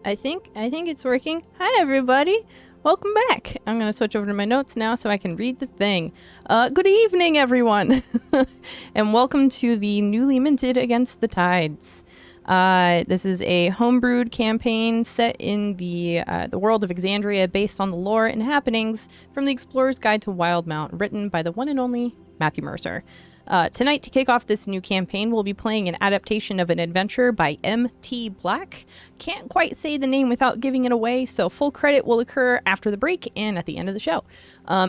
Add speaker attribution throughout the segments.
Speaker 1: I think it's working. Hi, everybody. Welcome back. I'm going to switch over to my notes now so I can read the thing. Good evening, everyone. And welcome to the newly minted Against the Tides. This is a homebrewed campaign set in the world of Exandria based on the lore and happenings from the Explorer's Guide to Wildmount, written by the one and only Matthew Mercer. Tonight, to kick off this new campaign, we'll be playing an adaptation of an adventure by M.T. Black. Can't quite say the name without giving it away, so full credit will occur after the break and at the end of the show.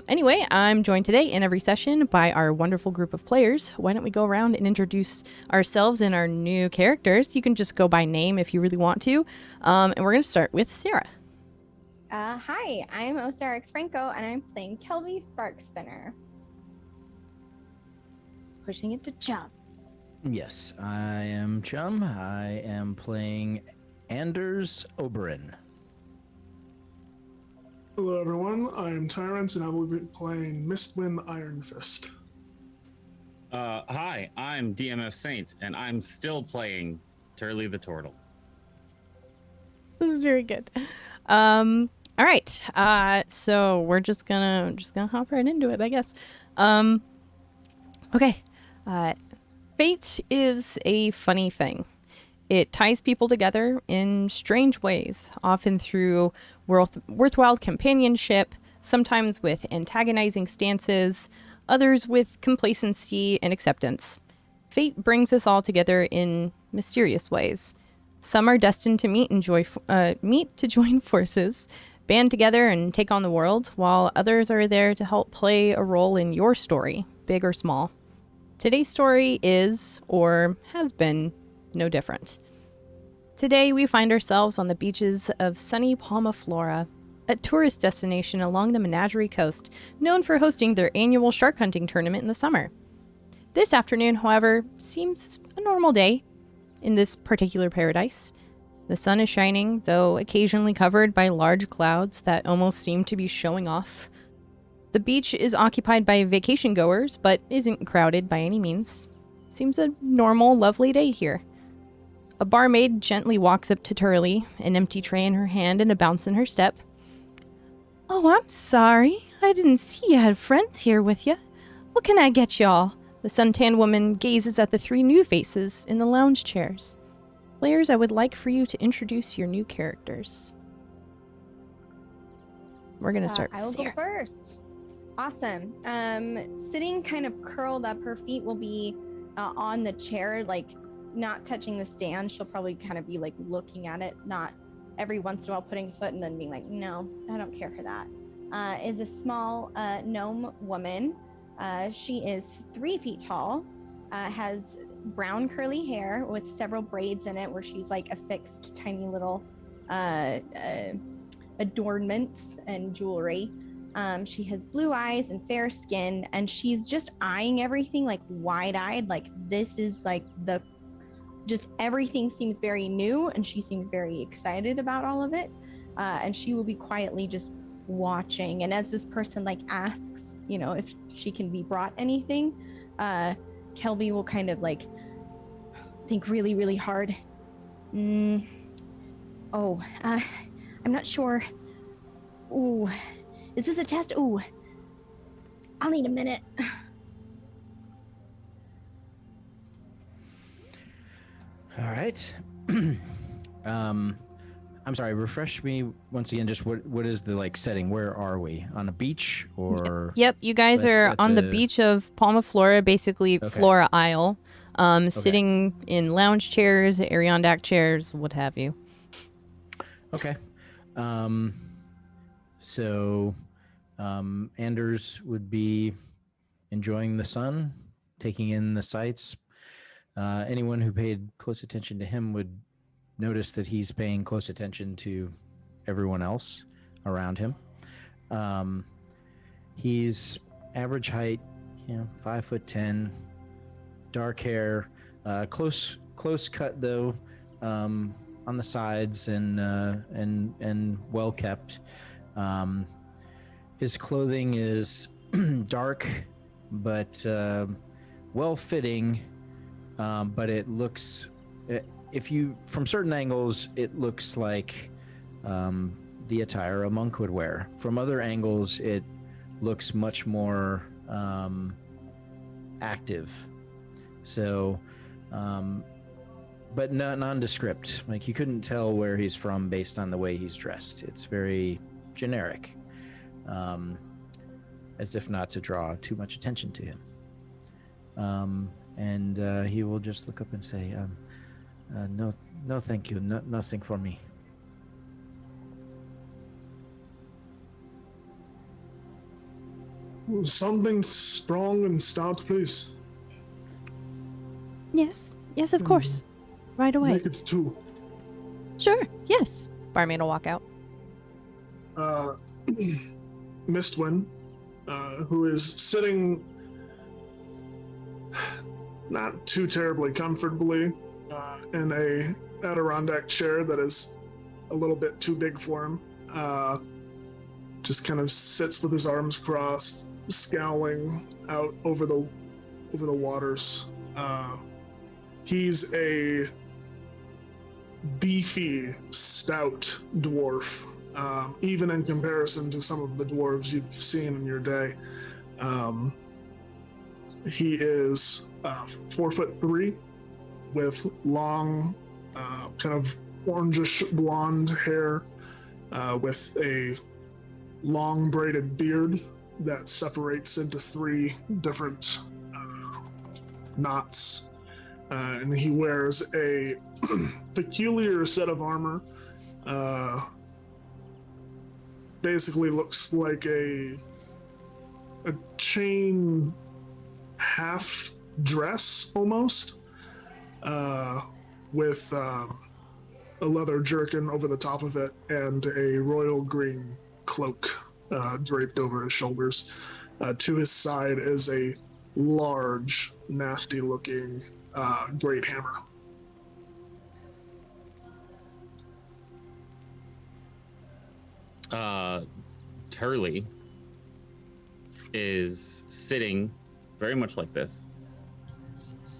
Speaker 1: Anyway, I'm joined today in every session by our wonderful group of players. Why don't we go around and introduce ourselves and our new characters? You can just go by name if you really want to. And we're going to start with Sarah.
Speaker 2: Hi, I'm Osarix Franco, and I'm playing Kelby Sparkspinner. Pushing it to Chum.
Speaker 3: Yes, I am Chum. I am playing Anders Oberon.
Speaker 4: Hello everyone, I am Tyrant and I will be playing Mistwind Iron Fist.
Speaker 5: Hi, I'm DMF Saint, and I'm still playing Turley the Turtle.
Speaker 1: This is very good. All right. So we're just gonna hop right into it, I guess. Okay. Fate is a funny thing. It ties people together in strange ways, often through worthwhile companionship, sometimes with antagonizing stances, others with complacency and acceptance. Fate brings us all together in mysterious ways. Some are destined to meet to join forces, band together and take on the world, while others are there to help play a role in your story, big or small. Today's story is, or has been, no different. Today we find ourselves on the beaches of sunny Palma Flora, a tourist destination along the Menagerie Coast, known for hosting their annual shark hunting tournament in the summer. This afternoon, however, seems a normal day in this particular paradise. The sun is shining, though occasionally covered by large clouds that almost seem to be showing off. The beach is occupied by vacation goers, but isn't crowded by any means. Seems a normal, lovely day here. A barmaid gently walks up to Turley, an empty tray in her hand and a bounce in her step. "Oh, I'm sorry. I didn't see you had friends here with you. What can I get y'all?" The suntanned woman gazes at the three new faces in the lounge chairs. Players, I would like for you to introduce your new characters. We're going to start with
Speaker 2: I will
Speaker 1: Sarah.
Speaker 2: go first. Awesome. Sitting kind of curled up, her feet will be on the chair, like not touching the stand. She'll probably kind of be like looking at it, not every once in a while putting a foot and then being like, no, I don't care for that. Is a small gnome woman. She is 3 feet tall, has brown curly hair with several braids in it where she's like affixed tiny little adornments and jewelry. She has blue eyes and fair skin, and she's just eyeing everything like wide-eyed, like this is like just everything seems very new, and she seems very excited about all of it. And she will be quietly just watching. And as this person like asks, if she can be brought anything, Kelby will kind of like think really, really hard. I'm not sure. Ooh. Is this a test? Ooh, I'll need a minute.
Speaker 3: All right. I'm sorry, refresh me once again, just what is the like setting? Where are we? On a beach or?
Speaker 1: Yep, you guys are on the beach of Palma Flora, basically
Speaker 3: Okay.
Speaker 1: Flora Isle, sitting in lounge chairs, Ariandac chairs, what have you.
Speaker 3: Okay. So Anders would be enjoying the sun, taking in the sights. Anyone who paid close attention to him would notice that he's paying close attention to everyone else around him. He's average height, 5'10", dark hair, close cut though, on the sides and well kept. His clothing is dark, but well fitting. But it looks, from certain angles, it looks like the attire a monk would wear. From other angles, it looks much more active. So, but nondescript. Like, you couldn't tell where he's from based on the way he's dressed. It's very generic, as if not to draw too much attention to him. And he will just look up and say, no, thank you. Nothing for me.
Speaker 4: Something strong and stout, please.
Speaker 1: Yes, of course. Right away.
Speaker 4: Make it two.
Speaker 1: Sure, yes. Barmaid will walk out.
Speaker 4: Mistwin, who is sitting not too terribly comfortably in a Adirondack chair that is a little bit too big for him. Just kind of sits with his arms crossed, scowling out over the waters. He's a beefy, stout dwarf, even in comparison to some of the dwarves you've seen in your day. He is 4'3", with long, kind of orangish blonde hair, with a long braided beard that separates into 3 different knots. And he wears a peculiar set of armor. Basically looks like a chain half dress almost, with a leather jerkin over the top of it and a royal green cloak draped over his shoulders. To his side is a large, nasty-looking great hammer.
Speaker 5: Turley is sitting very much like this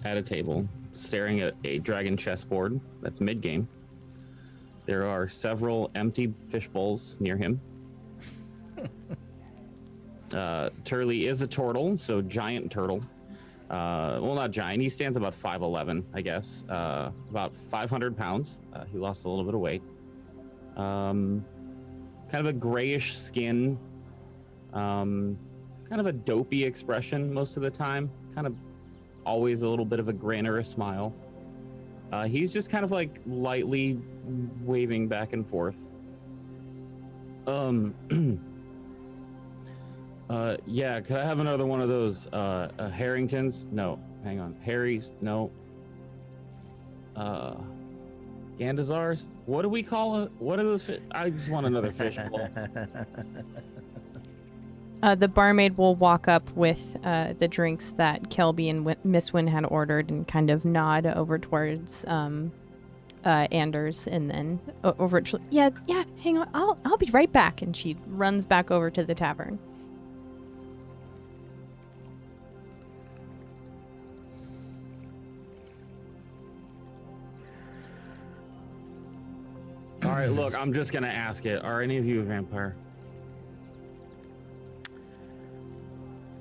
Speaker 5: at a table, staring at a dragon chessboard that's mid-game. There are several empty fish bowls near him. Turley is a turtle, so giant turtle. Well, not giant. He stands about 5'11", I guess. About 500 pounds. He lost a little bit of weight. Kind of a grayish skin. Kind of a dopey expression most of the time. Kind of always a little bit of a grin or a smile. He's just kind of like lightly waving back and forth. Yeah, could I have another one of those Harringtons? No, hang on. Harry's? No. Gandazars? What do we call it? What are those fish? I just want another fish bowl.
Speaker 1: The barmaid will walk up with the drinks that Kelby and Miss Wynn had ordered and kind of nod over towards Anders, and then over to, yeah, hang on, I'll be right back. And she runs back over to the tavern.
Speaker 5: All right, look, I'm just gonna ask it. Are any of you a vampire?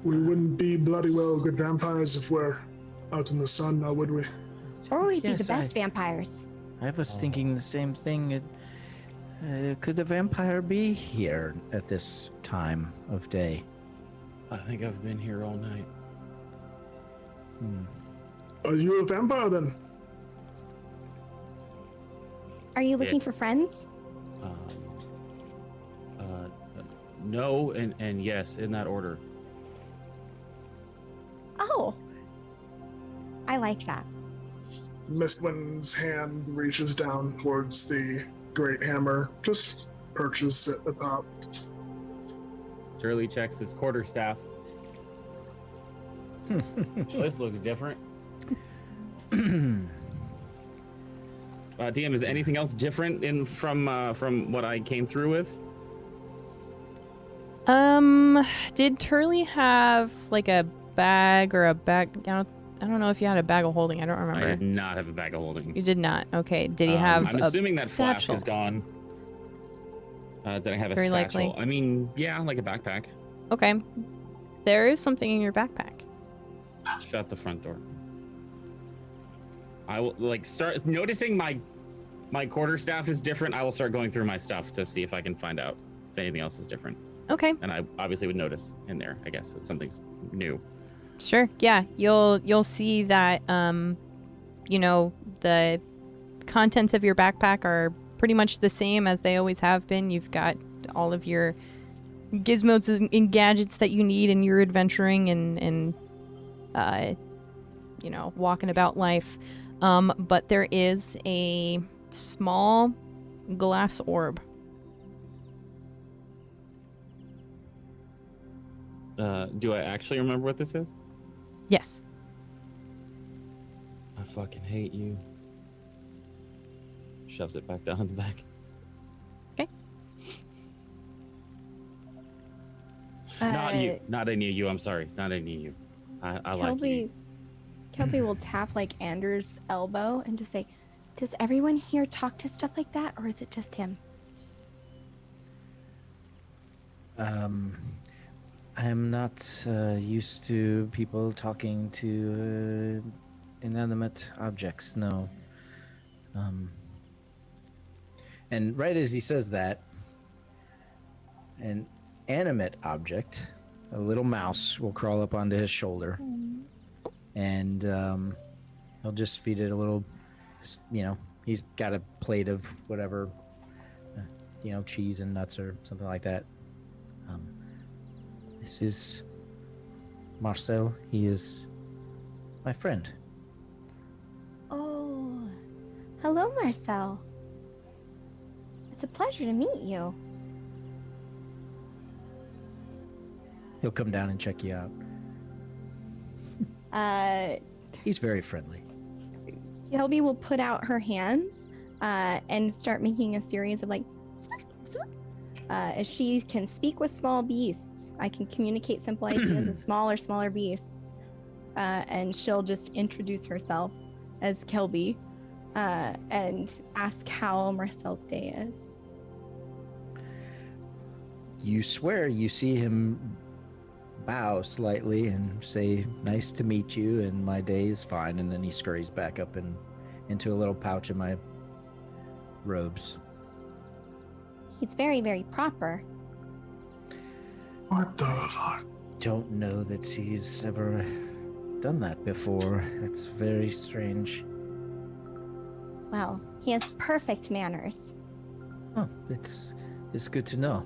Speaker 4: We wouldn't be bloody well good vampires if we're out in the sun, now would we?
Speaker 2: Or we'd be the
Speaker 3: Yes,
Speaker 2: best vampires.
Speaker 3: I was thinking the same thing. Could a vampire be here at this time of day?
Speaker 5: I think I've been here all night.
Speaker 4: Are you a vampire then?
Speaker 2: Are you looking for friends?
Speaker 5: No, and yes, in that order.
Speaker 2: Oh, I like that.
Speaker 4: Mistwin's hand reaches down towards the great hammer, just perches at the top.
Speaker 5: Turley checks his quarterstaff. Well, this looks different. DM, is anything else different from what I came through with?
Speaker 1: Did Turley have like a bag or a bag? I don't know if you had a bag of holding. I don't remember.
Speaker 5: I did not have a bag of holding.
Speaker 1: You did not. Okay. Did he have?
Speaker 5: I'm assuming that
Speaker 1: satchel?
Speaker 5: flask is gone. Did I have a
Speaker 1: Very
Speaker 5: satchel?
Speaker 1: likely.
Speaker 5: I mean, yeah, like a backpack.
Speaker 1: Okay. There is something in your backpack.
Speaker 5: Shut the front door. I will start noticing my quarterstaff is different. I will start going through my stuff to see if I can find out if anything else is different.
Speaker 1: Okay.
Speaker 5: And I obviously would notice in there, I guess, that something's new.
Speaker 1: Sure. Yeah. You'll see that the contents of your backpack are pretty much the same as they always have been. You've got all of your gizmos and gadgets that you need in your adventuring and walking about life. But there is a small glass orb.
Speaker 5: Do I actually remember what this is?
Speaker 1: Yes.
Speaker 5: I fucking hate you. Shoves it back down in the back.
Speaker 1: Okay.
Speaker 5: Not you. Not any of you. I'm sorry. Not any of you. I like you.
Speaker 2: Kelby will tap like Anders' elbow and just say, "Does everyone here talk to stuff like that, or is it just him?"
Speaker 3: I'm not used to people talking to inanimate objects, no. And right as he says that, an animate object, a little mouse, will crawl up onto his shoulder. And he'll just feed it a little, he's got a plate of whatever, cheese and nuts or something like that. This is Marcel. He is my friend.
Speaker 2: Oh, hello, Marcel. It's a pleasure to meet you.
Speaker 3: He'll come down and check you out. He's very friendly.
Speaker 2: Kelby will put out her hands and start making a series of as she can speak with small beasts. I can communicate simple ideas with smaller beasts. And she'll just introduce herself as Kelby and ask how Marcel's day is.
Speaker 3: You swear you see him bow slightly and say, "Nice to meet you," and my day is fine, and then he scurries back up and into a little pouch in my robes.
Speaker 2: He's very, very proper.
Speaker 4: What the fuck?
Speaker 3: Don't know that he's ever done that before. That's very strange.
Speaker 2: Well, he has perfect manners.
Speaker 3: Oh, it's good to know.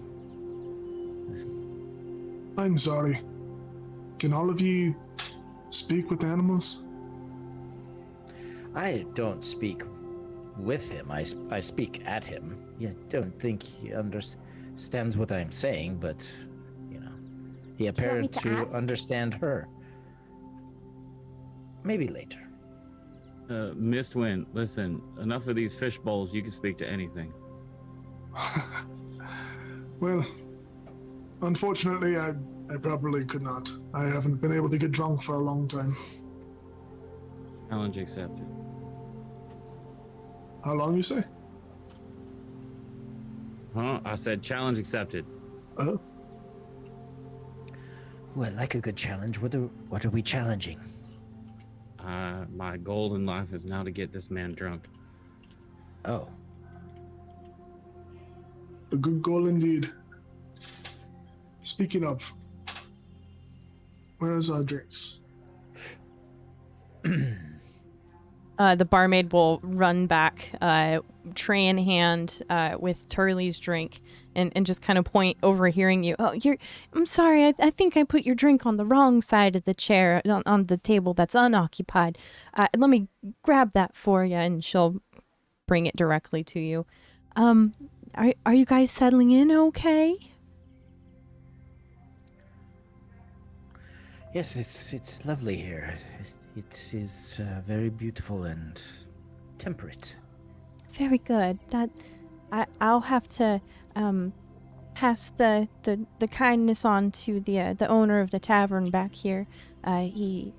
Speaker 4: I'm sorry. Can all of you speak with animals?
Speaker 3: I don't speak with him. I speak at him. I don't think he understands what I'm saying, but, he appeared
Speaker 2: to
Speaker 3: to
Speaker 2: ask?
Speaker 3: understand her. Maybe later.
Speaker 5: Mistwind, listen, enough of these fish bowls. You can speak to anything.
Speaker 4: Well, unfortunately, I probably could not. I haven't been able to get drunk for a long time.
Speaker 5: Challenge accepted.
Speaker 4: How long you say?
Speaker 5: Huh? I said challenge accepted.
Speaker 4: Oh,
Speaker 3: Well, like a good challenge, what are we challenging?
Speaker 5: My goal in life is now to get this man drunk.
Speaker 3: Oh,
Speaker 4: a good goal indeed. Speaking of, where's our drinks?
Speaker 1: The barmaid will run back, tray in hand, with Turley's drink, and just kind of point, overhearing you. "Oh, I'm sorry. I think I put your drink on the wrong side of the chair, on the table that's unoccupied. Let me grab that for you," and she'll bring it directly to you. Are you guys settling in okay?
Speaker 3: yes, it's lovely here. It is very beautiful and temperate.
Speaker 1: Very good. I'll have to pass the kindness on to the owner of the tavern back here. He,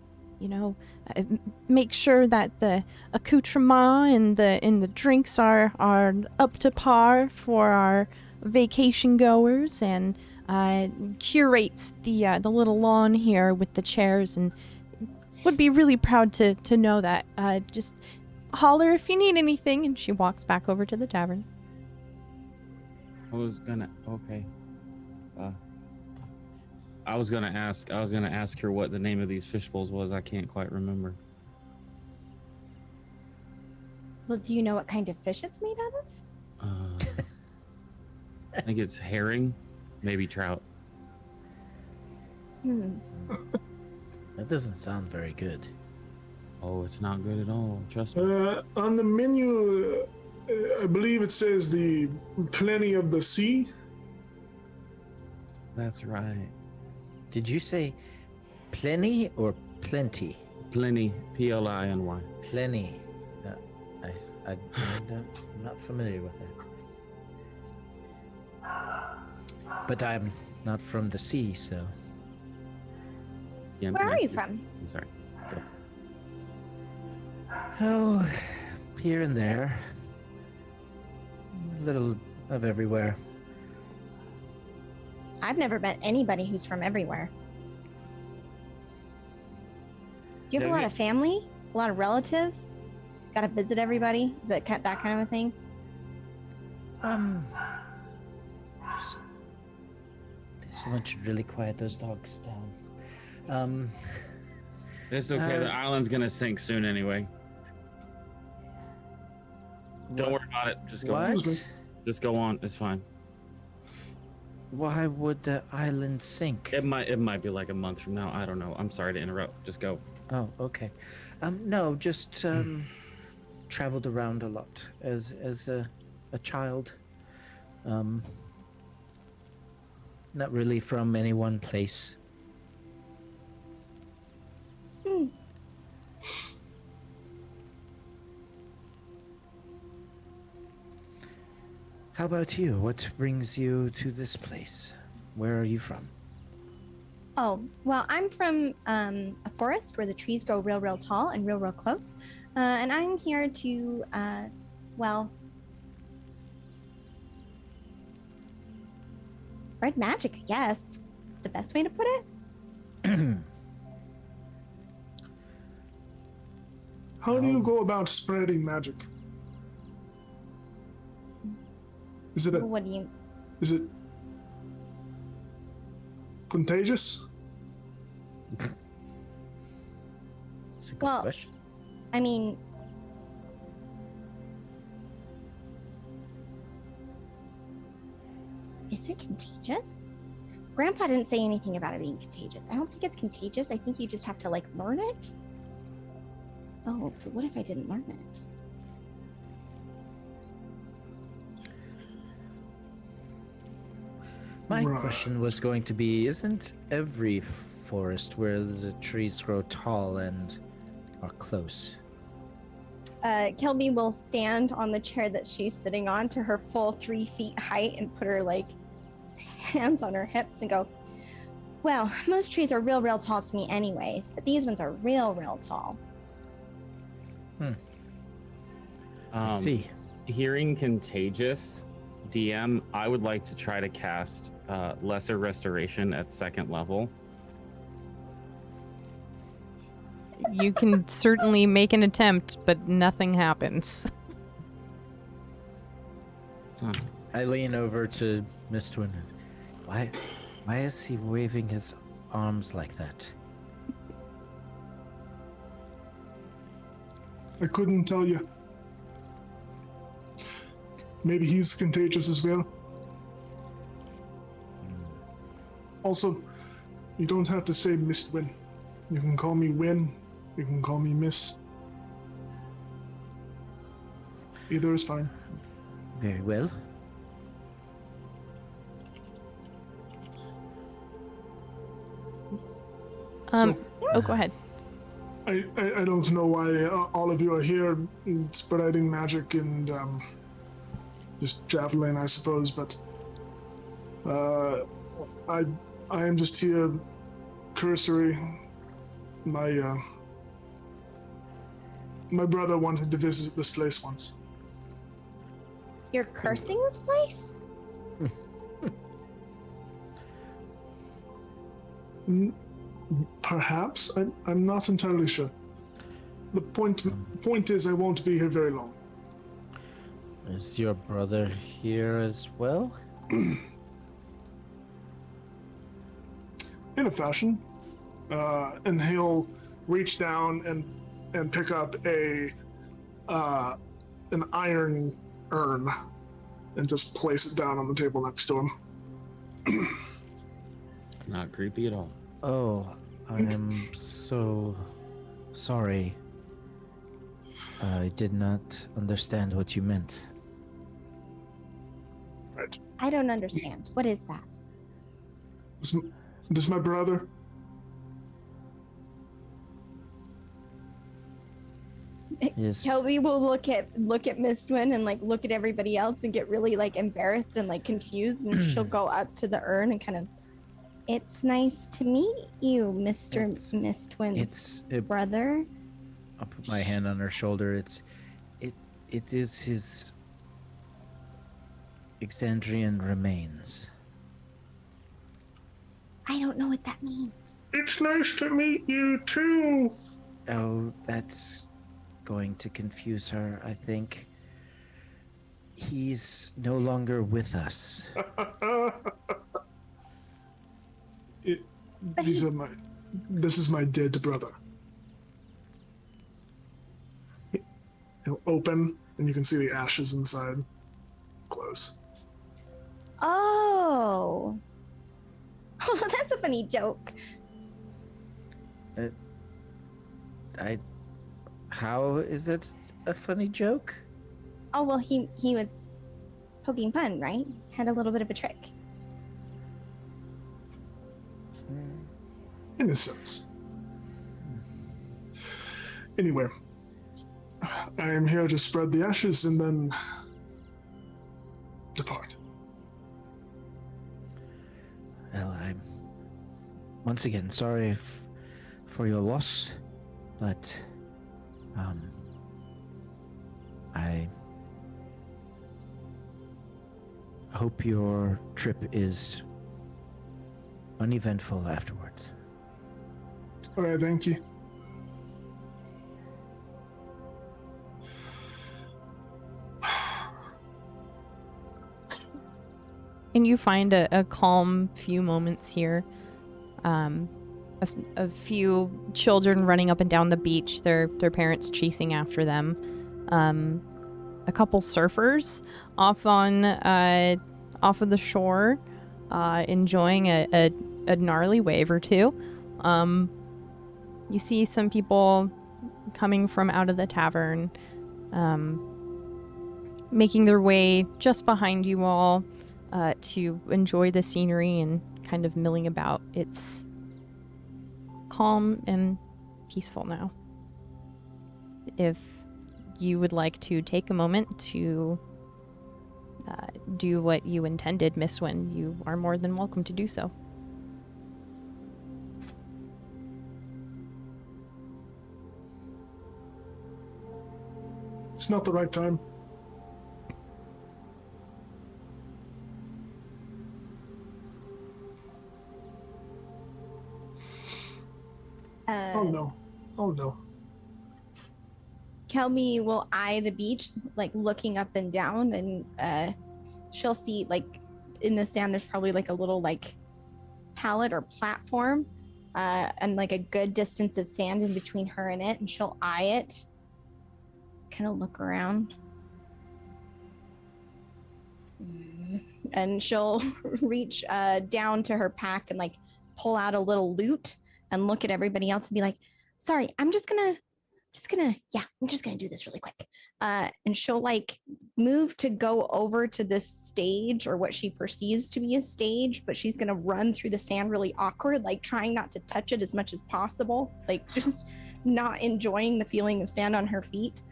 Speaker 1: make sure that the accoutrement and the drinks are up to par for our vacation goers and curates the little lawn here with the chairs, and would be really proud to know that. Just holler if you need anything. And she walks back over to the tavern.
Speaker 5: Okay. I was gonna ask her what the name of these fish bowls was. I can't quite remember.
Speaker 2: Well, do you know what kind of fish it's made out of?
Speaker 5: I think it's herring, maybe trout.
Speaker 3: That doesn't sound very good.
Speaker 5: Oh, it's not good at all. Trust me.
Speaker 4: On the menu, I believe it says the plenty of the sea.
Speaker 5: That's right.
Speaker 3: Did you say plenty or plenty?
Speaker 5: Plenty. P-L-I-N-Y.
Speaker 3: Plenty. I'm not familiar with it. But I'm not from the sea, so.
Speaker 5: Yeah,
Speaker 2: Where are you from?
Speaker 5: I'm sorry. Go.
Speaker 3: Oh, here and there. A little of everywhere.
Speaker 2: I've never met anybody who's from everywhere. Do you have a lot of family? A lot of relatives? Gotta visit everybody? Is it that kind of a thing?
Speaker 3: Just someone should really quiet those dogs down.
Speaker 5: It's okay. The island's gonna sink soon anyway. Don't worry about it. Just go.
Speaker 3: What?
Speaker 5: Just go on. It's fine.
Speaker 3: Why would the island sink?
Speaker 5: It might be like a month from now. I don't know. I'm sorry to interrupt. Just go.
Speaker 3: Oh, okay. No, just traveled around a lot as a child. Not really from any one place. How about you? What brings you to this place? Where are you from?
Speaker 2: Oh, well, I'm from a forest where the trees grow real tall and real close. And I'm here to, spread magic, I guess. It's the best way to put it.
Speaker 4: How do you go about spreading magic? Is it
Speaker 2: What do you...
Speaker 4: is it contagious?
Speaker 3: That's a good
Speaker 2: Well,
Speaker 3: question.
Speaker 2: I mean... Is it contagious? Grandpa didn't say anything about it being contagious. I don't think it's contagious. I think you just have to, learn it. Oh, but what if I didn't learn it?
Speaker 3: My
Speaker 4: Right.
Speaker 3: question was going to be, isn't every forest where the trees grow tall and are close?
Speaker 2: Kelby will stand on the chair that she's sitting on to her full 3 feet height and put her hands on her hips and go, well, most trees are real tall to me anyways, but these ones are real tall.
Speaker 3: I see.
Speaker 5: Hearing contagious, DM, I would like to try to cast Lesser Restoration at 2nd level.
Speaker 1: You can certainly make an attempt, but nothing happens.
Speaker 3: I lean over to Mistwin. Why is he waving his arms like that?
Speaker 4: I couldn't tell you. Maybe he's contagious as well. Also, you don't have to say Mistwin. You can call me Win. You can call me Mist. Either is fine.
Speaker 3: Very well.
Speaker 1: Oh, go ahead.
Speaker 4: I don't know why all of you are here spreading magic and just javelin, I suppose, but I am just here cursory. My brother wanted to visit this place once.
Speaker 2: You're cursing this place?
Speaker 4: Mm, Perhaps. I'm not entirely sure. The point is, I won't be here very long.
Speaker 3: Is your brother here as well?
Speaker 4: In a fashion. And he'll reach down and pick up an iron urn and just place it down on the table next to him.
Speaker 5: Not creepy at all.
Speaker 3: Oh, I am so sorry. I did not understand what you meant.
Speaker 4: Right.
Speaker 2: I don't understand. What is that?
Speaker 4: This my brother.
Speaker 3: Yes.
Speaker 2: Kelby will look at Mistwin and like look at everybody else and get really like embarrassed and like confused, and she'll go up to the urn and kind of, it's nice to meet you, Mr. Mistwin's brother.
Speaker 3: I'll put my hand on her shoulder. It is his Exandrian remains.
Speaker 2: I don't know what that means.
Speaker 4: It's nice to meet you too.
Speaker 3: Oh, that's going to confuse her, I think. He's no longer with us.
Speaker 4: This is my dead brother. He'll open, and you can see the ashes inside. Close.
Speaker 2: Oh. Oh, that's a funny joke.
Speaker 3: How is it a funny joke?
Speaker 2: Oh, well, he was poking fun, right? Had a little bit of a trick.
Speaker 4: In a sense. Anyway, I am here to spread the ashes and then depart.
Speaker 3: Well, I'm once again sorry for your loss, but I hope your trip is uneventful afterwards.
Speaker 4: All right, thank you.
Speaker 1: And you find a calm few moments here. A few children running up and down the beach, their parents chasing after them. A couple surfers off of the shore, enjoying a gnarly wave or two. You see some people coming from out of the tavern, making their way just behind you all to enjoy the scenery and kind of milling about. It's calm and peaceful now. If you would like to take a moment to do what you intended, Miss Wynn, you are more than welcome to do so.
Speaker 4: It's not the right time. Oh no. Oh no.
Speaker 2: Kelmy will eye the beach, like looking up and down, and she'll see like in the sand there's probably like a little like pallet or platform, and like a good distance of sand in between her and it, and she'll eye it, kind of look around, and she'll reach down to her pack and like pull out a little loot and look at everybody else and be like, sorry, I'm just gonna do this really quick. And she'll like move to go over to this stage, or what she perceives to be a stage, but she's gonna run through the sand really awkward, like trying not to touch it as much as possible, like just not enjoying the feeling of sand on her feet.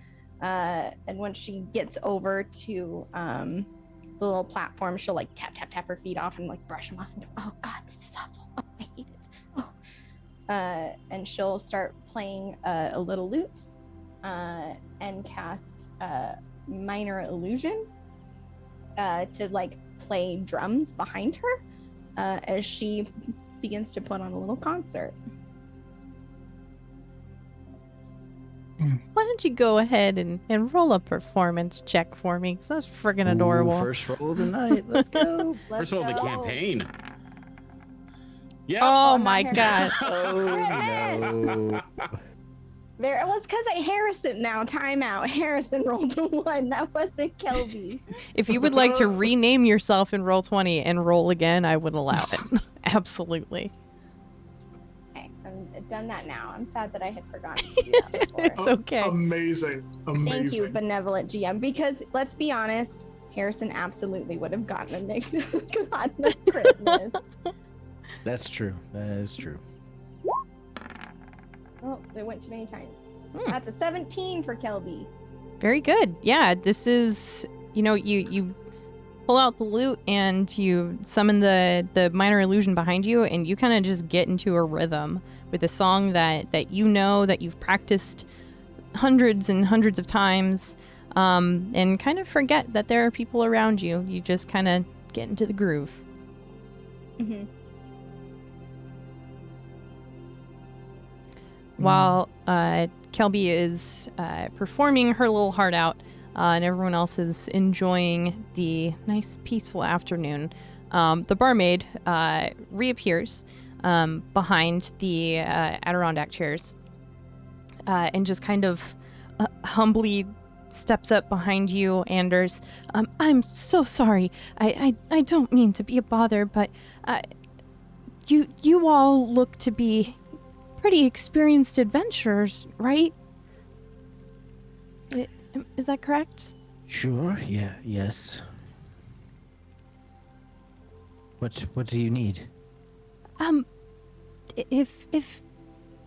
Speaker 2: And when she gets over to the little platform, she'll like tap her feet off and like brush them off and go, oh God, this is awful. Oh, I hate it. Oh. And she'll start playing a little lute and cast minor illusion to like play drums behind her as she begins to put on a little concert.
Speaker 1: Why don't you go ahead and roll a performance check for me? 'Cause that's freaking adorable.
Speaker 3: Ooh, first roll of the night. Let's go.
Speaker 5: First of all, the campaign. Yeah.
Speaker 1: Oh
Speaker 2: not
Speaker 1: my
Speaker 2: Harrison.
Speaker 1: god.
Speaker 3: Oh no.
Speaker 2: There it was because Harrison now. Timeout. Harrison rolled a 1. That wasn't Kelby.
Speaker 1: If you would like to rename yourself in Roll20 and roll again, I would allow it. Absolutely.
Speaker 2: Okay, I've done that now. I'm sad that I had forgotten to do that before.
Speaker 1: It's okay.
Speaker 4: Amazing.
Speaker 2: Thank you, benevolent GM. Because let's be honest, Harrison absolutely would have gotten a negative, gotten a crit miss.
Speaker 3: That's true. That is true.
Speaker 2: Oh, they went too many times.
Speaker 1: Hmm.
Speaker 2: That's a 17 for Kelby.
Speaker 1: Very good. Yeah, this is, you pull out the lute and you summon the minor illusion behind you, and you kind of just get into a rhythm with a song that you know, that you've practiced hundreds and hundreds of times, and kind of forget that there are people around you. You just kind of get into the groove.
Speaker 2: Mm-hmm.
Speaker 1: While Kelby is performing her little heart out, and everyone else is enjoying the nice, peaceful afternoon, the barmaid reappears behind the Adirondack chairs and just kind of humbly steps up behind you, Anders. I'm so sorry. I don't mean to be a bother, but you all look to be pretty experienced adventurers, right? Is that correct?
Speaker 3: Sure. Yeah. Yes. What do you need?
Speaker 1: If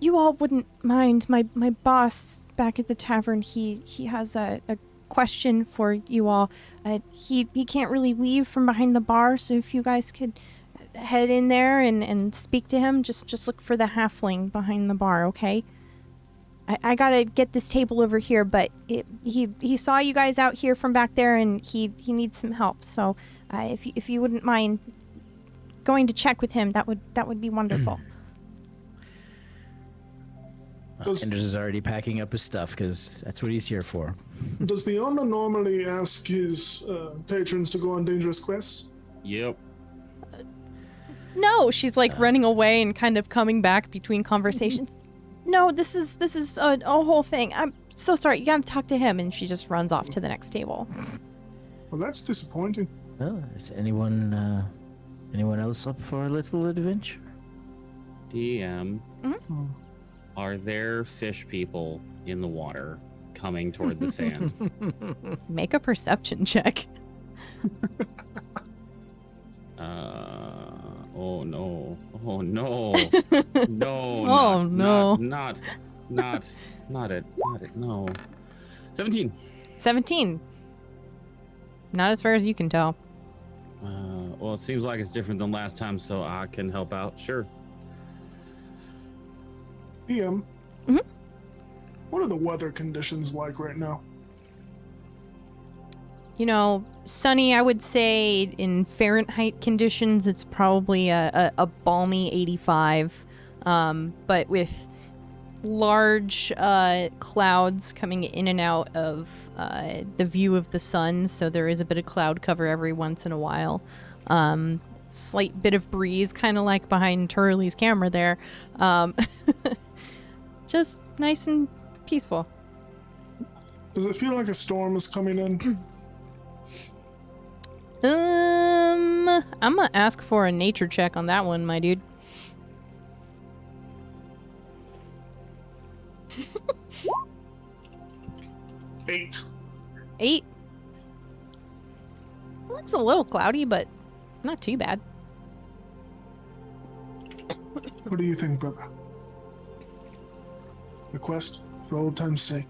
Speaker 1: you all wouldn't mind, my boss back at the tavern, he has a question for you all. He can't really leave from behind the bar, so if you guys could head in there and speak to him, just look for the halfling behind the bar, okay? I gotta get this table over here, but he saw you guys out here from back there, and he needs some help. So if you wouldn't mind going to check with him, that would be wonderful.
Speaker 3: Anders is already packing up his stuff because that's what he's here for.
Speaker 4: Does the owner normally ask his patrons to go on dangerous quests?
Speaker 5: Yep.
Speaker 1: No, she's like running away and kind of coming back between conversations. No, this is a whole thing. I'm so sorry. You gotta talk to him, and she just runs off to the next table.
Speaker 4: Well, that's disappointing.
Speaker 3: Well, is anyone else up for a little adventure?
Speaker 5: DM,
Speaker 1: Mm-hmm.
Speaker 5: are there fish people in the water coming toward the sand?
Speaker 1: Make a perception check.
Speaker 5: Oh no. Oh no. No.
Speaker 1: Oh, no.
Speaker 5: Not it. No. 17.
Speaker 1: 17. Not as far as you can tell.
Speaker 5: Well, it seems like it's different than last time, so I can help out. Sure.
Speaker 4: DM,
Speaker 1: Mhm.
Speaker 4: what are the weather conditions like right now?
Speaker 1: Sunny, I would say in Fahrenheit conditions, it's probably a balmy 85. But with large clouds coming in and out of the view of the sun, so there is a bit of cloud cover every once in a while. Slight bit of breeze, kind of like behind Turley's camera there. Just nice and peaceful.
Speaker 4: Does it feel like a storm is coming in?
Speaker 1: I'm gonna ask for a nature check on that one, my dude.
Speaker 4: Eight.
Speaker 1: 8. Looks a little cloudy, but not too bad.
Speaker 4: What do you think, brother? The quest for old time's sake.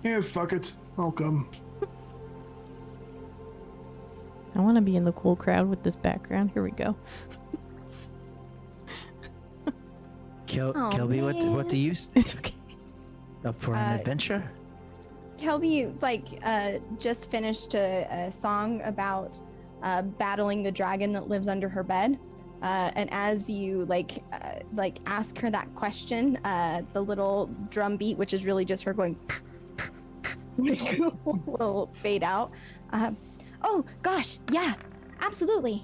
Speaker 4: Yeah, fuck it. I'll come.
Speaker 1: I want to be in the cool crowd with this background. Here we go.
Speaker 3: Kelby, what do you
Speaker 1: It's okay.
Speaker 3: up for an adventure?
Speaker 2: Kelby just finished a song about battling the dragon that lives under her bed. And as you ask her that question, the little drum beat, which is really just her going, will fade out. Oh gosh, yeah, absolutely.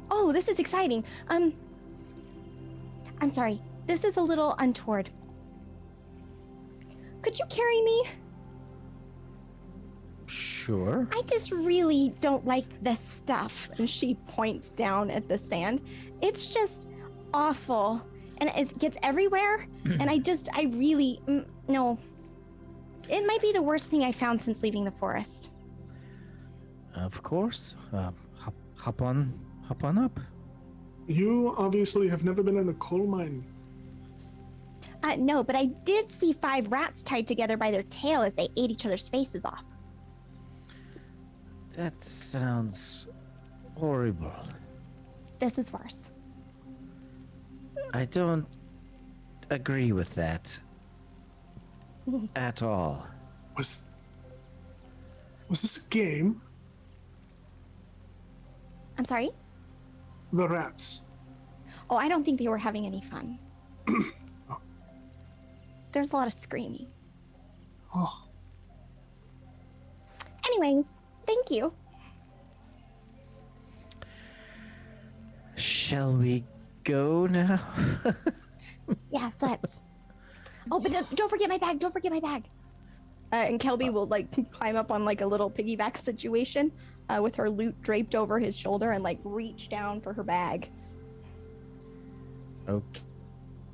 Speaker 2: Oh, this is exciting. I'm sorry, this is a little untoward. Could you carry me?
Speaker 3: Sure.
Speaker 2: I just really don't like this stuff. And she points down at the sand. It's just awful. And it gets everywhere. And I really, no. It might be the worst thing I found since leaving the forest.
Speaker 3: Of course. Hop on up.
Speaker 4: You obviously have never been in a coal mine.
Speaker 2: No, but I did see 5 rats tied together by their tail as they ate each other's faces off.
Speaker 3: That sounds horrible.
Speaker 2: This is worse.
Speaker 3: I don't agree with that at all.
Speaker 4: Was this a game?
Speaker 2: I'm sorry?
Speaker 4: The rats.
Speaker 2: Oh, I don't think they were having any fun. There's a lot of screaming.
Speaker 4: Oh,
Speaker 2: Anyways, thank you.
Speaker 3: Shall we go now?
Speaker 2: Yes, let's. Oh, but don't forget my bag. Don't forget my bag. And Kelby will climb up on a little piggyback situation with her loot draped over his shoulder and reach down for her bag.
Speaker 3: Okay.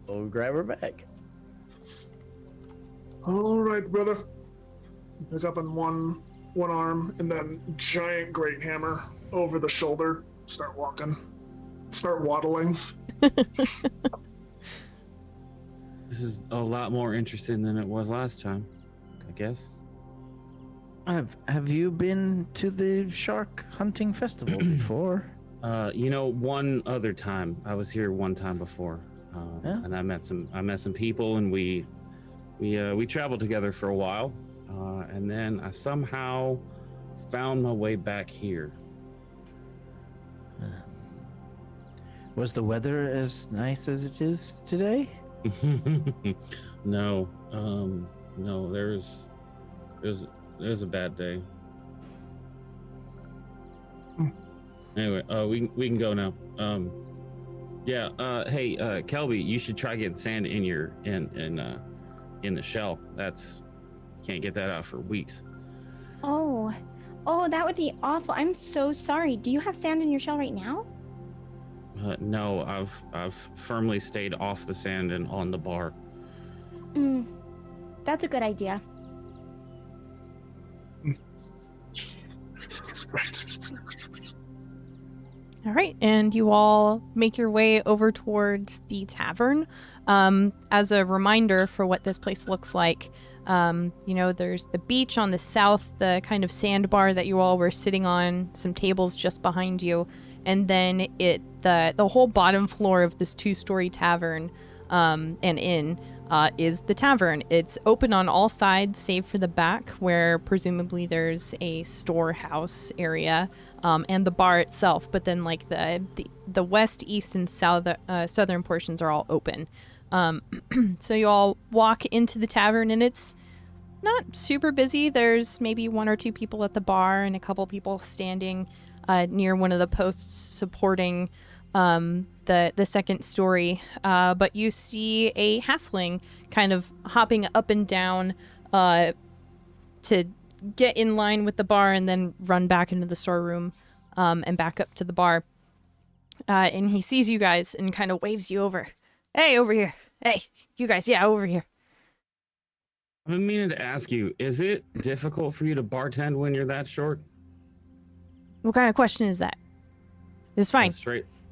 Speaker 3: We'll grab her bag.
Speaker 4: all right, brother. Pick up on one arm and then giant great hammer over the shoulder. Start walking. Start waddling.
Speaker 5: This is a lot more interesting than it was last time, I guess.
Speaker 3: Have you been to the shark hunting festival before?
Speaker 5: One other time. I was here one time before,
Speaker 3: Yeah?
Speaker 5: and I met some people, and we traveled together for a while, and then I somehow found my way back here.
Speaker 3: Was the weather as nice as it is today?
Speaker 5: No, there's a bad day. Anyway, we can go now. Hey, Kelby, you should try getting sand in your in the shell. Can't get that out for weeks.
Speaker 2: Oh, that would be awful. I'm so sorry. Do you have sand in your shell right now?
Speaker 5: No, I've firmly stayed off the sand and on the bar.
Speaker 2: That's a good idea.
Speaker 4: Right.
Speaker 1: All right, and you all make your way over towards the tavern. As a reminder for what this place looks like, there's the beach on the south, the kind of sandbar that you all were sitting on, some tables just behind you, and then the whole bottom floor of this 2-story tavern and inn is the tavern. It's open on all sides save for the back, where presumably there's a storehouse area and the bar itself. But then the west, east, and southern portions are all open. So you all walk into the tavern, and it's not super busy. There's maybe 1 or 2 people at the bar and a couple people standing near one of the posts supporting the second story, but you see a halfling kind of hopping up and down to get in line with the bar and then run back into the storeroom and back up to the bar. And he sees you guys and kind of waves you over. Hey, over here. Hey, you guys, yeah, over here.
Speaker 5: I've been meaning to ask you, is it difficult for you to bartend when you're that short?
Speaker 1: What kind of question is that? It's fine.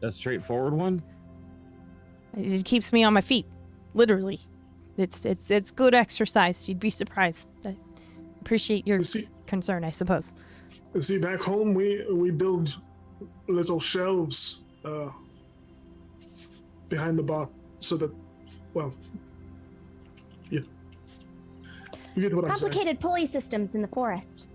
Speaker 5: A straightforward one?
Speaker 1: It keeps me on my feet, literally. It's good exercise. You'd be surprised. I appreciate your concern, I suppose.
Speaker 4: See, back home we build little shelves behind the bar so that, well, yeah. You get what I'm saying.
Speaker 2: Complicated pulley systems in the forest.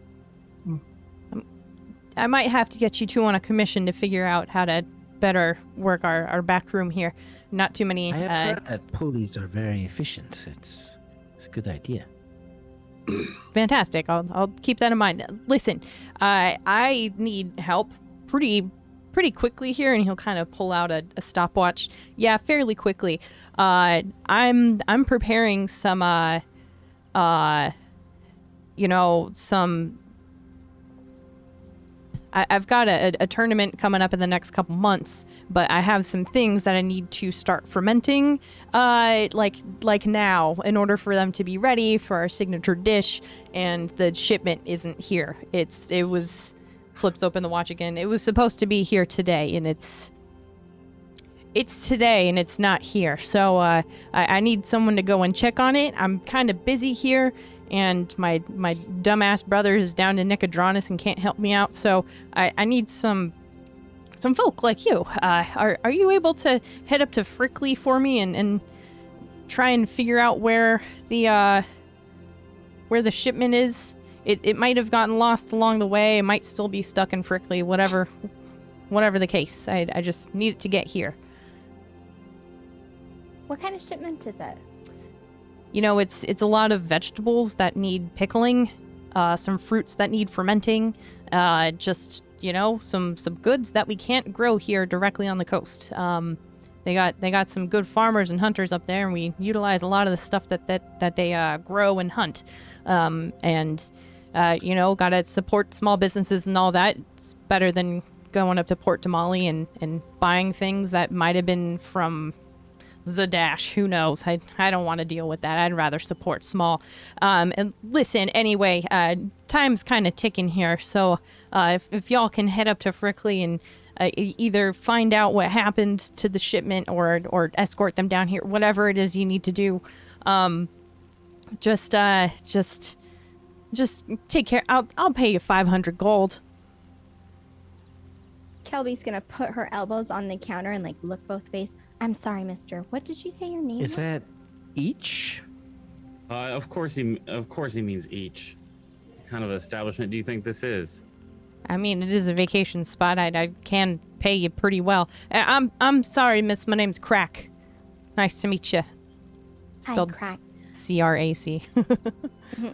Speaker 1: I might have to get you two on a commission to figure out how to better work our back room here. Not too many.
Speaker 3: I have heard that pulleys are very efficient. It's a good idea.
Speaker 1: Fantastic. I'll keep that in mind. Listen, I need help pretty quickly here, and he'll kind of pull out a stopwatch. Yeah, fairly quickly. I'm preparing some some. I've got a tournament coming up in the next couple months, but I have some things that I need to start fermenting, like now, in order for them to be ready for our signature dish. And the shipment isn't here. It was flips open the watch again. It was supposed to be here today, and it's today, and it's not here. So I need someone to go and check on it. I'm kind of busy here. And my dumbass brother is down in Nicodranus and can't help me out, so I need some folk like you. Are you able to head up to Frickley for me and try and figure out where the shipment is? It might have gotten lost along the way. It might still be stuck in Frickley. Whatever the case, I just need it to get here.
Speaker 2: What kind of shipment is it?
Speaker 1: You know, it's a lot of vegetables that need pickling, some fruits that need fermenting, just, some goods that we can't grow here directly on the coast. They got some good farmers and hunters up there, and we utilize a lot of the stuff that they grow and hunt. Gotta support small businesses and all that. It's better than going up to Port Damali and buying things that might have been from Zadash. Who knows? I don't want to deal with that. I'd rather support small. And listen, anyway, time's kind of ticking here, so if y'all can head up to Frickley and either find out what happened to the shipment or escort them down here, whatever it is you need to do, just take care. I'll pay you 500 gold.
Speaker 2: Kelby's gonna put her elbows on the counter and look both ways. I'm sorry, mister. What did you say your name was?
Speaker 3: Is that each?
Speaker 5: Of course he means each. What kind of establishment do you think this is?
Speaker 1: I mean, it is a vacation spot. I can pay you pretty well. I'm sorry, miss. My name's Crack. Nice to meet you.
Speaker 2: Hi, Crack.
Speaker 1: C-R-A-C.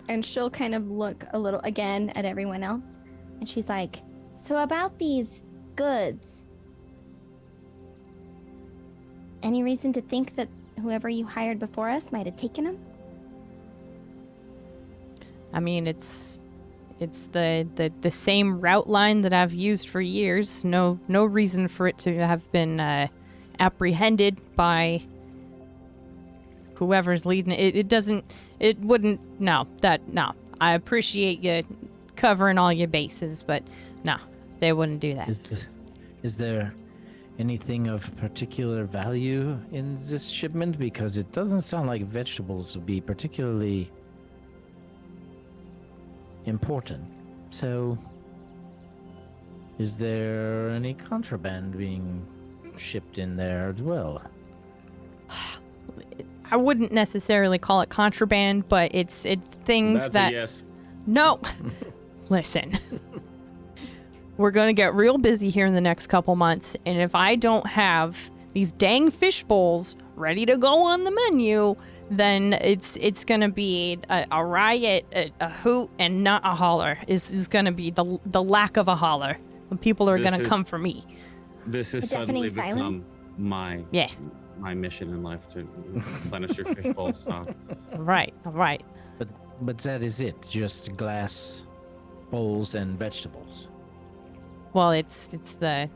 Speaker 2: And she'll kind of look a little again at everyone else, and she's like, "So about these goods. Any reason to think that whoever you hired before us might have taken them?"
Speaker 1: I mean, it's the same route line that I've used for years. No reason for it to have been apprehended by whoever's leading it. No. I appreciate you covering all your bases, but no, they wouldn't do that.
Speaker 3: Is there anything of particular value in this shipment? Because it doesn't sound like vegetables would be particularly important. So, is there any contraband being shipped in there as well?
Speaker 1: I wouldn't necessarily call it contraband, but it's things
Speaker 5: That's
Speaker 1: that...
Speaker 5: a yes.
Speaker 1: No. Listen. We're going to get real busy here in the next couple months, and if I don't have these dang fish bowls ready to go on the menu, then it's going to be a riot, a hoot, and not a holler. Is going to be the lack of a holler. People are going to come for me.
Speaker 5: This has
Speaker 2: A deafening
Speaker 5: suddenly become
Speaker 2: silence?
Speaker 5: my mission in life to replenish your fishbowl stock.
Speaker 1: Right.
Speaker 3: But that is it, just glass bowls and vegetables.
Speaker 1: Well, it's the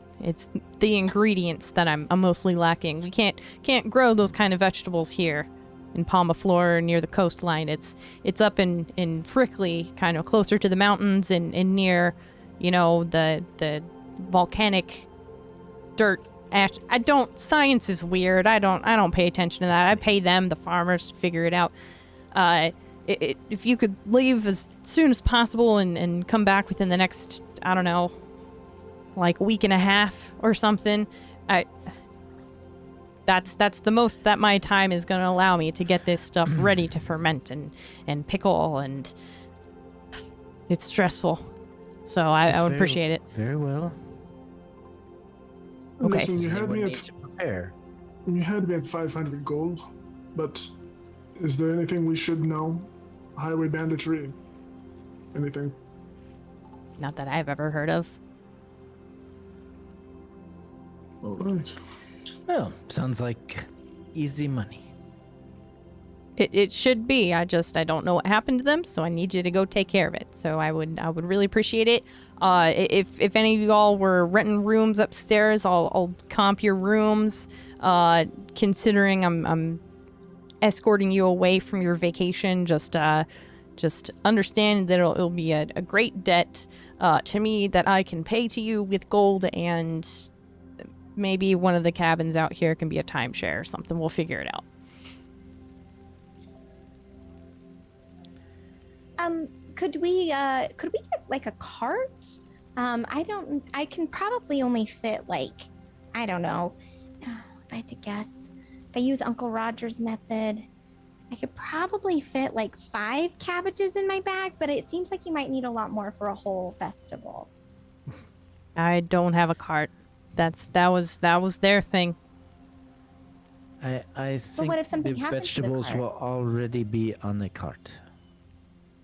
Speaker 1: ingredients that I'm mostly lacking. We can't grow those kind of vegetables here in Palma Flora near the coastline. It's up in Frickley, kind of closer to the mountains and near, the volcanic dirt ash. Science is weird. I don't pay attention to that. I pay them, the farmers, to figure it out. If you could leave as soon as possible and come back within the next, I don't know, week and a half or something, that's the most that my time is going to allow me to get this stuff ready to ferment and pickle, and it's stressful. So I
Speaker 3: Yes,
Speaker 1: would
Speaker 3: very-
Speaker 1: appreciate it.
Speaker 3: Very well.
Speaker 1: Okay.
Speaker 4: Listen,
Speaker 3: Does
Speaker 4: you had
Speaker 3: anyone
Speaker 4: me
Speaker 3: need
Speaker 4: at
Speaker 3: to prepare?
Speaker 4: 500 gold, but is there anything we should know? Highway banditry? Anything?
Speaker 1: Not that I've ever heard of.
Speaker 4: All right.
Speaker 3: Well, sounds like easy money.
Speaker 1: It should be. I don't know what happened to them, so I need you to go take care of it. So I would really appreciate it. If any of y'all were renting rooms upstairs, I'll comp your rooms. Considering I'm escorting you away from your vacation, just understand that it'll be a great debt to me that I can pay to you with gold, and maybe one of the cabins out here can be a timeshare or something. We'll figure it out.
Speaker 2: Could we get like a cart? I can probably only fit like, I don't know, if I had to guess, if I use Uncle Roger's method, I could probably fit like 5 cabbages in my bag, but it seems like you might need a lot more for a whole festival.
Speaker 1: I don't have a cart. That was their thing.
Speaker 3: I think
Speaker 2: what if something
Speaker 3: the
Speaker 2: happens to the
Speaker 3: vegetables
Speaker 2: cart?
Speaker 3: will already be on the cart.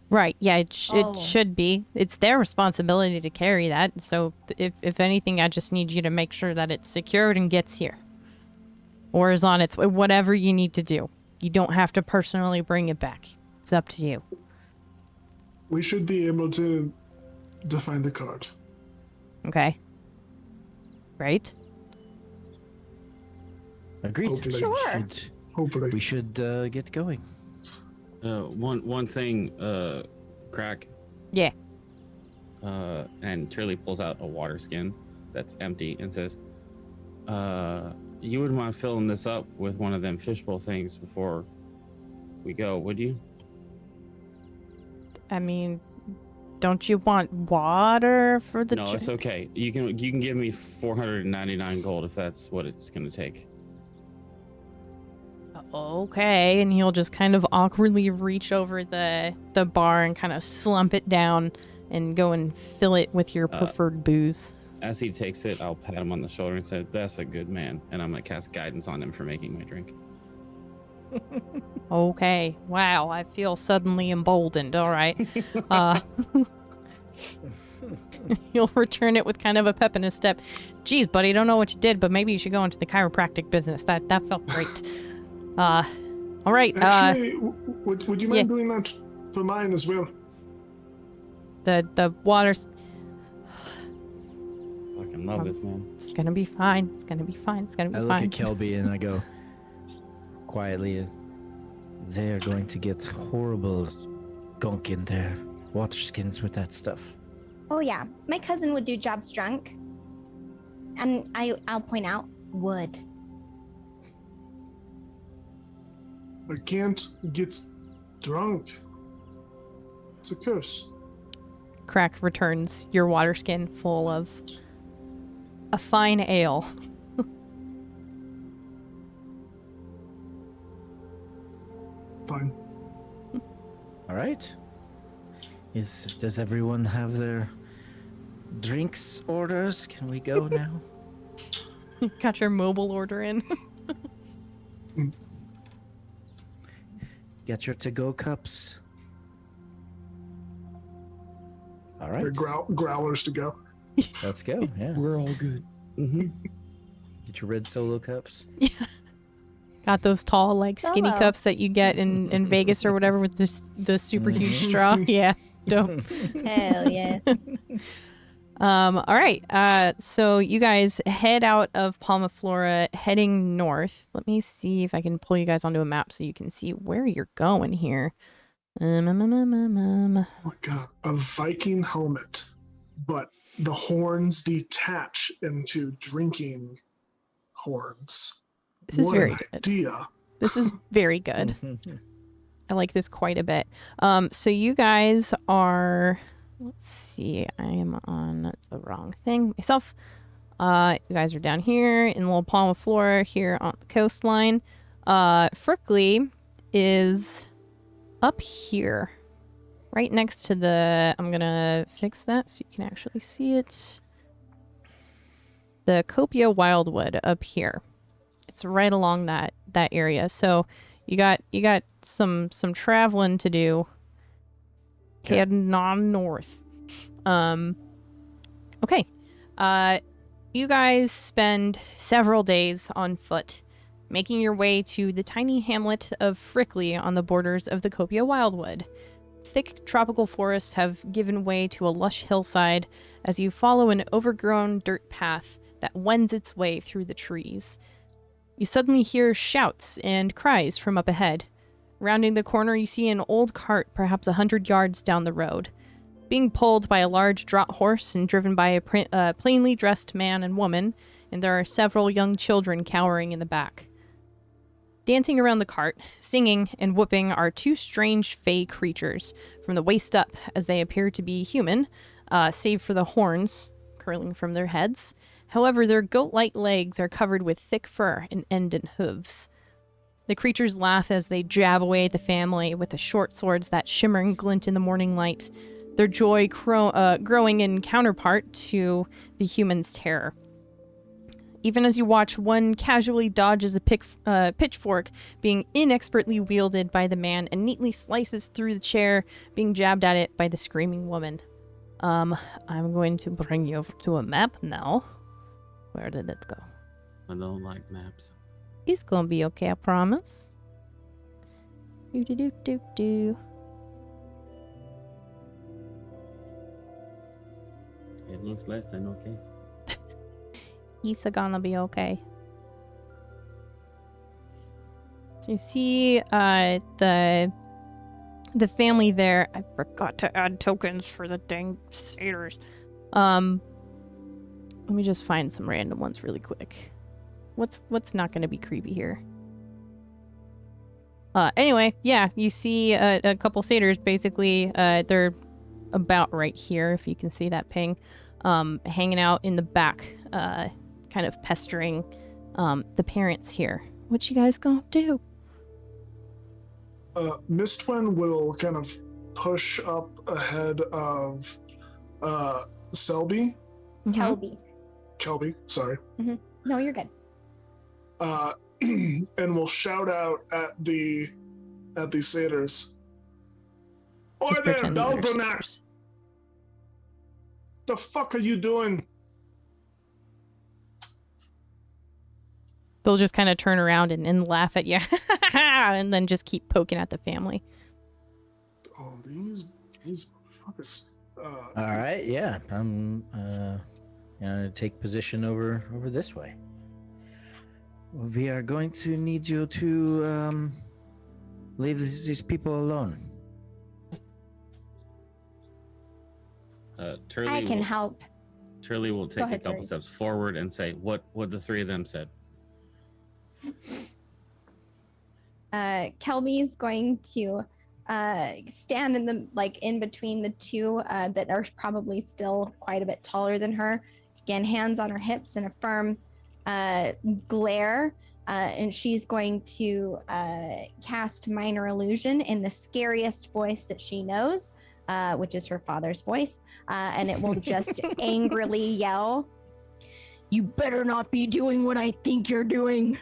Speaker 1: Right. Yeah, it
Speaker 2: Oh.
Speaker 1: should be. It's their responsibility to carry that. So if anything, I just need you to make sure that it's secured and gets here. Or is on its way. Whatever you need to do. You don't have to personally bring it back. It's up to you.
Speaker 4: We should be able to find the cart.
Speaker 1: Okay. Right?
Speaker 3: Agreed.
Speaker 4: Hopefully.
Speaker 2: Sure.
Speaker 4: Hopefully.
Speaker 3: We should get going.
Speaker 5: One thing, Crack.
Speaker 1: Yeah.
Speaker 5: And Turley pulls out a water skin that's empty and says, you wouldn't mind filling this up with one of them fishbowl things before we go, would you?
Speaker 1: I mean, don't you want water for the
Speaker 5: No, it's okay. You can give me 499 gold if that's what it's gonna take.
Speaker 1: Okay, and he'll just kind of awkwardly reach over the bar and kind of slump it down and go and fill it with your preferred booze.
Speaker 5: As he takes it, I'll pat him on the shoulder and say, "That's a good man," and I'm gonna cast guidance on him for making my drink.
Speaker 1: Okay. Wow, I feel suddenly emboldened. All right. You'll return it with kind of a pep in his step. Geez, buddy, don't know what you did, but maybe you should go into the chiropractic business. That felt great. All right.
Speaker 4: Actually, would you mind
Speaker 1: yeah.
Speaker 4: doing that for mine as well?
Speaker 1: The water's
Speaker 5: Fucking love this man.
Speaker 1: it's gonna be fine. It's gonna be fine. It's gonna be
Speaker 3: I look
Speaker 1: fine.
Speaker 3: at Kelby and I go quietly, they are going to get horrible gunk in their water skins with that stuff.
Speaker 2: Oh yeah, my cousin would do jobs drunk, and I'll point out wood.
Speaker 4: I can't get drunk. It's a curse.
Speaker 1: Crack returns your water skin full of a fine ale.
Speaker 4: Fine.
Speaker 3: All right. Does everyone have their drinks orders? Can we go now?
Speaker 1: Got your mobile order in.
Speaker 3: Get your to-go cups. All right,
Speaker 4: The growlers to go.
Speaker 3: let's go. Yeah,
Speaker 5: We're all good. Mm-hmm.
Speaker 3: get your red Solo cups.
Speaker 1: Got those tall, like skinny
Speaker 2: Solo.
Speaker 1: cups that you get in Vegas or whatever with the super huge straw. Yeah, dope.
Speaker 2: Hell yeah.
Speaker 1: All right. So you guys head out of Palma Flora, heading north. Let me see if I can pull you guys onto a map so you can see where you're going here.
Speaker 4: Oh my god, a Viking helmet, but the horns detach into drinking horns.
Speaker 1: This is
Speaker 4: What
Speaker 1: very
Speaker 4: an
Speaker 1: good.
Speaker 4: idea.
Speaker 1: This is very good. I like this quite a bit. So you guys are, let's see, I am on the wrong thing myself. You guys are down here in little Palma Flora here on the coastline. Frickley is up here. right next to I'm gonna fix that so you can actually see it. The Copia Wildwood up here. It's right along that area. So you got some traveling to do.
Speaker 3: Okay.
Speaker 1: Heading on north. Okay. You guys spend several days on foot, making your way to the tiny hamlet of Frickley on the borders of the Copia Wildwood. Thick tropical forests have given way to a lush hillside as you follow an overgrown dirt path that wends its way through the trees. You suddenly hear shouts and cries from up ahead. Rounding the corner, you see an old cart perhaps 100 yards down the road, being pulled by a large draught horse and driven by a plainly dressed man and woman, and there are several young children cowering in the back. Dancing around the cart, singing and whooping, are two strange fey creatures from the waist up, as they appear to be human, save for the horns curling from their heads. However, their goat-like legs are covered with thick fur and end in hooves. The creatures laugh as they jab away at the family with the short swords that shimmer and glint in the morning light, their joy growing in counterpart to the human's terror. Even as you watch, one casually dodges a pitchfork being inexpertly wielded by the man and neatly slices through the chair, being jabbed at it by the screaming woman. I'm going to bring you over to a map now. Where did it go?
Speaker 5: I don't like maps.
Speaker 1: It's gonna be okay, I promise. Do.
Speaker 5: It looks less than okay.
Speaker 1: He's gonna be okay. So you see the family there. I forgot to add tokens for the dang satyrs. Let me just find some random ones really quick. What's not going to be creepy here? Anyway, yeah, you see a couple satyrs. Basically, they're about right here, if you can see that ping, hanging out in the back, kind of pestering the parents here. What you guys gonna do?
Speaker 4: Mistwin will kind of push up ahead of Selby. Kelby, sorry.
Speaker 2: No, you're good.
Speaker 4: And we'll shout out at the satyrs. Oi
Speaker 1: Just
Speaker 4: there,
Speaker 1: pretend that they're
Speaker 4: Dalbonak!
Speaker 1: satyrs.
Speaker 4: The fuck are you doing?
Speaker 1: They'll just kind of turn around and laugh at you, and then just keep poking at the family.
Speaker 4: Oh, these motherfuckers.
Speaker 3: All right, yeah, I'm gonna take position over this way. We are going to need you to leave these people alone.
Speaker 5: Turley
Speaker 2: I can help.
Speaker 5: Turley will take
Speaker 2: ahead,
Speaker 5: a couple
Speaker 2: Turley.
Speaker 5: steps forward and say what the three of them said.
Speaker 2: Kelby's going to stand in between the two that are probably still quite a bit taller than her. Again, hands on her hips and a firm glare. And she's going to cast Minor Illusion in the scariest voice that she knows, which is her father's voice. And it will just angrily yell, "You better not be doing what I think you're doing."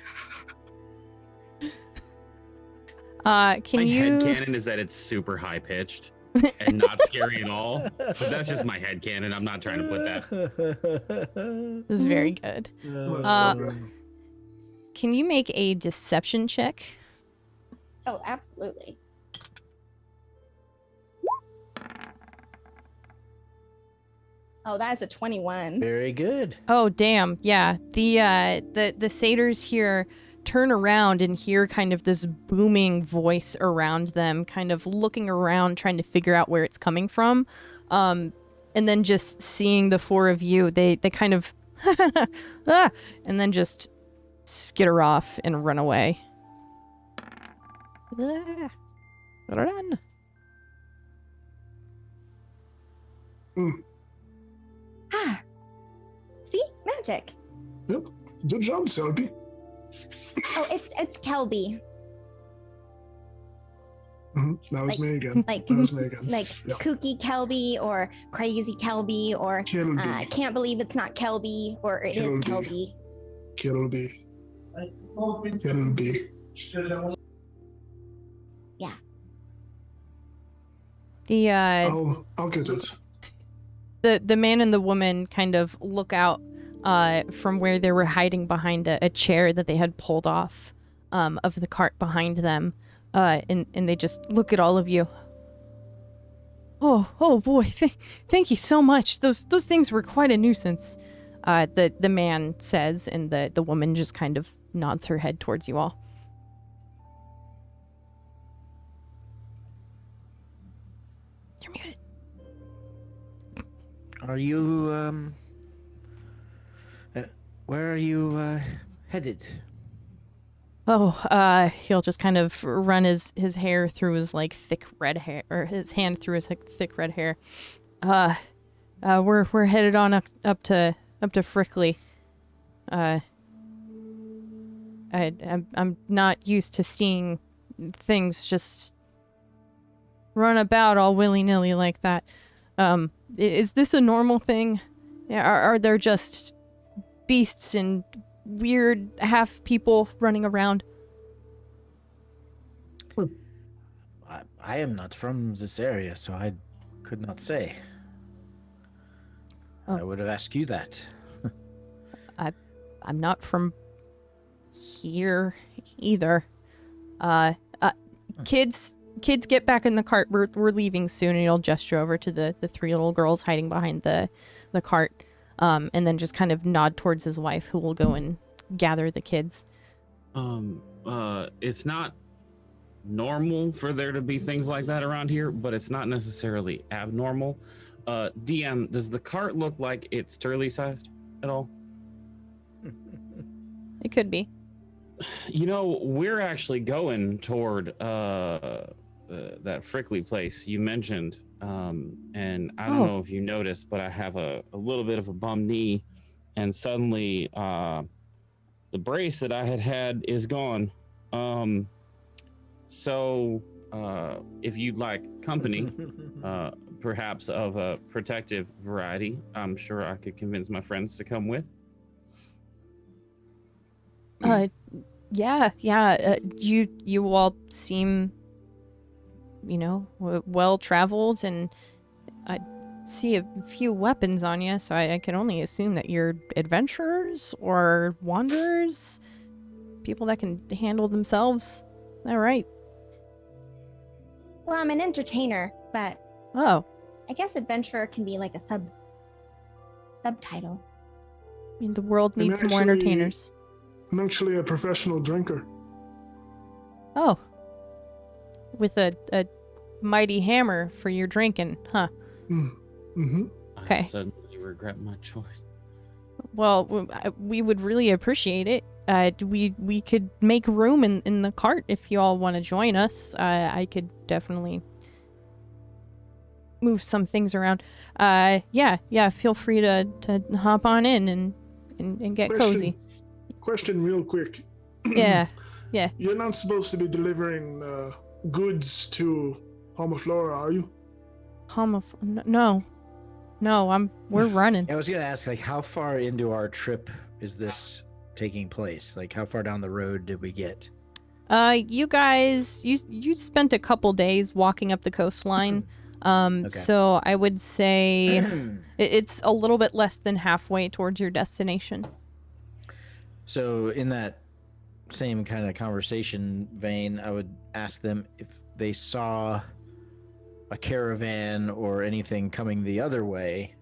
Speaker 5: My
Speaker 1: You?
Speaker 5: headcanon is that it's super high pitched and not scary at all. But that's just my headcanon. I'm not trying to put that.
Speaker 1: This is very good. Can you make a deception check?
Speaker 2: Oh, absolutely. Oh, that is a 21.
Speaker 3: Very good.
Speaker 1: Oh, damn. Yeah. The satyrs here turn around and hear kind of this booming voice around them, kind of looking around, trying to figure out where it's coming from. And then just seeing the four of you, they kind of, and then just skitter off and run away. Run.
Speaker 2: See? Magic.
Speaker 4: Yep. Good job, Selby.
Speaker 2: Oh, it's Kelby.
Speaker 4: That was
Speaker 2: Like-
Speaker 4: me again.
Speaker 2: like-
Speaker 4: That was me again.
Speaker 2: Like
Speaker 4: Yep.
Speaker 2: kooky Kelby or crazy Kelby or
Speaker 4: Kilby.
Speaker 2: can't believe it's not Kelby or it is
Speaker 4: Kelby.
Speaker 2: Kelby.
Speaker 4: Kilby. Kilby.
Speaker 1: The
Speaker 4: I'll get it.
Speaker 1: the man and the woman kind of look out from where they were hiding behind a chair that they had pulled off of the cart behind them, and they just look at all of you. Oh boy, thank you so much. Those things were quite a nuisance. The man says, and the woman just kind of nods her head towards you all. You're muted.
Speaker 3: Are you where are you headed?
Speaker 1: Oh, he'll just kind of run his hair through his like thick red hair, or his hand through his thick red hair. We're headed on up to Frickley. I'm not used to seeing things just run about all willy-nilly like that. Is this a normal thing? Are there just beasts and weird half people running around?
Speaker 3: I am not from this area, so I could not say.
Speaker 1: Oh.
Speaker 3: I would have asked you that.
Speaker 1: I'm not from here either. Kids, get back in the cart. We're leaving soon, and he'll gesture over to the three little girls hiding behind the cart, and then just kind of nod towards his wife, who will go and gather the kids.
Speaker 5: It's not normal for there to be things like that around here, but it's not necessarily abnormal. DM, does the cart look like it's Turley sized at all?
Speaker 1: It could be.
Speaker 5: You know, we're actually going toward that Frickley place you mentioned, and I don't know if you noticed, but I have a little bit of a bum knee, and suddenly the brace that I had is gone. So if you'd like company, perhaps of a protective variety, I'm sure I could convince my friends to come with.
Speaker 1: Yeah. You all seem, well traveled, and I see a few weapons on you, so I can only assume that you're adventurers or wanderers, people that can handle themselves. All right.
Speaker 2: Well, I'm an entertainer, but
Speaker 1: Oh,
Speaker 2: I guess adventurer can be like a subtitle.
Speaker 1: I mean, the world
Speaker 4: I'm
Speaker 1: needs more
Speaker 4: actually-
Speaker 1: entertainers.
Speaker 4: I'm actually a professional drinker.
Speaker 1: Oh, with a mighty hammer for your drinking, huh?
Speaker 4: Mm-hmm.
Speaker 1: Okay.
Speaker 5: I suddenly regret my choice.
Speaker 1: Well, we would really appreciate it. We could make room in the cart if you all want to join us. I could definitely move some things around. Yeah. Feel free to hop on in and get cozy.
Speaker 4: Question real quick.
Speaker 1: Yeah.
Speaker 4: You're not supposed to be delivering goods to Palma Flora, are you?
Speaker 1: No. We're running.
Speaker 3: I was gonna ask, like, how far into our trip is this taking place? Like, how far down the road did we get?
Speaker 1: You guys, you spent a couple days walking up the coastline. So I would say it's a little bit less than halfway towards your destination.
Speaker 3: So in that same kind of conversation vein, I would ask them if they saw a caravan or anything coming the other way.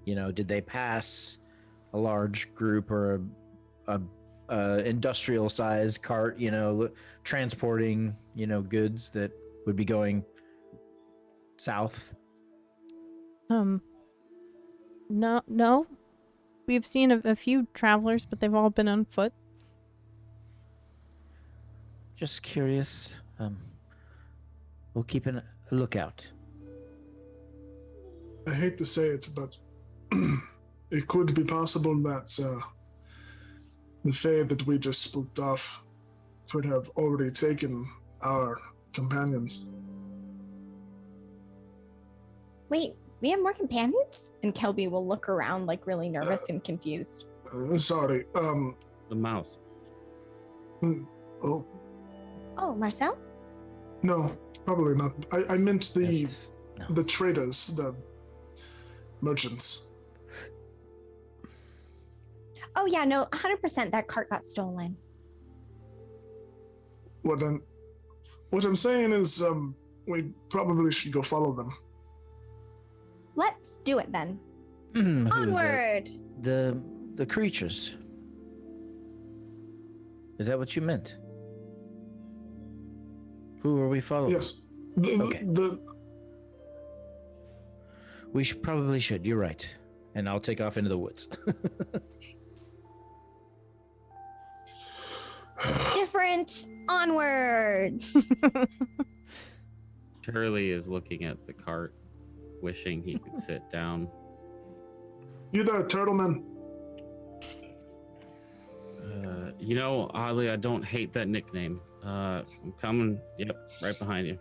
Speaker 3: Did they pass a large group or a industrial size cart, transporting, goods that would be going south?
Speaker 1: No. We've seen a few travelers, but they've all been on foot.
Speaker 3: Just curious. We'll keep a lookout.
Speaker 4: I hate to say it, but it could be possible that the Fae that we just spooked off could have already taken our companions.
Speaker 2: Wait, we have more companions? And Kelby will look around like really nervous and confused.
Speaker 4: Sorry.
Speaker 5: The mouse.
Speaker 4: Oh,
Speaker 2: Oh, Marcel?
Speaker 4: no, probably not. I meant the
Speaker 3: No.
Speaker 4: traders, the merchants.
Speaker 2: Oh yeah, no, 100% that cart got stolen.
Speaker 4: What I'm saying is, we probably should go follow them.
Speaker 2: Let's do it then.
Speaker 3: Who,
Speaker 2: Onward!
Speaker 3: The creatures. Is that what you meant? Who are we following?
Speaker 4: Yes.
Speaker 3: Okay. We probably should. You're right. And I'll take off into the woods.
Speaker 2: Different onwards.
Speaker 5: Turley is looking at the cart, wishing he could sit down.
Speaker 4: You there, Turtleman?
Speaker 5: Oddly, I don't hate that nickname. I'm coming. Yep, right behind you.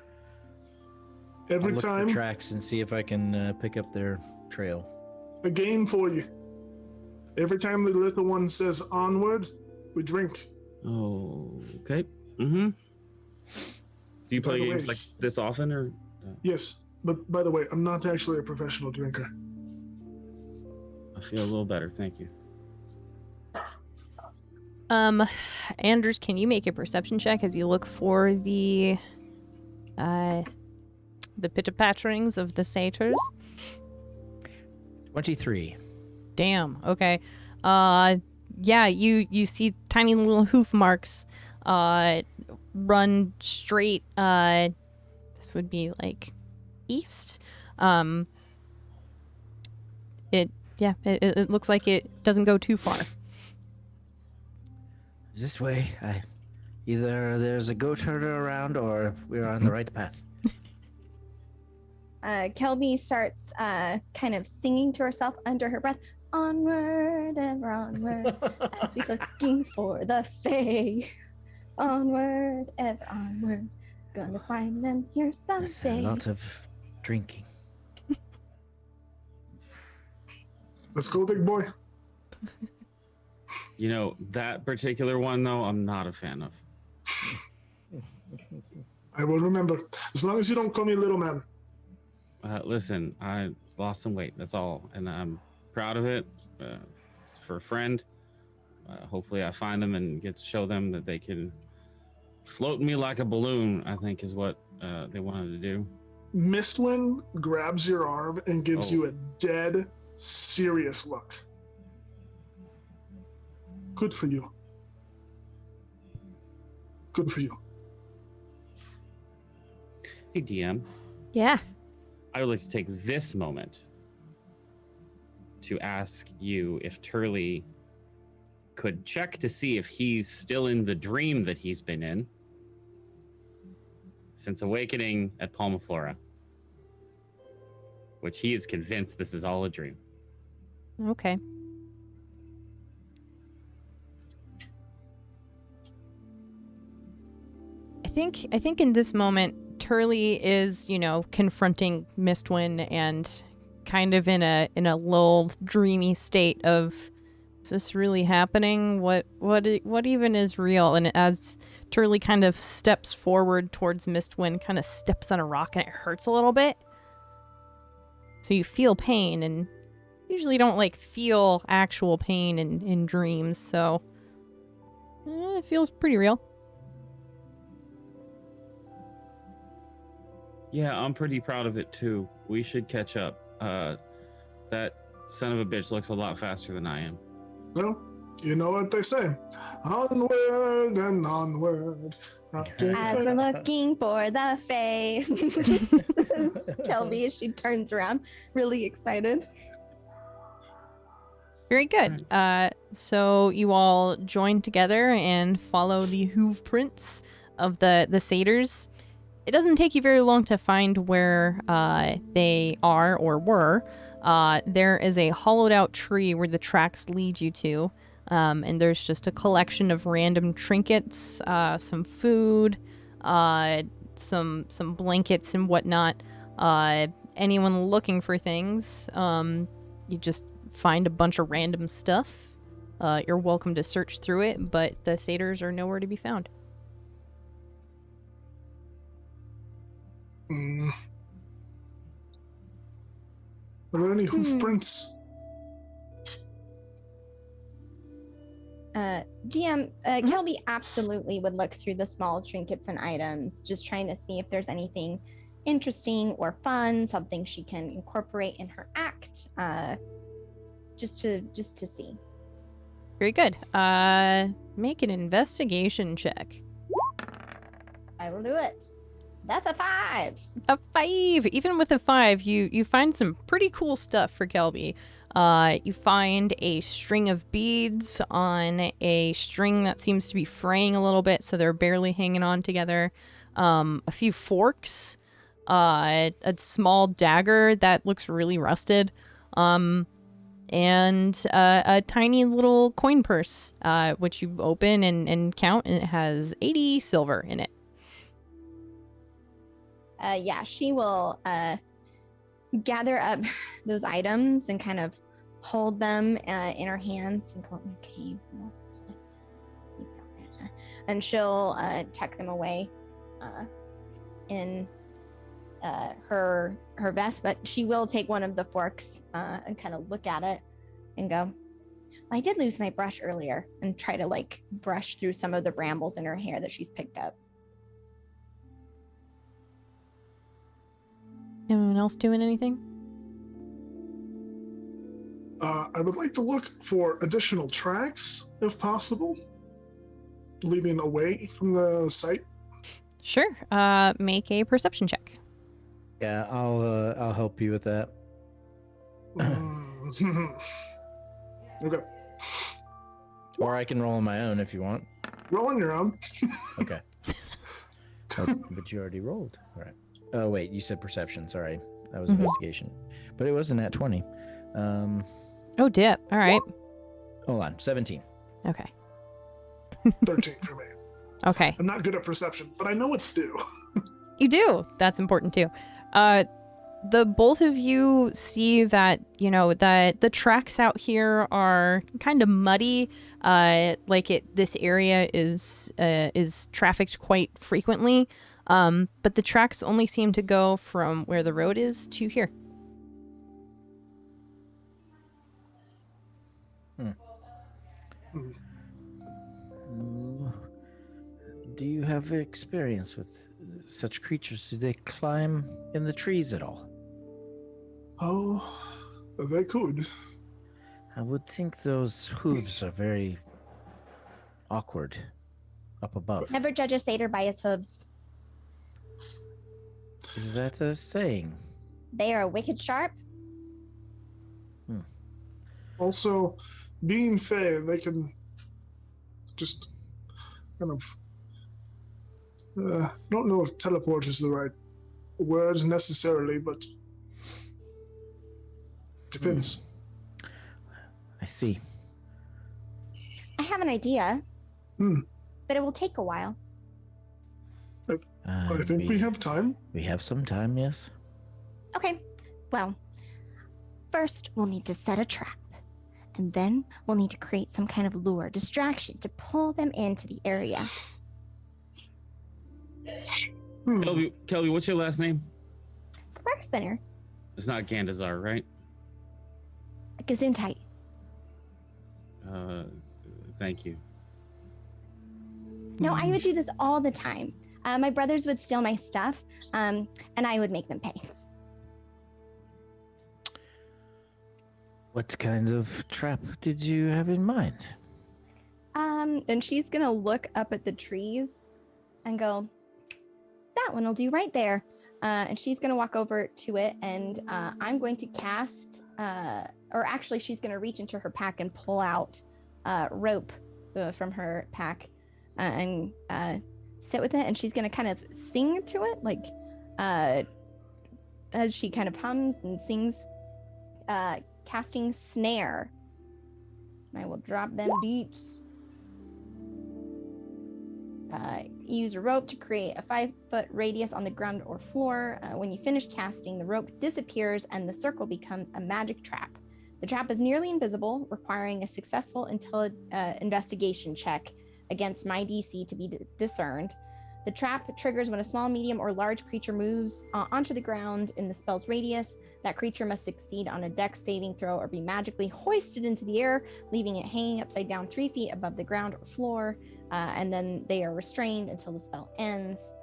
Speaker 4: Every
Speaker 3: I'll look
Speaker 4: time,
Speaker 3: for tracks and see if I can pick up their trail.
Speaker 4: a game for you. Every time the little one says onward, we drink.
Speaker 5: Oh, okay. Mm-hmm. Do you play
Speaker 4: By the
Speaker 5: games
Speaker 4: way-
Speaker 5: like this often, or?
Speaker 4: Yes, but by the way, I'm not actually a professional drinker.
Speaker 5: I feel a little better, thank you.
Speaker 1: Anders, can you make a perception check as you look for the pitter-patterings of the satyrs?
Speaker 3: 23.
Speaker 1: Damn. Okay. Yeah, you see tiny little hoof marks run straight this would be like east. It looks like it doesn't go too far.
Speaker 3: Is this way? Either there's a goat herder around or we're on the right path.
Speaker 2: Kelby starts kind of singing to herself under her breath. Onward, ever onward, as we looking for the Fae. Onward, ever onward, gonna find them here
Speaker 3: That's a
Speaker 2: someday.
Speaker 3: lot of drinking.
Speaker 4: Let's go, big boy.
Speaker 5: That particular one, though, I'm not a fan of.
Speaker 4: I will remember. As long as you don't call me little man.
Speaker 5: Listen, I lost some weight, that's all. And I'm proud of it. It's for a friend. Hopefully I find them and get to show them that they can float me like a balloon, I think is what they wanted to do.
Speaker 4: Mistwind grabs your arm and gives
Speaker 5: Oh.
Speaker 4: you a dead, serious look. Good for you. Good for you.
Speaker 5: Hey, DM,
Speaker 1: Yeah.
Speaker 5: I would like to take this moment to ask you if Turley could check to see if he's still in the dream that he's been in since awakening at Palma Flora, which he is convinced this is all a dream.
Speaker 1: Okay. I think in this moment, Turley is, confronting Mistwind and kind of in a lulled, dreamy state of, is this really happening? What even is real? And as Turley kind of steps forward towards Mistwind, kind of steps on a rock and it hurts a little bit. So you feel pain, and usually don't feel actual pain in dreams, so it feels pretty real.
Speaker 5: Yeah, I'm pretty proud of it too. We should catch up. That son of a bitch looks a lot faster than I am.
Speaker 4: Well, you know what they say. Onward and onward.
Speaker 2: As we're looking for the Fae. Kelby, as she turns around, really excited.
Speaker 1: Very good. So you all join together and follow the hoof prints of the satyrs. It doesn't take you very long to find where they are or were. There is a hollowed out tree where the tracks lead you to. And there's just a collection of random trinkets, some food, some blankets and whatnot. anyone looking for things, you just find a bunch of random stuff. You're welcome to search through it, but the satyrs are nowhere to be found.
Speaker 4: Mm. Are there any hoof prints?
Speaker 2: GM, Kelby absolutely would look through the small trinkets and items, just trying to see if there's anything interesting or fun, something she can incorporate in her act, just to see.
Speaker 1: Very good. Make an investigation check.
Speaker 2: I will do it. That's a 5.
Speaker 1: A 5. Even with a 5, you find some pretty cool stuff for Kelby. You find a string of beads on a string that seems to be fraying a little bit, so they're barely hanging on together. A few forks, a small dagger that looks really rusted, and a tiny little coin purse, which you open and count, and it has 80 silver in it.
Speaker 2: Yeah, she will gather up those items and kind of hold them in her hands and go, okay. And she'll tuck them away in her vest, but she will take one of the forks and kind of look at it and go, I did lose my brush earlier, and try to like brush through some of the brambles in her hair that she's picked up.
Speaker 1: Anyone else doing anything?
Speaker 4: I would like to look for additional tracks, if possible, leading away from the site.
Speaker 1: Sure. Make a perception check.
Speaker 3: Yeah, I'll help you with that.
Speaker 4: Okay.
Speaker 3: Or I can roll on my own if you want.
Speaker 4: Roll on your own.
Speaker 3: Okay. Oh, but you already rolled. All right. Oh, wait, you said perception. Sorry. That was investigation. But it wasn't at 20.
Speaker 1: Oh, dip. All right.
Speaker 3: Hold on. 17.
Speaker 1: Okay.
Speaker 4: 13 for me.
Speaker 1: Okay.
Speaker 4: I'm not good at perception, but I know what to do.
Speaker 1: You do. That's important too. The both of you see that, that the tracks out here are kind of muddy. This area is trafficked quite frequently. But the tracks only seem to go from where the road is to here.
Speaker 3: Do you have experience with such creatures? Do they climb in the trees at all?
Speaker 4: Oh, they could.
Speaker 3: I would think those hooves are very awkward up above.
Speaker 2: Never judge a satyr by his hooves.
Speaker 3: Is that a saying?
Speaker 2: They are wicked sharp.
Speaker 4: Also, being Fae, they can just kind of... I don't know if teleport is the right word necessarily, but depends.
Speaker 3: I see.
Speaker 2: I have an idea, but it will take a while.
Speaker 4: I think we have time.
Speaker 3: We have some time, yes.
Speaker 2: Okay, well, first we'll need to set a trap, and then we'll need to create some kind of lure, distraction to pull them into the area.
Speaker 5: Kelby, what's your last name?
Speaker 2: Spark Spinner,
Speaker 5: It's not Gandazar, right?
Speaker 2: Gesundheit.
Speaker 5: Thank you.
Speaker 2: No, I would do this all the time. My brothers would steal my stuff, and I would make them pay.
Speaker 3: What kind of trap did you have in mind?
Speaker 2: And she's gonna look up at the trees and go, that one will do right there. And she's gonna walk over to it, and I'm going to cast, or actually she's gonna reach into her pack and pull out rope from her pack and sit with it, and she's gonna kind of sing to it, like as she kind of hums and sings, casting snare. And I will drop them beats. Use a rope to create a 5-foot radius on the ground or floor. When you finish casting, the rope disappears and the circle becomes a magic trap. The trap is nearly invisible, requiring a successful investigation check against my DC to be discerned. The trap triggers when a small, medium, or large creature moves onto the ground in the spell's radius. That creature must succeed on a dex saving throw or be magically hoisted into the air, leaving it hanging upside down 3 feet above the ground or floor. And then they are restrained until the spell ends.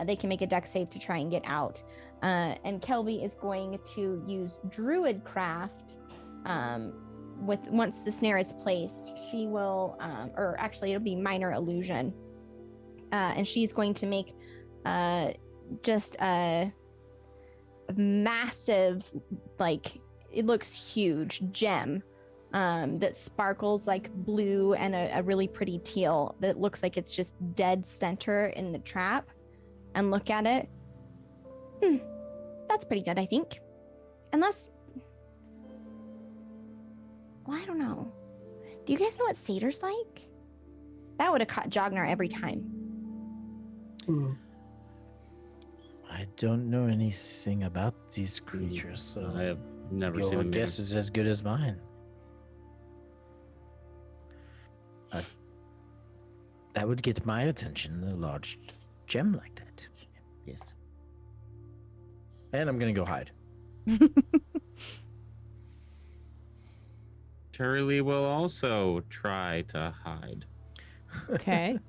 Speaker 2: They can make a dex save to try and get out. And Kelby is going to use Druidcraft. Once the snare is placed, she will, or actually it'll be Minor Illusion. And she's going to make just a massive, like, it looks huge gem that sparkles like blue and a really pretty teal that looks like it's just dead center in the trap. And look at it. That's pretty good, I think. Unless, well, I don't know. Do you guys know what Satyr's like? That would have caught Jognar every time.
Speaker 3: I don't know anything about these creatures, so
Speaker 5: I have never seen
Speaker 3: your
Speaker 5: him.
Speaker 3: guess is as good as mine. That would get my attention, a large gem like that. Yes. And I'm gonna go hide.
Speaker 5: Turley will also try to hide.
Speaker 1: Okay.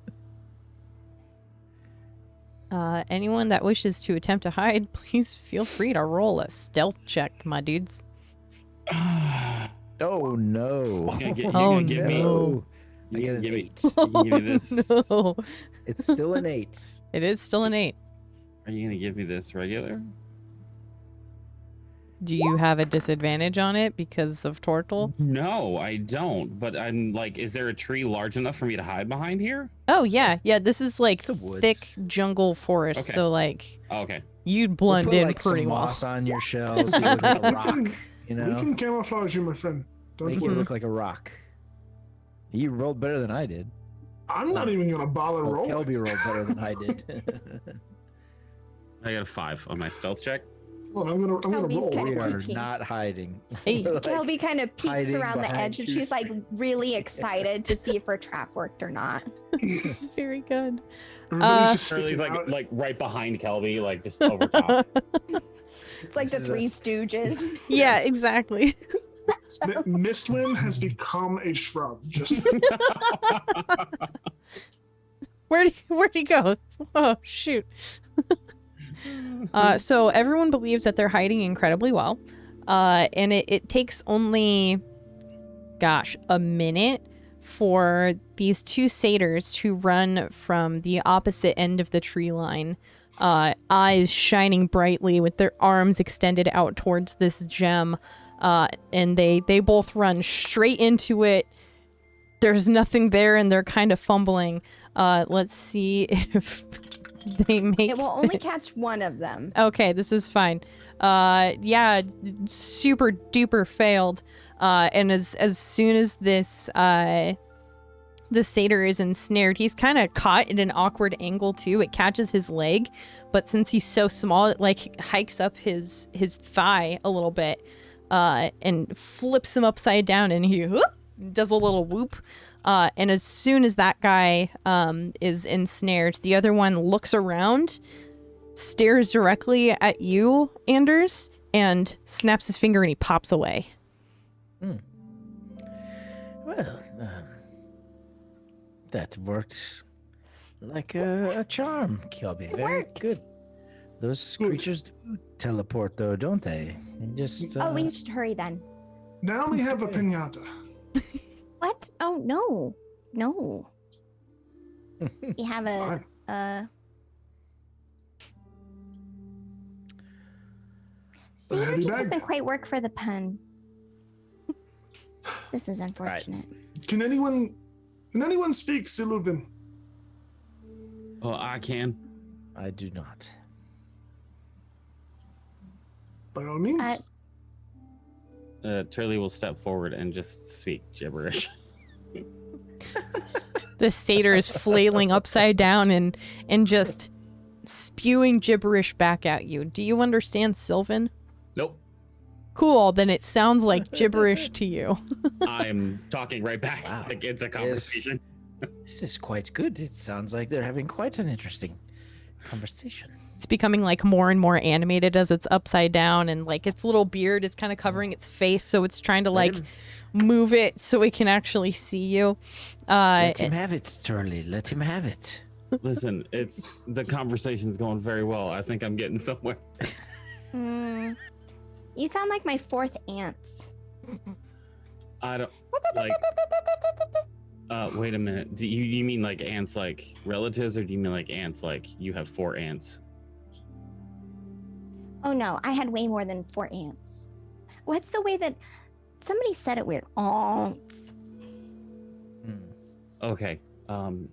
Speaker 1: Anyone that wishes to attempt to hide, please feel free to roll a stealth check, my dudes.
Speaker 3: Oh no!
Speaker 5: You're gonna give me.
Speaker 3: I get an
Speaker 5: give me.
Speaker 3: 8.
Speaker 5: You can give me this.
Speaker 1: No.
Speaker 3: It's still an 8.
Speaker 1: It is still an 8.
Speaker 5: Are you gonna give me this regular?
Speaker 1: Do you have a disadvantage on it because of Tortle?
Speaker 5: No, I don't. But I'm like, is there a tree large enough for me to hide behind here?
Speaker 1: Oh, yeah. Yeah, this is like
Speaker 3: It's a woods.
Speaker 1: thick jungle forest,
Speaker 5: Okay.
Speaker 1: so like
Speaker 5: Oh, okay.
Speaker 1: you'd
Speaker 3: We'll
Speaker 1: blend
Speaker 3: put,
Speaker 1: in
Speaker 3: like,
Speaker 1: pretty
Speaker 3: some
Speaker 1: well.
Speaker 3: moss on your shells. You look like a rock. You
Speaker 4: We
Speaker 3: know,
Speaker 4: can camouflage you, my friend. Don't
Speaker 3: make
Speaker 4: worry.
Speaker 3: you look like a rock. You rolled better than I did.
Speaker 4: I'm not even gonna bother
Speaker 3: Oh,
Speaker 4: rolling.
Speaker 3: Kelby rolled better than I did.
Speaker 5: I got a 5 on my stealth check.
Speaker 4: Well, I'm gonna
Speaker 2: Kelby's
Speaker 4: roll.
Speaker 2: kind
Speaker 3: We
Speaker 2: of
Speaker 3: are
Speaker 2: peeking.
Speaker 3: not hiding.
Speaker 1: Hey,
Speaker 3: We're, like,
Speaker 2: Kelby kind of peeks
Speaker 3: hiding
Speaker 2: around the
Speaker 3: behind
Speaker 2: edge and
Speaker 3: two
Speaker 2: she's like really excited to see if her trap worked or not.
Speaker 1: this is very good.
Speaker 4: Everybody's just
Speaker 5: Turley's
Speaker 4: sticking
Speaker 5: like
Speaker 4: out.
Speaker 5: like right behind Kelby, like just over top.
Speaker 2: It's like the
Speaker 3: This is
Speaker 2: Three
Speaker 3: us.
Speaker 2: Stooges.
Speaker 1: Yeah, exactly.
Speaker 4: Mistwind has become a shrub. Just
Speaker 1: Where'd he go? Oh, shoot. So everyone believes that they're hiding incredibly well. And it takes only, a minute for these 2 satyrs to run from the opposite end of the tree line, eyes shining brightly with their arms extended out towards this gem. And they both run straight into it. There's nothing there and they're kind of fumbling. Let's see if they make
Speaker 2: It will only catch one of them.
Speaker 1: Okay, this is fine. Yeah, super duper failed. And as soon as this satyr is ensnared, he's kind of caught in an awkward angle too. It catches his leg, but since he's so small, it like hikes up his thigh a little bit, and flips him upside down, and he does a little whoop. And as soon as that guy is ensnared, the other one looks around, stares directly at you, Anders, and snaps his finger and he pops away.
Speaker 3: Well, that worked like a charm, Kelby. Very
Speaker 2: worked.
Speaker 3: good. Those creatures do teleport, though, don't they? They just.
Speaker 2: Oh, we should hurry then.
Speaker 4: now we have a pinata.
Speaker 2: What? Oh, no. No. We have
Speaker 4: Fine.
Speaker 2: See,
Speaker 4: heavy
Speaker 2: it
Speaker 4: bag.
Speaker 2: doesn't quite work for the pun. This is unfortunate.
Speaker 4: Can anyone speak Siluvin?
Speaker 5: Oh, I can.
Speaker 3: I do not.
Speaker 4: By all means.
Speaker 2: Uh,
Speaker 5: Turley will step forward and just speak gibberish.
Speaker 1: The satyr is flailing upside down and just spewing gibberish back at you. Do you understand Sylvan?
Speaker 5: Nope.
Speaker 1: Cool, then it sounds like gibberish to you.
Speaker 5: I'm talking right back.
Speaker 3: Wow.
Speaker 5: Like it's a conversation.
Speaker 3: This is quite good. It sounds like they're having quite an interesting conversation.
Speaker 1: It's becoming like more and more animated as it's upside down, and like its little beard is kind of covering its face, so it's trying to like move it so it can actually see you.
Speaker 3: Let him have it, Turley. Let him have it.
Speaker 5: Listen, the conversation's going very well. I think I'm getting somewhere.
Speaker 2: You sound like my fourth aunts.
Speaker 5: I don't like. Wait a minute. Do you mean like ants, like relatives, or do you mean like ants, like you have 4 ants?
Speaker 2: Oh no, I had way more than 4 aunts. What's the way that somebody said it weird? Aunts.
Speaker 5: Okay. Hang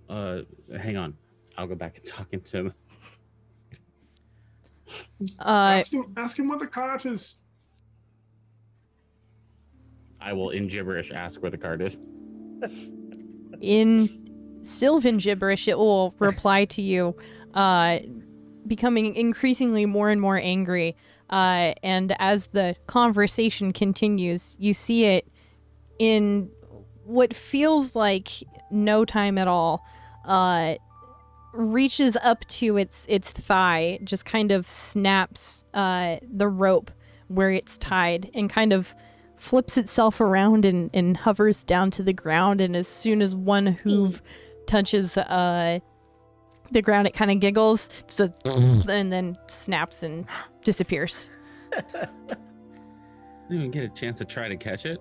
Speaker 5: on. I'll go back and talk into them.
Speaker 4: Ask him what the cart is.
Speaker 5: I will in gibberish ask where the card is.
Speaker 1: In Sylvan gibberish, it will reply to you, becoming increasingly more and more angry. And as the conversation continues, you see it in what feels like no time at all. Reaches up to its thigh, just kind of snaps the rope where it's tied, and kind of flips itself around and hovers down to the ground. And as soon as one hoof touches the ground, it kind of giggles, and then snaps and disappears.
Speaker 5: Didn't even get a chance to try to catch it.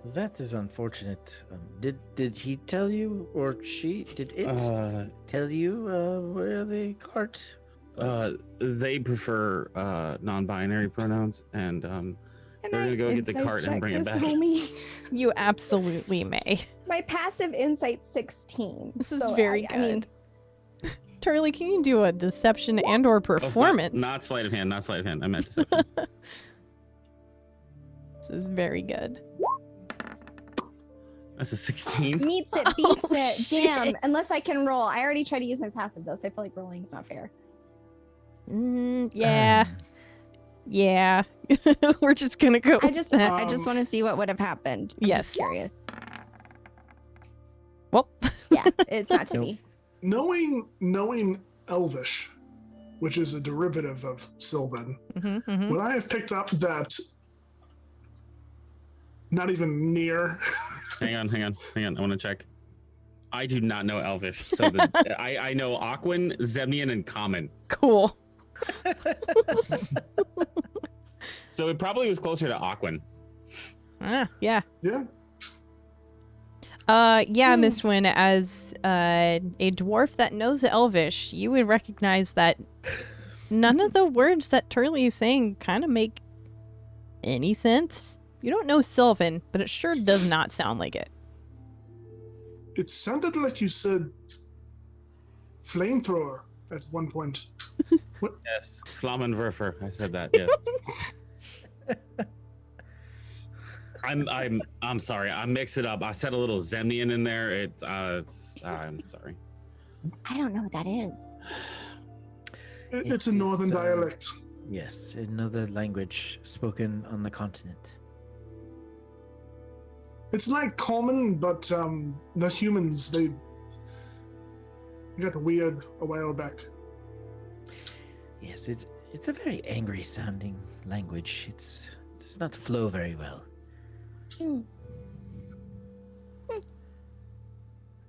Speaker 3: That is unfortunate. Did he tell you, or she? Did it tell you where the cart was?
Speaker 5: They prefer non-binary pronouns, and they're gonna go get the cart and bring it back.
Speaker 1: You absolutely may.
Speaker 2: My passive insight's 16.
Speaker 1: This is
Speaker 2: so
Speaker 1: very
Speaker 2: I mean,
Speaker 1: good. Turley, can you do a deception and or performance?
Speaker 5: Not sleight of hand. Not sleight of hand. I meant deception.
Speaker 1: This is very good.
Speaker 5: That's a 16.
Speaker 2: meets it, beats
Speaker 1: Oh,
Speaker 2: it.
Speaker 1: shit.
Speaker 2: Damn. Unless I can roll. I already tried to use my passive though, so I feel like rolling is not fair.
Speaker 1: Yeah. Yeah. We're just gonna go.
Speaker 2: I
Speaker 1: with
Speaker 2: just
Speaker 1: that.
Speaker 2: want to see what would have happened. I'm
Speaker 1: Yes.
Speaker 2: just curious.
Speaker 1: Well.
Speaker 2: Yeah, it's not to be.
Speaker 4: Knowing Elvish, which is a derivative of Sylvan, would I have picked up that not even near?
Speaker 5: Hang on. I want to check. I do not know Elvish, so I know Aquan, Zemian, and Common.
Speaker 1: Cool.
Speaker 5: So it probably was closer to Aquan.
Speaker 1: Yeah.
Speaker 4: Yeah.
Speaker 1: Yeah, Miss Wynn, as a dwarf that knows Elvish, you would recognize that none of the words that Turley is saying kind of make any sense. You don't know Sylvan, but it sure does not sound like it.
Speaker 4: It sounded like you said flamethrower at one point.
Speaker 5: Yes, Flammenwerfer. I said that. Yes. I'm sorry. I mixed it up. I said a little Zemian in there. I'm sorry.
Speaker 2: I don't know what that is.
Speaker 4: It's a northern dialect.
Speaker 3: Yes, another language spoken on the continent.
Speaker 4: It's like common, but the humans, they got weird a while back.
Speaker 3: Yes, it's a very angry sounding language. It does not flow very well.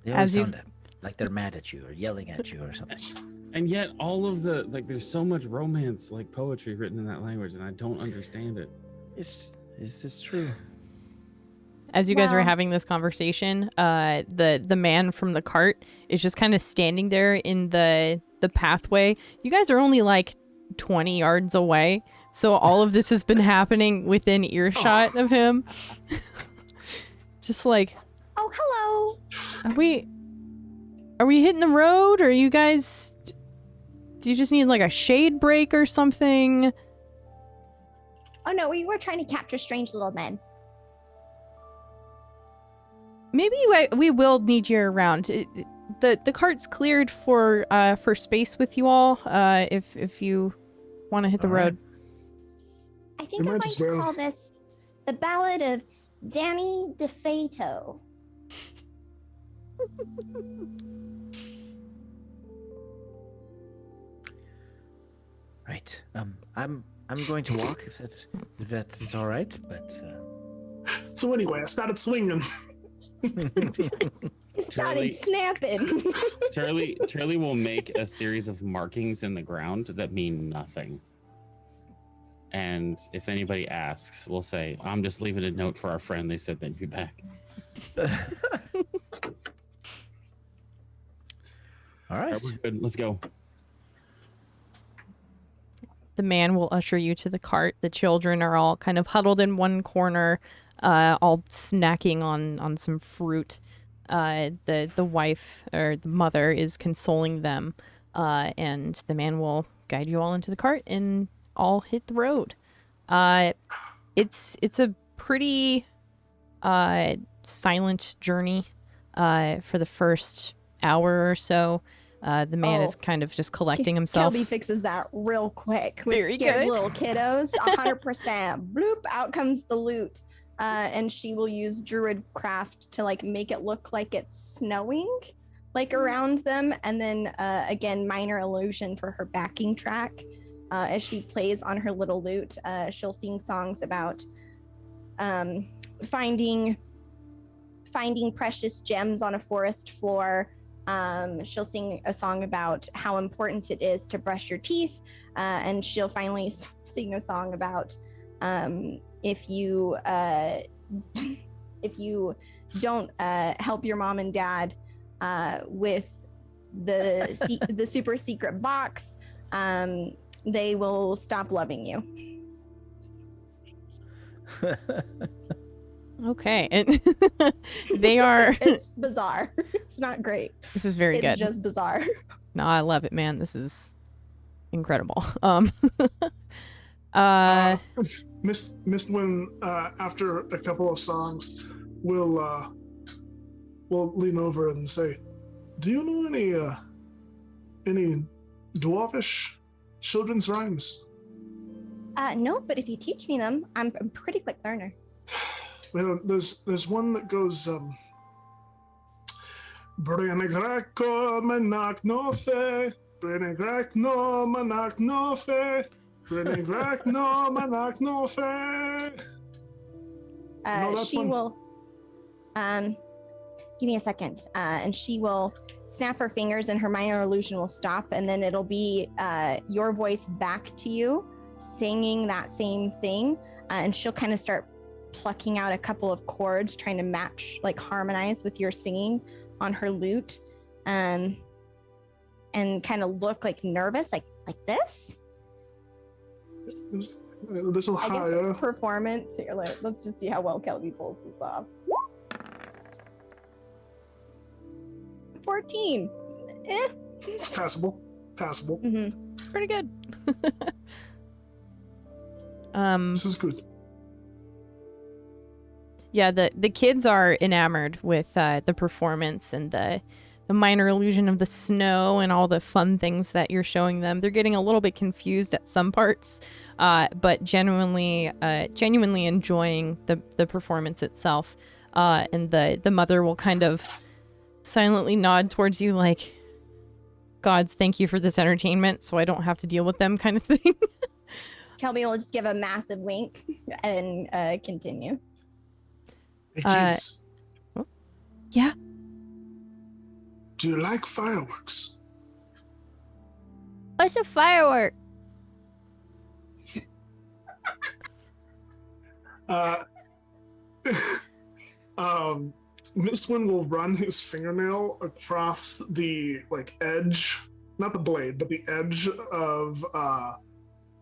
Speaker 3: They always sound like they're mad at you or yelling at you or something.
Speaker 5: And yet all of there's so much romance, like poetry written in that language, and I don't understand it.
Speaker 3: Is this true?
Speaker 1: As you guys were
Speaker 2: Well-
Speaker 1: having this conversation, the man from the cart is just kind of standing there in the pathway. You guys are only like 20 yards away, so all of this has been happening within earshot of him. Just like,
Speaker 2: Oh, hello.
Speaker 1: are we hitting the road, or you guys, do you just need like a shade break or something?
Speaker 2: Oh no, we were trying to capture strange little men.
Speaker 1: Maybe we will need you around. the cart's cleared for space with you all. If you want to hit the
Speaker 3: All right.
Speaker 1: road.
Speaker 2: I think
Speaker 4: We
Speaker 2: I'm
Speaker 4: might
Speaker 2: going
Speaker 4: as
Speaker 2: to
Speaker 4: well.
Speaker 2: call this the Ballad of Danny DeFato.
Speaker 3: Right. I'm going to walk if that's all right. But
Speaker 4: So anyway, I started swinging.
Speaker 2: It started
Speaker 5: Turley.
Speaker 2: snapping.
Speaker 5: Turley will make a series of markings in the ground that mean nothing. And if anybody asks, we'll say, I'm just leaving a note for our friend. They said they'd be back.
Speaker 3: all
Speaker 5: All right,
Speaker 3: right.
Speaker 5: we're good. Let's go.
Speaker 1: The man will usher you to the cart. The children are all kind of huddled in one corner, all snacking on some fruit. The wife or the mother is consoling them, and the man will guide you all into the cart and all hit the road. It's a pretty silent journey for the first hour or so. The man is kind of just collecting himself.
Speaker 2: Kelby fixes that real quick with
Speaker 1: Very
Speaker 2: scared
Speaker 1: good.
Speaker 2: little kiddos. 100%. Bloop, out comes the loot. And she will use druid craft to like make it look like it's snowing like around them. And then again, minor illusion for her backing track. As she plays on her little lute, she'll sing songs about finding precious gems on a forest floor. She'll sing a song about how important it is to brush your teeth, and she'll finally sing a song about if you don't help your mom and dad with the super secret box, they will stop loving you.
Speaker 1: Okay, and they are.
Speaker 2: It's bizarre. It's not great.
Speaker 1: This is very
Speaker 2: It's
Speaker 1: good.
Speaker 2: just bizarre.
Speaker 1: No, I love it, man. This is incredible.
Speaker 4: Mistwin, after a couple of songs, will lean over and say, "Do you know any dwarfish children's rhymes?"
Speaker 2: No, but if you teach me them, I'm a pretty quick learner.
Speaker 4: Well, there's one that goes, Brenigrako manak no fe, Brenigrak no manak no fe, Brenigrak no manak no fe. No, that's
Speaker 2: She
Speaker 4: one.
Speaker 2: will, give me a second, and she will snap her fingers and her minor illusion will stop, and then it'll be your voice back to you singing that same thing, and she'll kind of start plucking out a couple of chords, trying to match, like harmonize with your singing on her lute, and kind of look like nervous, like this.
Speaker 4: A little
Speaker 2: I
Speaker 4: higher.
Speaker 2: guess performance. Here, let's just see how well Kelby pulls this off. 14.
Speaker 4: Passable.
Speaker 2: Mm-hmm.
Speaker 1: Pretty good.
Speaker 4: This is good.
Speaker 1: Yeah, the kids are enamored with the performance and the minor illusion of the snow and all the fun things that you're showing them. They're getting a little bit confused at some parts, but genuinely enjoying the performance itself. And the mother will kind of silently nod towards you like, "Gods, thank you for this entertainment, so I don't have to deal with them," kind of thing.
Speaker 2: Kelby will just give a massive wink and continue.
Speaker 4: Hey kids,
Speaker 1: Yeah.
Speaker 4: do you like fireworks?
Speaker 1: What's a firework?
Speaker 4: Mistwin will run his fingernail across the edge, not the blade, but the edge of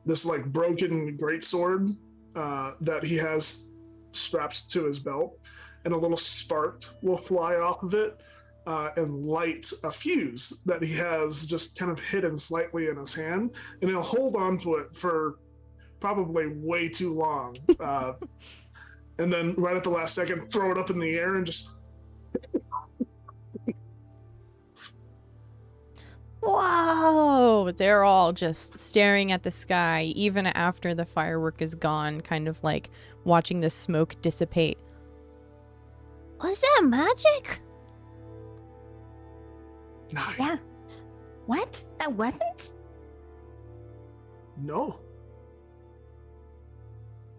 Speaker 4: this broken greatsword that he has strapped to his belt, and a little spark will fly off of it and light a fuse that he has just kind of hidden slightly in his hand, and he'll hold on to it for probably way too long, and then right at the last second throw it up in the air and just
Speaker 1: but they're all just staring at the sky even after the firework is gone, kind of like watching the smoke dissipate.
Speaker 6: Was that magic?
Speaker 4: No.
Speaker 2: Yeah. What? That wasn't?
Speaker 4: No.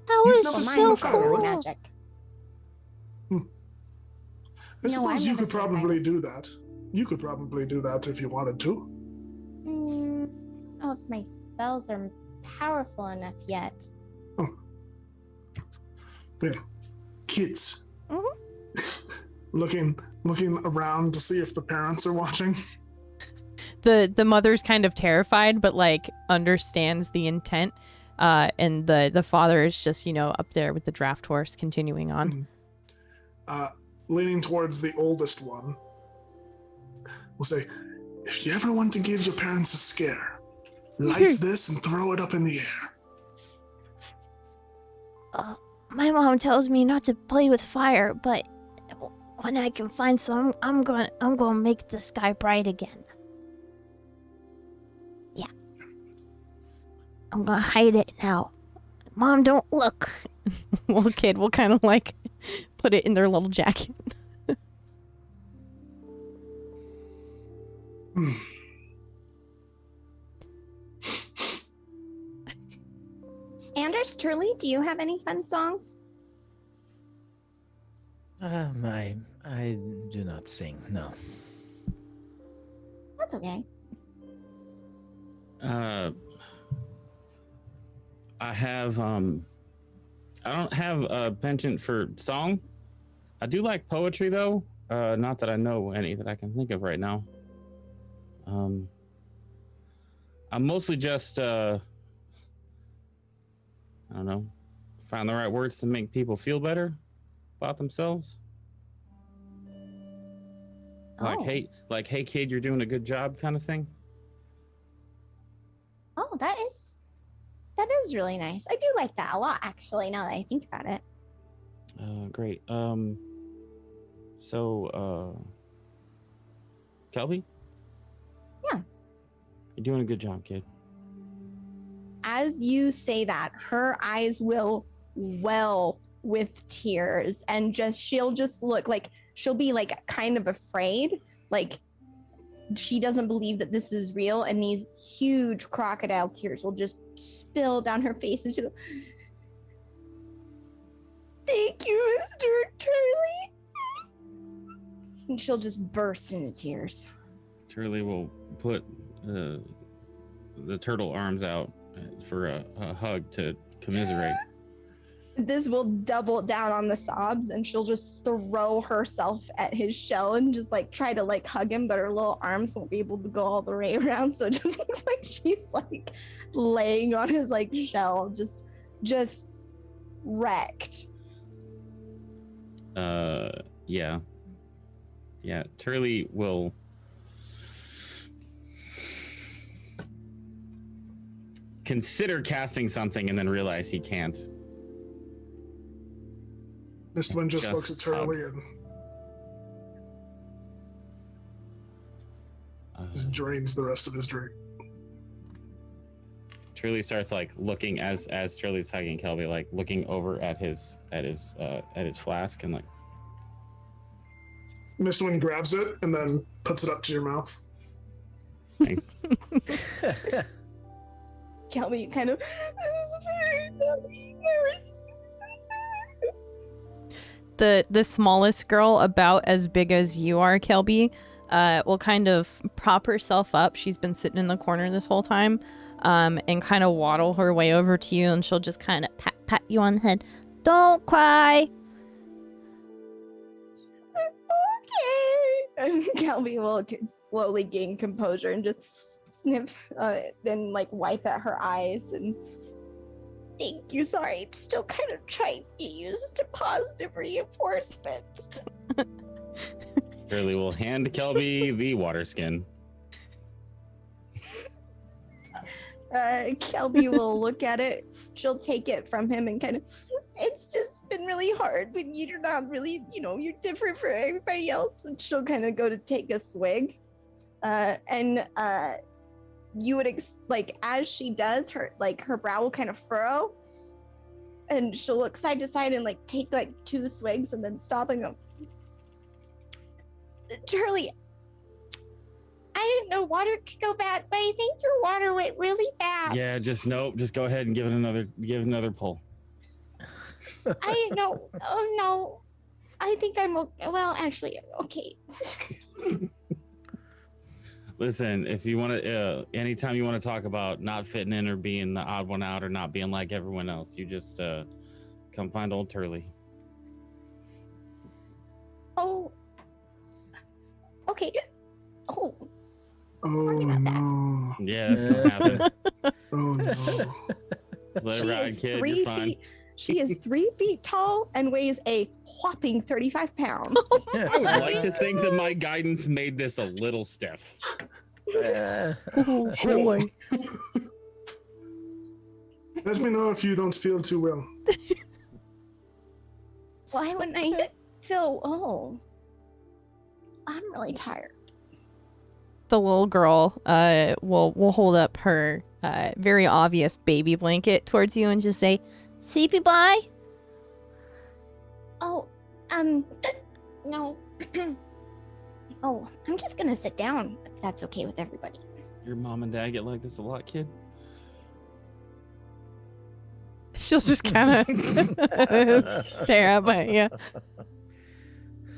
Speaker 6: That
Speaker 4: You've
Speaker 6: was
Speaker 4: never
Speaker 6: so
Speaker 4: seen the
Speaker 6: cool.
Speaker 4: fireworks?
Speaker 2: Magic.
Speaker 4: I
Speaker 2: No,
Speaker 4: suppose
Speaker 2: I've
Speaker 4: you
Speaker 2: never
Speaker 4: could
Speaker 2: seen
Speaker 4: probably do that. You could probably do that if you wanted to.
Speaker 2: Oh, if my spells are powerful enough yet.
Speaker 4: Yeah. Kids.
Speaker 6: Mhm.
Speaker 4: Looking around to see if the parents are watching.
Speaker 1: The mother's kind of terrified, but like understands the intent. And the father is just, up there with the draft horse continuing on.
Speaker 4: Leaning towards the oldest one, we'll say, if you ever want to give your parents a scare, light this and throw it up in the air.
Speaker 6: My mom tells me not to play with fire, but when I can find some, I'm gonna make the sky bright again. Yeah. I'm gonna hide it now. Mom, don't look.
Speaker 1: Little kid will kind of like put it in their little jacket.
Speaker 2: Anders, Turley, do you have any fun songs?
Speaker 3: I do not sing. No.
Speaker 2: That's okay.
Speaker 5: I don't have a penchant for song. I do like poetry though. Not that I know any that I can think of right now. I'm mostly just I don't know, find the right words to make people feel better about themselves.
Speaker 2: Oh.
Speaker 5: Hey kid, you're doing a good job kind of thing.
Speaker 2: Oh, that is really nice. I do like that a lot, actually, now that I think about it.
Speaker 5: Great. Kelby?
Speaker 2: Yeah.
Speaker 5: You're doing a good job, kid.
Speaker 2: As you say that, her eyes will well with tears, and she'll just look like she'll be like kind of afraid, like she doesn't believe that this is real, and these huge crocodile tears will just spill down her face, and she'll go, "Thank you, Mr. Turley." And she'll just burst into tears.
Speaker 5: Turley will put the turtle arms out for a hug to commiserate.
Speaker 2: This will double down on the sobs, and she'll just throw herself at his shell and just like try to like hug him, but her little arms won't be able to go all the way around, so it just looks like she's like laying on his like shell, just wrecked.
Speaker 5: Yeah, Turley will consider casting something and then realize he can't.
Speaker 4: Mistwin just looks at Turley and just drains the rest of his drink.
Speaker 5: Turley starts like looking as Turley's hugging Kelby, like looking over at his flask and like.
Speaker 4: Mistwin grabs it and then puts it up to your mouth.
Speaker 5: Thanks.
Speaker 2: Kelby kind of.
Speaker 1: The smallest girl, about as big as you are, Kelby, will kind of prop herself up. She's been sitting in the corner this whole time, and kind of waddle her way over to you, and she'll just kind of pat you on the head. Don't cry.
Speaker 2: Okay. And Kelby will slowly gain composure and just sniff, then like wipe at her eyes and. Thank you. Sorry, I'm still kind of trying to get used to positive reinforcement.
Speaker 5: Turley will hand Kelby the water skin.
Speaker 2: Kelby will look at it. She'll take it from him and kind of. It's just been really hard when you're not really, you're different from everybody else. And she'll kind of go to take a swig, and you would like as she does, her brow will kind of furrow, and she'll look side to side and like take like 2 swigs and then stop and go, Charlie, I didn't know water could go bad, but I think your water went really bad.
Speaker 5: Yeah, just go ahead and give it another pull.
Speaker 2: I didn't know. Oh no, I think I'm okay. Well, actually, I'm okay.
Speaker 5: Listen, if you want to, anytime you want to talk about not fitting in or being the odd one out or not being like everyone else, you just come find old Turley.
Speaker 2: Oh, okay. Oh,
Speaker 4: Oh
Speaker 2: Sorry about that.
Speaker 4: no.
Speaker 5: Yeah, that's gonna happen.
Speaker 4: Oh no.
Speaker 5: Let it
Speaker 2: she
Speaker 5: ride,
Speaker 2: is
Speaker 5: kid.
Speaker 2: 3
Speaker 5: You're fine.
Speaker 2: feet. She is 3 feet tall and weighs a whopping 35 pounds.
Speaker 5: I would like to think that my guidance made this a little stiff.
Speaker 1: Oh boy.
Speaker 4: Let me know if you don't feel too well.
Speaker 2: Why wouldn't I feel? Oh, I'm really tired.
Speaker 1: The little girl will hold up her very obvious baby blanket towards you and just say,
Speaker 6: Sleepy bye.
Speaker 2: Oh, no. Oh, I'm just gonna sit down if that's okay with everybody.
Speaker 5: Your mom and dad get like this a lot, kid?
Speaker 1: she'll just kind of stare up at you.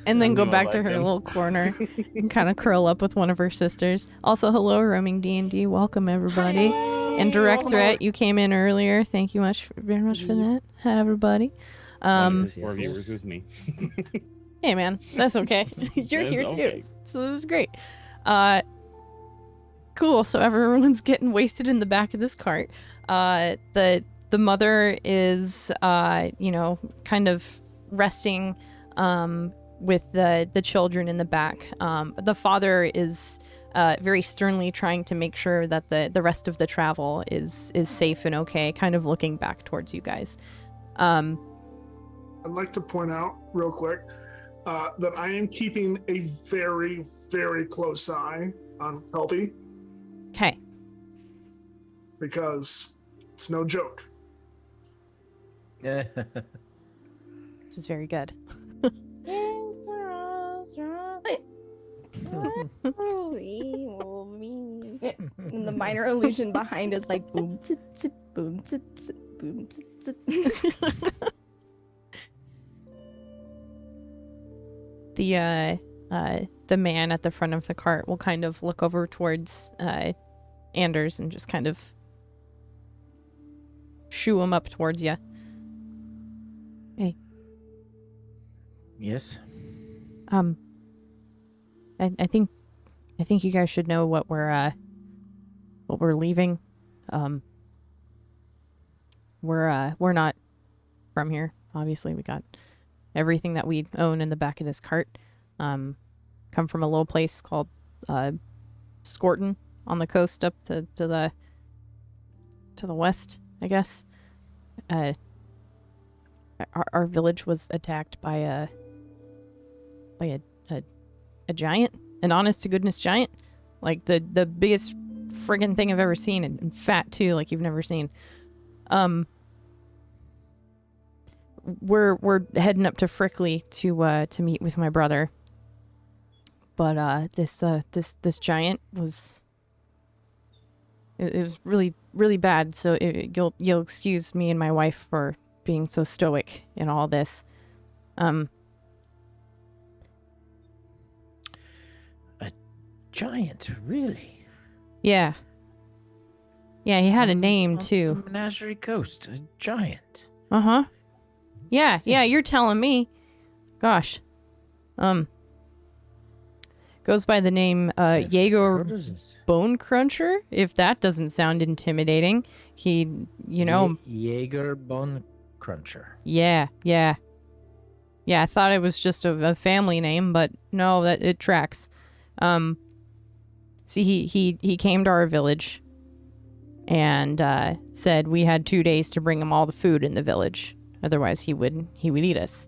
Speaker 1: And then
Speaker 7: I
Speaker 1: go
Speaker 7: knew I
Speaker 1: back to
Speaker 7: liked
Speaker 1: her
Speaker 7: him.
Speaker 1: little corner and kind of curl up with one of her sisters. Also, hello, roaming D&D. Welcome, everybody. And Direct Threat, you came in earlier. Thank you very much for that. Hi, everybody.
Speaker 5: One of the 4 viewers, who's me?
Speaker 1: Hey, man, that's okay. You're
Speaker 5: That's
Speaker 1: here
Speaker 5: okay.
Speaker 1: too, so this is great. Cool. So everyone's getting wasted in the back of this cart. The mother is, kind of resting, with the children in the back. The father is very sternly trying to make sure that the rest of the travel is safe and okay. Kind of looking back towards you guys.
Speaker 4: I'd like to point out real quick that I am keeping a very, very close eye on Kelby
Speaker 1: Okay.
Speaker 4: because it's no joke.
Speaker 1: This is very good.
Speaker 2: And the minor illusion behind is like boom, tsit, tsit, boom, tsit, tsit, boom, tsit, tsit.
Speaker 1: The man at the front of the cart will kind of look over towards Anders and just kind of shoo him up towards you. Hey.
Speaker 3: Yes.
Speaker 1: I think you guys should know what we're leaving. We're not from here. Obviously, we got everything that we own in the back of this cart. Come from a little place called Scorton on the coast up to the west, I guess. Our village was attacked by a giant, an honest to goodness giant, like the biggest friggin' thing I've ever seen, and fat too, like you've never seen. We're heading up to Frickley to meet with my brother, but this giant was it was really bad. So you'll excuse me and my wife for being so stoic in all this.
Speaker 3: Giant, really?
Speaker 1: Yeah, he had a name
Speaker 3: On
Speaker 1: too.
Speaker 3: the Menagerie Coast, a giant.
Speaker 1: Uh-huh. Yeah, you're telling me. Gosh. Goes by the name Jaeger
Speaker 3: What is this?
Speaker 1: Bone Cruncher, if that doesn't sound intimidating. He,
Speaker 3: Jaeger Bone Cruncher.
Speaker 1: yeah. I thought it was just a family name, but no, that it tracks. See, he came to our village and said we had 2 days to bring him all the food in the village. Otherwise, he would eat us.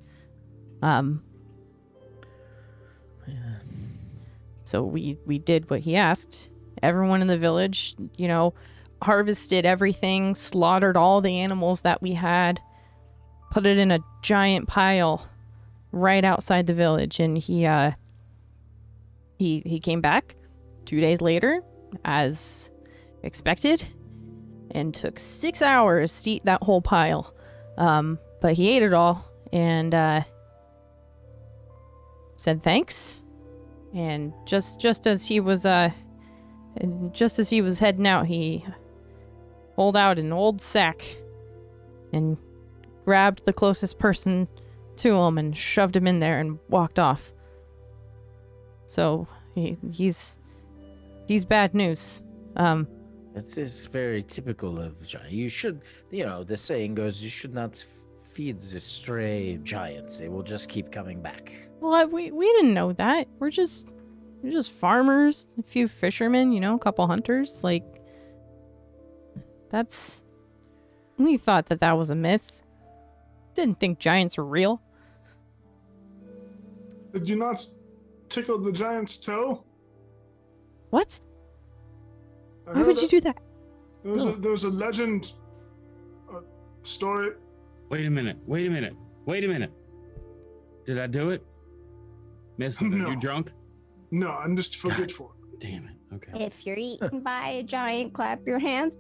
Speaker 1: So we did what he asked, everyone in the village, harvested everything, slaughtered all the animals that we had, put it in a giant pile right outside the village, and he came back 2 days later, as expected, and took 6 hours to eat that whole pile. But he ate it all and said thanks. And just as he was heading out, he pulled out an old sack and grabbed the closest person to him and shoved him in there and walked off. So he's bad news.
Speaker 3: It is very typical of giants. You should, the saying goes, you should not feed the stray giants. They will just keep coming back.
Speaker 1: Well, we didn't know that. We're just farmers, a few fishermen, a couple hunters. Like, we thought that was a myth. Didn't think giants were real.
Speaker 4: Did you not tickle the giant's toe?
Speaker 1: What?
Speaker 4: I
Speaker 1: Why
Speaker 4: heard
Speaker 1: would you do that?
Speaker 4: There was a legend, a story.
Speaker 5: Wait a minute. Did I do it? Miss,
Speaker 4: No.
Speaker 5: are you drunk?
Speaker 4: No, I'm just forgetful.
Speaker 5: Damn it. Okay.
Speaker 2: If you're eaten by a giant, clap your hands.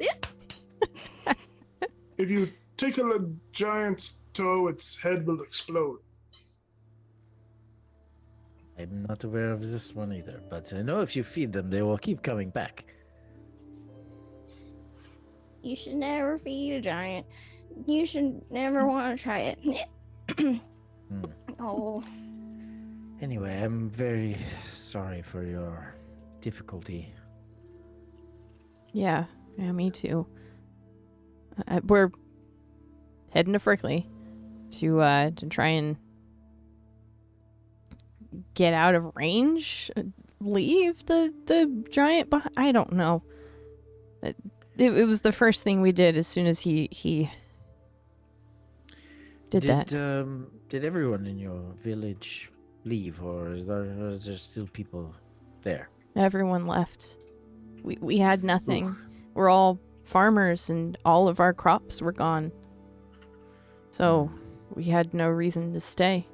Speaker 4: If you tickle a giant's toe, its head will explode.
Speaker 3: I'm not aware of this one either, but I know if you feed them, they will keep coming back.
Speaker 2: You should never feed a giant. You should never want to try it. Oh.
Speaker 3: Anyway, I'm very sorry for your difficulty.
Speaker 1: Yeah, me too. We're heading to Frickley to try and get out of range, leave the giant behind. I don't know. It was the first thing we did as soon as he did that.
Speaker 3: Did everyone in your village leave, or is there still people there?
Speaker 1: Everyone left. We had nothing. We're all farmers, and all of our crops were gone. So we had no reason to stay.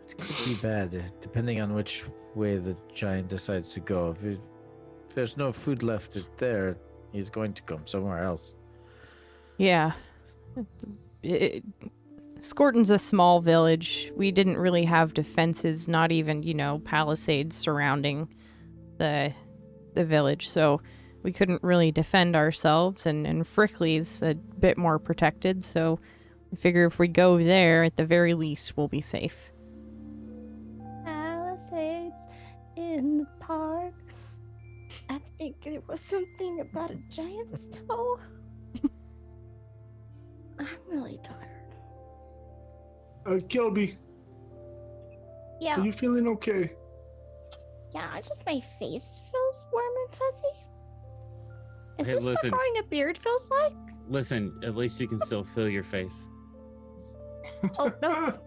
Speaker 3: It could be bad, depending on which way the giant decides to go. If there's no food left there, he's going to come somewhere else.
Speaker 1: Yeah. Scorton's a small village. We didn't really have defenses, not even, palisades surrounding the village. So we couldn't really defend ourselves, and Frickley's a bit more protected. So I figure if we go there, at the very least, we'll be safe.
Speaker 2: Palisades in the park. I think there was something about a giant's toe. I'm really tired.
Speaker 4: Kelby,
Speaker 2: Yeah,
Speaker 4: are you feeling okay?
Speaker 2: yeah, just my face feels warm and fuzzy. Is
Speaker 5: Okay,
Speaker 2: this
Speaker 5: listen.
Speaker 2: what growing a beard feels like?
Speaker 5: Listen, at least you can still feel your face.
Speaker 2: Oh, no.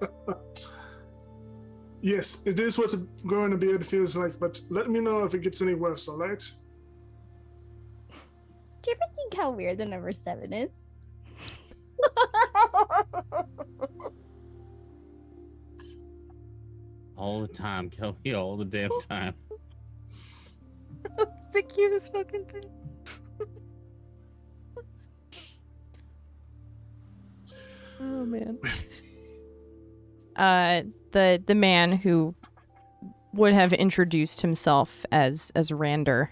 Speaker 4: Yes, it is what growing a beard feels like, but let me know if it gets any worse, alright?
Speaker 2: Do you ever think how weird the number 7 is?
Speaker 5: All the time, Kelby, all the damn time.
Speaker 1: It's the cutest fucking thing. Oh man. The man who would have introduced himself as Rander,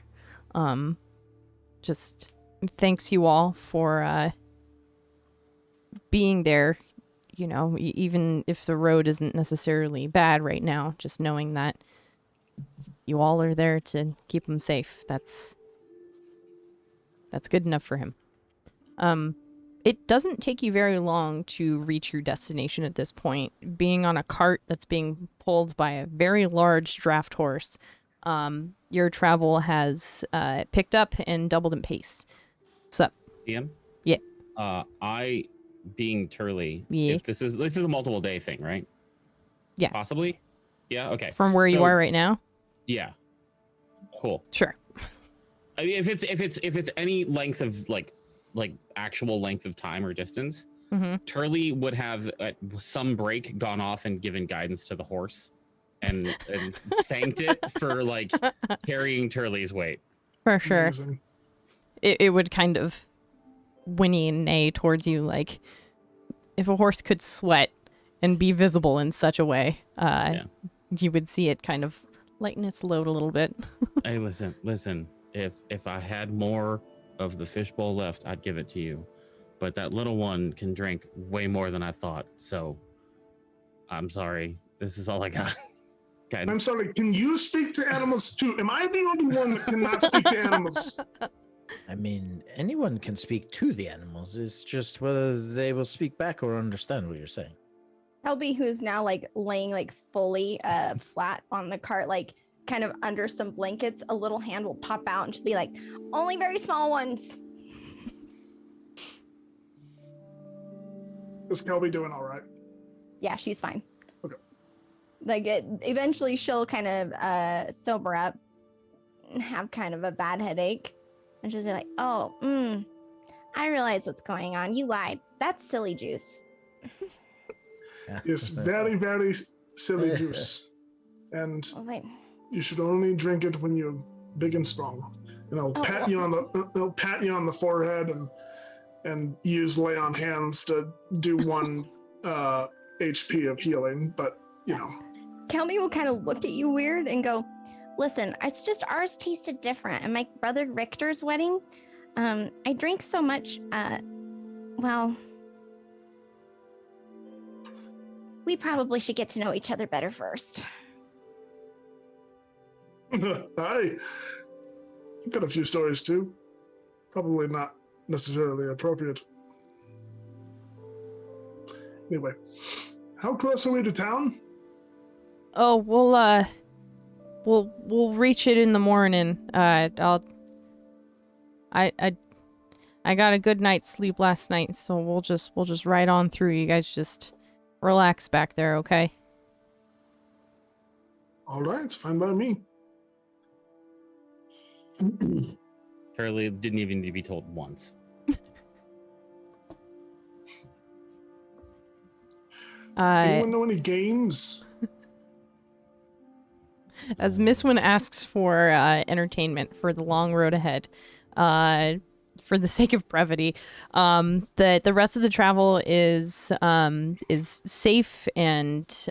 Speaker 1: just thanks you all for being there. Even if the road isn't necessarily bad right now, just knowing that you all are there to keep him safe. That's good enough for him. It doesn't take you very long to reach your destination at this point, being on a cart that's being pulled by a very large draft horse. Your travel has picked up and doubled in pace. What's up?
Speaker 5: DM?
Speaker 1: Yeah.
Speaker 5: I, being Turley,
Speaker 1: Yeah.
Speaker 5: if this is a multiple day thing, right?
Speaker 1: Yeah.
Speaker 5: Possibly? Yeah, okay.
Speaker 1: From where you
Speaker 5: So-
Speaker 1: are right now?
Speaker 5: Yeah. Cool.
Speaker 1: Sure.
Speaker 5: I mean, if it's any length of like actual length of time or distance, Turley would have at some break gone off and given guidance to the horse, and thanked it for like carrying Turley's weight.
Speaker 1: For sure.
Speaker 4: Amazing.
Speaker 1: It would kind of whinny and neigh towards you, like if a horse could sweat and be visible in such a way, you would see it kind of lighten its load a little bit.
Speaker 5: Hey, listen. If I had more of the fishbowl left, I'd give it to you. But that little one can drink way more than I thought. So I'm sorry. This is all I got. Guidance.
Speaker 4: I'm sorry, can you speak to animals too? Am I the only one that cannot speak to animals?
Speaker 3: I mean, anyone can speak to the animals. It's just whether they will speak back or understand what you're saying.
Speaker 2: Kelby, who's now like laying like fully flat on the cart, like kind of under some blankets, a little hand will pop out and she'll be like, only very small ones.
Speaker 4: Is Kelby doing all right?
Speaker 2: Yeah, she's fine.
Speaker 4: Okay.
Speaker 2: Like eventually she'll kind of sober up and have kind of a bad headache. And she'll be like, oh, I realize what's going on. You lied. That's silly juice.
Speaker 4: It's very, very silly juice. And
Speaker 2: Oh, wait.
Speaker 4: you should only drink it when you're big and strong. And I'll pat you on the forehead and use lay on hands to do 1 HP of healing, but you know.
Speaker 2: Kelby will kind of look at you weird and go, listen, it's just ours tasted different. And my brother Richter's wedding, I drank so much, well, we probably should get to know each other better first.
Speaker 4: I've got a few stories too. Probably not necessarily appropriate. Anyway, how close are we to town?
Speaker 1: Oh, we'll reach it in the morning. I got a good night's sleep last night, so we'll just ride on through. You guys just relax back there, okay?
Speaker 4: All right, fine by me.
Speaker 5: Turley didn't even need to be told once.
Speaker 4: Anyone know any games?
Speaker 1: As Misswin asks for entertainment for the long road ahead, for the sake of brevity, the rest of the travel is safe, and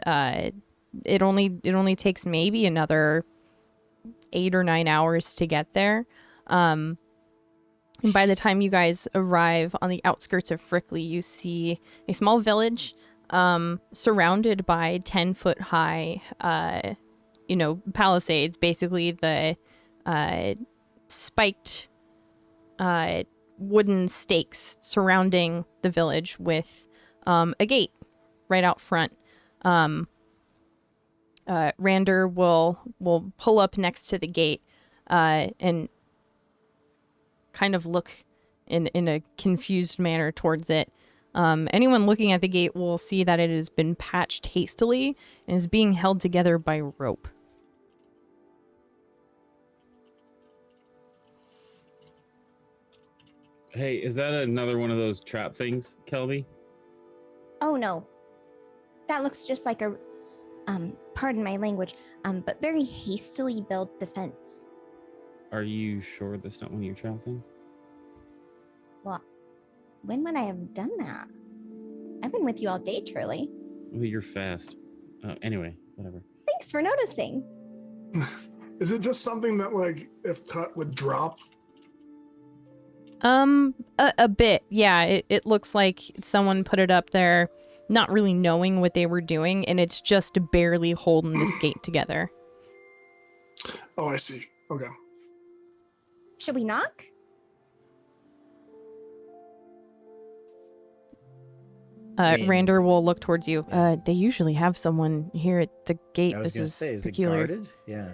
Speaker 1: it only takes maybe another 8 or 9 hours to get there. And by the time you guys arrive on the outskirts of Frickley, you see a small village surrounded by 10-foot high palisades, basically the spiked wooden stakes surrounding the village with a gate right out front. Rander will pull up next to the gate and kind of look in a confused manner towards it. Anyone looking at the gate will see that it has been patched hastily and is being held together by rope.
Speaker 5: Hey, is that another one of those trap things, Kelby?
Speaker 2: Oh no, that looks just like a, pardon my language, but very hastily built defense.
Speaker 5: Are you sure that's not one of your trap things?
Speaker 2: Well, when would I have done that? I've been with you all day, Turley.
Speaker 5: Well, you're fast. Anyway, whatever.
Speaker 2: Thanks for noticing.
Speaker 4: Is it just something that, like, if cut would drop?
Speaker 1: A bit, yeah. It looks like someone put it up there, not really knowing what they were doing, and it's just barely holding this gate together.
Speaker 4: Oh, I see. Okay.
Speaker 2: Should we knock?
Speaker 1: Rander will look towards you. They usually have someone here at the gate.
Speaker 3: I was
Speaker 1: This
Speaker 3: going to
Speaker 1: is
Speaker 3: say, is
Speaker 1: peculiar.
Speaker 3: it guarded? Yeah.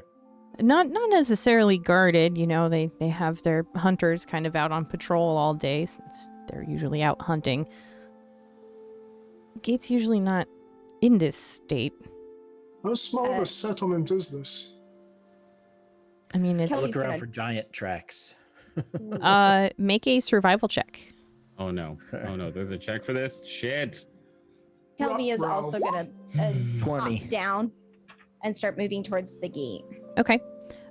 Speaker 1: Not necessarily guarded, they have their hunters kind of out on patrol all day since they're usually out hunting. Gate's usually not in this state.
Speaker 4: How small of a settlement is this?
Speaker 1: I mean,
Speaker 2: Kelly's
Speaker 3: Look around
Speaker 2: gonna-
Speaker 3: for giant tracks.
Speaker 1: Make a survival check.
Speaker 5: Oh no. Oh no. There's a check for this? Shit.
Speaker 2: Kelby is
Speaker 4: Ruh-roh.
Speaker 2: also gonna
Speaker 3: 20.
Speaker 2: hop down and start moving towards the gate.
Speaker 1: Okay.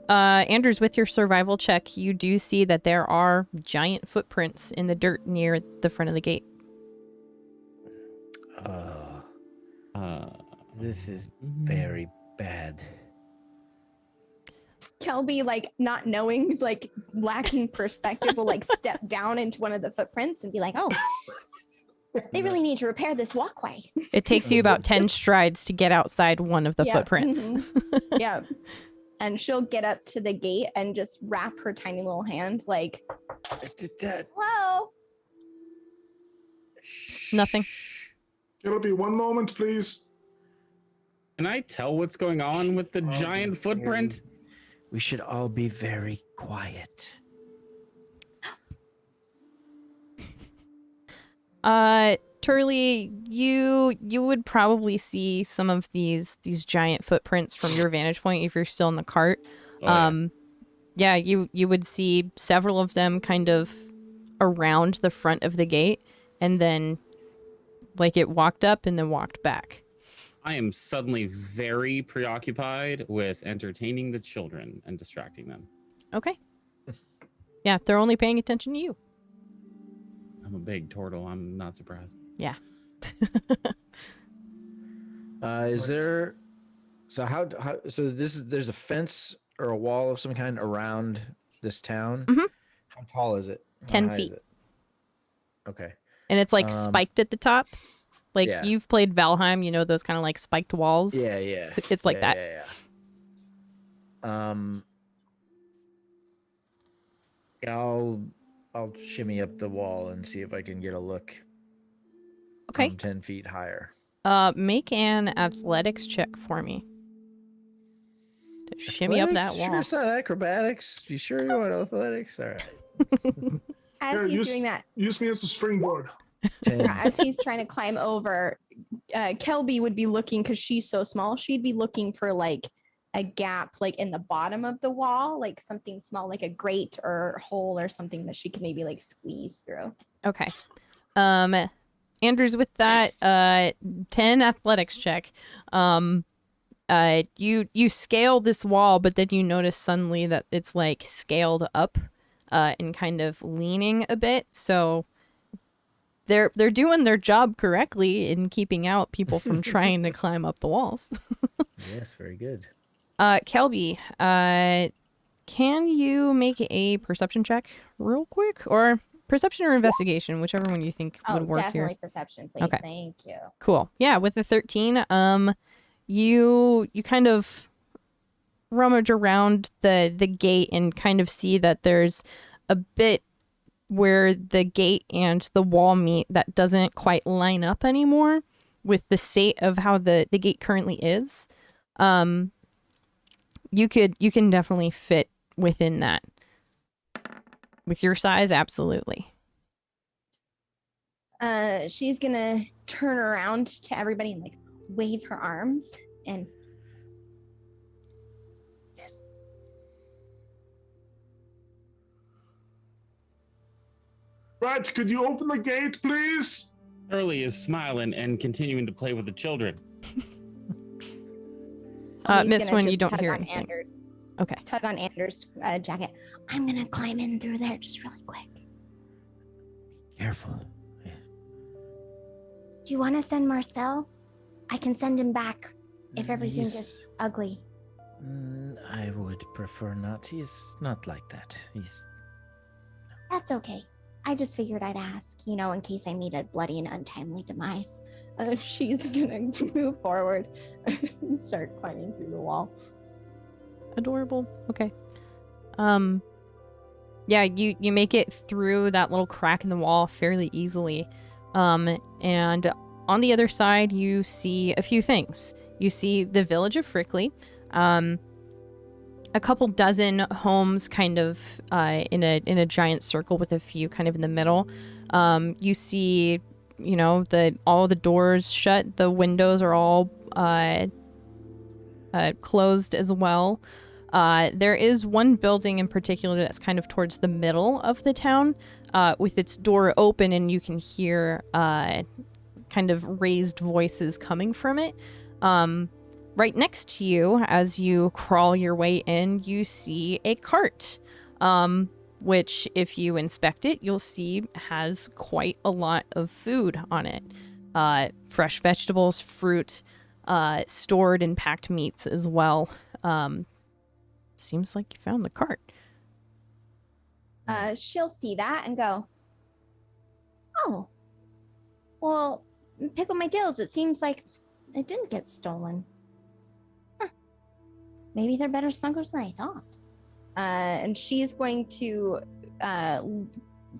Speaker 1: Anders, with your survival check, you do see that there are giant footprints in the dirt near the front of the gate.
Speaker 3: This is very bad.
Speaker 2: Kelby, like not knowing, like lacking perspective, will like step down into one of the footprints and be like, "Oh, they really need to repair this walkway."
Speaker 1: It takes you about 10 strides to get outside one of the
Speaker 2: Yeah,
Speaker 1: footprints.
Speaker 2: Yeah. And she'll get up to the gate and just wrap her tiny little hand like, "Hello."
Speaker 1: Nothing.
Speaker 4: It'll be one moment, please.
Speaker 5: Can I tell what's going on with the giant footprint?
Speaker 3: We should all be very quiet.
Speaker 1: Turley, you would probably see some of these giant footprints from your vantage point if you're still in the cart.
Speaker 5: Oh,
Speaker 1: Yeah, you would see several of them kind of around the front of the gate, and then like it walked up and then walked back.
Speaker 5: I am suddenly very preoccupied with entertaining the children and distracting them.
Speaker 1: Okay. Yeah, they're only paying attention to you.
Speaker 5: I'm a big turtle. I'm not surprised.
Speaker 1: Yeah.
Speaker 3: Is there? So how? So there's a fence or a wall of some kind around this town.
Speaker 1: Mhm.
Speaker 3: How tall is it? How
Speaker 1: 10
Speaker 3: high
Speaker 1: feet.
Speaker 3: is it? Okay.
Speaker 1: And it's like spiked at the top. Like
Speaker 3: Yeah.
Speaker 1: you've played Valheim, you know those kind of like spiked walls.
Speaker 3: Yeah, yeah.
Speaker 1: It's like that.
Speaker 3: Yeah. I'll shimmy up the wall and see if I can get a look.
Speaker 1: Okay.
Speaker 3: From 10 feet higher.
Speaker 1: Make an athletics check for me. To shimmy up that
Speaker 3: Athletics?
Speaker 1: wall.
Speaker 3: Sure, it's not acrobatics. You sure you want athletics? All right.
Speaker 2: As
Speaker 4: Here,
Speaker 2: he's doing that,
Speaker 4: Use me as a springboard.
Speaker 3: 10.
Speaker 2: as he's trying to climb over, Kelby would be looking, because she's so small, she'd be looking for like a gap like in the bottom of the wall, like something small, like a grate or hole or something that she could maybe like squeeze through.
Speaker 1: Okay. Andrews, with that 10 athletics check, you scale this wall, but then you notice suddenly that it's like scaled up and kind of leaning a bit. So they're doing their job correctly in keeping out people from trying to climb up the walls.
Speaker 3: Yes, very good.
Speaker 1: Kelby, can you make a perception check real quick? Or perception or investigation, whichever one you think
Speaker 2: Oh,
Speaker 1: would work
Speaker 2: definitely
Speaker 1: here.
Speaker 2: perception, please.
Speaker 1: Okay.
Speaker 2: Thank you.
Speaker 1: Cool. Yeah, with the 13, you kind of rummage around the gate and kind of see that there's a bit where the gate and the wall meet that doesn't quite line up anymore with the state of how the gate currently is. You can definitely fit within that. With your size, absolutely.
Speaker 2: She's gonna turn around to everybody and like wave her arms and
Speaker 4: Right, could you open the gate, please?
Speaker 5: Hurley is smiling and continuing to play with the children.
Speaker 2: Kelby's
Speaker 1: Miss
Speaker 2: gonna
Speaker 1: Wynn, you
Speaker 2: just
Speaker 1: don't
Speaker 2: tug
Speaker 1: hear
Speaker 2: on
Speaker 1: anything.
Speaker 2: Anders,
Speaker 1: Okay.
Speaker 2: tug on Anders' jacket. I'm gonna climb in through there just really quick.
Speaker 3: Careful.
Speaker 2: Do you want to send Marcel? I can send him back if everything gets ugly.
Speaker 3: I would prefer not. He's not like that. He's.
Speaker 2: That's okay. I just figured I'd ask, in case I meet a bloody and untimely demise. She's gonna move forward and start climbing through the wall.
Speaker 1: Adorable. Okay. Yeah, you make it through that little crack in the wall fairly easily. And on the other side, you see a few things. You see the village of Frickley, a couple dozen homes kind of in a giant circle with a few kind of in the middle. You see, all the doors shut, the windows are all closed as well. There is one building in particular that's kind of towards the middle of the town, with its door open, and you can hear kind of raised voices coming from it. Right next to you, as you crawl your way in, you see a cart, which, if you inspect it, you'll see has quite a lot of food on it. Fresh vegetables, fruit, stored and packed meats as well. Seems like you found the cart.
Speaker 2: She'll see that and go, oh, well, pickle my dills. It seems like it didn't get stolen. Huh. Maybe they're better smugglers than I thought. And she's going to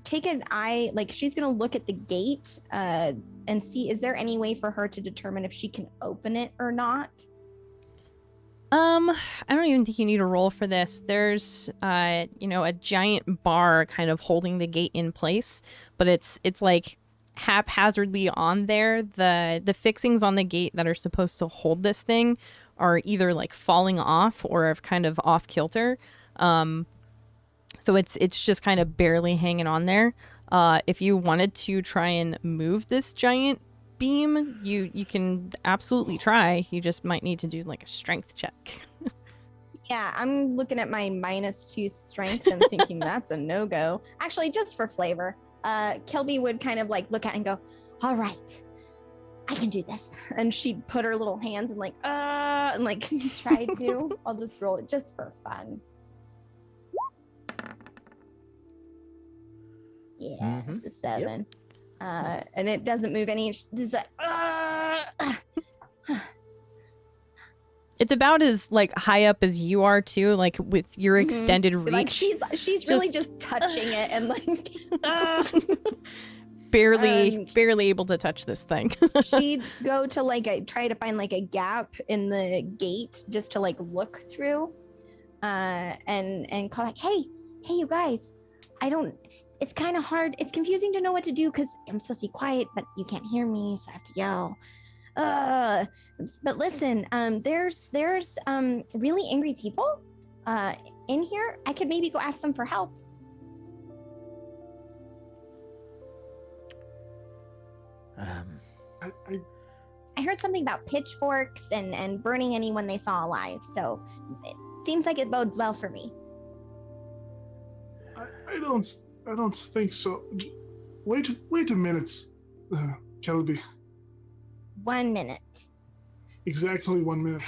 Speaker 2: take an eye, like she's going to look at the gate and see, is there any way for her to determine if she can open it or not?
Speaker 1: I don't even think you need a roll for this. There's, a giant bar kind of holding the gate in place, but it's like haphazardly on there. The fixings on the gate that are supposed to hold this thing are either like falling off or are kind of off kilter. So it's just kind of barely hanging on there. If you wanted to try and move this giant beam, you can absolutely try. You just might need to do like a strength check.
Speaker 2: Yeah, I'm looking at my -2 strength and thinking that's a no-go. Actually, just for flavor, Kelby would kind of like look at it and go, all right, I can do this. And she'd put her little hands and like, and like try to. I'll just roll it just for fun. Yeah, it's a 7. Yep. And it doesn't move any. It's like,
Speaker 1: It's about as like high up as you are too, like with your extended reach.
Speaker 2: Like she's really just touching it and like
Speaker 1: barely able to touch this thing.
Speaker 2: She'd go to like try to find like a gap in the gate just to like look through, and call like, hey you guys, it's kind of hard. It's confusing to know what to do because I'm supposed to be quiet, but you can't hear me, so I have to yell. But listen, there's really angry people in here. I could maybe go ask them for help. I heard something about pitchforks and burning anyone they saw alive, so it seems like it bodes well for me.
Speaker 4: I don't think so. Wait a minute, Kelby.
Speaker 2: 1 minute.
Speaker 4: Exactly 1 minute.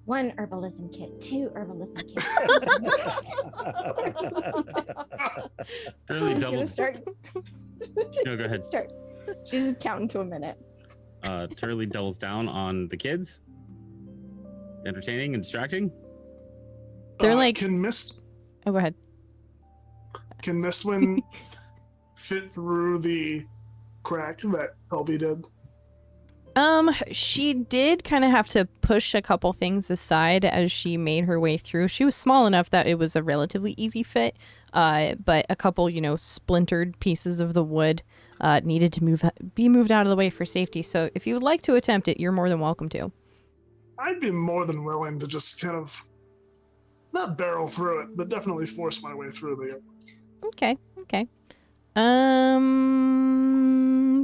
Speaker 2: 1 herbalism kit, 2 herbalism kits.
Speaker 5: Really doubles.
Speaker 2: Start.
Speaker 5: No, go ahead.
Speaker 2: Start. She's just counting to a minute.
Speaker 5: Turley doubles down on the kids. Entertaining and distracting.
Speaker 1: They're like...
Speaker 4: Can Mist...
Speaker 1: Oh, go ahead.
Speaker 4: Can Mistwin fit through the crack that Kelby did?
Speaker 1: She did kind of have to push a couple things aside as she made her way through. She was small enough that it was a relatively easy fit, but a couple, splintered pieces of the wood needed to be moved out of the way for safety. So if you would like to attempt it, you're more than welcome to.
Speaker 4: I'd be more than willing to just kind of not barrel through it, but definitely force my way through there.
Speaker 1: Okay.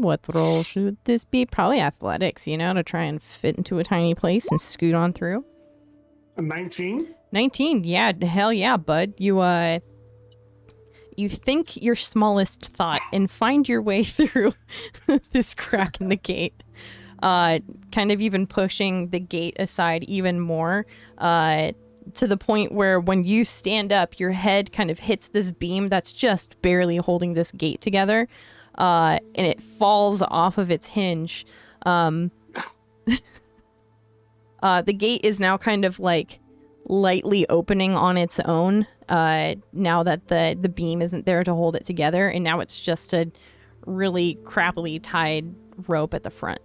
Speaker 1: What role should this be? Probably athletics, to try and fit into a tiny place and scoot on through.
Speaker 4: A 19?
Speaker 1: 19, yeah, hell yeah, bud. You think your smallest thought and find your way through this crack in the gate. Kind of even pushing the gate aside even more, to the point where when you stand up, your head kind of hits this beam that's just barely holding this gate together, and it falls off of its hinge. The gate is now kind of like lightly opening on its own, now that the beam isn't there to hold it together, and now it's just a really crappily tied rope at the front.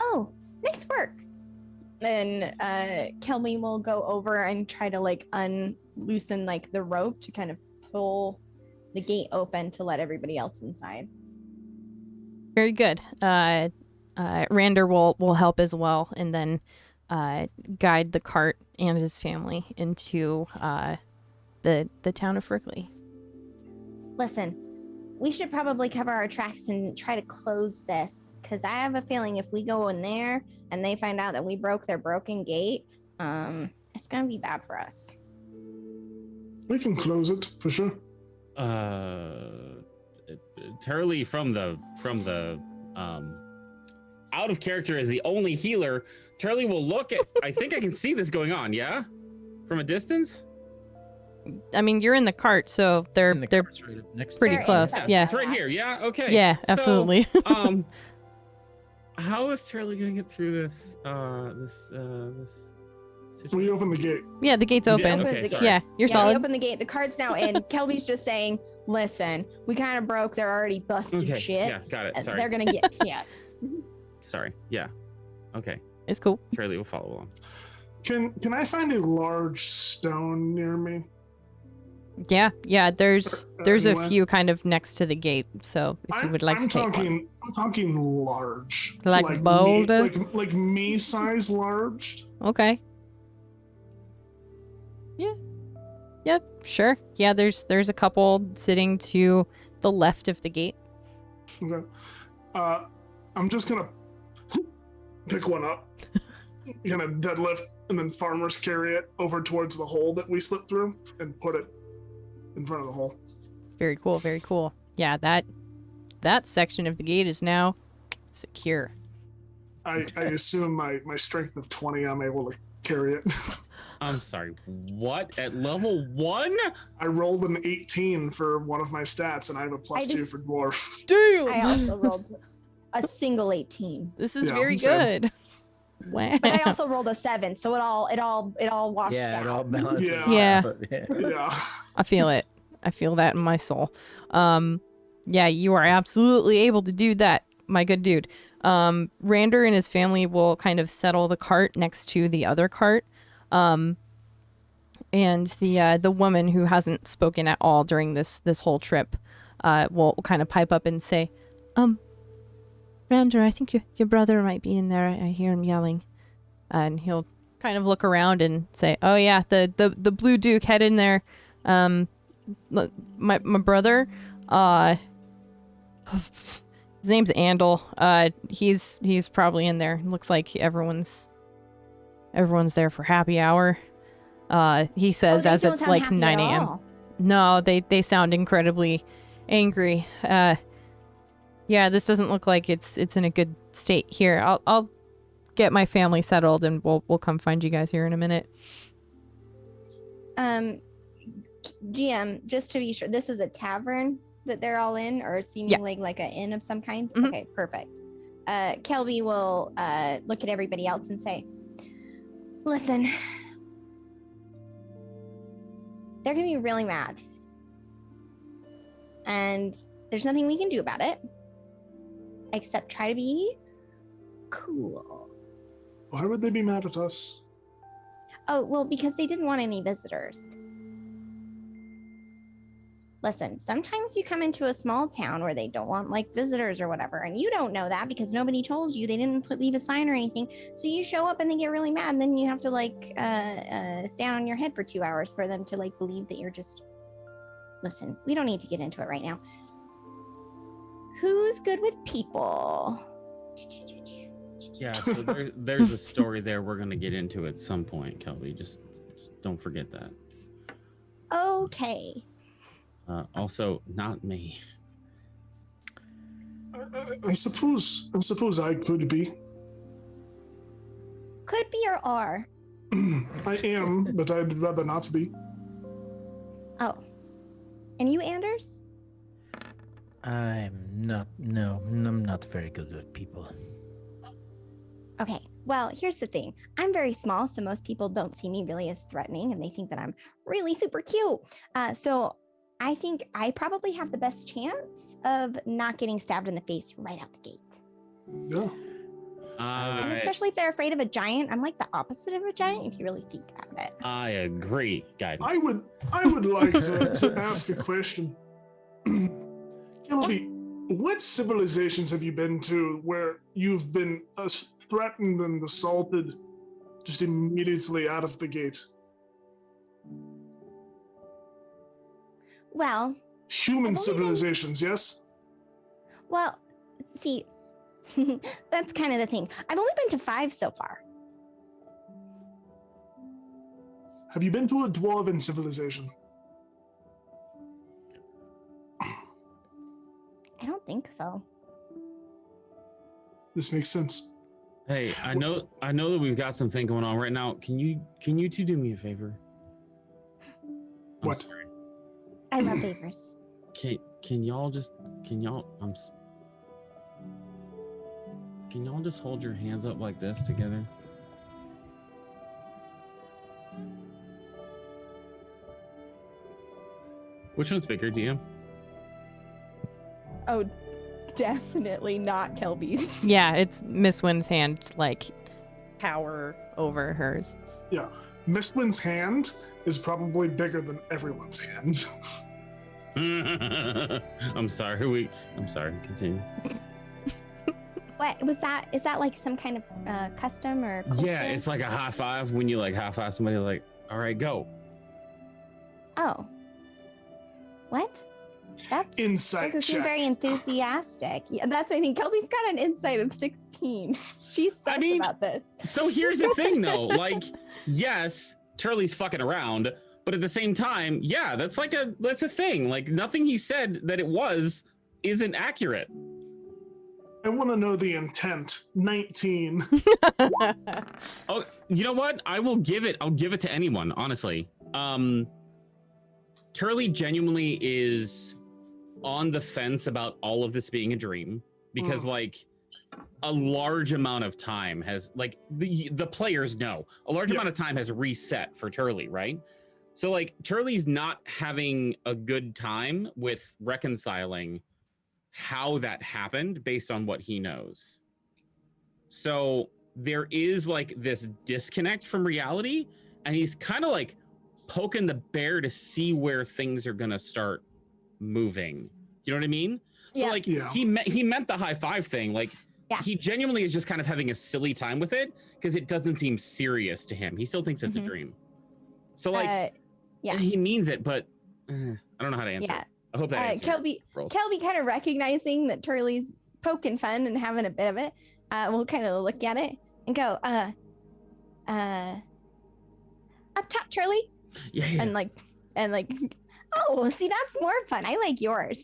Speaker 2: Oh, nice work. Then Kelby will go over and try to like unloosen like the rope to kind of pull the gate open to let everybody else inside.
Speaker 1: Very good. Rander will help as well, and then guide the cart and his family into the town of Frickley.
Speaker 2: Listen, we should probably cover our tracks and try to close this, because I have a feeling if we go in there and they find out that we broke their broken gate, it's gonna be bad for us.
Speaker 4: We can close it for sure.
Speaker 5: Turley from the out of character as the only healer. Turley will look at. I think I can see this going on. Yeah, from a distance.
Speaker 1: I mean, you're in the cart, so they're
Speaker 3: cart's right up next to
Speaker 1: pretty
Speaker 2: They're
Speaker 1: close.
Speaker 2: inside.
Speaker 1: Yeah.
Speaker 5: It's right here. Yeah. Okay.
Speaker 1: Yeah,
Speaker 5: So,
Speaker 1: absolutely.
Speaker 5: How is Turley gonna get through this? This situation?
Speaker 4: We open the gate.
Speaker 1: Yeah, the gate's open.
Speaker 5: Okay, sorry.
Speaker 1: Yeah, you're
Speaker 2: We
Speaker 1: solid.
Speaker 2: open the gate. The cart's now in. Kelby's just saying, listen, we kind of broke their already busted
Speaker 5: Okay.
Speaker 2: shit.
Speaker 5: Yeah. Got it.
Speaker 2: and
Speaker 5: Sorry.
Speaker 2: They're going to get pissed.
Speaker 5: Sorry. Yeah. Okay.
Speaker 1: It's cool.
Speaker 5: Turley will follow along.
Speaker 4: Can I find a large stone near me?
Speaker 1: Yeah. There's a
Speaker 4: Anyway.
Speaker 1: few kind of next to the gate. So if you would like to take one,
Speaker 4: I'm talking large.
Speaker 1: Like bold?
Speaker 4: like me size large.
Speaker 1: okay. Yeah, sure. Yeah, there's a couple sitting to the left of the gate.
Speaker 4: Okay. I'm just gonna pick one up, gonna deadlift, and then farmers carry it over towards the hole that we slipped through and put it in front of the hole.
Speaker 1: Very cool. Very cool. Yeah, that section of the gate is now secure.
Speaker 4: I assume my strength of 20, I'm able to carry it.
Speaker 5: I'm sorry. What? At level 1?
Speaker 4: I rolled an 18 for one of my stats, and I have a plus
Speaker 2: I did-
Speaker 4: 2 for dwarf.
Speaker 2: I also rolled a single 18.
Speaker 1: This is
Speaker 4: Yeah,
Speaker 1: very
Speaker 4: same.
Speaker 1: good. Wow.
Speaker 2: But I also rolled a 7, so it all washed
Speaker 3: Yeah,
Speaker 2: out.
Speaker 3: it all balances.
Speaker 1: Yeah.
Speaker 3: out, yeah.
Speaker 4: Yeah.
Speaker 1: I feel it. I feel that in my soul. Yeah, you are absolutely able to do that, my good dude. Rander and his family will kind of settle the cart next to the other cart. And the woman who hasn't spoken at all during this whole trip will kind of pipe up and say, Rander, I think your brother might be in there. I hear him yelling. And he'll kind of look around and say, oh yeah, the Blue Duke, head in there. My brother, his name's Andal. He's probably in there. Looks like everyone's there for happy hour. He says as it's like 9 a.m. No, they sound incredibly angry. Yeah, this doesn't look like it's in a good state here. I'll get my family settled and we'll come find you guys here in a minute.
Speaker 2: GM, just to be sure, this is a tavern that they're all in, or seemingly like an inn of some kind?
Speaker 1: Mhm.
Speaker 2: Okay, perfect. Kelby will look at everybody else and say, listen, they're gonna be really mad. And there's nothing we can do about it except try to be cool.
Speaker 4: Why would they be mad at us?
Speaker 2: Oh, well, because they didn't want any visitors. Listen, sometimes you come into a small town where they don't want like visitors or whatever, and you don't know that because nobody told you. They didn't leave a sign or anything. So you show up and they get really mad, and then you have to like stand on your head for 2 hours for them to like believe that you're just. Listen, we don't need to get into it right now. Who's good with people?
Speaker 5: Yeah, so there's a story there we're gonna get into at some point, Kelby. Just don't forget that.
Speaker 2: Okay.
Speaker 5: Also, not me.
Speaker 4: I suppose I could be.
Speaker 2: Could be or are.
Speaker 4: I am, but I'd rather not be.
Speaker 2: Oh. And you, Anders?
Speaker 3: I'm not very good with people.
Speaker 2: Okay, well, here's the thing. I'm very small, so most people don't see me really as threatening, and they think that I'm really super cute. So I think I probably have the best chance of not getting stabbed in the face right out the gate.
Speaker 4: Yeah.
Speaker 2: And especially if they're afraid of a giant. I'm like the opposite of a giant if you really think about it.
Speaker 5: I agree, guys.
Speaker 4: I would like to ask a question. Kelby, What civilizations have you been to where you've been threatened and assaulted just immediately out of the gate?
Speaker 2: Well,
Speaker 4: Human
Speaker 2: I've only been-
Speaker 4: civilizations, yes?
Speaker 2: well, see, that's kind of the thing. I've only been to 5 so far.
Speaker 4: Have you been to a dwarven civilization?
Speaker 2: I don't think so.
Speaker 4: This makes sense.
Speaker 5: Hey, I know that we've got something going on right now. Can you two do me a favor? I'm
Speaker 4: What?
Speaker 5: sorry.
Speaker 2: I love favors.
Speaker 5: Can y'all just hold your hands up like this together? Which one's bigger, DM?
Speaker 2: Oh, definitely not Kelby's.
Speaker 1: Yeah, it's Miss Wynn's hand, like, power over hers.
Speaker 4: Yeah. Mistwin's hand is probably bigger than everyone's hand.
Speaker 5: I'm sorry. Continue.
Speaker 2: What was that? Is that like some kind of custom or culture?
Speaker 5: Yeah, it's like a high five when you like high five somebody, like, all right, go.
Speaker 2: Oh. What? That
Speaker 4: Insight
Speaker 2: doesn't seem
Speaker 4: check.
Speaker 2: very enthusiastic. Yeah, that's what I think. Kelby's got an insight of 16. She's sus about this.
Speaker 5: So here's the thing, though. Like, yes, Turley's fucking around, but at the same time, yeah, that's a thing. Like, nothing he said that it was isn't accurate.
Speaker 4: I want to know the intent. 19.
Speaker 5: Oh, you know what? I'll give it to anyone, honestly. Turley genuinely is on the fence about all of this being a dream because like a large amount of time has, like, the players know a large amount of time has reset for Turley, right? So like Turley's not having a good time with reconciling how that happened based on what he knows. So there is like this disconnect from reality, and he's kind of like poking the bear to see where things are gonna start moving. You know what I mean? So like he meant the high five thing. Like he genuinely is just kind of having a silly time with it because it doesn't seem serious to him. He still thinks it's a dream. So like he means it, but I don't know how to answer it. I hope that answers
Speaker 2: Kelby kind of recognizing that Turley's poking fun and having a bit of it, we'll kind of look at it and go, up top, Turley.
Speaker 5: Yeah.
Speaker 2: And like, oh, see, that's more fun. I like yours.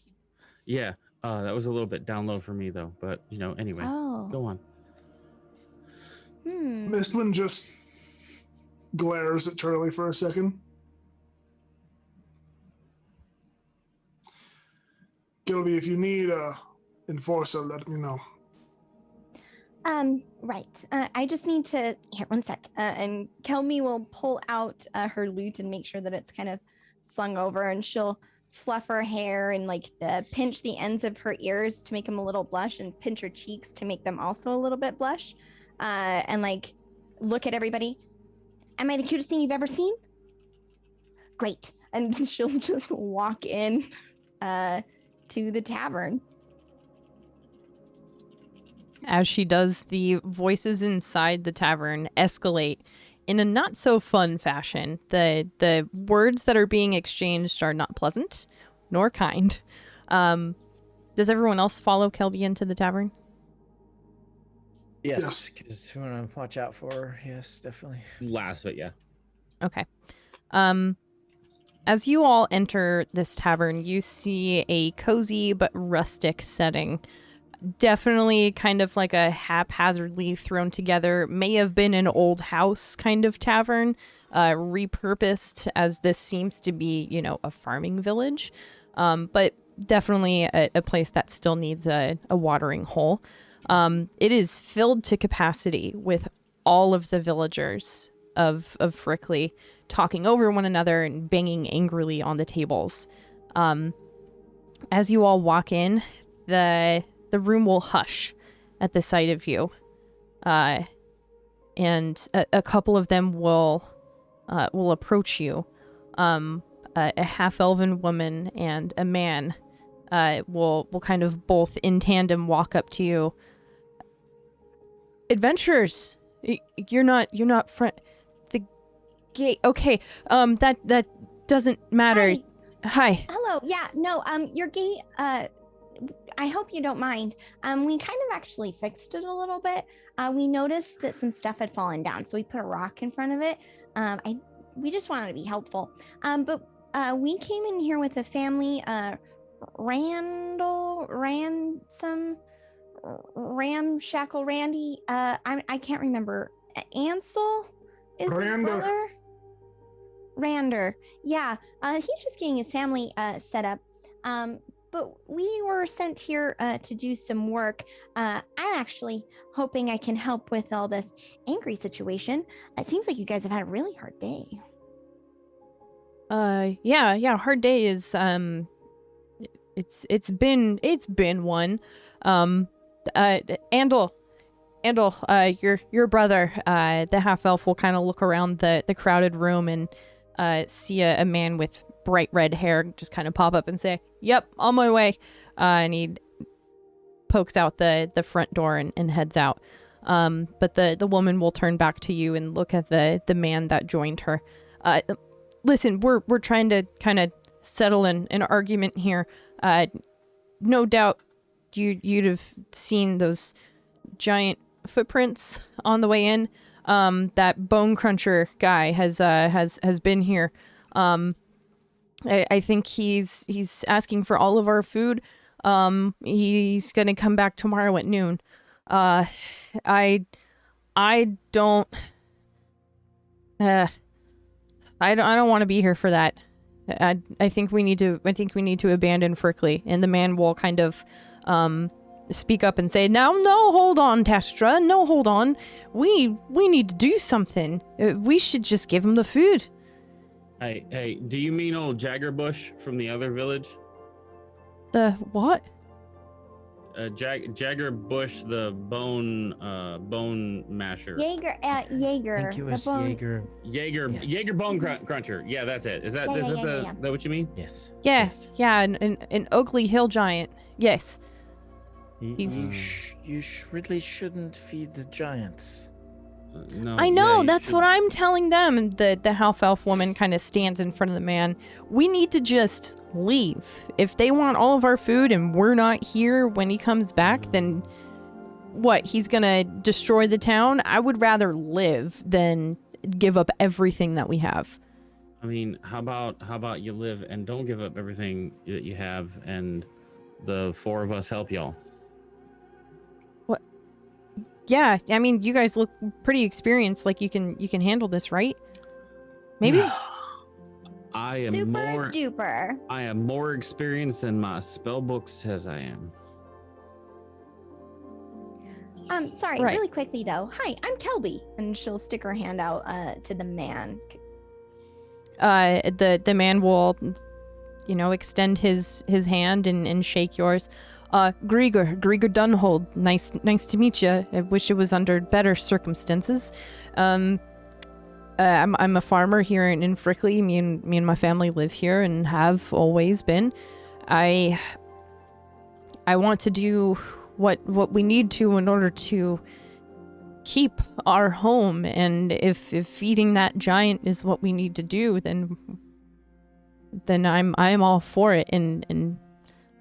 Speaker 5: Yeah. That was a little bit down low for me though, but you know, anyway, go on.
Speaker 4: Mistwin just glares at Turley for a second. Gilby, if you need a enforcer, let me know.
Speaker 2: Right. I just need to, here, one sec. And Kelmy will pull out her lute and make sure that it's kind of slung over, and she'll fluff her hair and like pinch the ends of her ears to make them a little blush, and pinch her cheeks to make them also a little bit blush. And like look at everybody. Am I the cutest thing you've ever seen? Great. And she'll just walk in to the tavern.
Speaker 1: As she does, the voices inside the tavern escalate in a not so fun fashion. The words that are being exchanged are not pleasant nor kind. Does everyone else follow Kelby into the tavern?
Speaker 3: Yes, because we want to watch out for her. Yes, definitely.
Speaker 5: Last, but yeah.
Speaker 1: Okay. As you all enter this tavern, you see a cozy but rustic setting. Definitely kind of like a haphazardly thrown together, may have been an old house kind of tavern, repurposed as this seems to be, you know, a farming village, but definitely a place that still needs a watering hole. It is filled to capacity with all of the villagers of Frickley talking over one another and banging angrily on the tables. As you all walk in, the room will hush at the sight of you. And a couple of them will approach you. A half-elven woman and a man will kind of both in tandem walk up to you. Adventurers, you're not the gate. Okay, that doesn't matter. Hi.
Speaker 2: Hello. Yeah. No. Your gate. I hope you don't mind. We kind of actually fixed it a little bit. We noticed that some stuff had fallen down, so we put a rock in front of it. We just wanted to be helpful. But we came in here with a family. Ramshackle Randy. I can't remember. Ansel is his brother. Rander. Yeah. He's just getting his family set up. But we were sent here to do some work. I'm actually hoping I can help with all this angry situation. It seems like you guys have had a really hard day.
Speaker 1: Yeah, hard day is it's been one. Andal, your brother, the half elf will kind of look around the crowded room and see a man with bright red hair just kind of pop up and say, "Yep, on my way." And he pokes out the front door and heads out. But the woman will turn back to you and look at the man that joined her. Listen, we're trying to kind of settle an argument here. No doubt you'd have seen those giant footprints on the way in. That bone cruncher guy has been here. I think he's asking for all of our food. He's gonna come back tomorrow at noon. I don't want to be here for that. I think we need to abandon Frickley. And the man will kind of speak up and say, "Now, no, hold on, Testra. No, hold on. We need to do something. We should just give him the food."
Speaker 5: Hey, do you mean old Jaggerbush from the other village?
Speaker 1: The what?
Speaker 5: Jaggerbush, the bone masher.
Speaker 2: Jaeger.
Speaker 3: Thank you, Jaeger.
Speaker 5: Jaeger bone cruncher. Yeah, that's it. Is that that what you mean?
Speaker 3: Yes.
Speaker 1: Yes. Yeah, an Oakley Hill giant. Yes.
Speaker 3: You really shouldn't feed the giants.
Speaker 5: No.
Speaker 1: I know,
Speaker 5: yeah,
Speaker 1: that's what I'm telling them. And the half-elf woman kind of stands in front of the man. We need to just leave. If they want all of our food and we're not here when he comes back, then what, he's gonna destroy the town? I would rather live than give up everything that we have.
Speaker 5: I mean, how about you live and don't give up everything that you have, and the four of us help y'all?
Speaker 1: Yeah, I mean, you guys look pretty experienced. Like you can handle this, right? Maybe.
Speaker 5: I am
Speaker 2: Super duper.
Speaker 5: I am more experienced than my spell book says I am.
Speaker 2: Sorry,
Speaker 1: Right.
Speaker 2: really quickly though. Hi, I'm Kelby, and she'll stick her hand out to the man.
Speaker 1: The man will, extend his hand and shake yours. Grieger Dunhold, nice to meet you. I wish it was under better circumstances. I'm a farmer here in Frickley. Me and my family live here and have always been. I want to do what we need to in order to keep our home, and if feeding that giant is what we need to do, then I'm all for it. And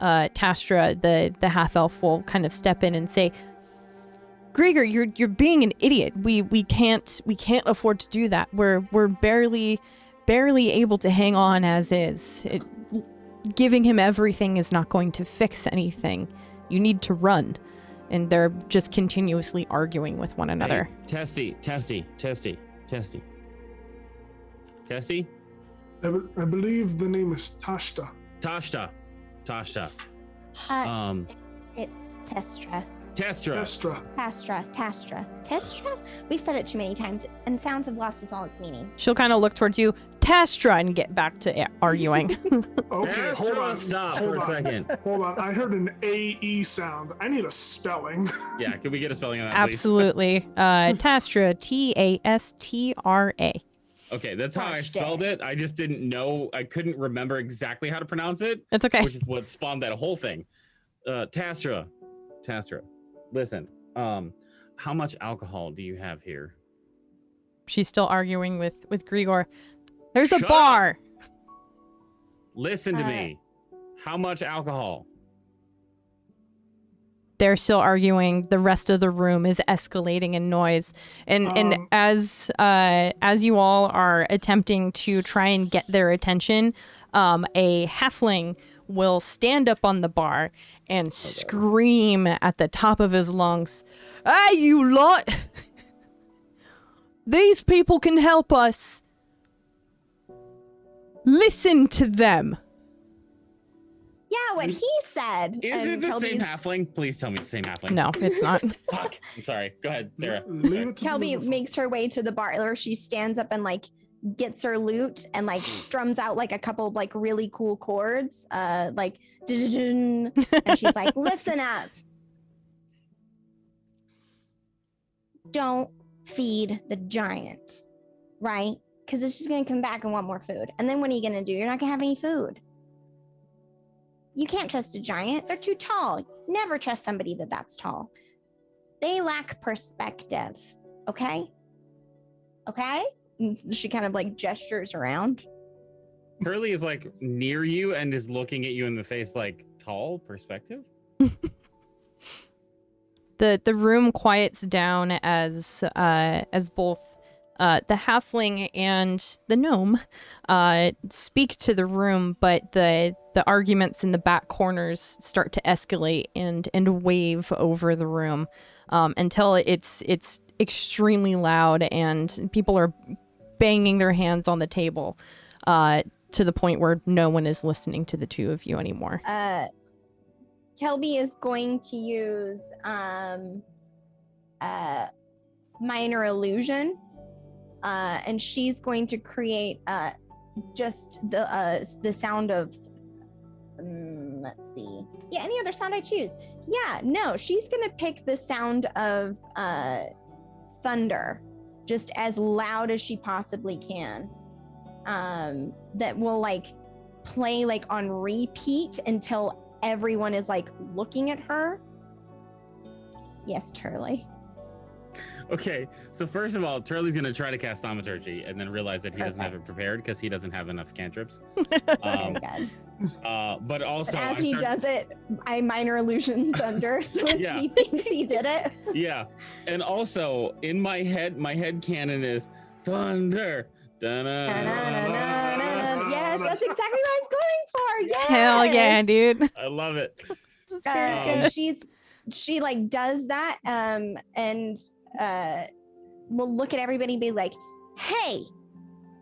Speaker 1: Tastra, the half elf, will kind of step in and say, "Grieger, you're being an idiot. We can't afford to do that. We're barely able to hang on as is. Giving him everything is not going to fix anything. You need to run." And they're just continuously arguing with one another.
Speaker 5: Hey, Testy.
Speaker 4: I believe the name is Tashta.
Speaker 5: Tasha.
Speaker 2: It's Testra.
Speaker 5: Testra.
Speaker 2: Testra? We've said it too many times, and sounds have lost all its meaning.
Speaker 1: She'll kind of look towards you, Tastra, and get back to arguing.
Speaker 4: Okay, hold on.
Speaker 5: Stop
Speaker 4: hold
Speaker 5: for a
Speaker 4: on.
Speaker 5: second.
Speaker 4: Hold on. I heard an AE sound. I need a spelling.
Speaker 5: Yeah, could we get a spelling on that,
Speaker 1: Absolutely. Tastra, Tastra.
Speaker 5: Okay, that's how I
Speaker 2: Crushed
Speaker 5: spelled it. I just didn't know. I couldn't remember exactly how to pronounce it.
Speaker 1: It's okay.
Speaker 5: Which is what spawned that whole thing. Tastra, listen. How much alcohol do you have here?
Speaker 1: She's still arguing with Grigor. There's a
Speaker 5: Shut
Speaker 1: bar.
Speaker 5: Listen to me. How much alcohol?
Speaker 1: They're still arguing. The rest of the room is escalating in noise, and as you all are attempting to try and get their attention, a halfling will stand up on the bar and scream at the top of his lungs, "Hey, you lot! These people can help us. Listen to them."
Speaker 2: Yeah, what he said.
Speaker 5: Is it
Speaker 2: And
Speaker 5: the same
Speaker 2: Kelby's-
Speaker 5: halfling? Please tell me it's the same halfling.
Speaker 1: No, it's not.
Speaker 5: Fuck. I'm sorry. Go ahead, Sarah.
Speaker 4: Leave it to
Speaker 2: Kelby
Speaker 4: the-
Speaker 2: makes her way to the bar where she stands up and like gets her lute and like strums out like a couple of like really cool chords, like and she's like, "Listen up, don't feed the giant, right? Because it's just gonna come back and want more food. And then what are you gonna do? You're not gonna have any food. You can't trust a giant; they're too tall. Never trust somebody that's tall. They lack perspective. Okay? Okay?" She kind of like gestures around.
Speaker 5: Curly is like near you and is looking at you in the face like tall perspective.
Speaker 1: The room quiets down as both the halfling and the gnome speak to the room, but the arguments in the back corners start to escalate and wave over the room until it's extremely loud and people are banging their hands on the table to the point where no one is listening to the two of you anymore.
Speaker 2: Kelby is going to use minor illusion, and she's going to create just the sound of let's see. Yeah, any other sound I choose. Yeah, no, she's gonna pick the sound of thunder, just as loud as she possibly can. That will like play like on repeat until everyone is like looking at her. Yes, Turley.
Speaker 5: Okay, so first of all, Turley's gonna try to cast thaumaturgy and then realize that he doesn't have it
Speaker 2: Perfect.
Speaker 5: prepared because he doesn't have enough cantrips.
Speaker 2: Very good.
Speaker 5: But also,
Speaker 2: But as
Speaker 5: I
Speaker 2: he
Speaker 5: start-
Speaker 2: does it, I minor illusion thunder, so it's
Speaker 5: Yeah.
Speaker 2: he thinks he did it.
Speaker 5: Yeah, and also in my head canon is thunder. Da-na-na-na-na-na.
Speaker 2: Yes, that's exactly what I was going for. Yes.
Speaker 1: Hell yeah, dude.
Speaker 5: I love it.
Speaker 1: This is very
Speaker 5: Um,
Speaker 1: good.
Speaker 2: She like does that and will look at everybody and be like, "Hey,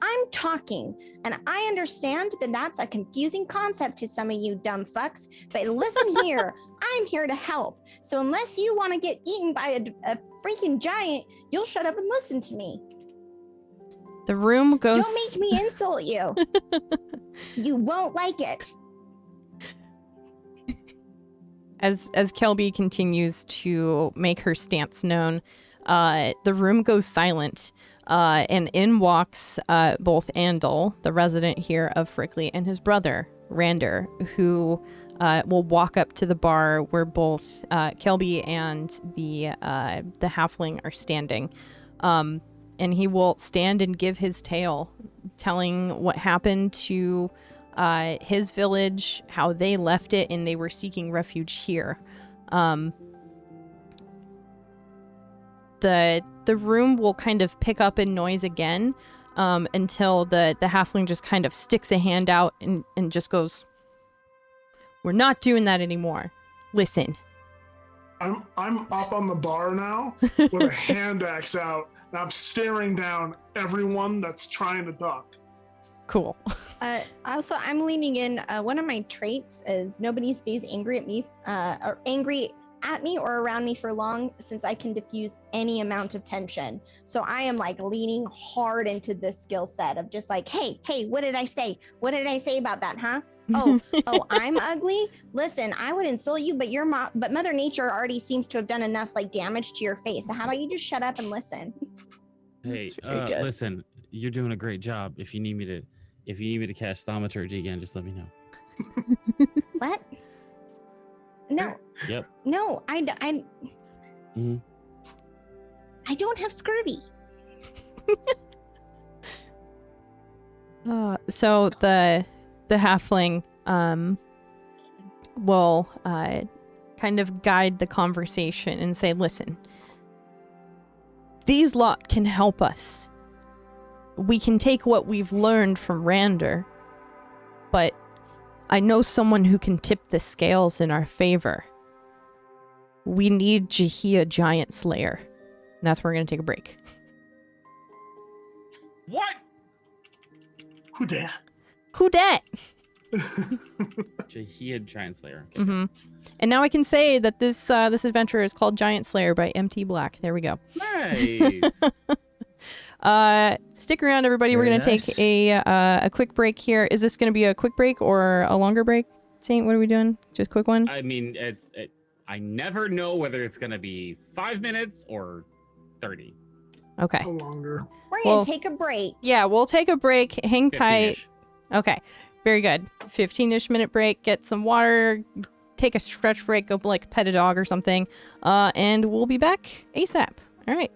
Speaker 2: I'm talking, and I understand that that's a confusing concept to some of you dumb fucks, but listen here, I'm here to help. So unless you want to get eaten by a freaking giant, you'll shut up and listen to me.
Speaker 1: The room goes.
Speaker 2: Don't make me insult you. You won't like it."
Speaker 1: As Kelby continues to make her stance known, the room goes silent, and in walks both Andal, the resident here of Frickley, and his brother, Rander, who will walk up to the bar where both Kelby and the halfling are standing. And he will stand and give his tale, telling what happened to his village, how they left it, and they were seeking refuge here. The room will kind of pick up in noise again until the halfling just kind of sticks a hand out and just goes, "We're not doing that anymore. Listen."
Speaker 4: I'm up on the bar now with a hand axe out, and I'm staring down everyone that's trying to talk.
Speaker 1: Cool.
Speaker 2: Also, I'm leaning in. One of my traits is nobody stays angry at me, or angry at me or around me for long, since I can diffuse any amount of tension. So I am like leaning hard into this skill set of just like, hey, what did I say? What did I say about that, huh? Oh, I'm ugly? Listen, I would insult you, but but Mother Nature already seems to have done enough like damage to your face. So how about you just shut up and listen?
Speaker 5: Hey,
Speaker 1: It's very good.
Speaker 5: listen, you're doing a great job. If you need me to cast thaumaturgy again, just let me know.
Speaker 2: What? No,
Speaker 5: Yep.
Speaker 2: no,
Speaker 5: Mhm.
Speaker 2: I don't have scurvy.
Speaker 1: So the halfling will kind of guide the conversation and say, listen, these lot can help us. We can take what we've learned from Rander, but I know someone who can tip the scales in our favor. We need Jahia Giant Slayer. And that's where we're going to take a break.
Speaker 5: What?
Speaker 7: Who dare?
Speaker 1: Who dat?
Speaker 5: Jahia Giant Slayer. Okay.
Speaker 1: Mm-hmm. And now I can say that this adventure is called Giant Slayer by MT Black. There we go.
Speaker 5: Nice.
Speaker 1: Stick around, everybody. We're
Speaker 3: Very
Speaker 1: gonna
Speaker 3: nice.
Speaker 1: take a quick break here. Is this gonna be a quick break or a longer break? Saint, what are we doing? Just quick one?
Speaker 5: I mean, I never know whether it's gonna be 5 minutes or 30.
Speaker 1: Okay.
Speaker 4: No longer.
Speaker 2: We're gonna
Speaker 1: Well-
Speaker 2: take a break.
Speaker 1: Yeah, we'll take a break. Hang tight.
Speaker 5: 15-ish.
Speaker 1: Okay. Very good. 15-ish minute break. Get some water. Take a stretch break. Go like pet a dog or something. And we'll be back ASAP. All right.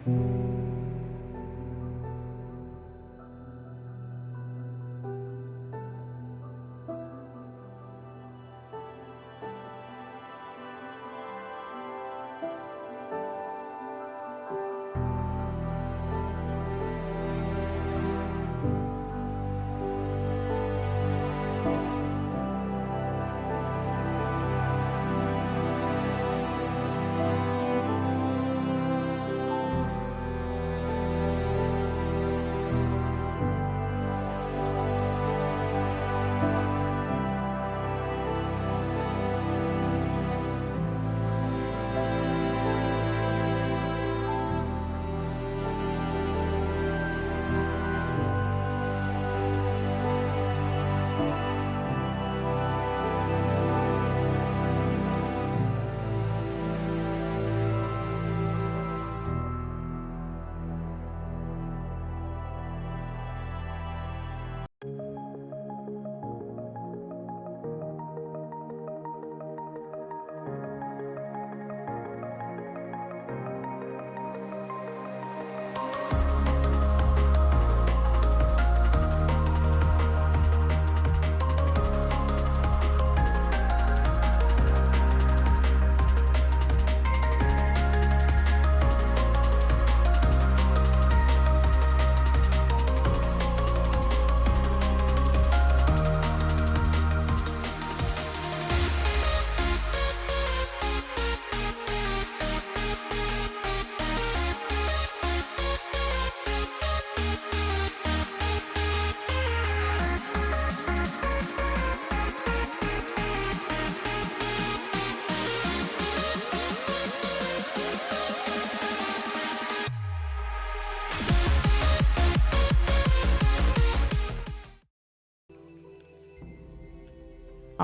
Speaker 1: All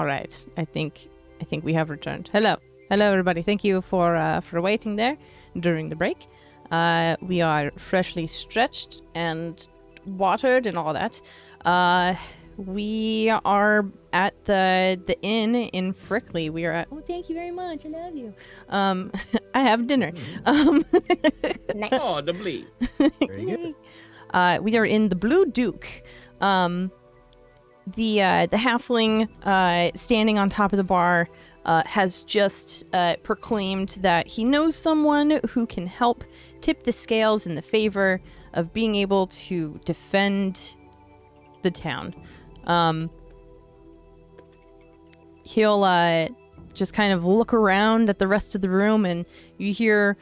Speaker 1: right, I think we have returned. Hello, everybody. Thank you for waiting there during the break. We are freshly stretched and watered and all that. We are at the inn in Frickley. We are at. Oh, thank you very much. I love you. I have dinner.
Speaker 2: Nice.
Speaker 5: Oh, the bleed.
Speaker 3: Very good.
Speaker 1: We are in the Blue Duke. The halfling standing on top of the bar has just proclaimed that he knows someone who can help tip the scales in the favor of being able to defend the town. He'll just kind of look around at the rest of the room, and you hear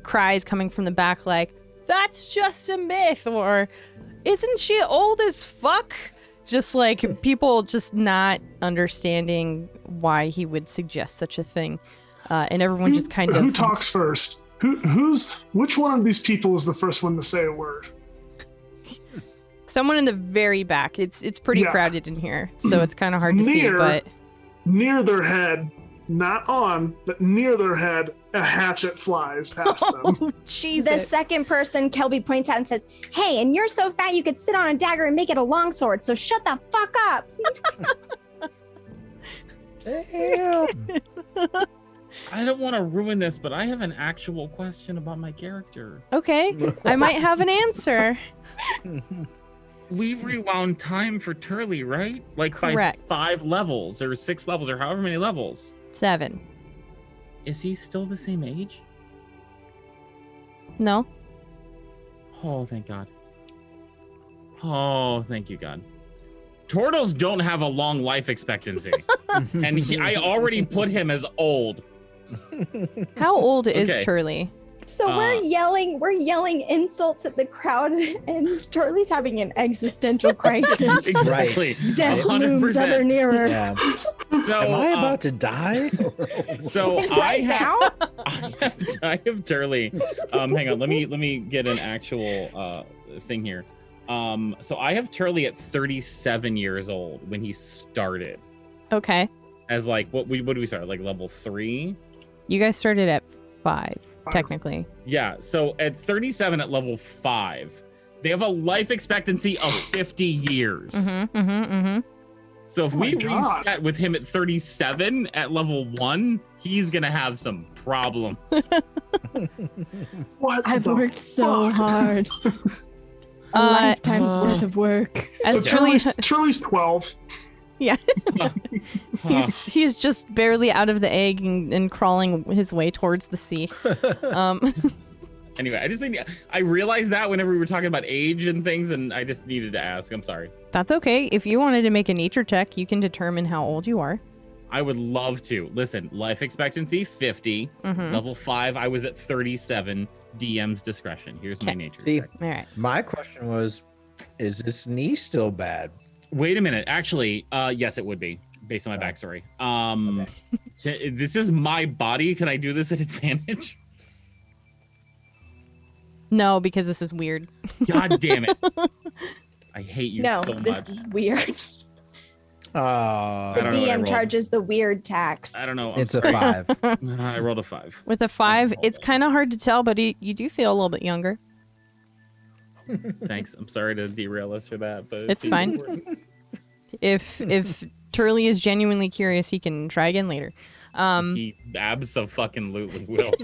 Speaker 1: cries coming from the back like, "That's just a myth," or "Isn't she old as fuck?" Just like people just not understanding why he would suggest such a thing. And everyone just kind of...
Speaker 4: Who talks first? Which one of these people is the first one to say a word?
Speaker 1: Someone in the very back. It's pretty
Speaker 4: Yeah.
Speaker 1: crowded in here, so it's kind of hard to see, but...
Speaker 4: Near their head, not on, but near their head, a hatchet flies past them.
Speaker 1: Oh,
Speaker 2: The
Speaker 1: Jesus.
Speaker 2: second person Kelby points out and says, "Hey, and you're so fat you could sit on a dagger and make it a longsword, so shut the fuck up."
Speaker 5: I don't want to ruin this, but I have an actual question about my character.
Speaker 1: Okay, I might have an answer.
Speaker 5: We rewound time for Turley, right? Like
Speaker 1: Correct.
Speaker 5: by 5 levels or 6 levels or however many levels.
Speaker 1: 7.
Speaker 5: Is he still the same age?
Speaker 1: No?
Speaker 5: Oh, thank God. Oh, thank you, God. Turtles don't have a long life expectancy. And I already put him as old.
Speaker 1: How old is
Speaker 5: Okay.
Speaker 1: Turley?
Speaker 2: So we're yelling insults at the crowd, and Charlie's having an existential crisis.
Speaker 5: Exactly.
Speaker 2: Death looms ever
Speaker 5: 100%.
Speaker 2: near.
Speaker 3: Yeah.
Speaker 5: So,
Speaker 3: Am I about to die?
Speaker 5: So
Speaker 2: Right now?
Speaker 5: I have Turley. Hang on, let me get an actual thing here. So I have Turley at 37 years old when he started.
Speaker 1: Okay.
Speaker 5: As like what do we start? Like level 3?
Speaker 1: You guys started at 5, technically.
Speaker 5: Yeah. So at 37 at level 5, they have a life expectancy of 50 years. So if
Speaker 4: Oh my
Speaker 5: we
Speaker 4: God.
Speaker 5: reset with him at 37 at level 1, he's gonna have some problem.
Speaker 4: What?
Speaker 2: I've
Speaker 4: the
Speaker 2: worked so
Speaker 4: fuck?
Speaker 2: hard. A lifetime's worth of work.
Speaker 1: As
Speaker 4: So
Speaker 1: Turley,
Speaker 4: Turley's 12.
Speaker 1: yeah, he's just barely out of the egg and crawling his way towards the sea.
Speaker 5: Anyway, I realized that whenever we were talking about age and things, and I just needed to ask. I'm sorry.
Speaker 1: That's okay. If you wanted to make a nature check, you can determine how old you are.
Speaker 5: I would love to. Listen, life expectancy 50,
Speaker 1: Mhm.
Speaker 5: level 5. I was at 37. DM's discretion. Here's my
Speaker 1: Okay.
Speaker 5: nature.
Speaker 3: See,
Speaker 5: check.
Speaker 1: All right.
Speaker 3: my question was, is this knee still bad?
Speaker 5: Wait a minute. Actually, yes, it would be based on my backstory. This is my body. Can I do this at advantage?
Speaker 1: No, because this is weird.
Speaker 5: God damn it! I hate you
Speaker 2: No,
Speaker 5: so
Speaker 2: this
Speaker 5: much.
Speaker 2: is weird.
Speaker 3: Oh,
Speaker 5: I
Speaker 2: The
Speaker 5: don't know what I
Speaker 2: DM
Speaker 5: rolled.
Speaker 2: charges the weird tax.
Speaker 5: I don't know. I'm
Speaker 3: it's a
Speaker 5: sorry.
Speaker 3: 5.
Speaker 5: I rolled a 5.
Speaker 1: With a 5, it's kind of hard to tell, but you do feel a little bit younger.
Speaker 5: Thanks. I'm sorry to derail us for that, but
Speaker 1: It's fine. If Turley is genuinely curious, he can try again later.
Speaker 5: He abso-fucking-lutely will.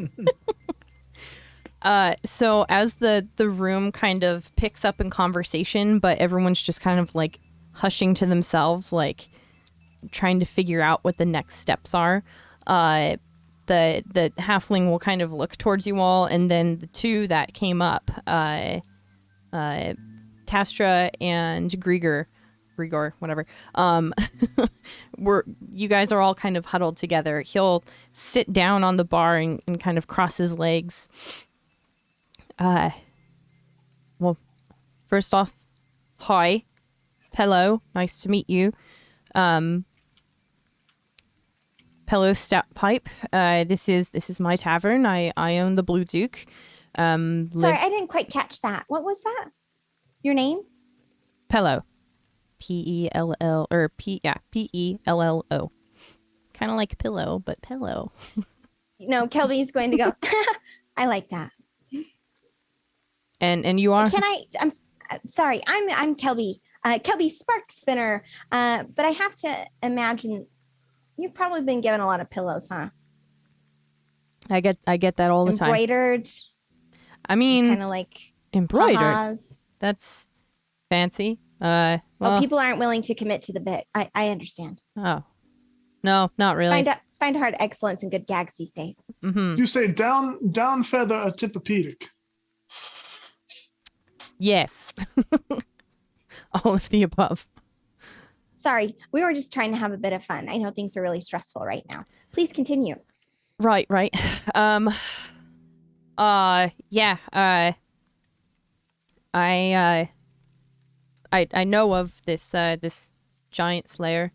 Speaker 1: So as the room kind of picks up in conversation, but everyone's just kind of like hushing to themselves, like trying to figure out what the next steps are. The halfling will kind of look towards you all, and then the two that came up, Tastra and Grigor, whatever. You guys are all kind of huddled together. He'll sit down on the bar and kind of cross his legs. Well, first off, hi. Hello, nice to meet you. Pello Stout Pipe. This is my tavern. I own the Blue Duke.
Speaker 2: Sorry, I didn't quite catch that. What was that? Your name?
Speaker 1: Pello. P-E-L-L or P-E-L-L-O. Kind of like pillow, but pillow.
Speaker 2: No, Kelby's going to go. I like that.
Speaker 1: And you are?
Speaker 2: I'm sorry. I'm Kelby. Kelby Spark Spinner. But I have to imagine you've probably been given a lot of pillows, huh?
Speaker 1: I get that all the time.
Speaker 2: Embroidered.
Speaker 1: I mean,
Speaker 2: Kind of like
Speaker 1: embroidered.
Speaker 2: ha-has.
Speaker 1: That's fancy. Well,
Speaker 2: People aren't willing to commit to the bit. I understand.
Speaker 1: oh. No, not really.
Speaker 2: Find hard excellence and good gags these days.
Speaker 1: Mm-hmm.
Speaker 4: You say down feather a Tippopedic.
Speaker 1: Yes. All of the above.
Speaker 2: Sorry, we were just trying to have a bit of fun. I know things are really stressful right now. Please continue.
Speaker 1: Right. Yeah. I know of this giant slayer,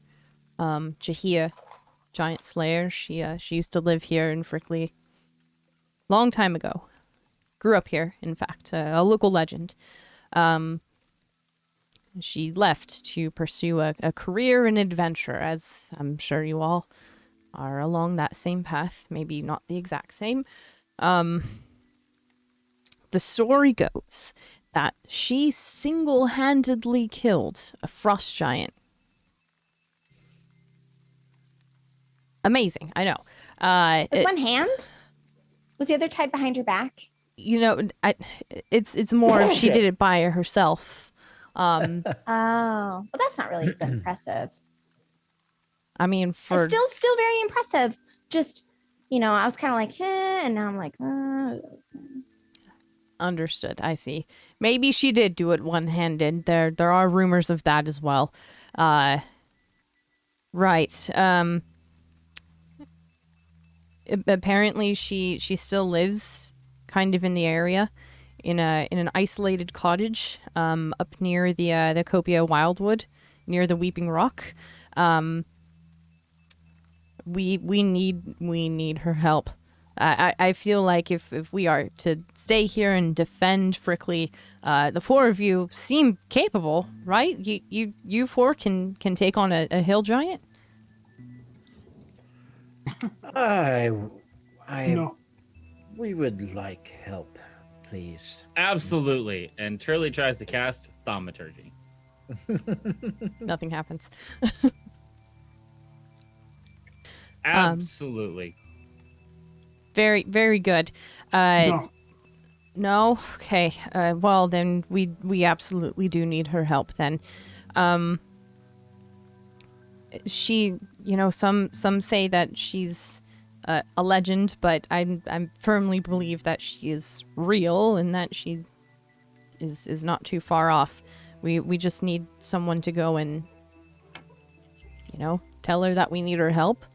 Speaker 1: Jahia, giant slayer. She used to live here in Frickley, long time ago. Grew up here, in fact, a local legend. She left to pursue a career in adventure, as I'm sure you all are along that same path. Maybe not the exact same. The story goes that she single-handedly killed a frost giant. Amazing, I know.
Speaker 2: With one hand? Was the other tied behind her back?
Speaker 1: You know, it's more if she did it by herself.
Speaker 2: Oh, well, that's not really so impressive.
Speaker 1: I mean,
Speaker 2: It's still very impressive. Just, I was kind of like, and now I'm like,
Speaker 1: understood. I see. Maybe she did do it one-handed. There are rumors of that as well. Right. Apparently, she still lives kind of in the area, in an isolated cottage, up near the Copia Wildwood, near the Weeping Rock. We need her help. I feel like if we are to stay here and defend Frickley, the four of you seem capable, right? You four can take on a hill giant.
Speaker 4: No.
Speaker 3: We would like help, please.
Speaker 5: Absolutely. And Turley tries to cast Thaumaturgy.
Speaker 1: Nothing happens.
Speaker 5: Absolutely.
Speaker 1: Very, very good.
Speaker 4: No.
Speaker 1: No? Okay. Well, then we absolutely do need her help then. She, some say that she's a legend, but I firmly believe that she is real and that she is not too far off. We just need someone to go and, tell her that we need her help.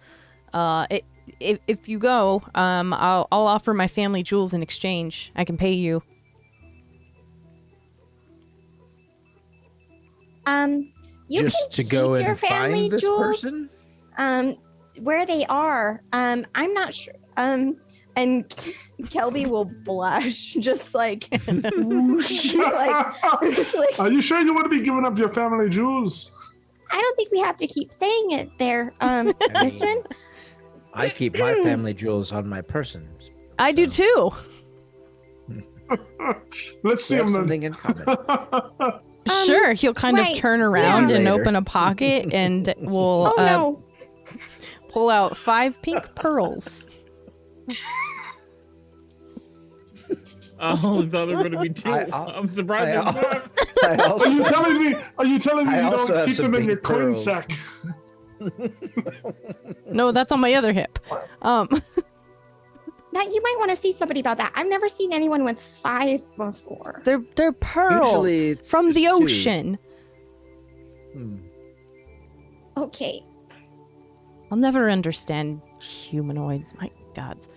Speaker 1: If you go, I'll offer my family jewels in exchange. I can pay you.
Speaker 2: You
Speaker 3: Just
Speaker 2: can
Speaker 3: to go
Speaker 2: keep your
Speaker 3: and
Speaker 2: family
Speaker 3: find this
Speaker 2: jewels,
Speaker 3: person?
Speaker 2: where they are. I'm not sure. And Kelby will blush, just like, whoosh, like,
Speaker 4: Are you sure you want to be giving up your family jewels?
Speaker 2: I don't think we have to keep saying it there, Mister.
Speaker 3: I keep my family jewels on my person.
Speaker 1: I do too.
Speaker 4: Let's see
Speaker 3: We have
Speaker 4: him
Speaker 3: something in common.
Speaker 1: Sure, he'll kind
Speaker 2: right,
Speaker 1: of turn around
Speaker 3: yeah.
Speaker 1: and
Speaker 3: Later.
Speaker 1: open a pocket and will
Speaker 2: Oh no!
Speaker 1: pull out 5 pink pearls.
Speaker 5: I only thought there were going to be 2. I'm surprised there's one.
Speaker 3: I also,
Speaker 4: Are you telling me
Speaker 3: I
Speaker 4: you
Speaker 3: also
Speaker 4: don't
Speaker 3: have
Speaker 4: keep
Speaker 3: some
Speaker 4: them in
Speaker 3: big
Speaker 4: your coin
Speaker 3: pearls.
Speaker 4: sack?
Speaker 1: No, that's on my other hip.
Speaker 2: Now you might want to see somebody about that. I've never seen anyone with 5 before.
Speaker 1: They're pearls
Speaker 3: Usually it's
Speaker 1: from the
Speaker 3: just 2.
Speaker 1: ocean.
Speaker 2: Okay.
Speaker 1: I'll never understand humanoids. My gods.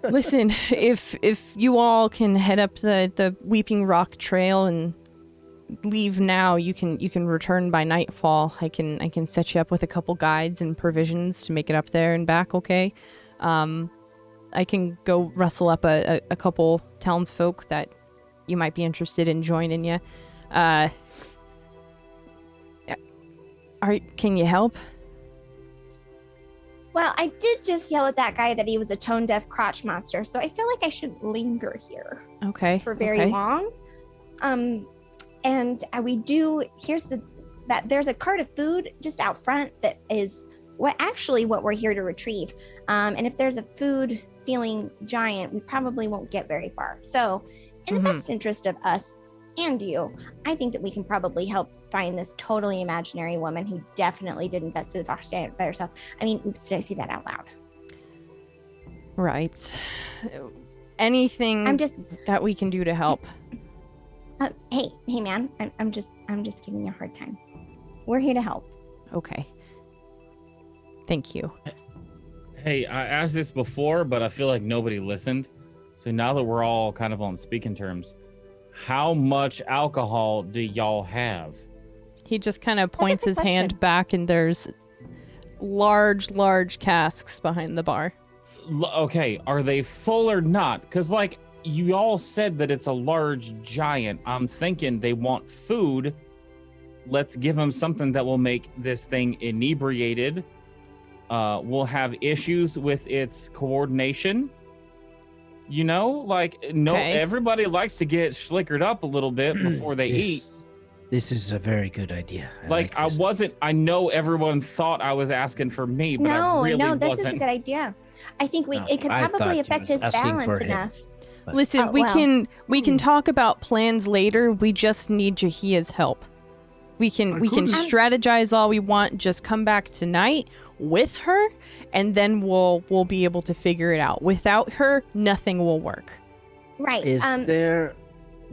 Speaker 1: Listen, if you all can head up the Weeping Rock Trail and leave now, you can return by nightfall. I can set you up with a couple guides and provisions to make it up there and back, okay? I can go rustle up a couple townsfolk that you might be interested in joining you. Can you help?
Speaker 2: Well, I did just yell at that guy that he was a tone-deaf crotch monster, so I feel like I should linger here
Speaker 1: Okay.
Speaker 2: for very
Speaker 1: okay.
Speaker 2: long. And we do. There's a cart of food just out front that is what we're here to retrieve. And if there's a food stealing giant, we probably won't get very far. So, in the best interest of us and you, I think that we can probably help find this totally imaginary woman who definitely didn't best to the fox giant by herself. I mean, oops, did I say that out loud?
Speaker 1: Right. Anything that we can do to help.
Speaker 2: Hey, man, I'm just giving you a hard time. We're here to help.
Speaker 1: Okay. Thank you.
Speaker 5: Hey, I asked this before, but I feel like nobody listened. So now that we're all kind of on speaking terms, how much alcohol do y'all have?
Speaker 1: He just kind of points
Speaker 2: good
Speaker 1: his hand
Speaker 2: question.
Speaker 1: back, and there's large casks behind the bar.
Speaker 5: Okay, are they full or not? Because, like, you all said that it's a large giant. I'm thinking they want food. Let's give them something that will make this thing inebriated. We'll have issues with its coordination. Everybody likes to get schlickered up a little bit before they eat.
Speaker 3: This is a very good idea.
Speaker 5: I know everyone thought I was asking for me, but I really
Speaker 2: No, this
Speaker 5: wasn't.
Speaker 2: is a good idea. I think it could
Speaker 3: I
Speaker 2: probably
Speaker 3: thought
Speaker 2: affect
Speaker 3: he was
Speaker 2: his
Speaker 3: asking for
Speaker 2: balance
Speaker 3: him.
Speaker 2: enough.
Speaker 1: Listen,
Speaker 2: Oh,
Speaker 1: we
Speaker 2: well.
Speaker 1: can talk about plans later. We just need Jahia's help. We can strategize all we want. Just come back tonight with her, and then we'll be able to figure it out. Without her, nothing will work.
Speaker 2: Right.
Speaker 3: Is there...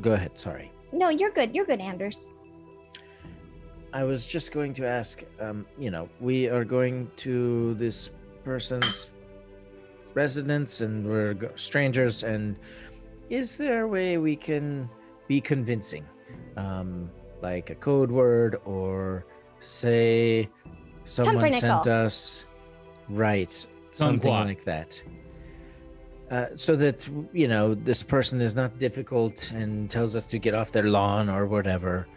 Speaker 3: Go ahead, sorry.
Speaker 2: No, you're good. You're good, Anders.
Speaker 3: I was just going to ask, we are going to this person's residence and we're strangers, and is there a way we can be convincing? Like a code word, or say someone sent us... Right, something
Speaker 5: Kumquat.
Speaker 3: like that. So that, this person is not difficult and tells us to get off their lawn or whatever,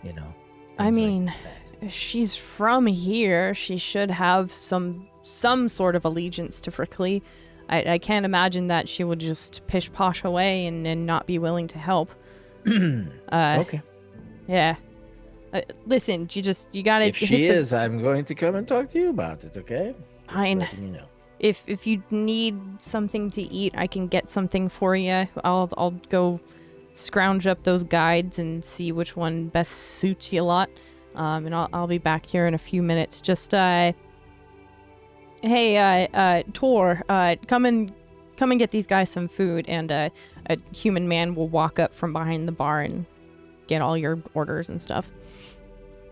Speaker 1: I
Speaker 3: things like
Speaker 1: mean,
Speaker 3: that.
Speaker 1: she's from here. She should have some sort of allegiance to Frickley. I can't imagine that she would just pish posh away and not be willing to help.
Speaker 3: Okay.
Speaker 1: Yeah. Listen, you gotta.
Speaker 3: If she is, I'm going to come and talk to you about it, okay? Just
Speaker 1: Fine.
Speaker 3: letting you know.
Speaker 1: if you need something to eat, I can get something for you. I'll go scrounge up those guides and see which one best suits you lot. And I'll be back here in a few minutes. Just hey, Tor, come and get these guys some food. And a human man will walk up from behind the bar and get all your orders and stuff.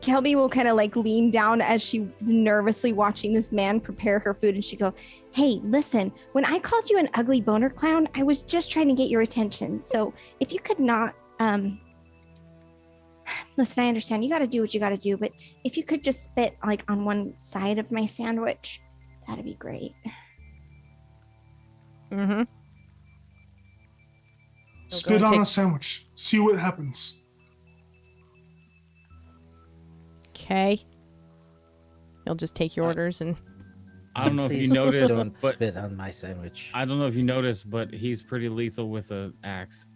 Speaker 2: Kelby will kind of like lean down as she's nervously watching this man prepare her food, and she go, "Hey, listen, when I called you an ugly boner clown, I was just trying to get your attention. So if you could not, listen, I understand you got to do what you got to do, but if you could just spit like on one side of my sandwich, that'd be great."
Speaker 1: Mm-hmm.
Speaker 4: Spit on a sandwich. See what happens.
Speaker 1: Okay. He'll just take your orders and...
Speaker 5: I don't know if
Speaker 3: Please
Speaker 5: you noticed,
Speaker 3: don't
Speaker 5: but
Speaker 3: spit on my sandwich.
Speaker 5: I don't know if you noticed, but he's pretty lethal with an axe.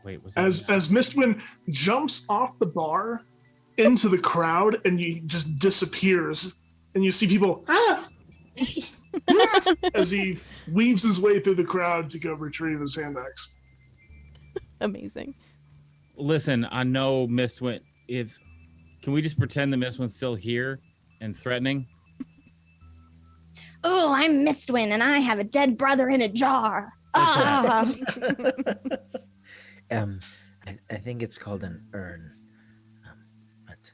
Speaker 5: Wait, was that
Speaker 4: As Mistwind jumps off the bar into the crowd and he just disappears, and you see people as he weaves his way through the crowd to go retrieve his hand axe.
Speaker 1: Amazing.
Speaker 5: Listen, I know Mistwind. Can we just pretend that Mistwind's still here and threatening?
Speaker 2: "Oh, I'm Mistwind, and I have a dead brother in a jar."
Speaker 3: I think it's called an urn. But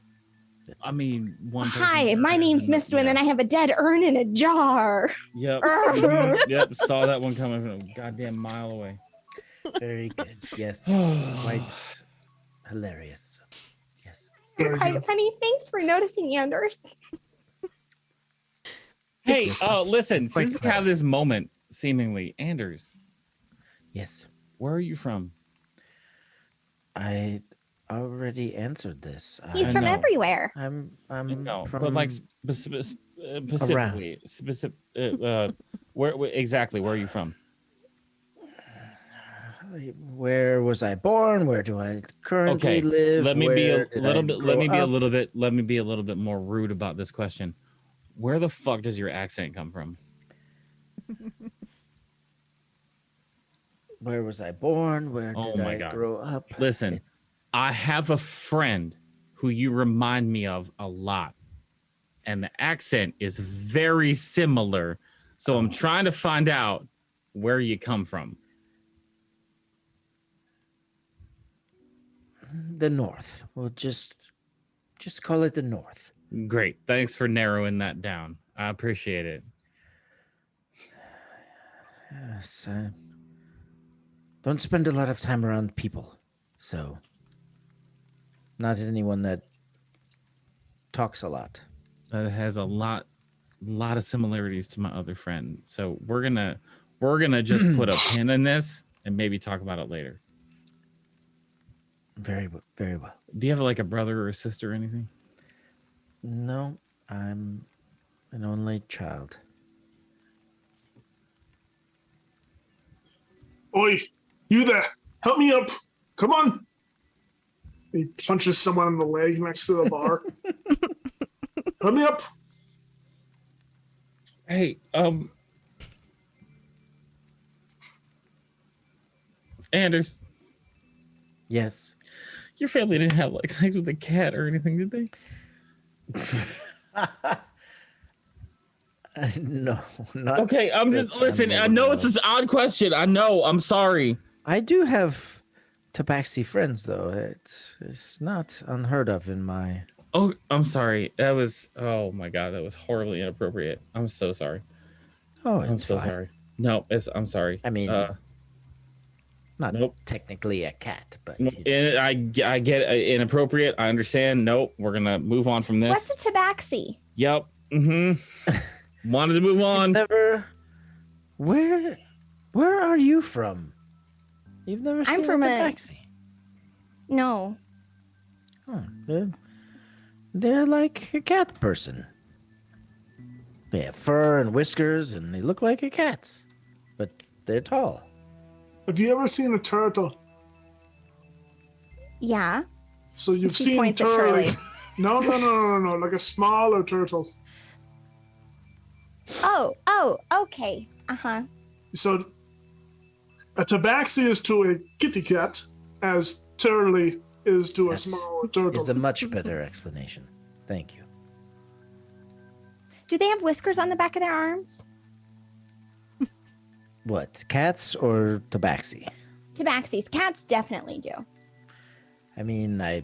Speaker 3: that's
Speaker 5: I mean, one.
Speaker 2: "Hi, my name's Mistwind, and I have a dead urn in a jar."
Speaker 5: Yep. Mhm. Yep. Saw that one coming from a goddamn mile away.
Speaker 3: very good. Yes, quite hilarious. Yes.
Speaker 4: Very
Speaker 2: Quite
Speaker 4: good.
Speaker 2: funny. Thanks for noticing, Anders.
Speaker 5: Hey, listen.
Speaker 3: Quite
Speaker 5: Since we have this moment, seemingly, Anders,
Speaker 3: Yes.
Speaker 5: where are you from?
Speaker 3: I already answered this.
Speaker 2: He's
Speaker 5: I
Speaker 2: from
Speaker 5: know.
Speaker 2: everywhere.
Speaker 3: I'm
Speaker 5: No,
Speaker 3: from
Speaker 5: but like specifically, where exactly? Where are you from?
Speaker 3: where was I born? Where do I currently
Speaker 5: Okay,
Speaker 3: live?
Speaker 5: let me be a
Speaker 3: Where did
Speaker 5: little
Speaker 3: I
Speaker 5: bit. Let me
Speaker 3: grow
Speaker 5: be a
Speaker 3: up?
Speaker 5: little bit. Let me be a little bit more rude about this question. Where the fuck does your accent come from?
Speaker 3: Where was I born? Where
Speaker 5: Oh
Speaker 3: did
Speaker 5: my
Speaker 3: I
Speaker 5: God.
Speaker 3: grow up?
Speaker 5: Listen, I have a friend who you remind me of a lot, and the accent is very similar. So I'm trying to find out where you come from.
Speaker 3: The North. We'll just call it the North.
Speaker 5: Great. Thanks for narrowing that down. I appreciate it.
Speaker 3: Yes, I don't spend a lot of time around people, so not anyone that talks a lot.
Speaker 5: That has a lot of similarities to my other friend. So we're gonna just put a pin in this and maybe talk about it later.
Speaker 3: Very well.
Speaker 5: Do you have like a brother or a sister or anything?
Speaker 3: No, I'm an only child.
Speaker 4: Oi, you there? Help me up. Come on. He punches someone in the leg next to the bar. Help me up.
Speaker 5: Hey, Anders,
Speaker 3: Yes.
Speaker 5: your family didn't have like sex with a cat or anything, did they?
Speaker 3: No, not.
Speaker 5: Okay, I'm just
Speaker 3: That's
Speaker 5: listen. I know it's an odd question. I know. I'm sorry.
Speaker 3: I do have tabaxi friends, though. It's not unheard of in my.
Speaker 5: Oh, I'm sorry. That was. Oh my god, that was horribly inappropriate. I'm so sorry.
Speaker 3: Oh,
Speaker 5: I'm
Speaker 3: it's
Speaker 5: so
Speaker 3: fine.
Speaker 5: sorry. No, I'm sorry.
Speaker 3: I mean, not
Speaker 5: nope.
Speaker 3: technically a cat, but
Speaker 5: No, and I get inappropriate. I understand. Nope. We're gonna move on from this.
Speaker 2: What's a tabaxi?
Speaker 5: Yep. Mm-hmm. Wanted to move on.
Speaker 3: never. Where are you from? You've never seen
Speaker 2: from
Speaker 3: a
Speaker 2: a-
Speaker 3: tabaxi?
Speaker 2: No.
Speaker 3: Huh, they're like a cat person. They have fur and whiskers, and they look like a cat's, but they're tall.
Speaker 4: Have you ever seen a turtle?
Speaker 2: Yeah.
Speaker 4: So you've
Speaker 2: She
Speaker 4: seen
Speaker 2: points at
Speaker 4: turtle.
Speaker 2: Turley.
Speaker 4: No, like a smaller turtle.
Speaker 2: Oh, Oh, okay. Uh-huh.
Speaker 4: So, a tabaxi is to a kitty cat, as Turley is to a
Speaker 3: That
Speaker 4: small turtle.
Speaker 3: is a much better explanation. Thank you.
Speaker 2: Do they have whiskers on the back of their arms?
Speaker 3: What, cats or tabaxi?
Speaker 2: Tabaxis. Cats definitely do.
Speaker 3: I mean, I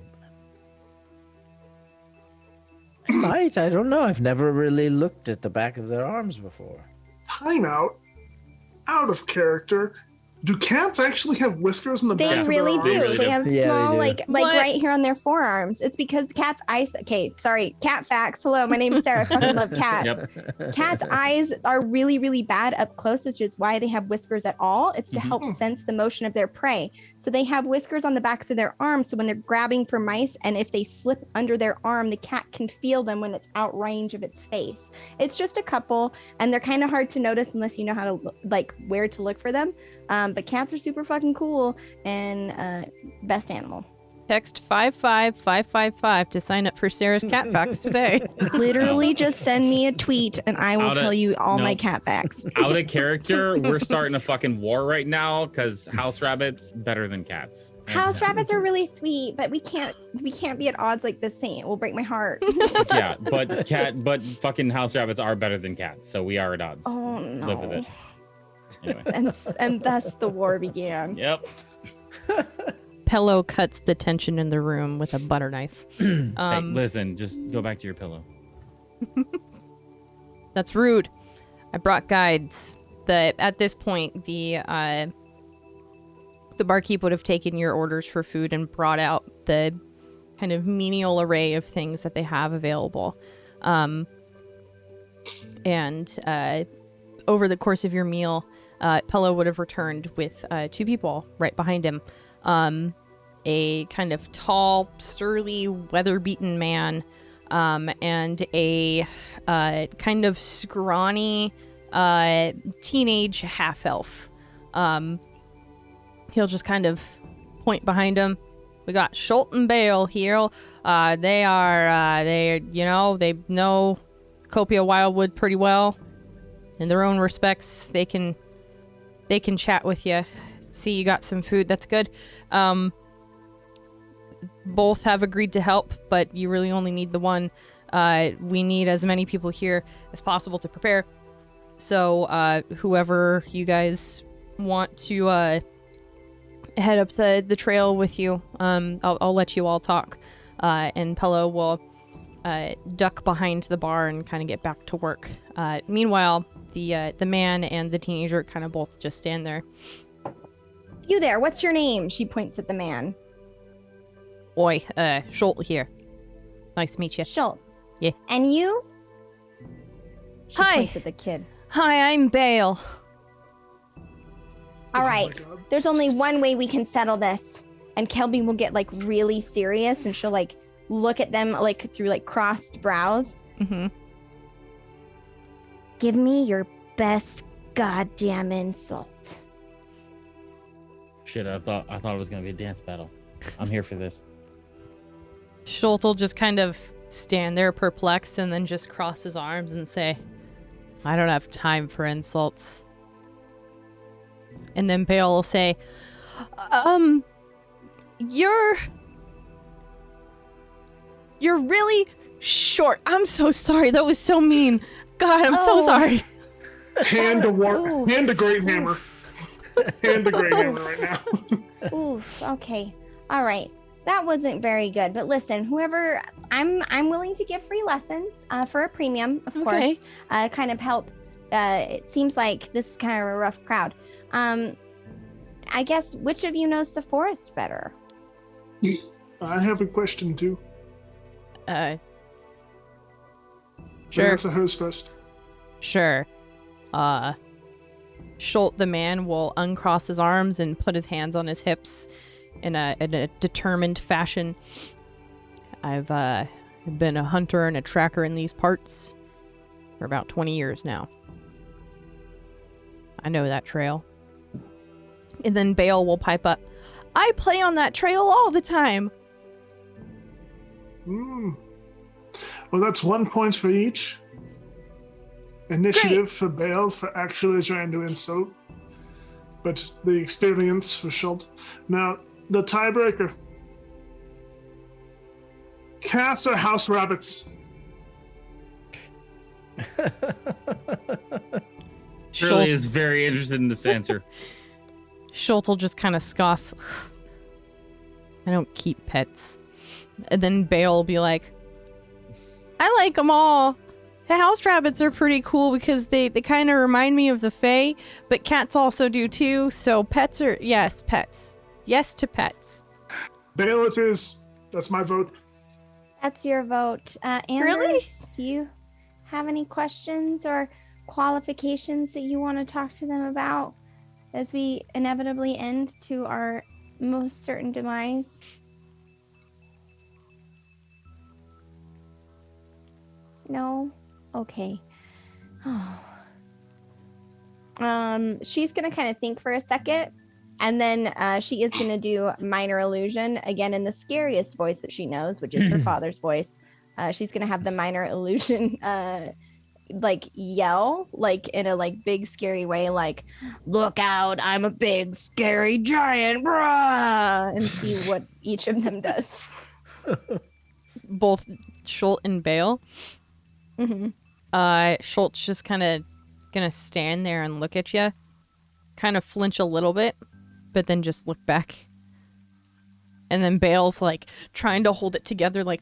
Speaker 3: might. I don't know. I've never really looked at the back of their arms before.
Speaker 4: Time out. Out of character. Do cats actually have whiskers in the
Speaker 2: They
Speaker 4: back of
Speaker 2: really
Speaker 4: their
Speaker 2: do.
Speaker 4: arms?
Speaker 2: They have
Speaker 3: Yeah, they
Speaker 2: small,
Speaker 3: do.
Speaker 2: like
Speaker 1: What?
Speaker 2: right here on their forearms. It's because cat's eyes. Okay, sorry. Cat facts. Hello, my name is Sarah. I fucking love cats.
Speaker 5: Yep.
Speaker 2: Cats' eyes are really, really bad up close, which is why they have whiskers at all. It's to
Speaker 5: Mhm.
Speaker 2: help sense the motion of their prey. So they have whiskers on the backs of their arms. So when they're grabbing for mice, and if they slip under their arm, the cat can feel them when it's out range of its face. It's just a couple, and they're kind of hard to notice unless you know how to like where to look for them. But cats are super fucking cool and best animal.
Speaker 1: Text 55555 to sign up for Sarah's Cat Facts today.
Speaker 2: Literally just send me a tweet and I will
Speaker 5: Out of-
Speaker 2: tell you all my
Speaker 5: nope.
Speaker 2: cat facts.
Speaker 5: Out of character, we're starting a fucking war right now because house rabbits better than cats.
Speaker 2: House rabbits are really sweet, but we can't be at odds like this saint. It will break my heart.
Speaker 5: Yeah, but fucking house rabbits are better than cats, so we are at odds.
Speaker 2: Oh
Speaker 5: Live with
Speaker 2: no.
Speaker 5: it. Anyway.
Speaker 2: And thus the war began.
Speaker 5: Yep.
Speaker 1: Pillow cuts the tension in the room with a butter knife.
Speaker 5: Hey, listen, just go back to your pillow.
Speaker 1: That's rude. I brought guides. At this point, the barkeep would have taken your orders for food and brought out the kind of menial array of things that they have available. And over the course of your meal, Pello would have returned with 2 people right behind him. A kind of tall, surly, weather-beaten man, and a kind of scrawny teenage half-elf. He'll just kind of point behind him. We got Schult and Bale here. They know Copia Wildwood pretty well. In their own respects, they can chat with you. See, you got some food. That's good. Both have agreed to help, but you really only need the one. We need as many people here as possible to prepare. So, whoever you guys want to head up the trail with you, I'll let you all talk. And Pello will duck behind the bar and kind of get back to work. Meanwhile, the man and the teenager kind of both just stand there.
Speaker 2: You there, what's your name? She points at the man.
Speaker 1: Oi, Schult here. Nice to meet you.
Speaker 2: Schult.
Speaker 1: Yeah.
Speaker 2: And you? She
Speaker 1: Hi.
Speaker 2: points at the kid.
Speaker 1: Hi, I'm Bale.
Speaker 2: All
Speaker 4: Oh my
Speaker 2: right.
Speaker 4: God.
Speaker 2: There's only one way we can settle this. And Kelby will get like really serious and she'll like look at them like through like crossed brows.
Speaker 1: Mm-hmm.
Speaker 2: Give me your best goddamn insult.
Speaker 5: Shit, I thought it was gonna be a dance battle. I'm here for this.
Speaker 1: Schult will just kind of stand there perplexed and then just cross his arms and say, I don't have time for insults. And then Bale will say, you're really short. I'm so sorry. That was so mean. God, I'm so
Speaker 2: Oh.
Speaker 1: sorry.
Speaker 4: Hand to
Speaker 2: Ooh.
Speaker 4: hand to Great Hammer. Hand to Great Hammer right now.
Speaker 2: Oof. Okay. All right. That wasn't very good. But listen, whoever I'm willing to give free lessons for a premium, of
Speaker 1: Okay.
Speaker 2: course. Kind of help. It seems like this is kind of a rough crowd. I guess which of you knows the forest better?
Speaker 4: I have a question too.
Speaker 1: Sure.
Speaker 4: Answer hers first.
Speaker 1: Sure. Schult the man will uncross his arms and put his hands on his hips in a determined fashion. I've been a hunter and a tracker in these parts for about 20 years now. I know that trail. And then Bale will pipe up. I play on that trail all the time.
Speaker 4: Well, that's 1 point for each. Initiative for Bale for actually trying to insult, but the experience for Schultz. Now, the tiebreaker. Cats or house rabbits?
Speaker 5: Shirley
Speaker 1: Schultz,
Speaker 5: is very interested in this answer.
Speaker 1: Schultz will just kind of scoff. I don't keep pets. And then Bale will be like, I like them all. The house rabbits are pretty cool because they kind of remind me of the Fae, but cats also do too. So pets are, yes, pets. Yes to pets.
Speaker 4: Bale it is. That's my vote.
Speaker 2: That's your vote. Anders,
Speaker 1: Really?
Speaker 2: do you have any questions or qualifications that you want to talk to them about as we inevitably end to our most certain demise? No? Okay. She's gonna kind of think for a second, and then she is gonna do minor illusion again in the scariest voice that she knows, which is her father's voice. She's gonna have the minor illusion like yell like in a like big scary way, like, look out, I'm a big scary giant, brah, and see what each of them does.
Speaker 1: Both Schultz and Bale.
Speaker 2: Mm-hmm.
Speaker 1: Schultz just kind of gonna stand there and look at you, kind of flinch a little bit, but then just look back. And then Bale's like trying to hold it together, like,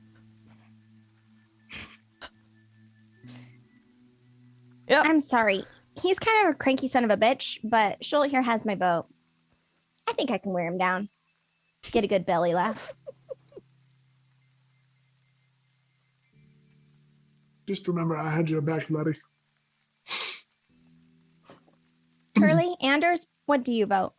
Speaker 1: yep.
Speaker 2: I'm sorry. He's kind of a cranky son of a bitch, but Schultz here has my vote. I think I can wear him down. Get a good belly laugh.
Speaker 4: Just remember, I had your back, buddy.
Speaker 2: Turley, Anders, what do you vote?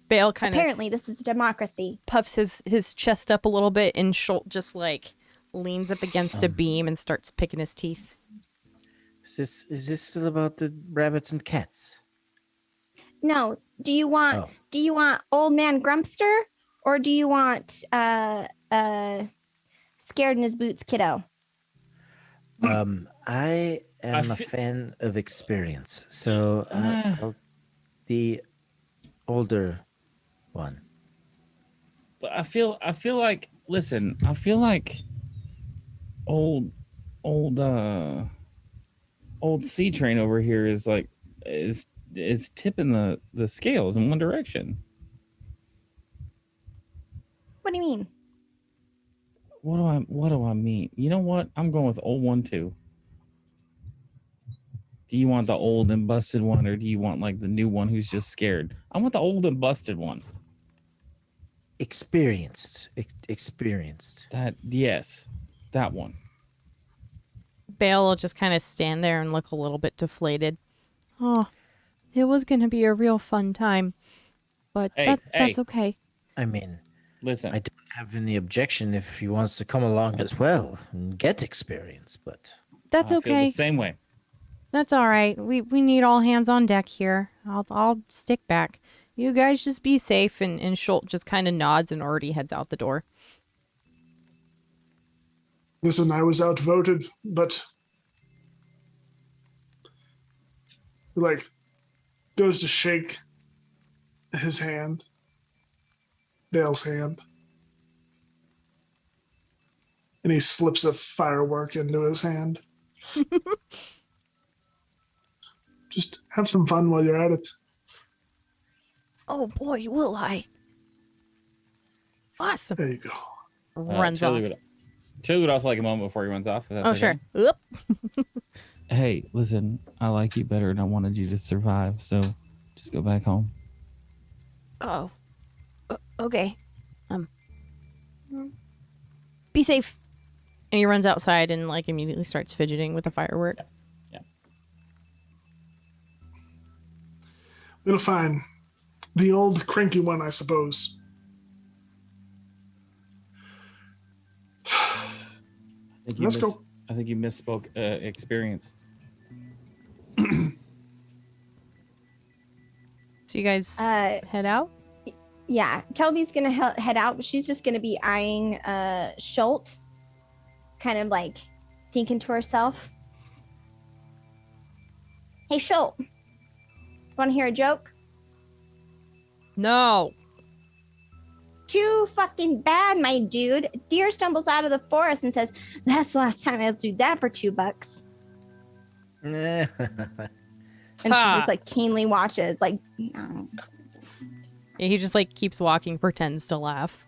Speaker 1: Bale kind of
Speaker 2: Apparently, this is a democracy.
Speaker 1: puffs his chest up a little bit, and Schultz just like leans up against a beam and starts picking his teeth.
Speaker 3: Is this still about the rabbits and cats?
Speaker 2: No, do you want old man Grumpster, or do you want scared in his boots kiddo?
Speaker 3: I am a fan of experience, so the older one.
Speaker 5: But I feel like, listen, I feel like old Sea Train over here is like is tipping the scales in one direction.
Speaker 2: What do you mean?
Speaker 5: What do I mean? You know what? I'm going with old one too. Do you want the old and busted one, or do you want like the new one who's just scared? I want the old and busted one.
Speaker 3: Experienced.
Speaker 5: That one.
Speaker 1: Bale will just kind of stand there and look a little bit deflated. Oh, it was going to be a real fun time, but that's okay.
Speaker 3: I mean,
Speaker 5: Listen,
Speaker 3: I don't have any objection if he wants to come along as well and get experience, but
Speaker 1: That's
Speaker 5: I
Speaker 1: okay.
Speaker 5: feel the same way.
Speaker 1: That's all right. We need all hands on deck here. I'll stick back. You guys just be safe. And Schultz just kind of nods and already heads out the door.
Speaker 4: Listen, I was outvoted, but like goes to shake his hand, Dale's hand, and he slips a firework into his hand. Just have some fun while you're at it.
Speaker 6: Oh boy, will I.
Speaker 1: Awesome.
Speaker 4: There you go.
Speaker 1: Runs off.
Speaker 5: Chili would also like a moment before he runs off. If that's
Speaker 1: Oh,
Speaker 5: okay.
Speaker 1: sure. Oop.
Speaker 5: Hey, listen, I like you better and I wanted you to survive, so just go back home.
Speaker 6: Oh. Okay. Be safe.
Speaker 1: And he runs outside and like immediately starts fidgeting with the firework.
Speaker 5: Yeah.
Speaker 4: We'll find the old cranky one, I suppose. Let's go.
Speaker 5: I think you misspoke experience.
Speaker 1: So you guys head out?
Speaker 2: Yeah, Kelby's gonna head out, but she's just gonna be eyeing Schultz, kind of like thinking to herself, Hey, Schultz. Want to hear a joke?
Speaker 1: No.
Speaker 2: Too fucking bad, my dude. Deer stumbles out of the forest and says, "That's the last time I'll do that for $2." And she
Speaker 1: Ha.
Speaker 2: just like keenly watches, like, no.
Speaker 1: He just like keeps walking, pretends to laugh.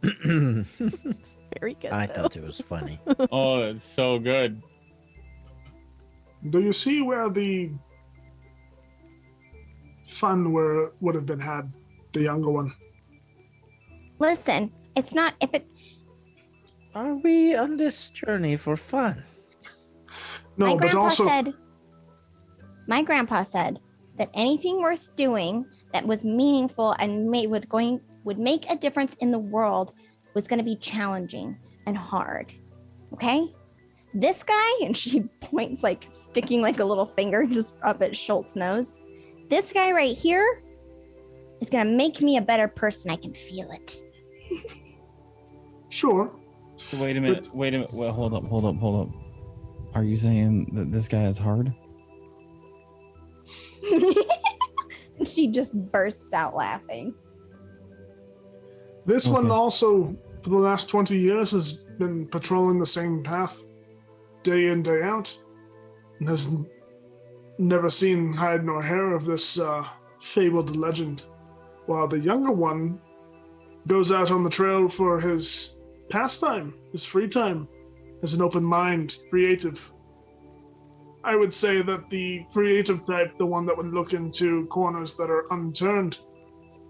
Speaker 1: It's very good.
Speaker 3: I
Speaker 1: though.
Speaker 3: thought it was funny.
Speaker 5: Oh, it's so good.
Speaker 4: Do you see where the fun would have been had? The younger one.
Speaker 2: Listen, it's not if it.
Speaker 3: Are we on this journey for fun?
Speaker 4: No, but also
Speaker 2: My grandpa said that anything worth doing that was meaningful and would make a difference in the world was going to be challenging and hard. Okay? This guy, and she points like sticking like a little finger just up at Schultz's nose. This guy right here is going to make me a better person. I can feel it.
Speaker 4: sure.
Speaker 8: So wait a minute. Wait, hold up. Are you saying that this guy is hard?
Speaker 2: And she just bursts out laughing.
Speaker 4: This one
Speaker 8: Okay.
Speaker 4: also, for the last 20 years, has been patrolling the same path, day in, day out, and has never seen hide nor hair of this fabled legend, while the younger one goes out on the trail for his pastime, his free time, has an open mind, creative. I would say that the creative type, the one that would look into corners that are unturned,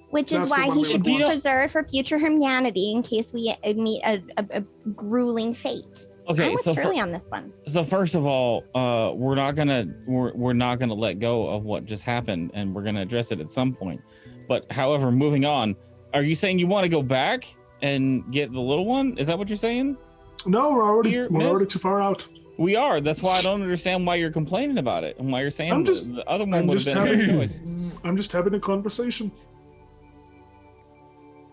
Speaker 2: Which is
Speaker 4: That's the
Speaker 2: why
Speaker 4: one
Speaker 2: he
Speaker 4: we
Speaker 2: should
Speaker 4: would
Speaker 2: be
Speaker 4: want.
Speaker 2: preserved for future humanity in case we meet a grueling fate.
Speaker 8: Okay,
Speaker 2: I'm with
Speaker 8: so
Speaker 2: Shirley on this one.
Speaker 8: so first of all, we're not gonna let go of what just happened, and we're gonna address it at some point. But however, moving on, are you saying you want to go back and get the little one? Is that what you're saying?
Speaker 4: no, we're
Speaker 8: Here,
Speaker 4: already
Speaker 8: miss?
Speaker 4: too far out.
Speaker 8: We are. That's why I don't understand why you're complaining about it and why you're saying
Speaker 4: I'm just-
Speaker 8: the other one
Speaker 4: I'm
Speaker 8: would have
Speaker 4: just
Speaker 8: been a better
Speaker 4: having-
Speaker 8: choice.
Speaker 4: I'm just having a conversation.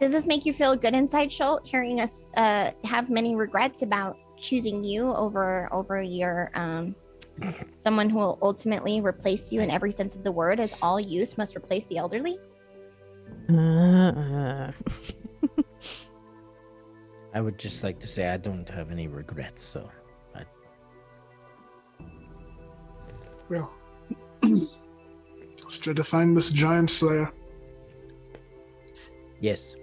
Speaker 2: Does this make you feel good inside, Schultz, hearing us have many regrets about choosing you over your someone who will ultimately replace you in every sense of the word, as all youth must replace the elderly?
Speaker 3: I would just like to say I don't have any regrets, so
Speaker 4: Well, let's try to find this giant slayer.
Speaker 3: yes.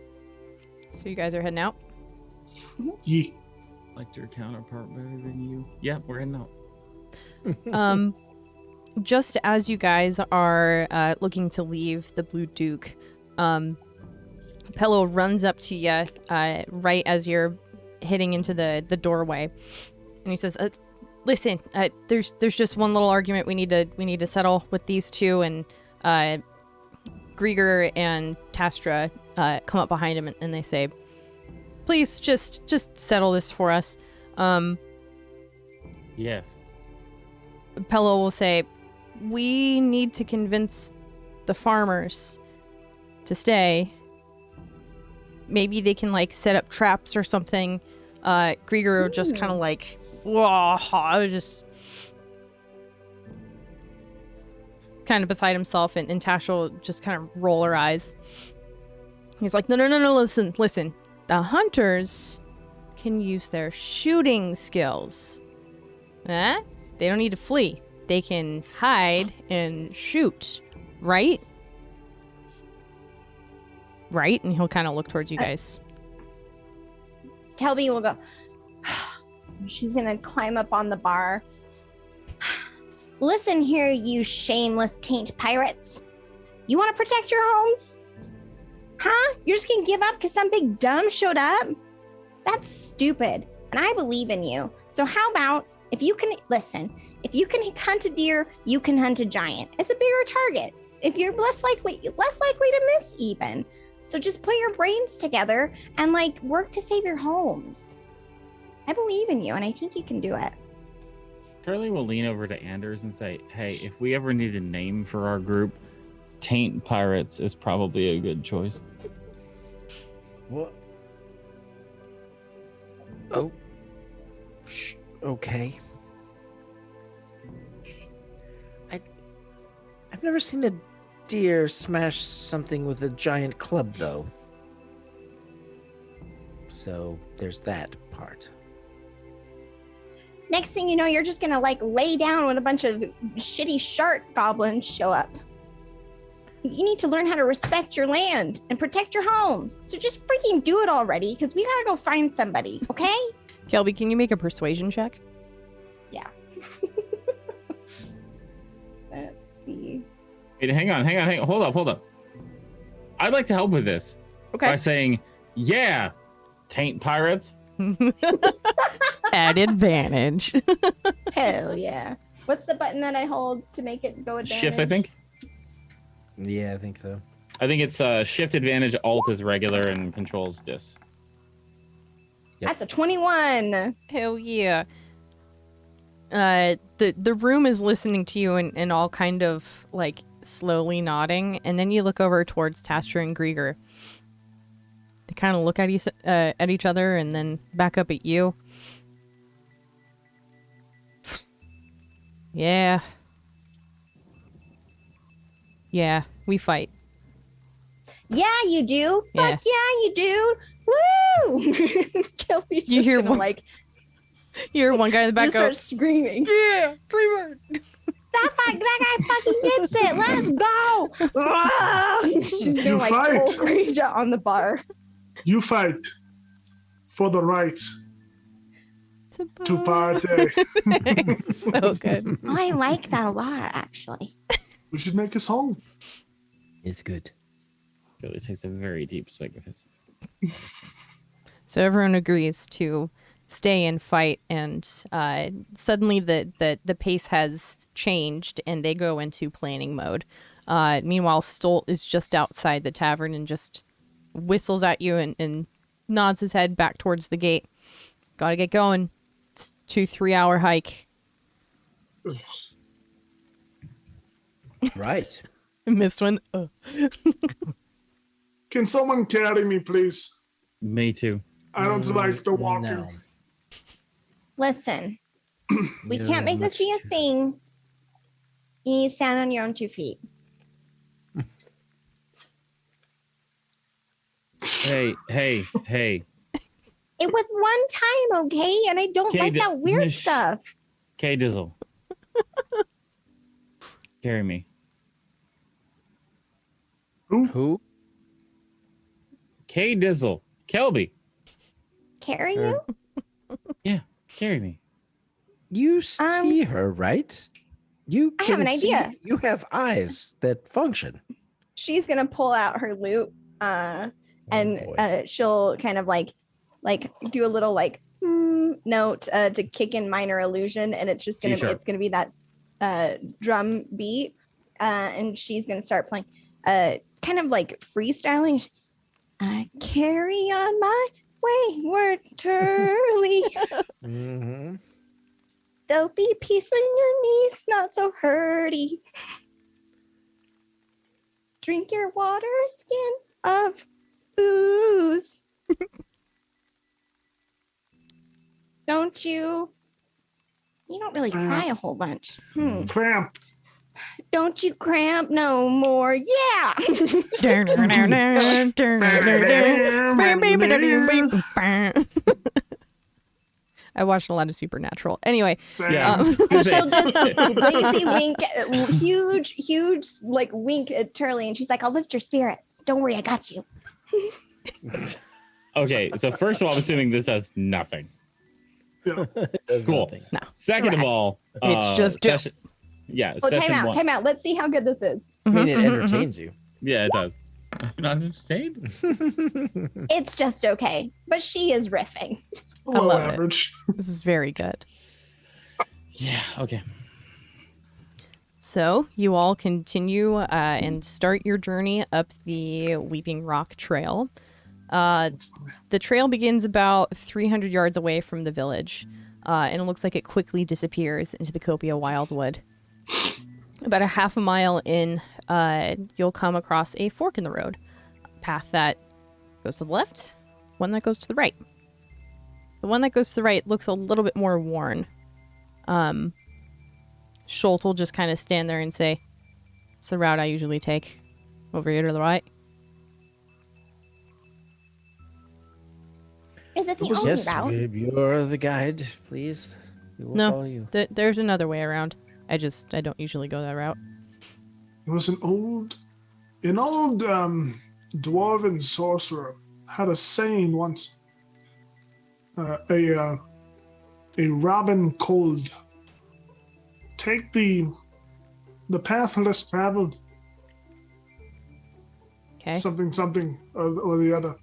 Speaker 1: So you guys are heading out?
Speaker 4: Ye.
Speaker 8: Liked your counterpart better than you. Yeah, we're heading out.
Speaker 1: Just as you guys are looking to leave the Blue Duke, Pello runs up to you right as you're heading into the doorway, and he says, "Listen, there's just one little argument we need to settle with these two." And Grieger and Tastra come up behind him and they say, "Please, just settle this for us."
Speaker 8: Yes.
Speaker 1: Pello will say, "We need to convince the farmers to stay. Maybe they can like set up traps or something." Grieger will just kind of like, whoa, just kind of beside himself, and Tasha will just kind of roll her eyes. He's like, no, listen. The hunters can use their shooting skills. They don't need to flee. They can hide and shoot, right? Right? And he'll kind of look towards you guys.
Speaker 2: Kelby will go. She's gonna climb up on the bar. Listen here, you shameless taint pirates. You want to protect your homes? Huh? You're just gonna give up because some big dumb showed up? That's stupid. And I believe in you. So how about if you can hunt a deer, you can hunt a giant. It's a bigger target. If you're less likely to miss even. So just put your brains together and like work to save your homes. I believe in you and I think you can do it.
Speaker 8: Curly will lean over to Anders and say, "Hey, if we ever need a name for our group, Taint Pirates is probably a good choice."
Speaker 3: What? Oh. Okay. I've never seen a deer smash something with a giant club, though. So there's that part.
Speaker 2: Next thing you know, you're just gonna like lay down when a bunch of shitty shark goblins show up. You need to learn how to respect your land and protect your homes. So just freaking do it already, because we gotta go find somebody, okay?
Speaker 1: Kelby, can you make a persuasion check?
Speaker 2: Yeah. Let's see.
Speaker 5: Wait, hang on. Hold up. I'd like to help with this by saying, yeah, taint pirates.
Speaker 1: At advantage.
Speaker 2: Hell yeah. What's the button that I hold to make it go advantage?
Speaker 5: Shift, I think.
Speaker 3: Yeah, I think so.
Speaker 5: I think it's shift advantage, alt is regular, and controls dis.
Speaker 3: Yep.
Speaker 2: That's a 21.
Speaker 1: Hell yeah. The room is listening to you and all kind of like slowly nodding, and then you look over towards Tastra and Grieger. They kind of look at each other and then back up at you. Yeah. Yeah, we fight.
Speaker 2: Yeah, you do.
Speaker 1: Yeah.
Speaker 2: Fuck yeah, you do. Woo! Kelby's
Speaker 1: You hear
Speaker 2: gonna,
Speaker 1: one-
Speaker 2: like
Speaker 1: You hear one guy in the back
Speaker 2: just
Speaker 1: go,
Speaker 2: start screaming.
Speaker 1: yeah, Dreamer.
Speaker 2: That guy fucking gets it. Let's go. Ah! She's gonna
Speaker 4: You
Speaker 2: like
Speaker 4: fight.
Speaker 2: full rage out on the bar.
Speaker 4: You fight for the right to party.
Speaker 1: So good.
Speaker 2: Oh, I like that a lot, actually.
Speaker 4: We should make us home.
Speaker 3: It's good.
Speaker 5: Really takes a very deep swig of his.
Speaker 1: So everyone agrees to stay and fight, and suddenly the pace has changed, and they go into planning mode. Meanwhile, Stolt is just outside the tavern and just whistles at you and nods his head back towards the gate. Gotta get going. It's 2-3 hour hike.
Speaker 3: Right.
Speaker 1: Missed one.
Speaker 4: Can someone carry me, please?
Speaker 5: Me too.
Speaker 4: I don't like the walking.
Speaker 3: No.
Speaker 2: Listen, we
Speaker 3: No,
Speaker 2: can't make this
Speaker 3: much
Speaker 2: be a
Speaker 3: too-
Speaker 2: thing. You need to stand on your own 2 feet.
Speaker 5: Hey.
Speaker 2: It was one time, okay? And I don't
Speaker 5: Okay,
Speaker 2: like that weird
Speaker 5: shh.
Speaker 2: stuff.
Speaker 5: K Dizzle. Carry me.
Speaker 3: Who?
Speaker 5: K Dizzle. Kelby.
Speaker 2: Carry you?
Speaker 5: Yeah, carry me.
Speaker 3: You see her, right? You
Speaker 2: I have
Speaker 3: can
Speaker 2: an
Speaker 3: see-
Speaker 2: idea.
Speaker 3: You have eyes that function.
Speaker 2: She's gonna pull out her lute,
Speaker 3: boy.
Speaker 2: and she'll kind of like do a little like note to kick in minor illusion, and it's just gonna
Speaker 5: G-sharp.
Speaker 2: it's gonna be that drum beat, and she's gonna start playing, kind of like freestyling. Carry on my wayward Turley.
Speaker 3: Mm-hmm.
Speaker 2: There'll be peace when your knees not so hurty. Drink your water, skin of booze. Don't you? You don't really cry a whole bunch.
Speaker 4: Cramp.
Speaker 2: Don't you cramp no more? Yeah.
Speaker 1: I watched a lot of Supernatural. Anyway,
Speaker 4: Sam.
Speaker 5: Yeah.
Speaker 2: She'll just lazy wink, huge like wink at Turley, and she's like, "I'll lift your spirits. Don't worry, I got you."
Speaker 5: Okay, so first of all, I'm assuming this does nothing.
Speaker 3: Does
Speaker 5: Cool.
Speaker 3: nothing.
Speaker 5: Second
Speaker 2: Correct.
Speaker 5: of all,
Speaker 1: It's just-
Speaker 5: session, yeah,
Speaker 2: Oh,
Speaker 5: session one.
Speaker 2: time out. Let's see how good this is.
Speaker 3: I mean, it entertains you.
Speaker 5: Yeah, it does. Not entertained?
Speaker 2: It's just okay, but she is riffing.
Speaker 4: Below
Speaker 1: love it.
Speaker 4: average.
Speaker 1: this is very good.
Speaker 5: Yeah, okay.
Speaker 1: So you all continue and start your journey up the Weeping Rock Trail. The trail begins about 300 yards away from the village, and it looks like it quickly disappears into the Copia Wildwood. About a half a mile in, you'll come across a fork in the road. A path that goes to the left, one that goes to the right. The one that goes to the right looks a little bit more worn. Schultz will just kind of stand there and say, It's the route I usually take. Over here to the right.
Speaker 2: Is it the
Speaker 4: Yes,
Speaker 2: only
Speaker 3: Yes,
Speaker 2: route?
Speaker 3: you're the guide. Please, we will
Speaker 1: No.
Speaker 3: follow you.
Speaker 1: There's another way around. I don't usually go that route.
Speaker 4: There was an old dwarven sorcerer had a saying once. A robin cold. Take the path less traveled.
Speaker 1: Okay.
Speaker 4: Something or the other.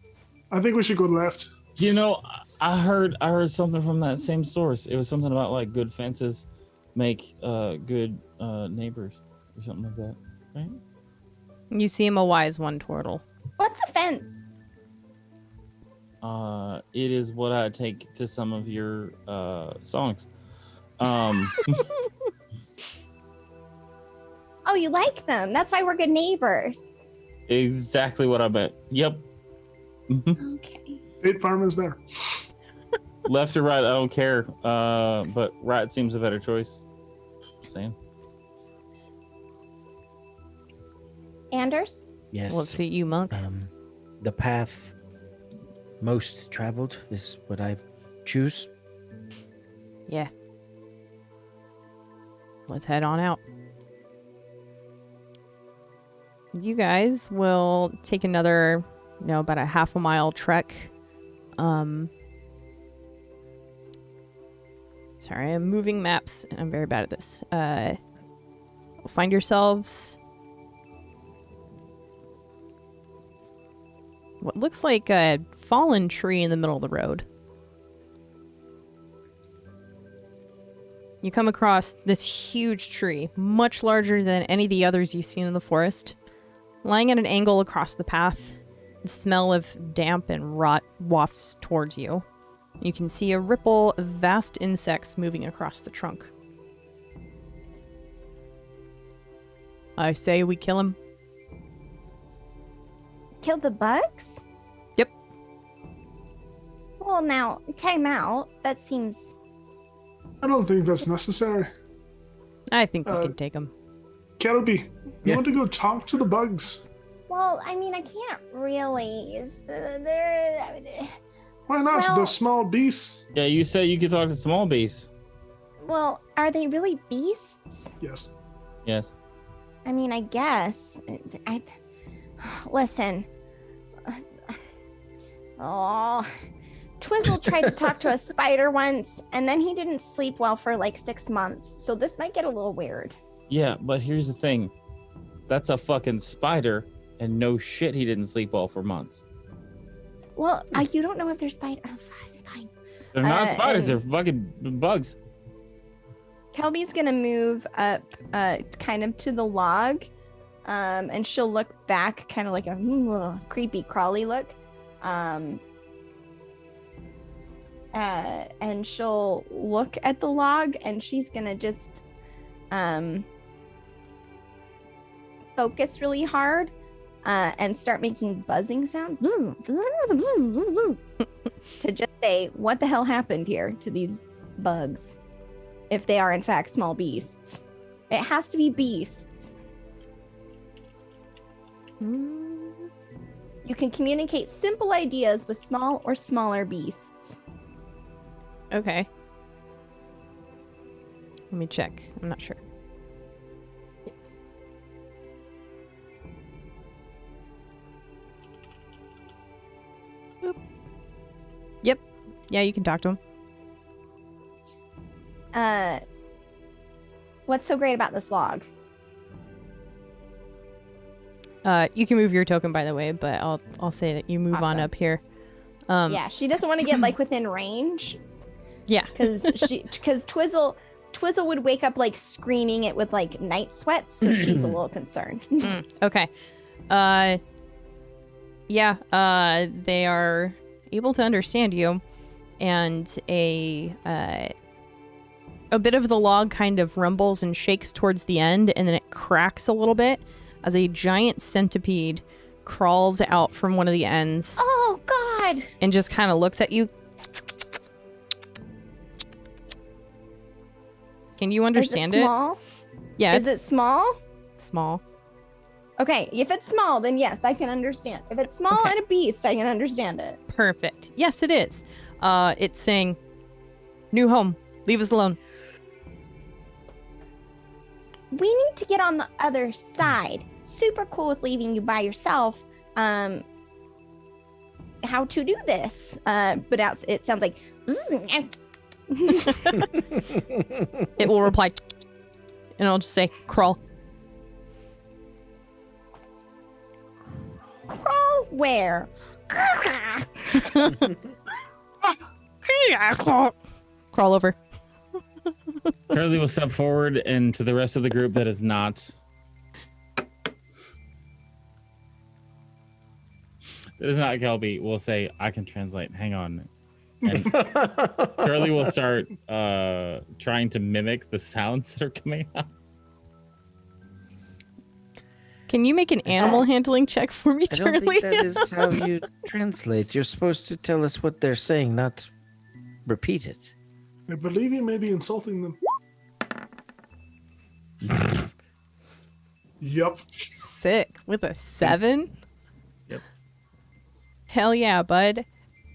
Speaker 4: I think we should go left.
Speaker 8: You know, I heard something from that same source. It was something about like good fences make good neighbors or something like that, right?
Speaker 1: You seem a wise one, Turtle.
Speaker 2: What's a fence?
Speaker 8: It is what I take to some of your songs.
Speaker 2: Oh, you like them. That's why we're good neighbors.
Speaker 8: Exactly what I meant. Yep.
Speaker 2: Okay.
Speaker 4: State Farm is there.
Speaker 8: Left or right, I don't care. But right seems a better choice. Just saying.
Speaker 2: Anders?
Speaker 3: Yes.
Speaker 1: Let's see you, monk.
Speaker 3: The path most traveled is what I choose.
Speaker 1: Yeah. Let's head on out. You guys will take another, about a half a mile trek. Sorry, I'm moving maps and I'm very bad at this. Find yourselves what looks like a fallen tree in the middle of the road. You come across this huge tree, much larger than any of the others you've seen in the forest, lying at an angle across the path. The smell of damp and rot wafts towards you. You can see a ripple of vast insects moving across the trunk. I say we kill him.
Speaker 2: Kill the bugs?
Speaker 1: Yep.
Speaker 2: Well, now, time out. That seems...
Speaker 4: I don't think that's necessary.
Speaker 1: I think we can take him.
Speaker 4: Kelby, you
Speaker 3: Yeah.
Speaker 4: want to go talk to the bugs?
Speaker 2: Well, I mean, I can't really. They're...
Speaker 4: Why not?
Speaker 2: Well-
Speaker 4: They're small beasts.
Speaker 8: Yeah, you said you could talk to small beasts.
Speaker 2: Well, are they really beasts?
Speaker 4: Yes.
Speaker 8: Yes.
Speaker 2: I mean, I guess. Listen. Oh, Twizzle tried to talk to a spider once, and then he didn't sleep well for like 6 months. So this might get a little weird.
Speaker 8: Yeah, but here's the thing. That's a fucking spider, and no shit, he didn't sleep well for months.
Speaker 2: Well, you don't know if they're spider. Oh, it's fine.
Speaker 8: They're not spiders,
Speaker 2: and-
Speaker 8: they're fucking bugs.
Speaker 2: Kelby's gonna move up, kind of to the log, and she'll look back, kind of like a creepy crawly look, and she'll look at the log, and she's gonna just, focus really hard, and start making buzzing sound to just say, what the hell happened here to these bugs? If they are in fact small beasts. It has to be beasts. You can communicate simple ideas with small or smaller beasts.
Speaker 1: Okay. Let me check. I'm not sure. Boop. Yep. Yeah, you can talk to him.
Speaker 2: What's so great about this log?
Speaker 1: You can move your token, by the way, but I'll say that you move on
Speaker 2: Awesome.
Speaker 1: up here.
Speaker 2: Yeah, she doesn't want to get like within range
Speaker 1: Yeah.
Speaker 2: because Twizzle would wake up like screaming it with like night sweats, so she's a little concerned.
Speaker 1: Okay. Yeah, they are able to understand you, and a bit of the log kind of rumbles and shakes towards the end, and then it cracks a little bit as a giant centipede crawls out from one of the ends
Speaker 2: Oh God!
Speaker 1: and just kind of looks at you. Can you understand
Speaker 2: Is it
Speaker 1: it?
Speaker 2: small?
Speaker 1: Yeah,
Speaker 2: Is it
Speaker 1: it's
Speaker 2: small?
Speaker 1: small.
Speaker 2: Okay, if it's small, then yes, I can understand. If it's small and a beast, I can understand it.
Speaker 1: Perfect. Yes, it is. It's saying, "New home. Leave us alone."
Speaker 2: We need to get on the other side. Super cool with leaving you by yourself. How to do this? But it sounds like.
Speaker 1: It will reply, and I'll just say, "Crawl."
Speaker 2: Crawl where?
Speaker 1: Crawl over.
Speaker 8: Curly will step forward, and to the rest of the group that is not. That is not Kelby. Will say, "I can translate. Hang on." And Curly will start trying to mimic the sounds that are coming out.
Speaker 1: Can you make an animal handling check for me,
Speaker 3: I don't
Speaker 1: Turley?
Speaker 3: think that is how you translate. You're supposed to tell us what they're saying, not repeat it.
Speaker 4: I believe you may be insulting them. Yup.
Speaker 1: Sick. With a 7?
Speaker 8: Yep.
Speaker 1: Hell yeah, bud.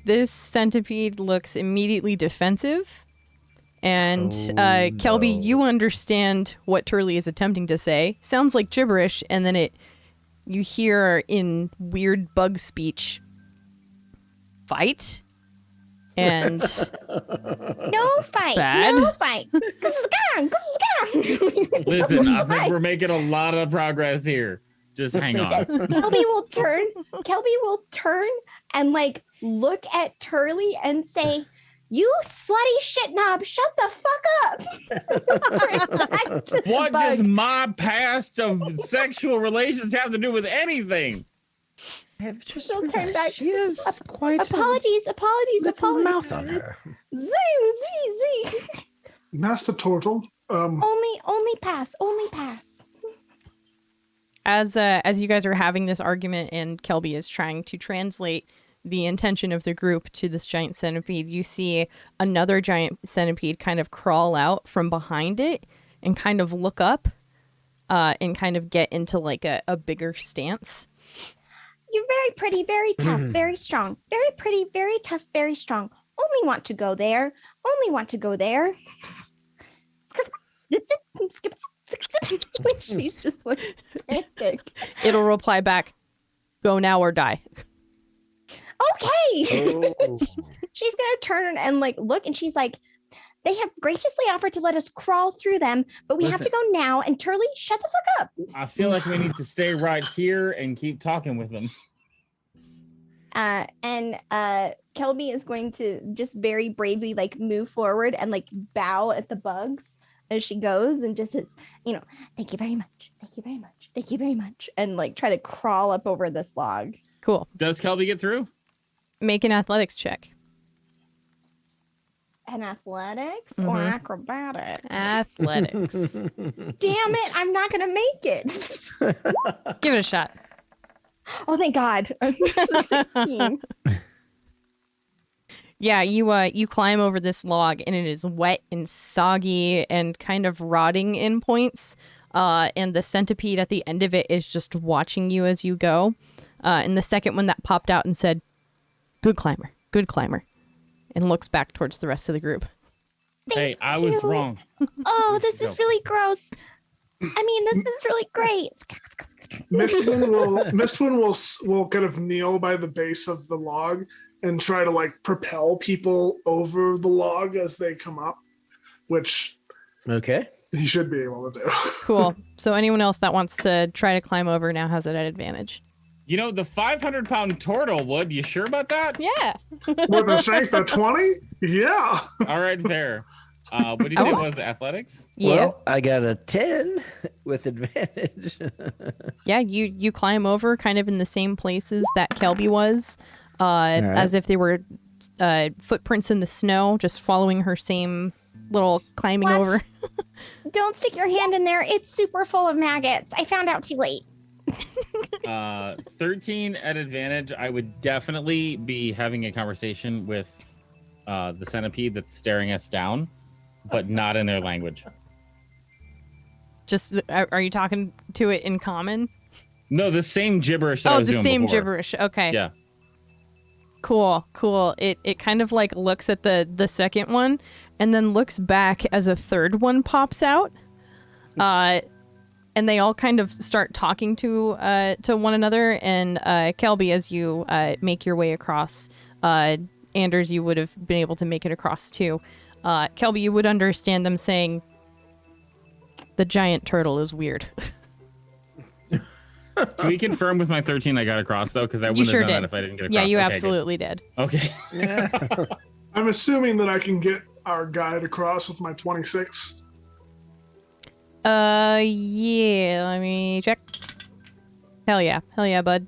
Speaker 1: This centipede looks immediately defensive. And Kelby,
Speaker 3: no.
Speaker 1: you understand what Turley is attempting to say. Sounds like gibberish, and then you hear in weird bug speech, "Fight?" And
Speaker 2: No fight.
Speaker 1: Bad.
Speaker 2: No fight.
Speaker 8: Listen, I think we're making a lot of progress here. Just hang on.
Speaker 2: Kelby will turn and like look at Turley and say, "You slutty shit knob, shut the fuck up."
Speaker 8: What does my past of sexual relations have to do with anything?
Speaker 3: I've just
Speaker 2: She'll turn
Speaker 3: realized
Speaker 2: back.
Speaker 3: she is quite
Speaker 2: Apologies.
Speaker 3: little mouth on her.
Speaker 2: Zee.
Speaker 4: Master Turtle.
Speaker 2: Only pass.
Speaker 1: as you guys are having this argument and Kelby is trying to translate the intention of the group to this giant centipede, you see another giant centipede kind of crawl out from behind it and kind of look up and kind of get into like a bigger stance.
Speaker 2: You're very pretty, very tough, very strong. Very pretty, very tough, very strong. Only want to go there. She's just like frantic.
Speaker 1: It'll reply back, "Go now or die."
Speaker 2: Okay.
Speaker 3: Oh.
Speaker 2: She's gonna turn and like look, and she's like, "They have graciously offered to let us crawl through them, but we have to go now." And Turley, shut the fuck up.
Speaker 8: I feel like we need to stay right here and keep talking with them.
Speaker 2: And Kelby is going to just very bravely like move forward and like bow at the bugs as she goes and just says, "Thank you very much. Thank you very much. Thank you very much." And like try to crawl up over this log.
Speaker 1: Cool.
Speaker 8: Does Kelby get through?
Speaker 1: Make an athletics check.
Speaker 2: An athletics or acrobatics?
Speaker 1: Athletics.
Speaker 2: Damn it, I'm not gonna make it.
Speaker 1: Give it a shot.
Speaker 2: Oh, thank God. 16.
Speaker 1: Yeah, you climb over this log and it is wet and soggy and kind of rotting in points. And the centipede at the end of it is just watching you as you go. And the second one that popped out and said, good climber," and looks back towards the rest of the group.
Speaker 8: Hey, I was wrong.
Speaker 2: Oh, this is really gross. I mean, this is really great.
Speaker 4: Mistwin will kind of kneel by the base of the log and try to like propel people over the log as they come up, which
Speaker 3: Okay.
Speaker 4: he should be able to do.
Speaker 1: Cool. So anyone else that wants to try to climb over now has it at advantage.
Speaker 8: The 500-pound turtle would. You sure about that?
Speaker 1: Yeah.
Speaker 4: With a strength of 20? Yeah.
Speaker 8: All right, fair. What did you say was athletics?
Speaker 1: Yeah.
Speaker 3: Well, I got a 10 with advantage.
Speaker 1: Yeah, you climb over kind of in the same places that Kelby was, as if they were footprints in the snow, just following her same little climbing
Speaker 2: What?
Speaker 1: over.
Speaker 2: Don't stick your hand in there. It's super full of maggots. I found out too late.
Speaker 8: 13 at advantage. I would definitely be having a conversation with the centipede that's staring us down, but not in their language.
Speaker 1: Just, are you talking to it in common?
Speaker 8: No, the same gibberish that I
Speaker 1: Oh,
Speaker 8: was
Speaker 1: the
Speaker 8: doing
Speaker 1: same
Speaker 8: before.
Speaker 1: gibberish. Okay.
Speaker 8: Yeah.
Speaker 1: Cool. It kind of like looks at the second one and then looks back as a third one pops out. And they all kind of start talking to one another. And Kelby, as you make your way across, Anders, you would have been able to make it across too. Kelby, you would understand them saying, "The giant turtle is weird."
Speaker 5: Can we confirm with my 13 I got across though? Because I wouldn't
Speaker 1: sure
Speaker 5: have done
Speaker 1: did.
Speaker 5: that if I didn't get across.
Speaker 1: Yeah, you
Speaker 5: Okay, good.
Speaker 1: absolutely did.
Speaker 5: Okay.
Speaker 4: I'm assuming that I can get our guide across with my 26.
Speaker 1: Yeah, let me check. Hell yeah, bud.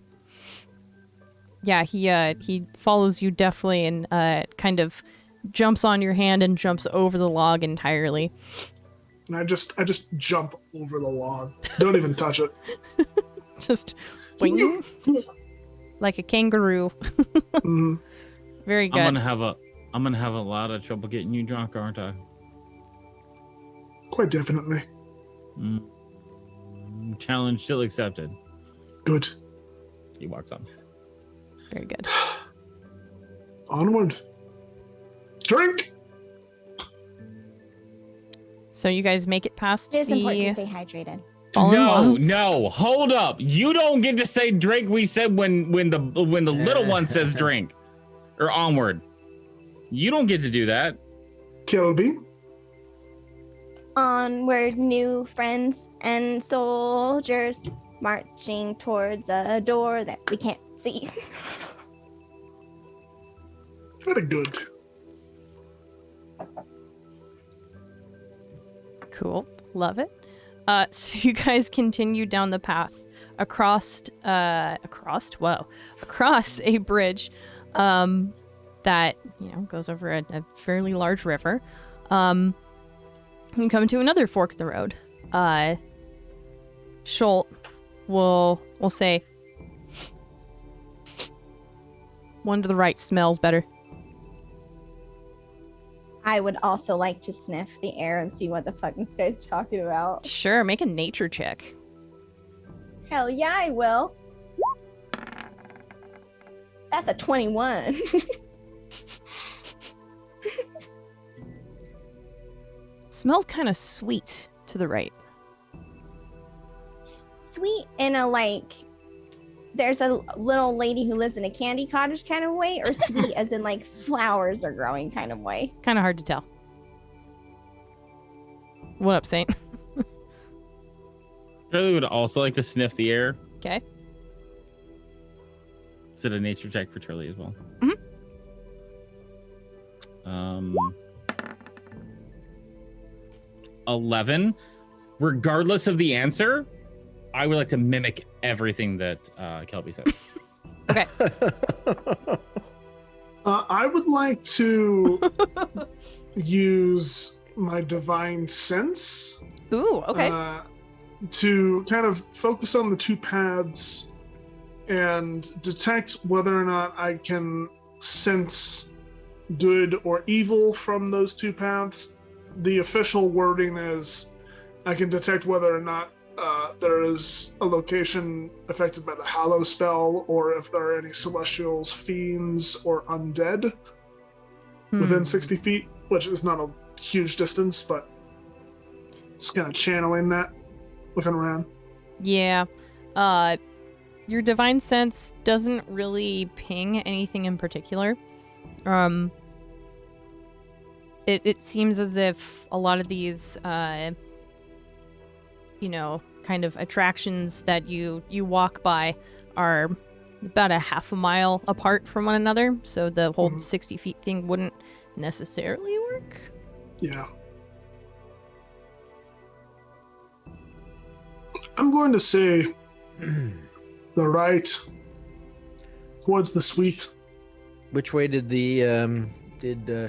Speaker 1: Yeah, he follows you definitely and kind of jumps on your hand and jumps over the log entirely.
Speaker 4: And I just jump over the log. Don't even touch it.
Speaker 1: Just wing like a kangaroo.
Speaker 4: Mhm.
Speaker 1: Very good.
Speaker 8: I'm gonna have a lot of trouble getting you drunk, aren't I?
Speaker 4: Quite definitely.
Speaker 8: Challenge still accepted.
Speaker 4: Good.
Speaker 8: He walks on.
Speaker 1: Very good.
Speaker 4: Onward. Drink!
Speaker 1: So you guys make it past
Speaker 2: It is important to
Speaker 1: the
Speaker 2: stay hydrated.
Speaker 1: fallen log.
Speaker 8: No, hold up. You don't get to say drink. We said when the little one says drink or onward. You don't get to do that.
Speaker 4: Kelby.
Speaker 2: Onward, new friends and soldiers, marching towards a door that we can't see.
Speaker 4: Very good.
Speaker 1: Cool. Love it. So you guys continue down the path across a bridge that, goes over a fairly large river. You come to another fork in the road. Scholt will say, "One to the right smells better."
Speaker 2: I would also like to sniff the air and see what the fuck this guy's talking about.
Speaker 1: Sure, make a nature check.
Speaker 2: Hell yeah, I will. That's a 21.
Speaker 1: Smells kind of sweet to the right.
Speaker 2: Sweet in a like, there's a little lady who lives in a candy cottage kind of way, or sweet as in like flowers are growing kind of way?
Speaker 1: Kind of hard to tell. What up, Saint?
Speaker 8: Charlie would also like to sniff the air.
Speaker 1: Okay.
Speaker 8: Is it a nature check for Charlie as well?
Speaker 1: Mhm.
Speaker 8: 11. Regardless of the answer, I would like to mimic everything that Kelby said.
Speaker 1: Okay.
Speaker 4: I would like to use my divine sense
Speaker 1: Ooh, okay.
Speaker 4: to kind of focus on the two paths and detect whether or not I can sense good or evil from those two paths. The official wording is I can detect whether or not there is a location affected by the Hallow spell, or if there are any celestials, fiends, or undead within 60 feet, which is not a huge distance, but just kind of channeling that, looking around.
Speaker 1: Yeah. Your divine sense doesn't really ping anything in particular. It seems as if a lot of these, kind of attractions that you walk by are about a half a mile apart from one another. So the whole 60 feet thing wouldn't necessarily work.
Speaker 4: Yeah. I'm going to say the right towards the sweet.
Speaker 3: Which way did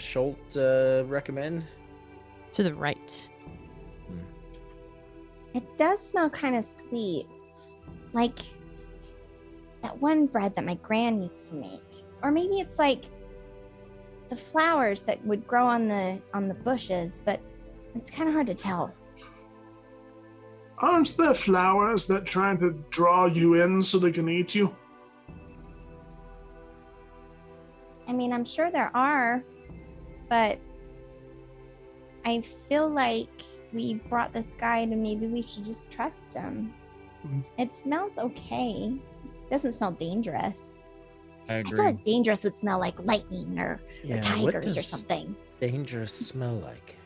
Speaker 3: Scholt recommend?
Speaker 1: To the right.
Speaker 2: It does smell kind of sweet. Like that one bread that my gran used to make. Or maybe it's like the flowers that would grow on the bushes, but it's kind of hard to tell.
Speaker 4: Aren't there flowers that try to draw you in so they can eat you?
Speaker 2: I mean, I'm sure there are, but I feel like we brought this guy and maybe we should just trust him. It smells okay. Doesn't smell dangerous.
Speaker 8: I
Speaker 2: I
Speaker 8: agree.
Speaker 2: feel like dangerous would smell like lightning or
Speaker 3: What
Speaker 2: tigers or
Speaker 3: does
Speaker 2: something.
Speaker 3: dangerous smell like?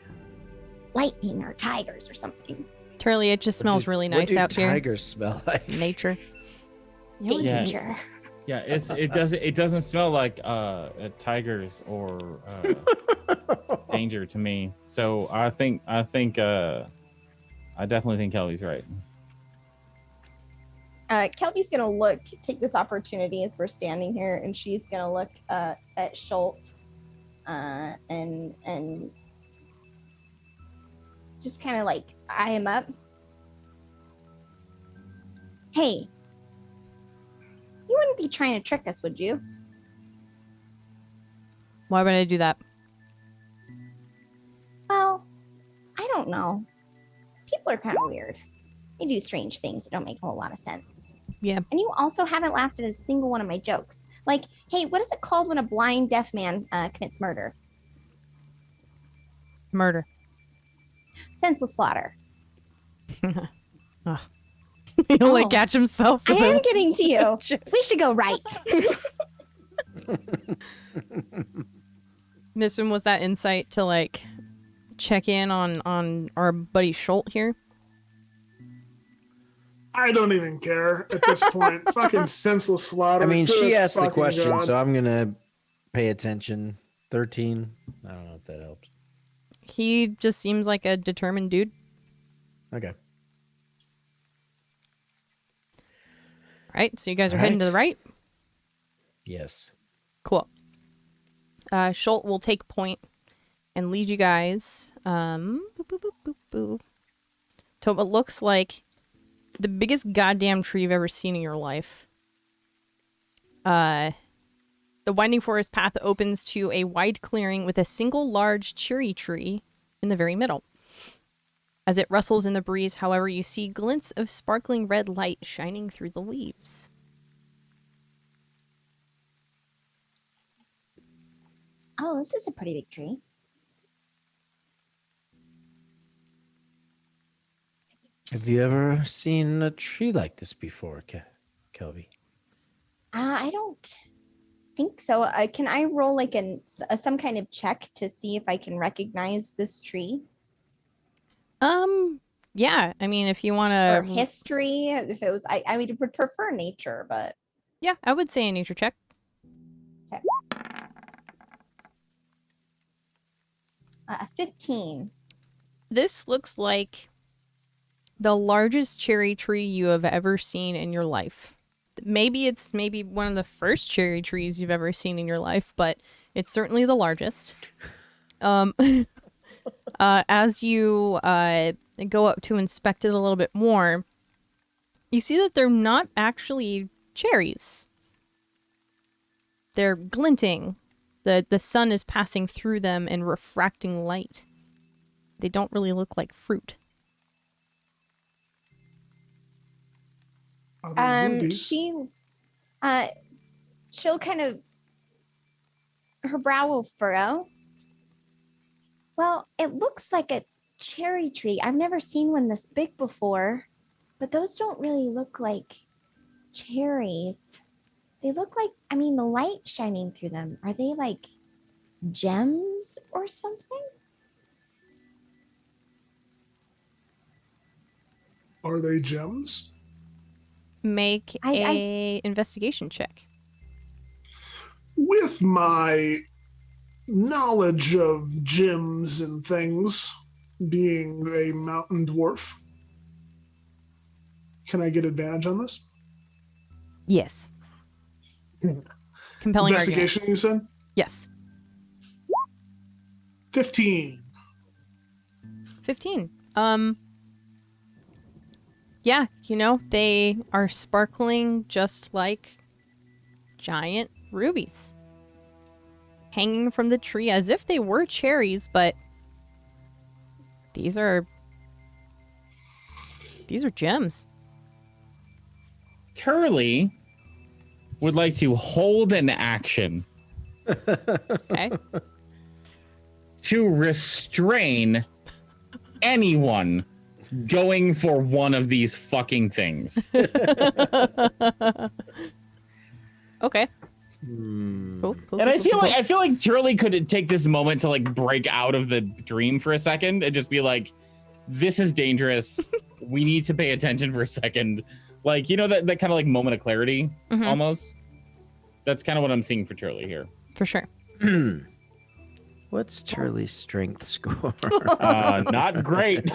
Speaker 2: Lightning or tigers or something.
Speaker 1: Turley, it just smells really nice out here.
Speaker 3: Tigers smell like?
Speaker 1: Nature.
Speaker 8: Yeah.
Speaker 2: Danger.
Speaker 8: Yeah, it doesn't smell like tigers or danger to me. So I definitely think Kelly's right.
Speaker 2: Kelby's gonna take this opportunity as we're standing here, and she's gonna look at Schultz, and just kind of like eye him up. Hey, you wouldn't be trying to trick us, would you?
Speaker 1: Why would I do that?
Speaker 2: Well, I don't know. People are kind of weird. They do strange things that don't make a whole lot of sense.
Speaker 1: Yeah.
Speaker 2: And you also haven't laughed at a single one of my jokes. Like, hey, what is it called when a blind deaf man commits murder?
Speaker 1: Murder.
Speaker 2: Senseless slaughter.
Speaker 1: He'll like
Speaker 2: Oh.
Speaker 1: catch himself.
Speaker 2: I
Speaker 1: with
Speaker 2: am
Speaker 1: a-
Speaker 2: getting to you. We should go right.
Speaker 1: Missing was that insight to like check in on our buddy Schultz here.
Speaker 4: I don't even care at this point. Fucking senseless slaughter.
Speaker 3: I mean, she
Speaker 4: Good
Speaker 3: asked the
Speaker 4: fucking
Speaker 3: question,
Speaker 4: God.
Speaker 3: so I'm gonna pay attention. 13. I don't know if that helps.
Speaker 1: He just seems like a determined dude.
Speaker 3: Okay.
Speaker 1: Right, so you guys are heading to the right.
Speaker 3: Yes.
Speaker 1: Cool. Schultz will take point and lead you guys to what looks like the biggest goddamn tree you've ever seen in your life. The winding forest path opens to a wide clearing with a single large cherry tree in the very middle. As it rustles in the breeze, however, you see glints of sparkling red light shining through the leaves.
Speaker 2: Oh, this is a pretty big tree.
Speaker 3: Have you ever seen a tree like this before, Kelby?
Speaker 2: I don't think so. Can I roll like some kind of check to see if I can recognize this tree?
Speaker 1: Yeah, I mean, if you want
Speaker 2: Or
Speaker 1: to...
Speaker 2: history, if it was, I would prefer nature, but
Speaker 1: Yeah, I would say a nature check.
Speaker 2: okay. 15.
Speaker 1: This looks like the largest cherry tree you have ever seen in your life. Maybe it's one of the first cherry trees you've ever seen in your life, but it's certainly the largest. As you go up to inspect it a little bit more, you see that they're not actually cherries. They're glinting. The sun is passing through them and refracting light. They don't really look like fruit.
Speaker 4: Are they boobies?
Speaker 2: She'll kind of, her brow will furrow. Well, it looks like a cherry tree. I've never seen one this big before, but those don't really look like cherries. They look like, I mean, the light shining through them. Are they like gems or something?
Speaker 4: Are they gems?
Speaker 1: Make a investigation check.
Speaker 4: With my knowledge of gems and things, being a mountain dwarf, can I get advantage on this?
Speaker 1: Yes. Compelling argument.
Speaker 4: Investigation, you said?
Speaker 1: Yes.
Speaker 4: 15.
Speaker 1: 15. Yeah, you know, they are sparkling just like giant rubies. Hanging from the tree as if they were cherries, but these are These are gems.
Speaker 8: Turley would like to hold an action
Speaker 1: Okay.
Speaker 8: to restrain anyone going for one of these fucking things.
Speaker 1: Okay. Cool.
Speaker 8: And I feel like Turley could take this moment to like break out of the dream for a second and just be like, this is dangerous. We need to pay attention for a second. Like, you know, that kind of like moment of clarity almost. That's kind of what I'm seeing for Turley here.
Speaker 1: For sure.
Speaker 3: What's Turley's strength score?
Speaker 8: Not great.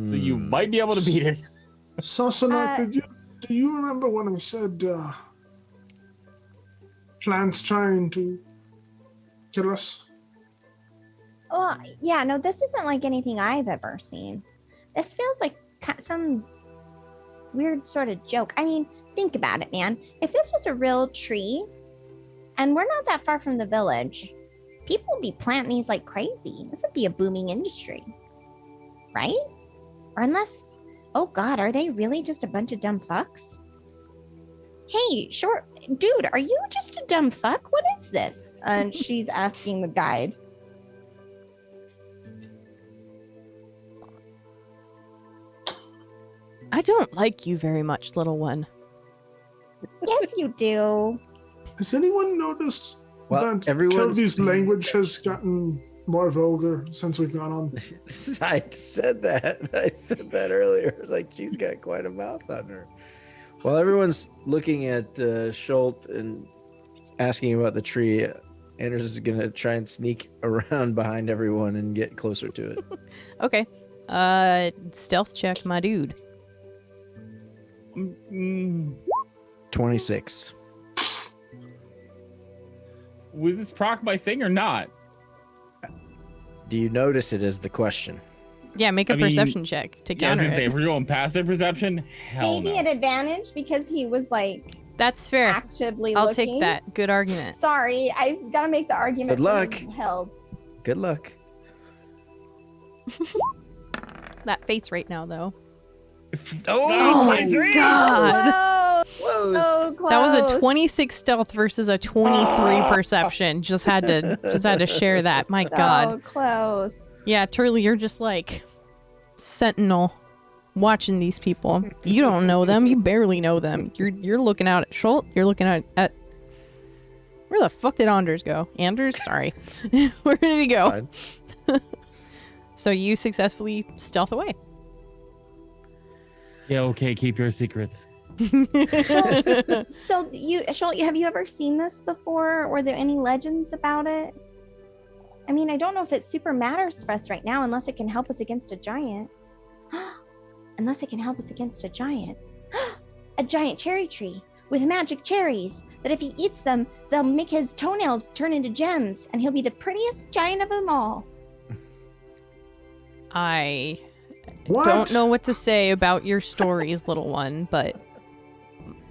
Speaker 8: So you might be able to beat it.
Speaker 4: Sassanach, do you remember when I said plants trying to kill us?
Speaker 2: Well, yeah, no, this isn't like anything I've ever seen. This feels like some weird sort of joke. I mean, think about it, man. If this was a real tree, and we're not that far from the village, people would be planting these like crazy. This would be a booming industry, right? Or unless, oh God, are they really just a bunch of dumb fucks? Hey, short dude, are you just a dumb fuck? What is this? And she's asking the guide.
Speaker 1: I don't like you very much, little one.
Speaker 2: Yes, you do.
Speaker 4: Has anyone noticed that
Speaker 3: everyone's
Speaker 4: Kelby's language has gotten more vulgar since we've gone on?
Speaker 3: I said that. I said that earlier. Like, she's got quite a mouth on her. While everyone's looking at Schultz and asking about the tree, Anders is going to try and sneak around behind everyone and get closer to it.
Speaker 1: Okay. Stealth check, my dude.
Speaker 3: 26.
Speaker 8: Will this proc my thing or not?
Speaker 3: Do you notice it is the question?
Speaker 1: Yeah, make a perception check to
Speaker 8: Yeah, I was
Speaker 1: counter
Speaker 8: gonna say,
Speaker 1: it.
Speaker 8: if we're going passive perception, hell
Speaker 2: Maybe
Speaker 8: no.
Speaker 2: an advantage because he was like
Speaker 1: That's fair.
Speaker 2: actively
Speaker 1: I'll
Speaker 2: looking.
Speaker 1: take that. Good argument.
Speaker 2: Sorry, I've got to make the argument.
Speaker 3: Good luck.
Speaker 2: Held.
Speaker 3: Good luck.
Speaker 1: That face right now, though.
Speaker 8: Oh, my three!
Speaker 1: God.
Speaker 3: Close.
Speaker 2: So close.
Speaker 1: That was a 26 stealth versus a 23 perception. Just had to share that. My
Speaker 2: So
Speaker 1: God.
Speaker 2: close.
Speaker 1: Yeah, Turley, you're just like sentinel watching these people. You don't know them. You barely know them. You're looking out at Schultz. You're looking at where the fuck did Anders go? Anders? Sorry. Where did he go? So you successfully stealth away.
Speaker 8: Yeah, okay, keep your secrets.
Speaker 2: So Schultz, have you ever seen this before? Were there any legends about it? I mean, I don't know if it super matters for us right now unless it can help us against a giant. Unless it can help us against a giant. A giant cherry tree with magic cherries that if he eats them, they'll make his toenails turn into gems and he'll be the prettiest giant of them all.
Speaker 1: I
Speaker 4: What?
Speaker 1: don't know what to say about your stories, little one, but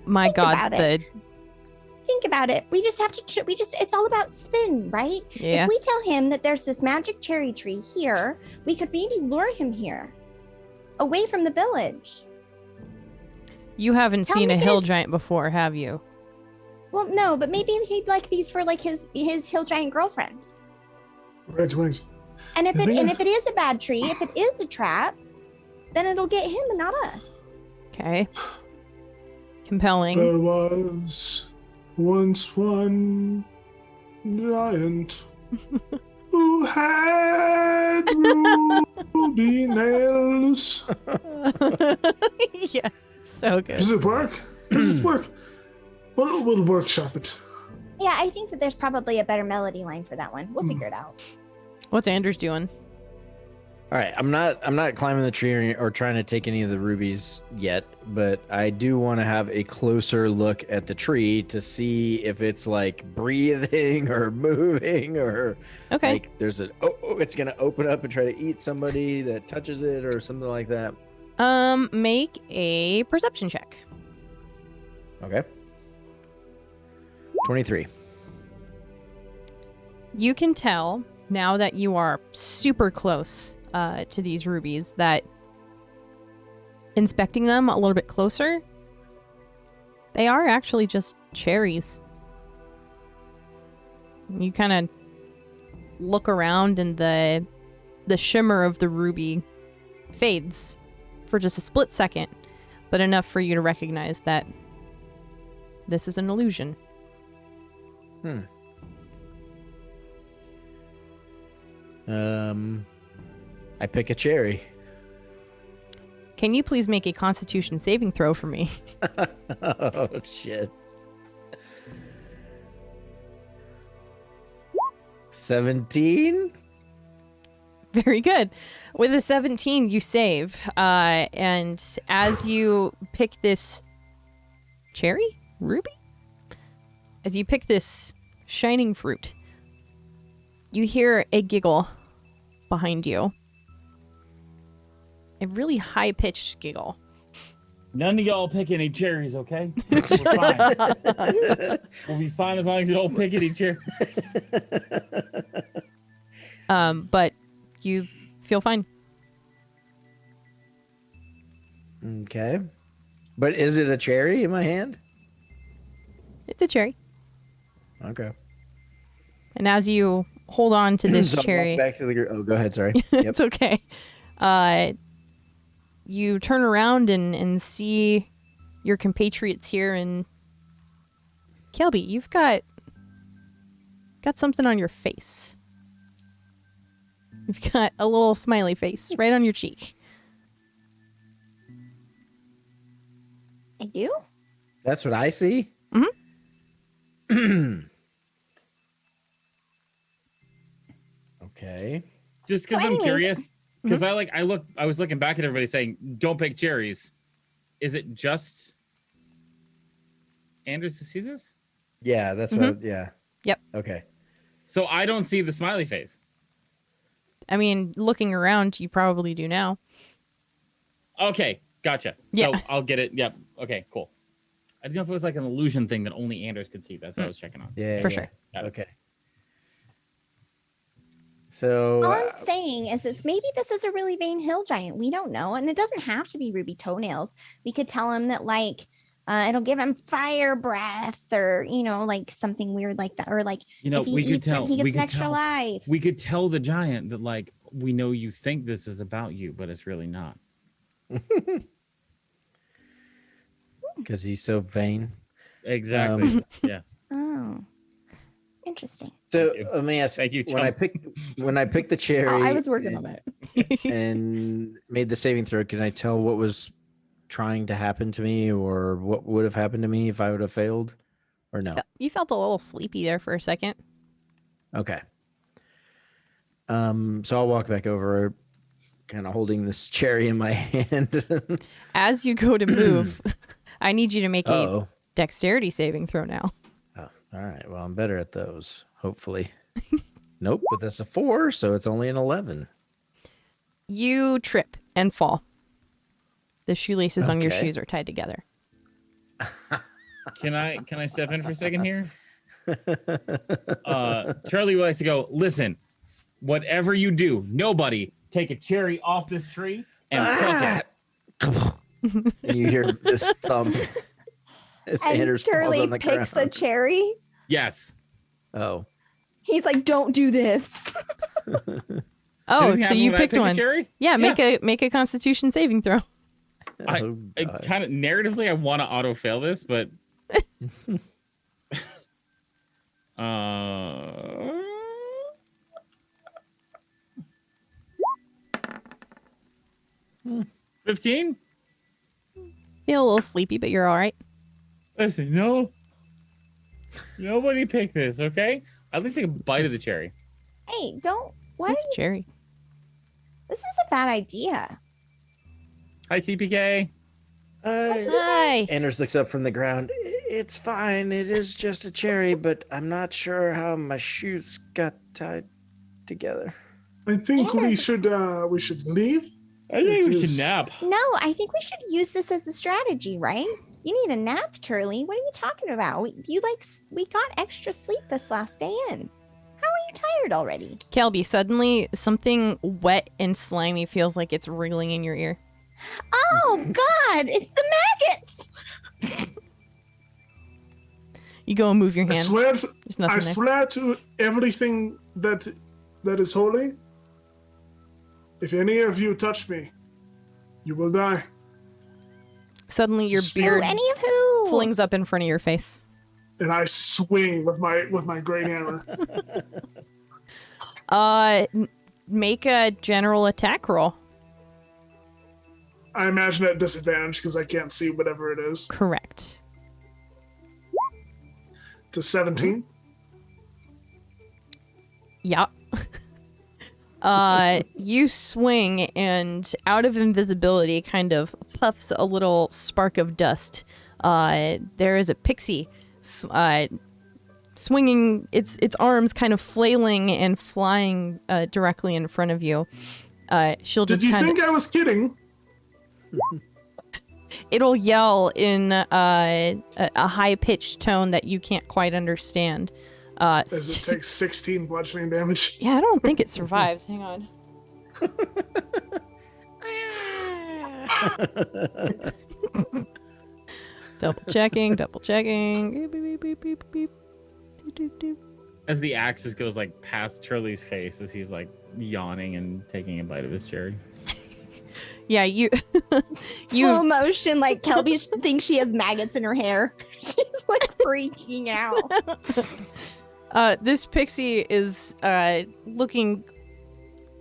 Speaker 1: my
Speaker 2: Think
Speaker 1: God,
Speaker 2: about it. Think about it. We just have to, it's all about spin, right?
Speaker 1: Yeah.
Speaker 2: If we tell him that there's this magic cherry tree here, we could maybe lure him here, away from the village.
Speaker 1: You haven't
Speaker 2: Tell
Speaker 1: seen
Speaker 2: me
Speaker 1: a
Speaker 2: this-
Speaker 1: hill giant before, have you?
Speaker 2: Well, no, but maybe he'd like these for like his hill giant girlfriend.
Speaker 4: Wait.
Speaker 2: And if
Speaker 4: I think
Speaker 2: it is a bad tree, if it is a trap, then it'll get him and not us.
Speaker 1: Okay. Compelling.
Speaker 4: There was once one giant who had ruby nails.
Speaker 1: Yeah, so good.
Speaker 4: Does it work? Does it work? We'll workshop it.
Speaker 2: Yeah, I think that there's probably a better melody line for that one. We'll figure it out.
Speaker 1: What's Anders doing?
Speaker 3: All right, I'm not climbing the tree or trying to take any of the rubies yet, but I do want to have a closer look at the tree to see if it's like breathing or moving or
Speaker 1: Okay.
Speaker 3: like there's it's gonna open up and try to eat somebody that touches it or something like that.
Speaker 1: Make a perception check.
Speaker 3: Okay. 23.
Speaker 1: You can tell now that you are super close to these rubies that inspecting them a little bit closer, they are actually just cherries. You kind of look around and the shimmer of the ruby fades for just a split second, but enough for you to recognize that this is an illusion.
Speaker 3: I pick a cherry.
Speaker 1: Can you please make a Constitution saving throw for me?
Speaker 3: Oh, shit. 17?
Speaker 1: Very good. With a 17, you save. And as you pick this cherry? Ruby? As you pick this shining fruit, you hear a giggle behind you. A really high-pitched giggle.
Speaker 8: None of y'all pick any cherries, okay? We're fine. We'll be fine as long as you don't pick any cherries.
Speaker 1: But you feel fine.
Speaker 3: Okay. But is it a cherry in my hand?
Speaker 1: It's a cherry.
Speaker 3: Okay.
Speaker 1: And as you hold on to this
Speaker 3: So I walk
Speaker 1: cherry...
Speaker 3: back to the... Oh, go ahead, sorry.
Speaker 1: It's okay. You turn around and see your compatriots here, and Kelby, you've got something on your face. You've got a little smiley face right on your cheek.
Speaker 2: I do?
Speaker 3: That's what I see? Okay.
Speaker 8: Just because
Speaker 2: Well,
Speaker 8: I'm
Speaker 2: anyways.
Speaker 8: curious, because I was looking back at everybody saying, don't pick cherries. Is it just Anders that sees this?
Speaker 3: Yeah, that's what... Yeah.
Speaker 1: Yep.
Speaker 3: Okay.
Speaker 8: So I don't see the smiley face.
Speaker 1: I mean, looking around, you probably do now.
Speaker 8: Okay, gotcha.
Speaker 1: Yeah.
Speaker 8: So I'll get it. Yep. Okay, cool. I didn't know if it was like an illusion thing that only Anders could see. That's what I was checking on.
Speaker 3: Yeah.
Speaker 1: For
Speaker 3: yeah.
Speaker 1: sure.
Speaker 8: Got it.
Speaker 3: Okay. So...
Speaker 2: All I'm saying is maybe this is a really vain hill giant. We don't know. And it doesn't have to be ruby toenails. We could tell him that, like, it'll give him fire breath or, like something weird like that. Or, like, if he
Speaker 8: we could
Speaker 2: eats
Speaker 8: tell.
Speaker 2: it, he
Speaker 8: we
Speaker 2: gets an
Speaker 8: could
Speaker 2: extra
Speaker 8: tell.
Speaker 2: life.
Speaker 8: We could tell the giant that, like, we know you think this is about you, but it's really not.
Speaker 3: Because he's so vain.
Speaker 8: Exactly. Yeah.
Speaker 2: Oh, interesting.
Speaker 3: So
Speaker 8: Thank you.
Speaker 3: let me ask.
Speaker 8: Thank you,
Speaker 3: When I picked the cherry...
Speaker 2: Oh, I was working on it.
Speaker 3: and made the saving throw, can I tell what was trying to happen to me or what would have happened to me if I would have failed or no?
Speaker 1: You felt a little sleepy there for a second.
Speaker 3: Okay. So I'll walk back over kind of holding this cherry in my hand.
Speaker 1: As you go to move, I need you to make a
Speaker 3: Uh-oh.
Speaker 1: dexterity saving throw now.
Speaker 3: Oh, all right. Well, I'm better at those, hopefully. Nope, but that's a 4, so it's only an 11.
Speaker 1: You trip and fall. The shoelaces on your
Speaker 3: Okay.
Speaker 1: shoes are tied together.
Speaker 8: Can I step in for a second here? Charlie likes to go, listen, whatever you do, nobody take a cherry off this tree and pluck it.
Speaker 3: And you hear this thump as
Speaker 2: And
Speaker 3: Anders falls
Speaker 2: Turley
Speaker 3: on the
Speaker 2: picks a
Speaker 3: ground.
Speaker 2: cherry.
Speaker 8: Yes.
Speaker 3: Oh.
Speaker 2: He's like, don't do this.
Speaker 1: Oh,
Speaker 8: Anything
Speaker 1: so
Speaker 8: happen
Speaker 1: you
Speaker 8: when I
Speaker 1: picked
Speaker 8: pick a
Speaker 1: one.
Speaker 8: cherry?
Speaker 1: Yeah, make a Constitution saving throw.
Speaker 8: I
Speaker 3: Oh, God.
Speaker 8: kind of narratively, I want to auto fail this, but 15.
Speaker 1: Feel a little sleepy, but you're all right.
Speaker 8: Listen, nobody pick this, okay? At least take a bite of the cherry.
Speaker 2: Hey, don't. Why
Speaker 1: It's
Speaker 2: did
Speaker 1: a cherry.
Speaker 2: This is a bad idea.
Speaker 8: Hi, TPK.
Speaker 1: Hi.
Speaker 3: Anders looks up from the ground. It's fine. It is just a cherry, but I'm not sure how my shoes got tied together.
Speaker 4: I think we should leave.
Speaker 8: I think
Speaker 4: It
Speaker 8: we should
Speaker 4: is-
Speaker 8: nap.
Speaker 2: No, I think we should use this as a strategy, right? You need a nap, Turley. What are you talking about? We got extra sleep this last day in. How are you tired already?
Speaker 1: Kelby, suddenly something wet and slimy feels like it's wriggling in your ear.
Speaker 2: Oh God, it's the maggots.
Speaker 1: You go and move your
Speaker 4: I
Speaker 1: hand.
Speaker 4: swear,
Speaker 1: There's nothing
Speaker 4: I
Speaker 1: there.
Speaker 4: swear to everything that is holy. If any of you touch me, you will die.
Speaker 1: Suddenly, your
Speaker 4: Who,
Speaker 1: beard
Speaker 2: Any of who?
Speaker 1: flings up in front of your face.
Speaker 4: And I swing with my great hammer.
Speaker 1: Make a general attack roll.
Speaker 4: I imagine at disadvantage because I can't see whatever it is.
Speaker 1: Correct.
Speaker 4: To 17.
Speaker 1: Yeah. You swing, and out of invisibility kind of puffs a little spark of dust. There is a pixie swinging its arms, kind of flailing and flying directly in front of you. She'll
Speaker 4: Did
Speaker 1: just
Speaker 4: you
Speaker 1: kind
Speaker 4: think I was kidding?
Speaker 1: it'll yell in a high-pitched tone that you can't quite understand.
Speaker 4: As it takes 16 bludgeoning damage.
Speaker 1: Yeah, I don't think it survives. Hang on. Double checking. Beep, beep, beep, beep, beep. Doop, doop, doop.
Speaker 8: As the axe just goes like past Turley's face as he's like yawning and taking a bite of his cherry.
Speaker 1: Yeah, you
Speaker 2: Slow motion, like Kelby thinks she has maggots in her hair. She's like freaking out.
Speaker 1: This pixie is looking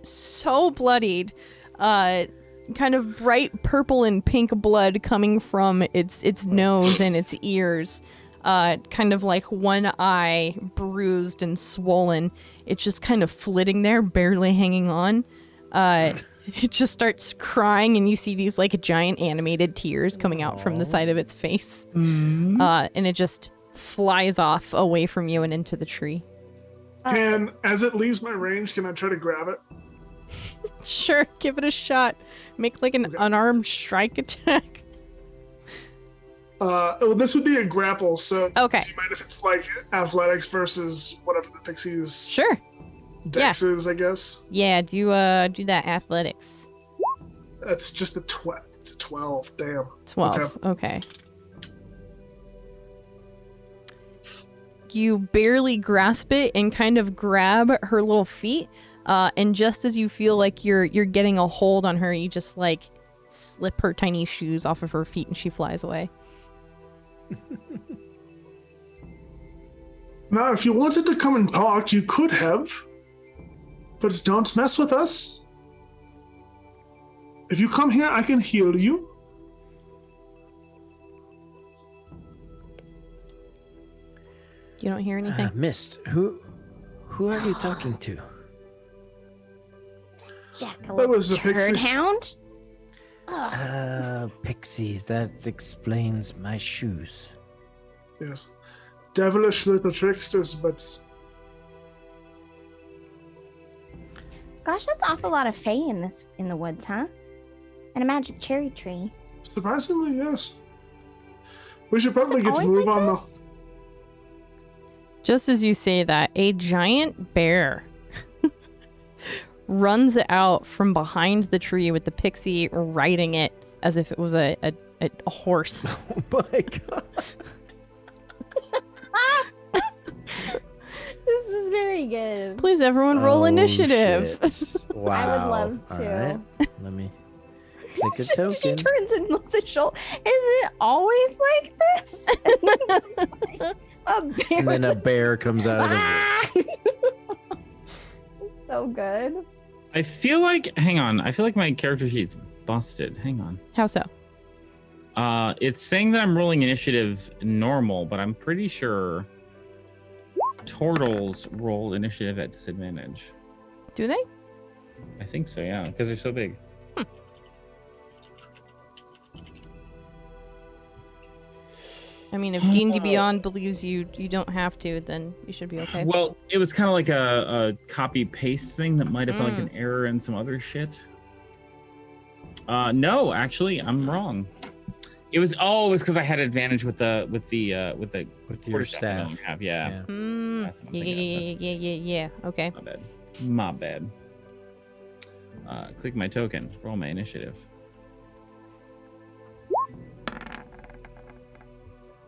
Speaker 1: so bloodied, kind of bright purple and pink blood coming from its nose and its ears, kind of like one eye bruised and swollen. It's just kind of flitting there, barely hanging on. It just starts crying, and you see these like giant animated tears coming out from the side of its face. And it just flies off away from you and into the tree.
Speaker 4: And as it leaves my range, can I try to grab it?
Speaker 1: Sure, give it a shot. Make like an unarmed strike attack.
Speaker 4: Well, this would be a grapple, so
Speaker 1: Okay.
Speaker 4: do you mind if it's like athletics versus whatever the pixie's
Speaker 1: Sure.
Speaker 4: dex is, I guess?
Speaker 1: Yeah, do that athletics.
Speaker 4: That's just a it's a 12, damn.
Speaker 1: 12. Okay. You barely grasp it and kind of grab her little feet, and just as you feel like you're getting a hold on her, you just like slip her tiny shoes off of her feet and she flies away.
Speaker 4: Now, if you wanted to come and talk, you could have, but don't mess with us. If you come here, I can heal you.
Speaker 1: You don't hear anything?
Speaker 3: Mist, who are you talking to?
Speaker 4: That was a pixie.
Speaker 2: Turd hound? Ugh.
Speaker 3: Pixies, that explains my shoes.
Speaker 4: Yes. Devilish little tricksters, but
Speaker 2: Gosh, that's an awful lot of fae in the woods, huh? And a magic cherry tree.
Speaker 4: surprisingly, yes. We should probably
Speaker 2: Is it
Speaker 4: get to
Speaker 2: always
Speaker 4: move
Speaker 2: like
Speaker 4: on
Speaker 2: this?
Speaker 1: Just as you say that, a giant bear runs out from behind the tree with the pixie riding it as if it was a horse.
Speaker 3: Oh my god.
Speaker 2: This is very good.
Speaker 1: Please, everyone, roll
Speaker 3: Oh,
Speaker 1: initiative.
Speaker 3: shit. Wow.
Speaker 2: I would love to.
Speaker 3: All right. Let me take a
Speaker 2: She
Speaker 3: token.
Speaker 2: turns and looks at Shoal. Is it always like this? A bear.
Speaker 3: And then a bear comes out of the wood.
Speaker 2: Ah! So good.
Speaker 8: I feel like I feel like my character sheet's busted. Hang on.
Speaker 1: How so?
Speaker 8: It's saying that I'm rolling initiative normal, but I'm pretty sure turtles roll initiative at disadvantage.
Speaker 1: Do they?
Speaker 8: I think so, yeah, because they're so big.
Speaker 1: I mean, if D&D Beyond believes you don't have to, then you should be okay.
Speaker 8: Well, it was kind of like a copy paste thing that might have felt like an error and some other shit. No, actually, I'm wrong. It was because I had advantage with the
Speaker 3: your
Speaker 8: quarterstaff
Speaker 3: staff.
Speaker 8: I have, yeah.
Speaker 3: Yeah.
Speaker 8: That's what I'm thinking of.
Speaker 1: Yeah. Okay.
Speaker 8: My bad. Click my token. Roll my initiative.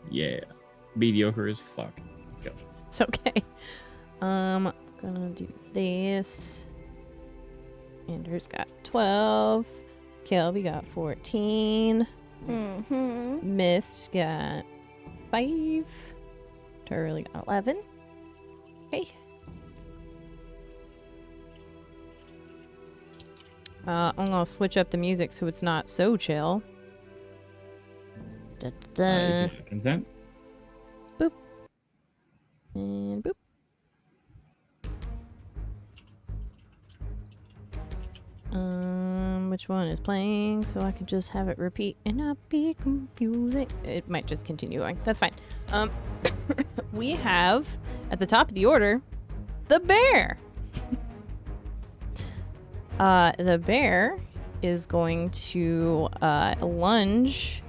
Speaker 8: Yeah. Mediocre as fuck. Let's go.
Speaker 1: It's okay. Gonna do this. Anders got 12. Kelby got 14.
Speaker 2: Mm-hmm.
Speaker 1: Mist got 5. Turley got 11. Okay. I'm gonna switch up the music so it's not so chill. Da, da, da.
Speaker 8: Consent.
Speaker 1: And boop. Which one is playing so I can just have it repeat and not be confusing? It might just continue going. That's fine. We have at the top of the order the bear. The bear is going to lunge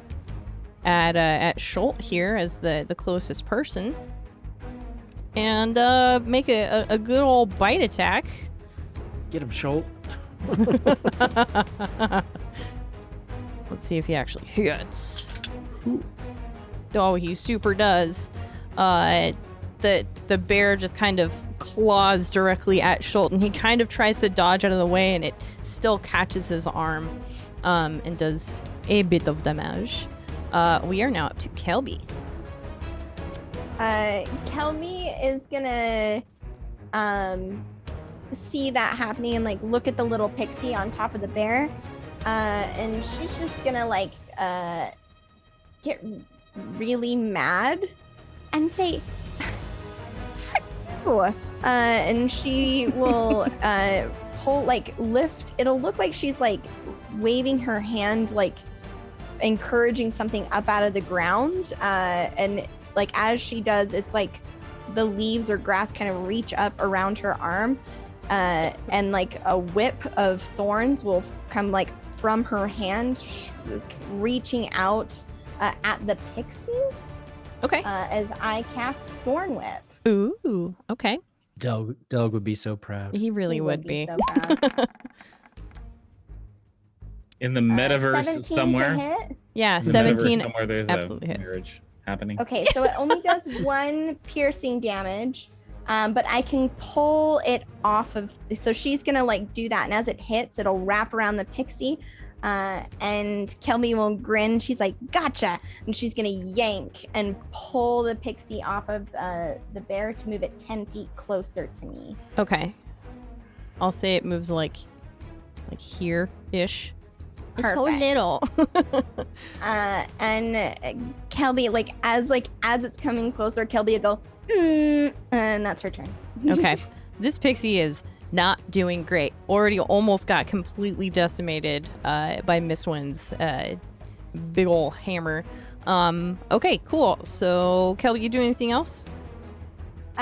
Speaker 1: at Schult here as the closest person, and make a good old bite attack.
Speaker 3: Get him, Schult.
Speaker 1: Let's see if he actually hits. Oh, he super does. The bear just kind of claws directly at Schult, and he kind of tries to dodge out of the way, and it still catches his arm, and does a bit of damage. We are now up to Kelby.
Speaker 2: Kelby is gonna see that happening and like look at the little pixie on top of the bear, and she's just gonna like get really mad and say and she will lift. It'll look like she's like waving her hand, like encouraging something up out of the ground, and like as she does, it's like the leaves or grass kind of reach up around her arm, and like a whip of thorns will come like from her hand, reaching out at the pixie.
Speaker 1: Okay.
Speaker 2: As I cast Thorn Whip.
Speaker 1: Ooh. Okay.
Speaker 3: Doug would be so proud.
Speaker 1: He really
Speaker 2: He
Speaker 1: would be.
Speaker 2: so proud.
Speaker 8: In the metaverse
Speaker 2: 17
Speaker 8: somewhere.
Speaker 2: to hit.
Speaker 1: Yeah,
Speaker 8: In the
Speaker 1: 17.
Speaker 8: metaverse somewhere there's
Speaker 1: absolutely
Speaker 8: a
Speaker 1: hits.
Speaker 8: marriage happening.
Speaker 2: Okay, so it only does 1 piercing damage, but I can pull it off of. So she's gonna like do that, and as it hits, it'll wrap around the pixie, and Kelby will grin. She's like, "Gotcha!" And she's gonna yank and pull the pixie off of the bear to move it 10 feet closer to me.
Speaker 1: Okay. I'll say it moves like here-ish.
Speaker 6: It's so
Speaker 2: Perfect.
Speaker 6: little.
Speaker 2: And Kelby, as it's coming closer, Kelby will go, and that's her turn.
Speaker 1: Okay. This pixie is not doing great. Already almost got completely decimated by Mistwind's big ol' hammer. Okay, cool. So, Kelby, you do anything else?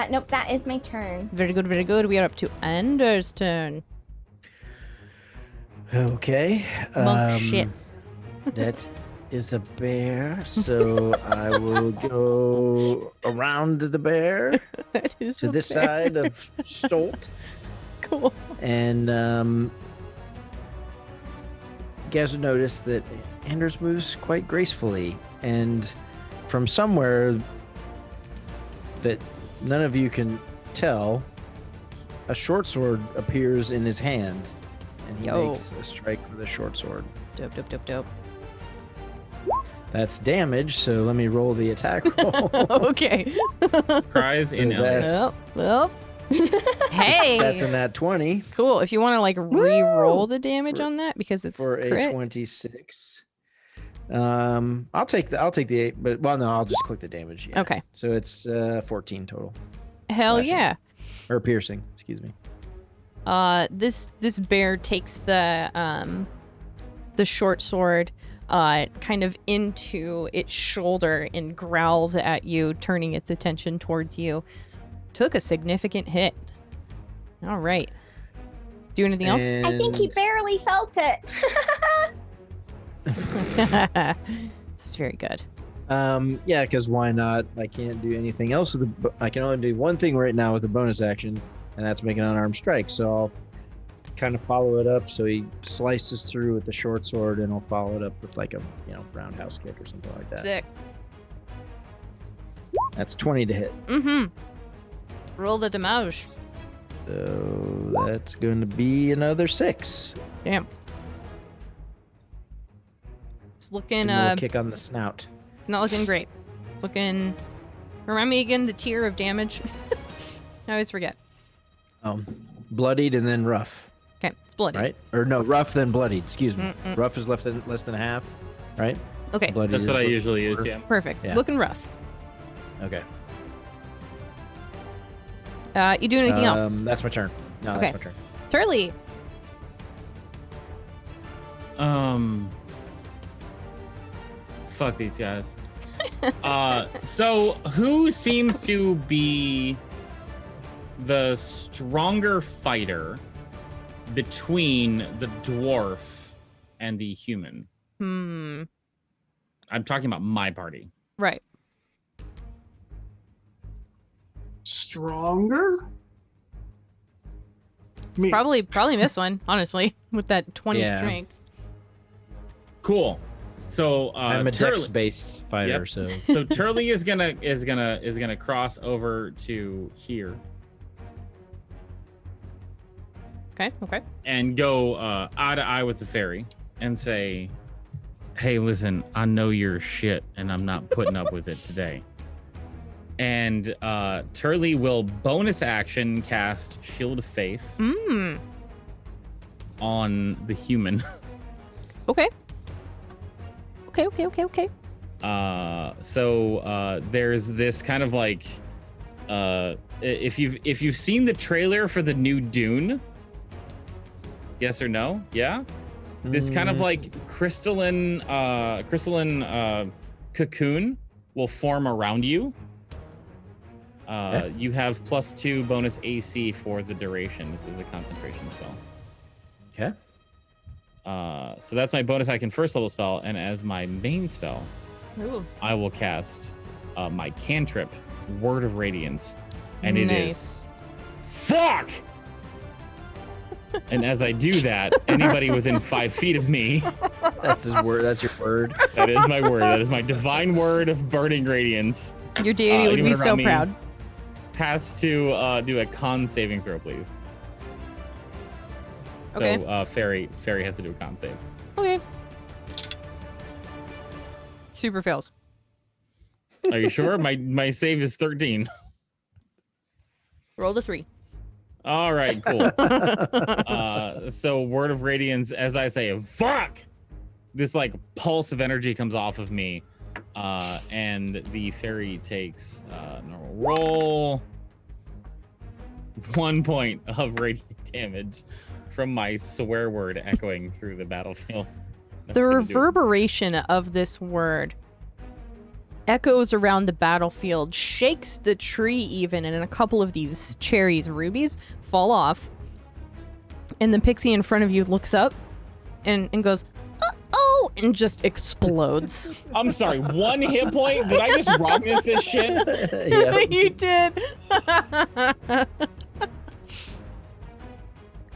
Speaker 2: Nope, that is my turn.
Speaker 1: Very good, very good. We are up to Anders' turn.
Speaker 3: Okay.
Speaker 1: Shit.
Speaker 3: That is a bear, so I will go around the bear
Speaker 1: That is
Speaker 3: to
Speaker 1: a
Speaker 3: this
Speaker 1: bear.
Speaker 3: side of Stolt.
Speaker 1: Cool.
Speaker 3: And you guys would notice that Anders moves quite gracefully, and from somewhere that none of you can tell, a short sword appears in his hand, and he
Speaker 1: Yo.
Speaker 3: makes a strike with a short sword.
Speaker 1: Dope, dope, dope, dope.
Speaker 3: That's damage, so let me roll the attack roll.
Speaker 1: Okay.
Speaker 8: Cries in
Speaker 3: So that's-
Speaker 8: Elliot.
Speaker 1: Well. Hey.
Speaker 3: That's a nat 20
Speaker 1: Cool. If you want to re-roll the damage
Speaker 3: For-
Speaker 1: on that because it's
Speaker 3: for a
Speaker 1: crit.
Speaker 3: 26. I'll take the 8, but well, no, I'll just click the damage. Yeah.
Speaker 1: Okay.
Speaker 3: So it's 14 total.
Speaker 1: Hell
Speaker 3: slashing.
Speaker 1: yeah.
Speaker 3: Or piercing, excuse me.
Speaker 1: This bear takes the short sword kind of into its shoulder and growls at you, turning its attention towards you. Took a significant hit. All right. Do anything else?
Speaker 2: I think he barely felt it.
Speaker 1: This is very good.
Speaker 3: Yeah, because why not? I can't do anything else with I can only do one thing right now with the bonus action, and that's make an unarmed strike. So I'll kind of follow it up. So he slices through with the short sword, and I'll follow it up with like a roundhouse kick or something like that.
Speaker 1: Sick.
Speaker 3: That's 20 to hit.
Speaker 1: Mm-hmm. Roll the damage.
Speaker 3: So that's going to be another 6.
Speaker 1: Damn. It's looking
Speaker 3: A little kick on the snout.
Speaker 1: not looking great. It's looking. Remind me again the tier of damage. I always forget.
Speaker 3: Bloodied and then rough,
Speaker 1: Okay, it's bloody.
Speaker 3: right? Or no, rough then bloodied. Excuse me.
Speaker 1: Mm-mm.
Speaker 3: Rough is less than a half, right?
Speaker 1: Okay,
Speaker 3: Bloodied
Speaker 8: That's
Speaker 3: is
Speaker 8: what I
Speaker 3: less than
Speaker 8: usually
Speaker 3: a
Speaker 8: use.
Speaker 3: quarter.
Speaker 8: Yeah.
Speaker 1: perfect.
Speaker 3: Yeah.
Speaker 1: Looking rough.
Speaker 3: Okay.
Speaker 1: You doing anything else?
Speaker 3: That's my turn. No,
Speaker 1: Okay.
Speaker 3: that's my turn.
Speaker 1: Turley.
Speaker 8: Fuck these guys. So who seems to be the stronger fighter between the dwarf and the human? I'm talking about my party.
Speaker 1: Right.
Speaker 4: Stronger? Me.
Speaker 1: Probably miss one, honestly, with that 20
Speaker 3: Yeah.
Speaker 1: strength.
Speaker 8: Cool. So
Speaker 3: I'm a
Speaker 8: Turley-
Speaker 3: dex-based fighter,
Speaker 8: Yep.
Speaker 3: so
Speaker 8: So Turley is gonna cross over to here
Speaker 1: Okay.
Speaker 8: and go eye to eye with the fairy and say, "Hey, listen, I know you're shit, and I'm not putting up with it today." And Turley will bonus action cast Shield of Faith on the human.
Speaker 1: Okay. Okay.
Speaker 8: So there's this kind of like if you've seen the trailer for the new Dune, yes or no? Yeah. This kind of like crystalline cocoon will form around you. You have +2 bonus AC for the duration. This is a concentration spell.
Speaker 3: okay.
Speaker 8: So that's my bonus action first level spell, and as my main spell,
Speaker 1: Ooh.
Speaker 8: I will cast my cantrip, Word of Radiance, and it is fuck. And as I do that, anybody within 5 feet of me,
Speaker 3: That's his word. That's your word.
Speaker 8: that is my word. That is my divine word of burning radiance.
Speaker 1: Your deity would
Speaker 8: anyone
Speaker 1: be so
Speaker 8: around me
Speaker 1: proud.
Speaker 8: Has to do a con saving throw, please. So
Speaker 1: Okay.
Speaker 8: fairy has to do a con save.
Speaker 1: Okay. Super fails.
Speaker 8: Are you sure? my save is 13.
Speaker 1: Roll a 3.
Speaker 8: All right, cool. So Word of Radiance, as I say, fuck! This like pulse of energy comes off of me. And the fairy takes normal roll. 1 point of radiant damage from my swear word echoing through the battlefield. That's
Speaker 1: The
Speaker 8: gonna do it.
Speaker 1: reverberation of this word echoes around the battlefield, shakes the tree even, and a couple of these cherries, rubies, fall off. And the pixie in front of you looks up and goes, oh, and just explodes.
Speaker 8: I'm sorry, 1 hit point? Did I just Rognus this shit?
Speaker 3: Yeah.
Speaker 1: You did.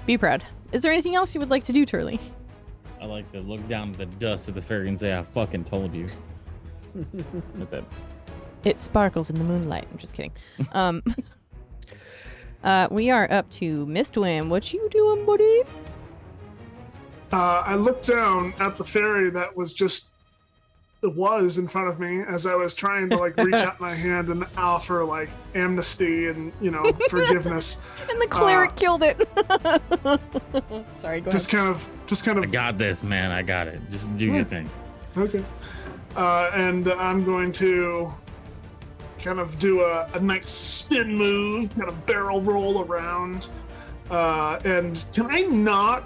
Speaker 1: Be proud. Is there anything else you would like to do, Turley?
Speaker 8: I like to look down at the dust of the fairy and say, I fucking told you. That's it.
Speaker 1: It sparkles in the moonlight. I'm just kidding. We are up to Mistwim. What you doing, buddy?
Speaker 4: I looked down at the fairy that was in front of me as I was trying to like reach out my hand and offer like amnesty and forgiveness.
Speaker 1: And the cleric killed it. Sorry, go
Speaker 4: Just
Speaker 1: ahead.
Speaker 4: kind
Speaker 8: I
Speaker 4: of
Speaker 8: got this, man. I got it. Just do your thing.
Speaker 4: okay. And I'm going to kind of do a nice spin move, kind of barrel roll around. And can I knock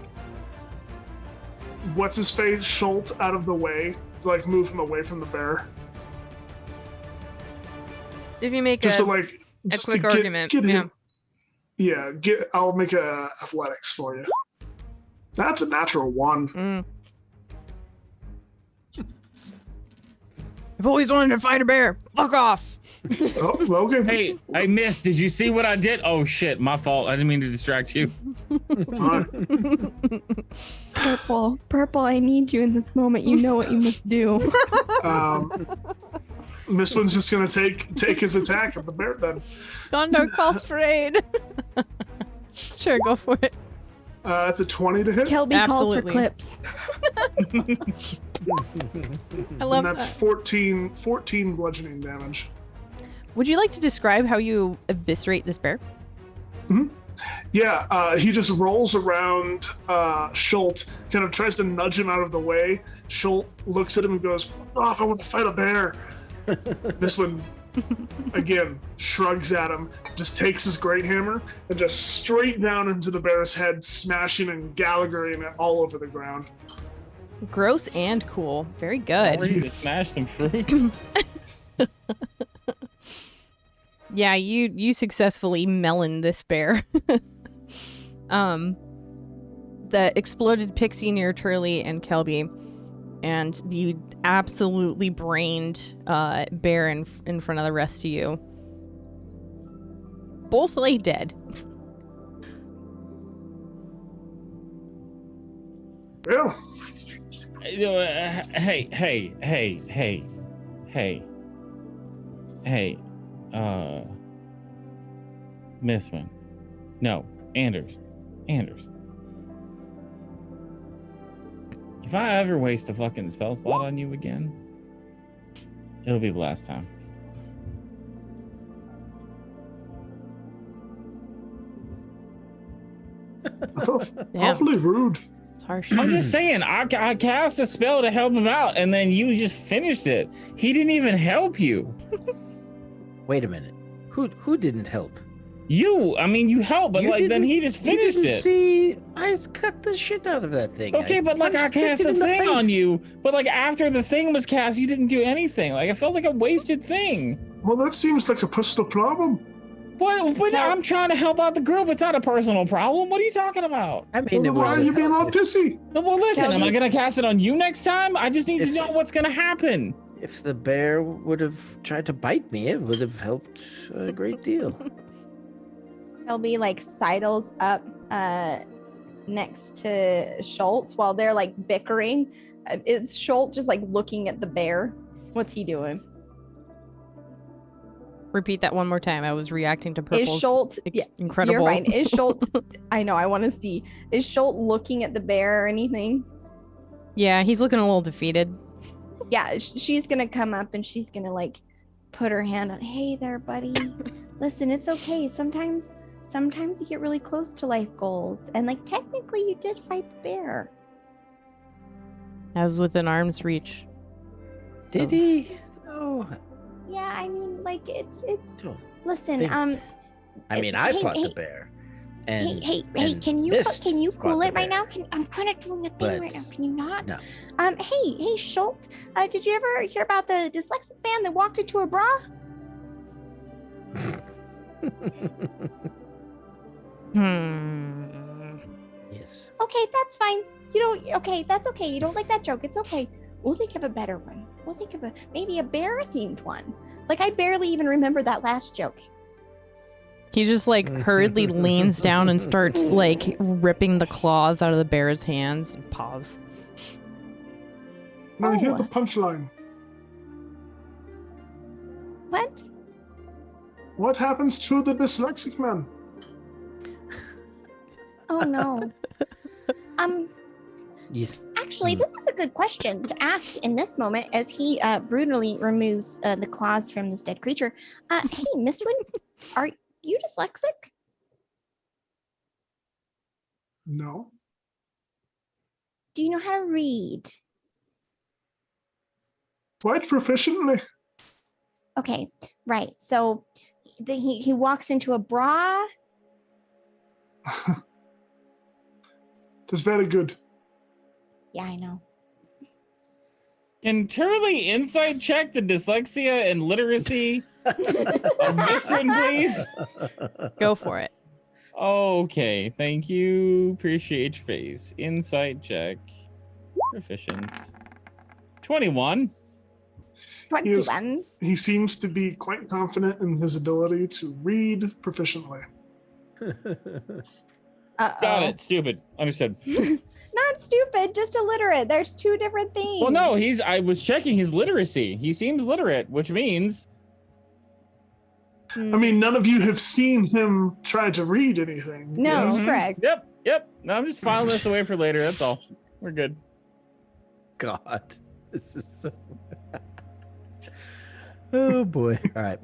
Speaker 4: what's his face Schultz out of the way to like move him away from the bear?
Speaker 1: If you make
Speaker 4: Just
Speaker 1: a
Speaker 4: to like
Speaker 1: a
Speaker 4: just
Speaker 1: quick
Speaker 4: to
Speaker 1: argument,
Speaker 4: get
Speaker 1: yeah.
Speaker 4: him. Yeah, I'll make a athletics for you. That's a natural 1.
Speaker 1: I've always wanted to fight a bear. Fuck off.
Speaker 4: Oh, okay.
Speaker 8: Hey, I missed. Did you see what I did? Oh shit, my fault. I didn't mean to distract you.
Speaker 4: Fine.
Speaker 2: Purple, I need you in this moment. You know what you must do.
Speaker 4: This one's just gonna take his attack at the bear then.
Speaker 1: Gondor calls for aid. Sure, go for it.
Speaker 4: It's a 20 to hit.
Speaker 2: Kelby calls for
Speaker 1: Absolutely.
Speaker 2: clips.
Speaker 1: I love
Speaker 4: And that's
Speaker 1: that.
Speaker 4: 14 bludgeoning damage.
Speaker 1: Would you like to describe how you eviscerate this bear?
Speaker 4: Yeah, he just rolls around Schultz, kind of tries to nudge him out of the way. Schultz looks at him and goes, "Fuck off, I want to fight a bear." This one, again, shrugs at him, just takes his great hammer and just straight down into the bear's head, smashing and Gallaghering it all over the ground.
Speaker 1: Gross and cool. Very
Speaker 8: Ready
Speaker 1: good.
Speaker 8: to smash some fruit.
Speaker 1: Yeah, you successfully melon this bear. The exploded pixie near Turley and Kelby, and the absolutely brained bear in front of the rest of you. Both lay dead.
Speaker 4: Well,
Speaker 8: Hey, Missman. No, Anders. If I ever waste a fucking spell slot on you again, it'll be the last time.
Speaker 4: that's
Speaker 1: Yeah.
Speaker 4: awfully rude.
Speaker 1: It's harsh.
Speaker 8: I'm just saying, I cast a spell to help him out, and then you just finished it. He didn't even help you.
Speaker 3: Wait a minute. Who didn't help?
Speaker 8: You helped, but
Speaker 3: You
Speaker 8: like then
Speaker 3: didn't-
Speaker 8: he just
Speaker 3: you
Speaker 8: finished
Speaker 3: didn't
Speaker 8: it.
Speaker 3: See, I cut the shit out of that thing.
Speaker 8: Okay, but like I
Speaker 3: punched
Speaker 8: cast
Speaker 3: it
Speaker 8: the
Speaker 3: in the
Speaker 8: thing on
Speaker 3: face.
Speaker 8: you, but like after the thing was cast, you didn't do anything. Like it felt like a wasted thing.
Speaker 4: Well, that seems like a personal problem.
Speaker 8: But I'm trying to help out the group. It's not a personal problem. What are you talking about?
Speaker 3: I mean, it
Speaker 4: Why
Speaker 3: was.
Speaker 4: are you being all pissy?
Speaker 8: Well, listen, am I
Speaker 2: Kelby's-
Speaker 8: gonna cast it on you next time? I just need to
Speaker 3: If-
Speaker 8: know what's gonna happen.
Speaker 3: If the bear would have tried to bite me, it would have helped a great deal.
Speaker 2: Kelby like sidles up next to Schultz while they're like bickering. Is Schultz just like looking at the bear? What's he doing?
Speaker 1: Repeat that one more time. I was reacting to
Speaker 2: Is
Speaker 1: Purple's
Speaker 2: Schultz? Yeah,
Speaker 1: incredible.
Speaker 2: you're fine. Is Schultz? I know. I want to see. Is Schultz looking at the bear or anything?
Speaker 1: Yeah, he's looking a little defeated.
Speaker 2: Yeah, she's gonna come up and she's gonna like put her hand on. Hey there, buddy. Listen, it's okay. Sometimes you get really close to life goals, and like technically you did fight the bear.
Speaker 1: As within arm's reach.
Speaker 3: Did he? Oh,
Speaker 2: Yeah, I mean, like it's.
Speaker 3: don't
Speaker 2: Listen,
Speaker 3: think- I mean, I
Speaker 2: hey,
Speaker 3: fought
Speaker 2: hey,
Speaker 3: the bear. And
Speaker 2: hey,
Speaker 3: and
Speaker 2: can you
Speaker 3: missed
Speaker 2: cool
Speaker 3: fought the
Speaker 2: it right now?
Speaker 3: bear.
Speaker 2: I'm kind of doing a thing right now.
Speaker 3: But
Speaker 2: Can you not?
Speaker 3: no.
Speaker 2: Hey, Schultz. Did you ever hear about the dyslexic man that walked into a bra?
Speaker 3: Yes.
Speaker 2: Okay, that's fine. You don't. Okay, that's okay. You don't like that joke. It's okay. We'll think of a better one. We'll think of maybe a bear-themed one. Like I barely even remember that last joke.
Speaker 1: He just like hurriedly leans down and starts like ripping the claws out of the bear's hands and paws.
Speaker 4: Now hear
Speaker 2: Oh.
Speaker 4: the punchline.
Speaker 2: What?
Speaker 4: What happens to the dyslexic man?
Speaker 2: Oh no.
Speaker 3: Yes.
Speaker 2: Actually, this is a good question to ask in this moment as he brutally removes the claws from this dead creature. Hey, Mistwin, are you dyslexic?
Speaker 4: No.
Speaker 2: Do you know how to read?
Speaker 4: Quite proficiently.
Speaker 2: Okay, right. So he walks into a bra.
Speaker 4: That's very good.
Speaker 2: Yeah, I know.
Speaker 8: Can Turley insight check the dyslexia and literacy of Mistwin, please?
Speaker 1: Go for it.
Speaker 8: Okay, thank you. Appreciate your face. Insight check. Proficient. 21.
Speaker 2: 21.
Speaker 4: He seems to be quite confident in his ability to read proficiently.
Speaker 2: Uh-oh.
Speaker 8: Got it. Stupid. Understood.
Speaker 2: No, Not stupid, just illiterate. There's two different things.
Speaker 8: Well, no, I was checking his literacy. He seems literate, which means
Speaker 4: I mean, none of you have seen him try to read anything.
Speaker 2: No,
Speaker 4: yes?
Speaker 2: correct.
Speaker 8: Yep. No, I'm just filing this away for later. That's all. We're good.
Speaker 3: God, this is so. Oh boy! All right.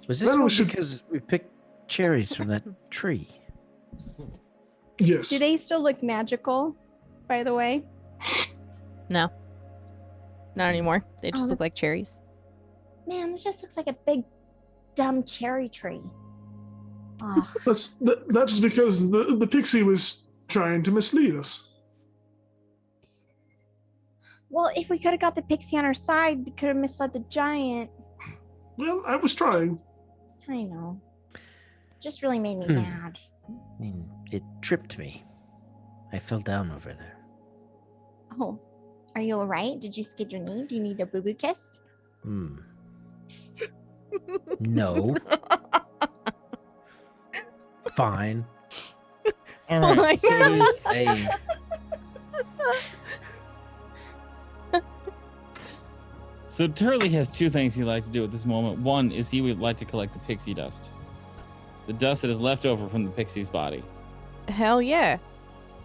Speaker 3: Was this
Speaker 4: Well,
Speaker 3: one
Speaker 4: we should-
Speaker 3: because we picked cherries from that tree?
Speaker 4: Yes.
Speaker 2: Do they still look magical, by the way?
Speaker 1: No. Not anymore. They just
Speaker 2: Oh,
Speaker 1: look like cherries.
Speaker 2: Man, this just looks like a big, dumb cherry tree. Oh,
Speaker 4: That's just because the pixie was trying to mislead us.
Speaker 2: well, if we could have got the pixie on our side, we could have misled the giant.
Speaker 4: Well, I was trying.
Speaker 2: I know. Just really made me mad.
Speaker 3: I mean, it tripped me. I fell down over there.
Speaker 2: Oh, are you all right? Did you skid your knee? Do you need a boo-boo kiss?
Speaker 3: No. Fine.
Speaker 8: All right. So there's,
Speaker 3: Hey,
Speaker 8: so Turley has two things he'd like to do at this moment. One is he would like to collect the pixie dust. The dust that is left over from the pixie's body.
Speaker 1: Hell yeah.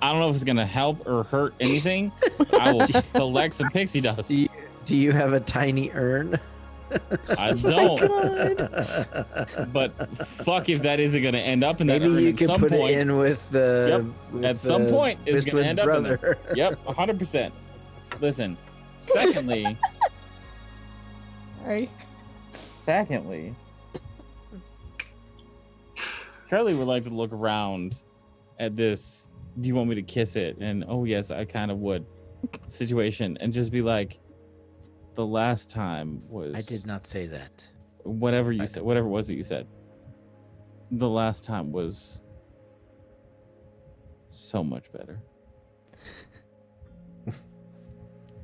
Speaker 8: I don't know if it's going to help or hurt anything. I will collect some pixie dust.
Speaker 3: do you have a tiny urn?
Speaker 8: I don't. But fuck if that isn't going to end up in that
Speaker 3: Maybe
Speaker 8: urn
Speaker 3: you
Speaker 8: at
Speaker 3: could
Speaker 8: some
Speaker 3: put
Speaker 8: point.
Speaker 3: it in with the.
Speaker 8: Yep. At some point, it's going to end up in there. Yep, 100%. Listen, secondly,
Speaker 1: Sorry.
Speaker 8: Charlie would like to look around at this. Do you want me to kiss it? And oh yes, I kind of would. Situation, and just be like, the last time was.
Speaker 3: I did not say that.
Speaker 8: Whatever you said, whatever it was that you said. The last time was so much better.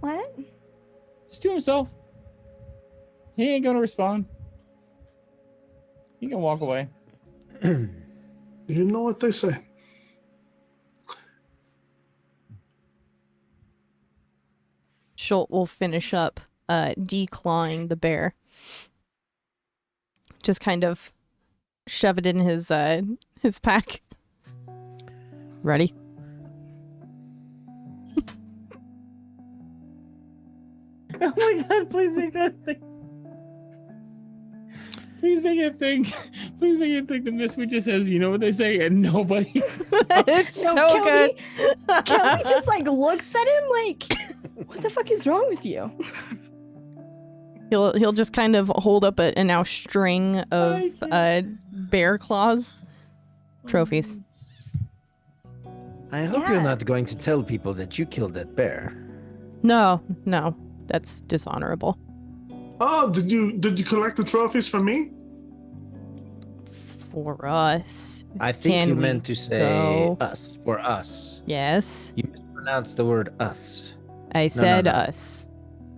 Speaker 2: What?
Speaker 8: Just to himself. He ain't gonna respond. He can walk away.
Speaker 4: You know what they say.
Speaker 1: Schult will finish up declawing the bear. Just kind of shove it in his pack. Ready?
Speaker 8: Oh my god, please make that thing. Please make it think. Please make it think the Misfit just says, you know what they say, and nobody.
Speaker 1: It's
Speaker 2: No,
Speaker 1: so good.
Speaker 2: Kelly just like looks at him like, what the fuck is wrong with you?
Speaker 1: He'll just kind of hold up a now string of bear claws trophies.
Speaker 3: I hope
Speaker 2: Yeah.
Speaker 3: you're not going to tell people that you killed that bear.
Speaker 1: No, that's dishonorable.
Speaker 4: Oh, did you collect the trophies for me?
Speaker 1: For us.
Speaker 3: I think
Speaker 1: Can
Speaker 3: you
Speaker 1: we
Speaker 3: meant to say
Speaker 1: go?
Speaker 3: us. For us.
Speaker 1: Yes,
Speaker 3: You mispronounced the word us.
Speaker 1: I said
Speaker 3: no.
Speaker 1: us.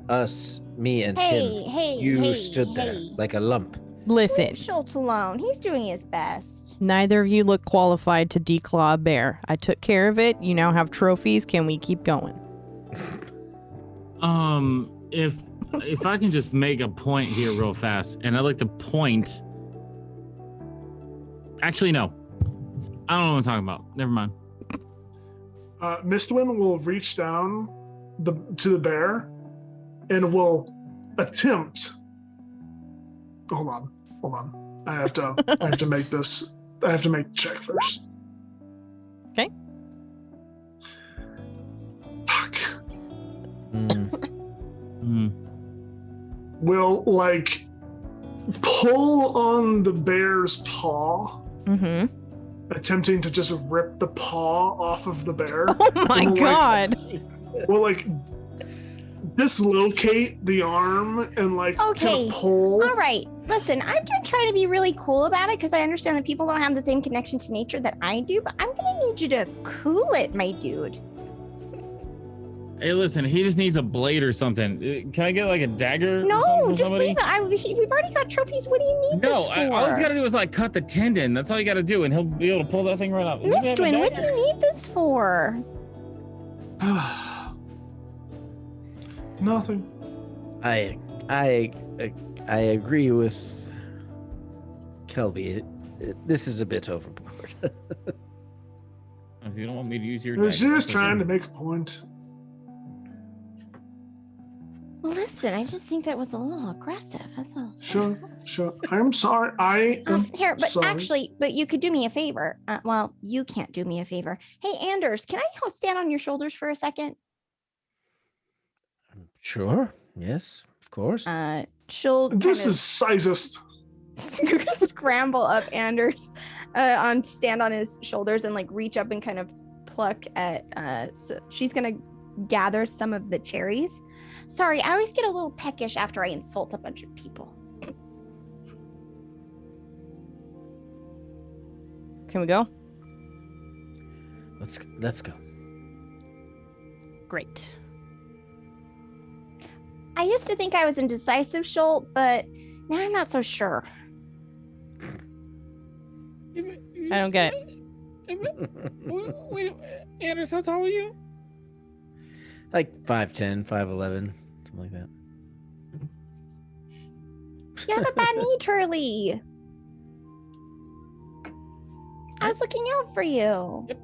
Speaker 3: Us, me, and
Speaker 2: Hey,
Speaker 3: him.
Speaker 2: hey,
Speaker 3: You
Speaker 2: hey,
Speaker 3: stood there
Speaker 2: hey.
Speaker 3: like a lump.
Speaker 1: Listen,
Speaker 2: Leave Schultz alone. He's doing his best.
Speaker 1: neither of you look qualified to declaw a bear. I took care of it. You now have trophies. Can we keep going?
Speaker 8: If I can just make a point here real fast, and I'd like to point. Actually, no. I don't know what I'm talking about. Never mind.
Speaker 4: Mistwind will reach down to the bear and will attempt. Hold on. I have to make this. I have to make the check first.
Speaker 1: Okay.
Speaker 4: Fuck.
Speaker 8: Hmm.
Speaker 4: Will like pull on the bear's paw,
Speaker 1: Mm-hmm.
Speaker 4: attempting to just rip the paw off of the bear.
Speaker 1: Oh my
Speaker 4: Will, like,
Speaker 1: god.
Speaker 4: will like dislocate the arm and like kind
Speaker 2: Okay.
Speaker 4: of pull.
Speaker 2: All right. Listen, I'm just trying to be really cool about it because I understand that people don't have the same connection to nature that I do, but I'm going to need you to cool it, my dude.
Speaker 8: Hey, listen, he just needs a blade or something. Can I get like a dagger? or something
Speaker 2: No,
Speaker 8: from
Speaker 2: just
Speaker 8: somebody?
Speaker 2: leave it. We've already got trophies. What do you need
Speaker 8: No,
Speaker 2: this for?
Speaker 8: all he's got to do is like cut the tendon. That's all you got to do, and he'll be able to pull that thing right up. Does he have a
Speaker 2: Mistwin, what do
Speaker 8: dagger?
Speaker 2: you need this for?
Speaker 4: Nothing.
Speaker 3: I agree with Kelby. This is a bit overboard.
Speaker 8: If you don't want me to use your
Speaker 4: I was
Speaker 8: dagger,
Speaker 4: just
Speaker 8: that's
Speaker 4: trying
Speaker 8: okay.
Speaker 4: to make a point.
Speaker 2: Well, listen, I just think that was a little aggressive. That's all.
Speaker 4: Sure. I'm sorry. I am
Speaker 2: Here, but
Speaker 4: sorry.
Speaker 2: actually, you could do me a favor. Well, you can't do me a favor. Hey, Anders, can I stand on your shoulders for a second?
Speaker 3: Sure. Yes, of course.
Speaker 2: She'll
Speaker 4: This is sizest.
Speaker 2: scramble up Anders, stand on his shoulders and like reach up and kind of pluck at. So she's gonna gather some of the cherries. Sorry, I always get a little peckish after I insult a bunch of people.
Speaker 1: Can we go?
Speaker 3: Let's go.
Speaker 1: Great.
Speaker 2: I used to think I was indecisive, Schult, but now I'm not so sure.
Speaker 1: I don't get it.
Speaker 8: Wait, Anders, how tall are you?
Speaker 3: Like 5'10", 5'11", something like that.
Speaker 2: You have a bad knee, Turley. I was looking out for you.
Speaker 8: Yep.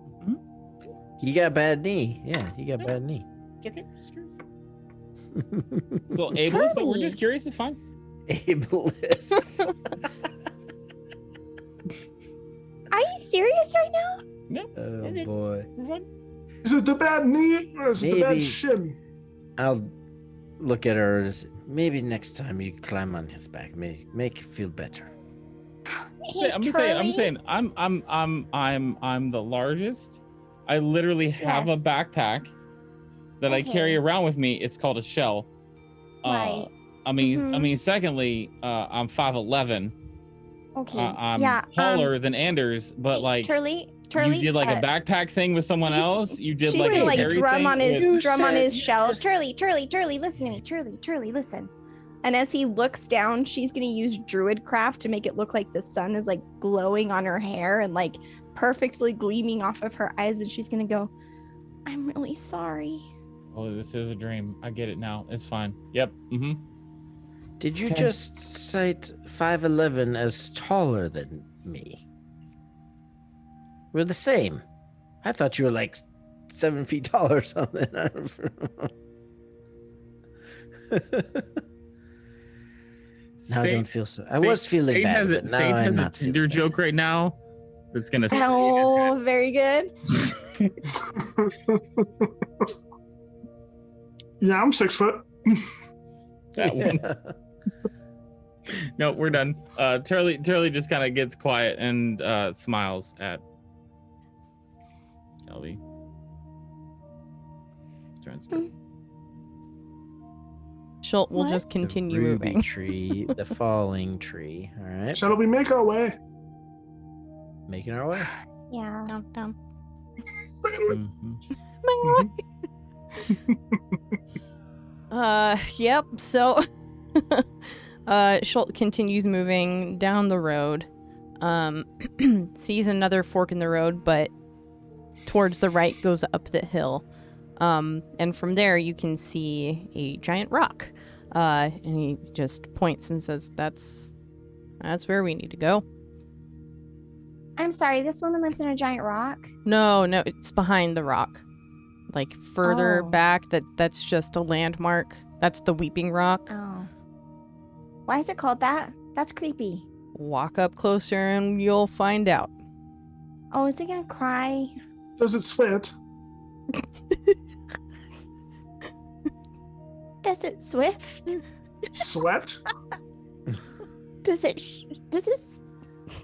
Speaker 3: You got a bad knee. Yeah, you got a bad knee.
Speaker 8: It's okay. Just curious. So ableist, but we're just curious. It's fine.
Speaker 3: Ableist.
Speaker 2: Are you serious right now?
Speaker 8: No.
Speaker 3: Oh
Speaker 8: Okay.
Speaker 3: boy.
Speaker 8: We're fine.
Speaker 4: Is it the bad knee or is it the bad
Speaker 3: Maybe-
Speaker 4: shin?
Speaker 3: I'll look at her. Maybe next time you climb on his back, make you feel better.
Speaker 2: Hey,
Speaker 8: I'm just saying. I'm the largest. I literally have a
Speaker 2: Yes.
Speaker 8: backpack that I carry
Speaker 2: Okay.
Speaker 8: around with me. It's called a shell.
Speaker 2: Right.
Speaker 8: I mean, secondly, I'm 5'11".
Speaker 2: Okay.
Speaker 8: I'm
Speaker 2: yeah.
Speaker 8: taller than Anders, but
Speaker 2: hey,
Speaker 8: like
Speaker 2: Turley,
Speaker 8: you did like a backpack thing with someone else. You did
Speaker 2: she's
Speaker 8: like
Speaker 2: gonna
Speaker 8: a
Speaker 2: like
Speaker 8: carry
Speaker 2: drum
Speaker 8: thing
Speaker 2: on
Speaker 8: with-
Speaker 2: his drum on his
Speaker 3: said-
Speaker 2: shell.
Speaker 3: Just-
Speaker 2: Turley, listen to me. Turley, listen. And as he looks down, she's gonna use Druidcraft to make it look like the sun is like glowing on her hair and like perfectly gleaming off of her eyes, and she's gonna go, "I'm really sorry."
Speaker 8: Oh, this is a dream. I get it now. It's fine. Yep. Mm-hmm.
Speaker 3: Did you
Speaker 8: Okay.
Speaker 3: just cite 5'11" as taller than me? We're the same. I thought you were like 7 feet tall or something. I don't Now I don't feel so. I was feeling bad, but now
Speaker 8: Sage
Speaker 3: I'm
Speaker 8: has a
Speaker 3: not
Speaker 8: Tinder
Speaker 3: feeling
Speaker 8: joke right now that's gonna.
Speaker 2: Oh, very good.
Speaker 4: Yeah, I'm 6 foot.
Speaker 8: That one.
Speaker 3: bad.
Speaker 8: No, we're done. Turley just kind of gets quiet and smiles at Kelby. Transfer.
Speaker 1: Schult will
Speaker 2: What?
Speaker 1: just
Speaker 3: The
Speaker 1: continue
Speaker 3: ruby
Speaker 1: moving.
Speaker 3: tree, the falling tree. All right,
Speaker 4: Shall we make our way?
Speaker 3: making our way.
Speaker 2: Yeah.
Speaker 1: Down.
Speaker 3: Mhm.
Speaker 1: Yep. So, Schult continues moving down the road. Sees another fork in the road, but towards the right goes up the hill. And from there you can see a giant rock. And he just points and says, "That's where we need to go."
Speaker 2: I'm sorry, this woman lives in a giant rock.
Speaker 1: No, it's behind the rock. Like further
Speaker 2: Oh.
Speaker 1: back, that's just a landmark. That's the Weeping Rock.
Speaker 2: Oh. Why is it called that? That's creepy.
Speaker 1: Walk up closer and you'll find out.
Speaker 2: Oh, is it gonna cry?
Speaker 4: Does it sweat?
Speaker 2: Does it swift?
Speaker 4: Sweat?
Speaker 2: Does it? Does this?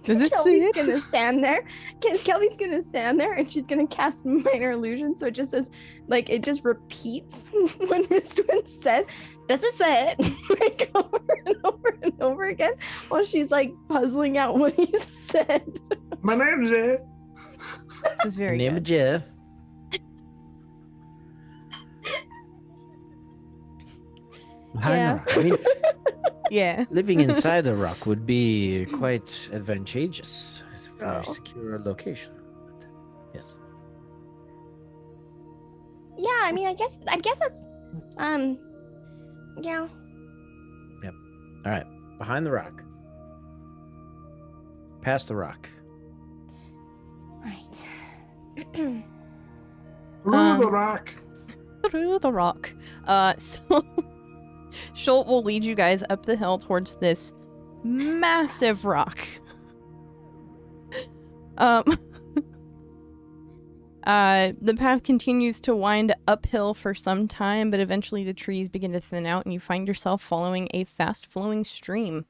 Speaker 1: Does it
Speaker 2: Kelby's
Speaker 1: sweat?
Speaker 2: gonna stand there. Kelby's gonna stand there, and she's gonna cast minor illusion. So it just says, like, it just repeats when this one said, "Does it sweat?" like over and over and over again, while she's like puzzling out what he said.
Speaker 4: My name's Jay.
Speaker 1: This is very
Speaker 3: Name
Speaker 1: good.
Speaker 3: of Jeff. Behind the rock. I mean,
Speaker 1: Yeah.
Speaker 3: living inside the rock would be quite advantageous. It's a very
Speaker 2: Oh.
Speaker 3: secure location. But yes.
Speaker 2: Yeah, I mean, I guess that's yeah.
Speaker 3: All right. Behind the rock. Past the rock.
Speaker 2: Right.
Speaker 4: Through the rock.
Speaker 1: Through the rock. So Schult will lead you guys up the hill towards this massive rock. The path continues to wind uphill for some time, but eventually the trees begin to thin out and you find yourself following a fast-flowing stream.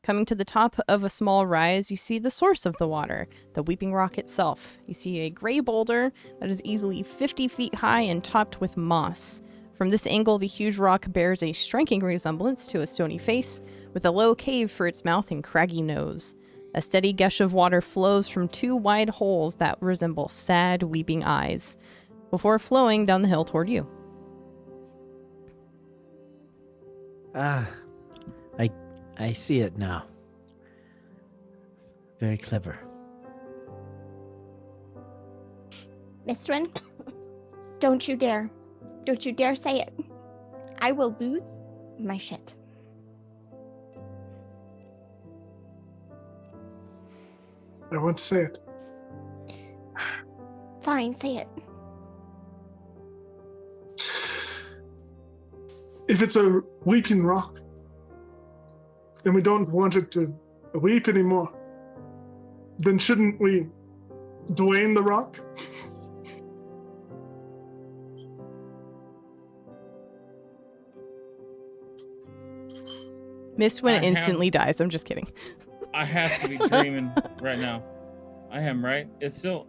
Speaker 1: Coming to the top of a small rise, you see the source of the water, the Weeping Rock itself. You see a gray boulder that is easily 50 feet high and topped with moss. From this angle, the huge rock bears a striking resemblance to a stony face, with a low cave for its mouth and craggy nose. A steady gush of water flows from two wide holes that resemble sad, weeping eyes, before flowing down the hill toward you.
Speaker 3: I see it now. Very clever.
Speaker 2: Mistrin, don't you dare. Don't you dare say it. I will lose my shit.
Speaker 4: I want to say it.
Speaker 2: Fine, say it.
Speaker 4: If it's a weeping rock, and we don't want it to weep anymore, then shouldn't we Dwayne the rock?
Speaker 1: Mistwin
Speaker 8: I have-
Speaker 1: instantly dies. I'm just kidding.
Speaker 8: I have to be dreaming right now. I am, right? It's still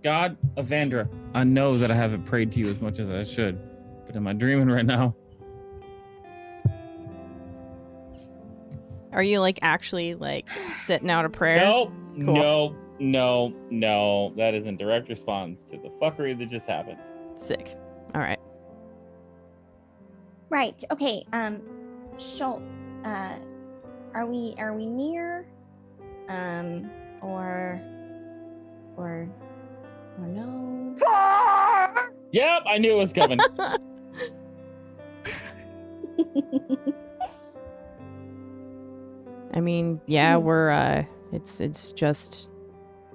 Speaker 8: God of Vandra. I know that I haven't prayed to you as much as I should, but am I dreaming right now?
Speaker 1: Are you like actually like sitting out a prayer?
Speaker 8: Nope.
Speaker 1: Cool.
Speaker 8: No. That is in direct response to the fuckery that just happened.
Speaker 1: Sick. All right.
Speaker 2: Right. Okay. Schult, are we near? Or no?
Speaker 8: Yep, I knew it was coming.
Speaker 1: I mean, yeah, we're it's just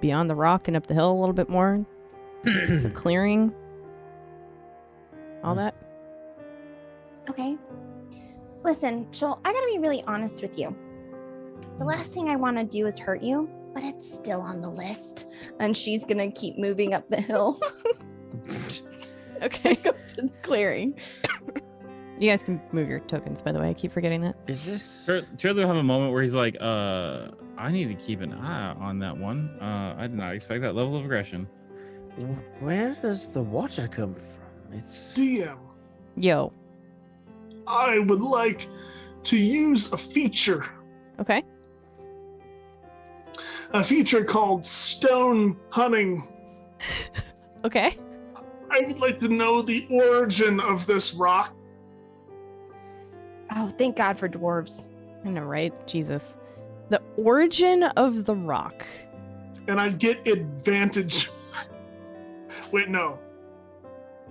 Speaker 1: beyond the rock and up the hill a little bit more. Some clearing. All that.
Speaker 2: Okay. Listen, Schult, I gotta be really honest with you. The last thing I want to do is hurt you, but it's still on the list. And she's gonna keep moving up the hill.
Speaker 1: Okay.
Speaker 2: Go to the clearing.
Speaker 1: You guys can move your tokens, by the way. I keep forgetting that.
Speaker 3: Is this?
Speaker 8: Turley will have a moment where he's like, I need to keep an eye on that one. I did not expect that level of aggression.
Speaker 3: Where does the water come from? It's.
Speaker 4: DM,
Speaker 1: Yo.
Speaker 4: I would like to use a feature.
Speaker 1: Okay.
Speaker 4: A feature called Stone Hunting.
Speaker 1: Okay.
Speaker 4: I would like to know the origin of this rock.
Speaker 2: Oh, thank God for dwarves.
Speaker 1: I know, right? Jesus. The origin of the rock.
Speaker 4: And I get advantage. Wait, no.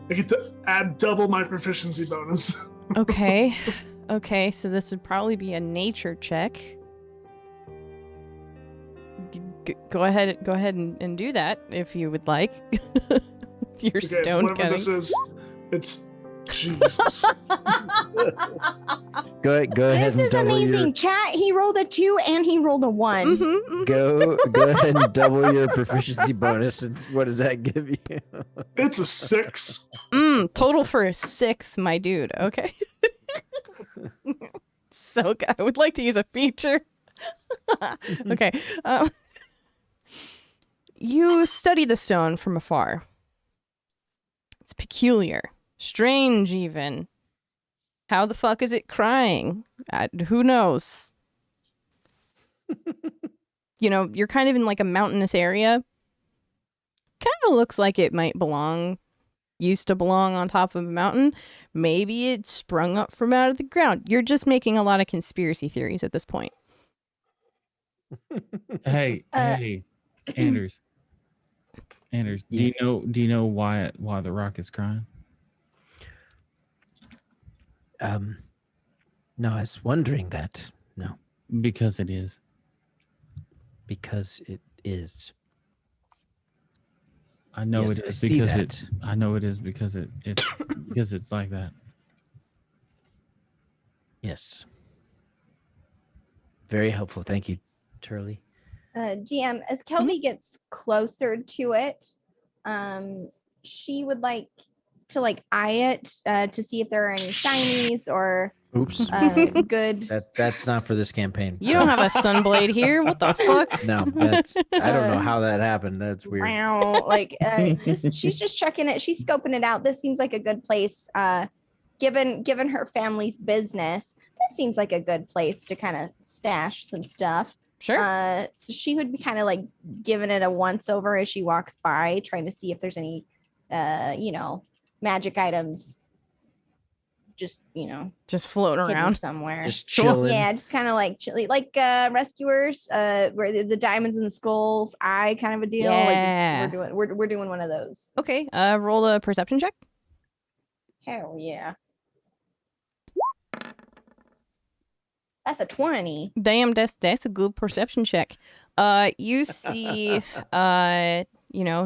Speaker 4: I get to add double my proficiency bonus.
Speaker 1: Okay. Okay, so this would probably be a nature check. Go ahead and do that if you would like. Your
Speaker 4: Okay, it's
Speaker 1: stone
Speaker 4: whatever
Speaker 1: cutting.
Speaker 4: this is. It's Jesus.
Speaker 3: Go ahead
Speaker 2: This
Speaker 3: and
Speaker 2: is
Speaker 3: double
Speaker 2: amazing, chat. He rolled a 2 and he rolled a 1.
Speaker 1: Mhm.
Speaker 3: Go ahead and double your proficiency bonus. And what does that give you?
Speaker 4: It's a 6.
Speaker 1: Total for a 6, my dude. Okay. So good. I would like to use a feature. Okay. You study the stone from afar. It's peculiar, strange even. How the fuck is it crying? Who knows? You know, you're kind of in like a mountainous area. Kind of looks like it might belong used to belong on top of a mountain. Maybe it sprung up from out of the ground. You're just making a lot of conspiracy theories at this point.
Speaker 8: Hey, Anders. Anders,
Speaker 3: Yeah.
Speaker 8: do you know why the rock is crying?
Speaker 3: No, I was wondering that. No,
Speaker 8: Because it is.
Speaker 3: because it is.
Speaker 8: I know
Speaker 3: Yes,
Speaker 8: it
Speaker 3: I
Speaker 8: is
Speaker 3: see
Speaker 8: because
Speaker 3: that.
Speaker 8: I know it is because it's because it's like that.
Speaker 3: Yes. Very helpful. Thank you, Turley.
Speaker 2: GM, as Kelby gets closer to it, she would like to eye it to see if there are any shinies or
Speaker 3: Oops.
Speaker 2: good.
Speaker 3: That's not for this campaign.
Speaker 1: You don't have a sunblade here. What the fuck?
Speaker 3: No, that's I don't know how that happened. That's weird.
Speaker 2: Wow, she's just checking it. She's scoping it out. This seems like a good place. Given her family's business, this seems like a good place to kind of stash some stuff.
Speaker 1: Sure.
Speaker 2: So she would be kind of giving it a once over as she walks by, trying to see if there's any, magic items. Just
Speaker 1: floating
Speaker 2: hidden
Speaker 1: around
Speaker 2: somewhere.
Speaker 3: Just chilling.
Speaker 2: Yeah, just kind of chilly, rescuers, where the diamonds and the skulls eye kind of a deal.
Speaker 1: Yeah.
Speaker 2: We're doing one of those.
Speaker 1: Okay. Roll a perception check.
Speaker 2: Hell yeah. That's a 20.
Speaker 1: Damn, that's a good perception check. You see,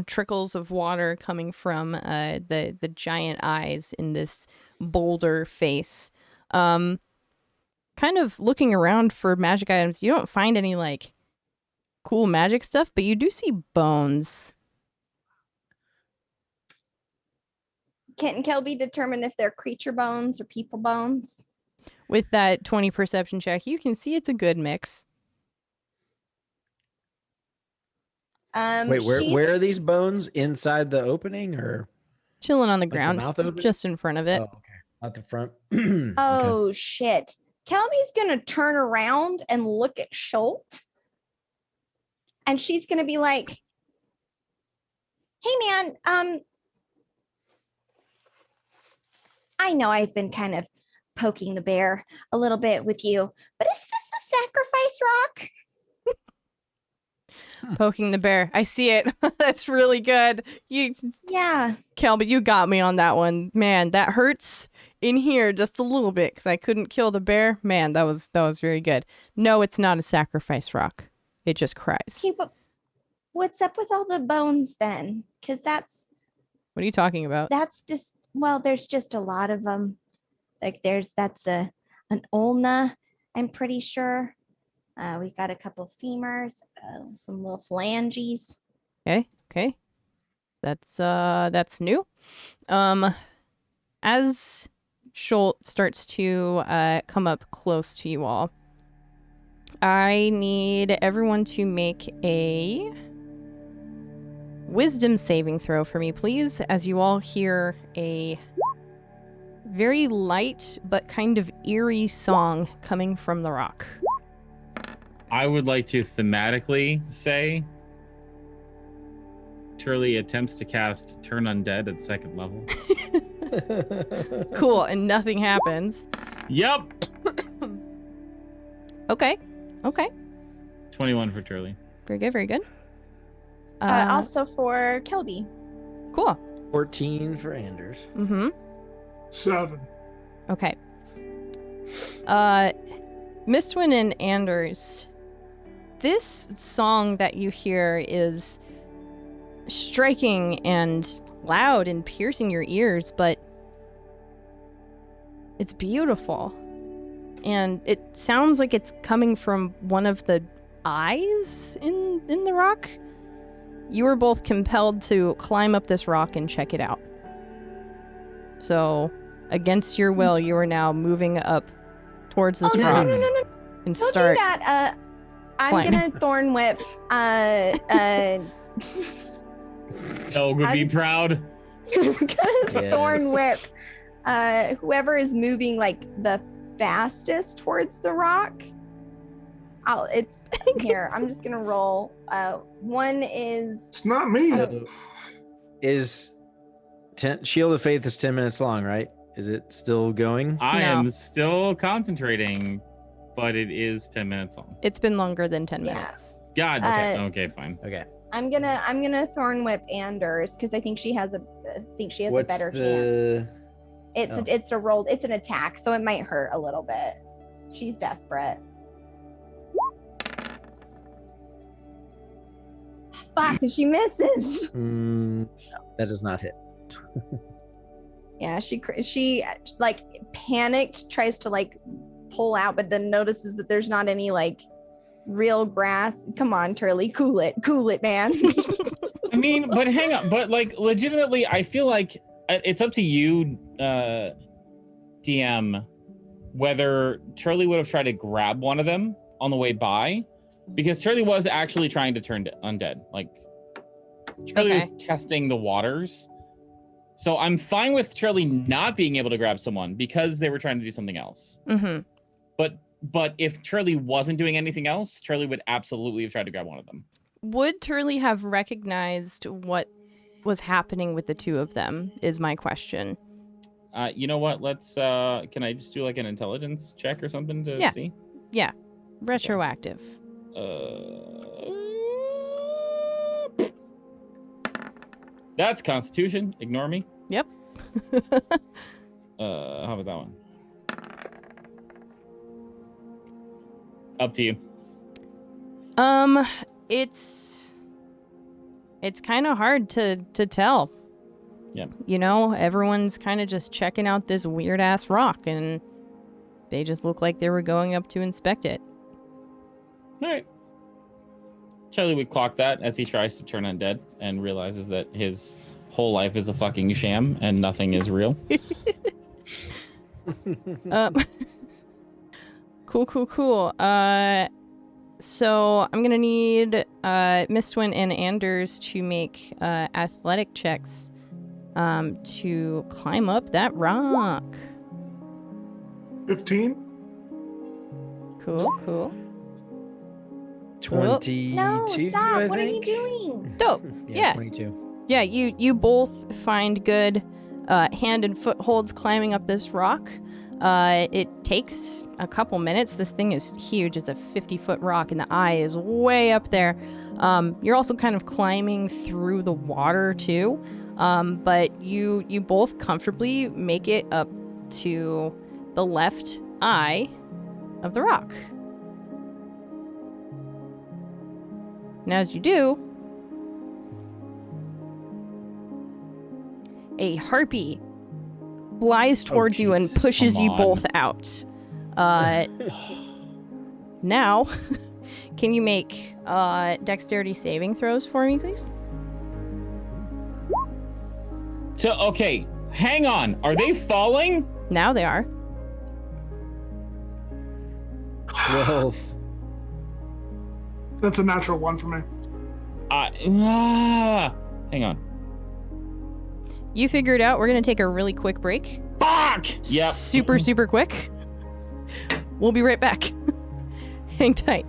Speaker 1: trickles of water coming from the giant eyes in this boulder face. Kind of looking around for magic items. You don't find any cool magic stuff, but you do see bones.
Speaker 2: Can Kelby determine if they're creature bones or people bones?
Speaker 1: With that 20 perception check, you can see it's a good mix.
Speaker 3: Wait, where are these bones? Inside the opening or
Speaker 1: Chilling on the
Speaker 3: the
Speaker 1: ground,
Speaker 3: mouth opening?
Speaker 1: just in front of it.
Speaker 3: Oh, okay. Not the front.
Speaker 2: Oh, shit. Kelby's going to turn around and look at Schultz. And she's going to be like, hey, man, I know I've been kind of poking the bear a little bit with you, but is this a sacrifice rock?
Speaker 1: Poking the bear. I see it. That's really good.
Speaker 2: Yeah.
Speaker 1: Kelby, you got me on that one. Man, that hurts in here just a little bit because I couldn't kill the bear. Man, that was very good. No, it's not a sacrifice rock. It just cries.
Speaker 2: Okay, but what's up with all the bones then? Because
Speaker 1: What are you talking about?
Speaker 2: that's just, there's just a lot of them. That's an ulna, I'm pretty sure. We got a couple femurs, some little phalanges.
Speaker 1: Okay. That's new. As Schultz starts to come up close to you all, I need everyone to make a wisdom saving throw for me, please, as you all hear a very light but kind of eerie song coming from the rock.
Speaker 8: I would like to thematically say Turley attempts to cast Turn Undead at 2nd level.
Speaker 1: Cool, and nothing happens.
Speaker 8: Yep.
Speaker 1: Okay.
Speaker 8: 21 for Turley.
Speaker 1: Very good.
Speaker 2: Also for Kelby.
Speaker 1: Cool.
Speaker 3: 14 for Anders.
Speaker 4: 7.
Speaker 1: Okay. Mistwin and Anders, this song that you hear is striking and loud and piercing your ears, but it's beautiful. And it sounds like it's coming from one of the eyes in the rock. You were both compelled to climb up this rock and check it out. So, against your will, you are now moving up towards this rock.
Speaker 2: No.
Speaker 1: And
Speaker 2: Don't
Speaker 1: start
Speaker 2: do that. I'm
Speaker 1: climbing.
Speaker 2: gonna thorn whip.
Speaker 8: Oh, would be proud.
Speaker 2: Thorn whip. Whoever is moving the fastest towards the rock. It's here. I'm just gonna roll. One is.
Speaker 4: It's not me.
Speaker 3: So is Shield of Faith is 10 minutes long, right? Is it still going?
Speaker 8: I
Speaker 1: No.
Speaker 8: am still concentrating, but it is 10 minutes long.
Speaker 1: It's been longer than 10
Speaker 2: Yeah.
Speaker 1: minutes.
Speaker 8: God. Okay, fine.
Speaker 3: Okay.
Speaker 2: I'm gonna thorn whip Anders because I think she has a
Speaker 3: What's
Speaker 2: better chance.
Speaker 3: the...
Speaker 2: It's a roll. It's an attack, so it might hurt a little bit. She's desperate. Fuck! She misses.
Speaker 3: No, that does not hit.
Speaker 2: Yeah, she like panicked, tries to like pull out, but then notices that there's not any like real grass. Come on, Turley, cool it, man.
Speaker 8: I mean, but hang on, but like legitimately, I feel like it's up to you, DM, whether Turley would have tried to grab one of them on the way by, because Turley was actually trying to turn undead. Like Turley was testing the waters. So I'm fine with Turley not being able to grab someone because they were trying to do something else.
Speaker 1: Mm-hmm.
Speaker 8: But if Turley wasn't doing anything else, Turley would absolutely have tried to grab one of them.
Speaker 1: Would Turley have recognized what was happening with the two of them is my question.
Speaker 8: You know what? Let's can I just do like an intelligence check or something to see?
Speaker 1: Yeah. Retroactive.
Speaker 8: That's Constitution. Ignore me.
Speaker 1: Yep.
Speaker 8: How about that one? Up to you.
Speaker 1: It's kind of hard to tell.
Speaker 8: Yeah.
Speaker 1: You know, everyone's kind of just checking out this weird ass rock, and they just look like they were going up to inspect it.
Speaker 8: All right. Charlie would clock that as he tries to turn undead and realizes that his whole life is a fucking sham and nothing is real.
Speaker 1: Cool. So I'm gonna need Mistwin and Anders to make athletic checks to climb up that rock.
Speaker 4: 15.
Speaker 1: Cool.
Speaker 3: 22.
Speaker 2: No, stop!
Speaker 3: I
Speaker 2: What are you
Speaker 3: think?
Speaker 2: doing?
Speaker 1: Dope. Yeah.
Speaker 3: 22.
Speaker 1: Yeah, you both find good hand and footholds climbing up this rock. It takes a couple minutes. This thing is huge. It's a 50-foot rock, and the eye is way up there. You're also kind of climbing through the water, too. But you both comfortably make it up to the left eye of the rock. And as you do, a harpy flies towards you and pushes
Speaker 8: Come
Speaker 1: you
Speaker 8: on.
Speaker 1: both out. Now, can you make dexterity saving throws for me, please?
Speaker 8: So, okay, hang on. Are they falling?
Speaker 1: Now they are.
Speaker 3: 12.
Speaker 4: That's a natural one for me.
Speaker 8: Hang on.
Speaker 1: You figure it out. We're going to take a really quick break.
Speaker 8: Fuck! Yep.
Speaker 1: Super quick. We'll be right back. Hang tight.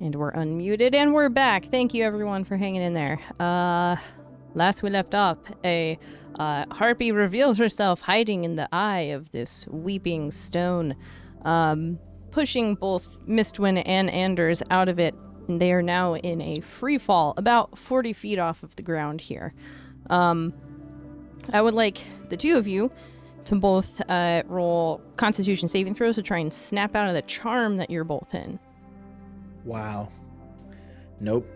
Speaker 1: And we're unmuted and we're back. Thank you everyone for hanging in there. Last we left off, a harpy reveals herself hiding in the eye of this weeping stone, pushing both Mistwin and Anders out of it. And they are now in a free fall, about 40 feet off of the ground here. I would like the two of you to both roll Constitution saving throws to try and snap out of the charm that you're both in.
Speaker 3: Wow. Nope.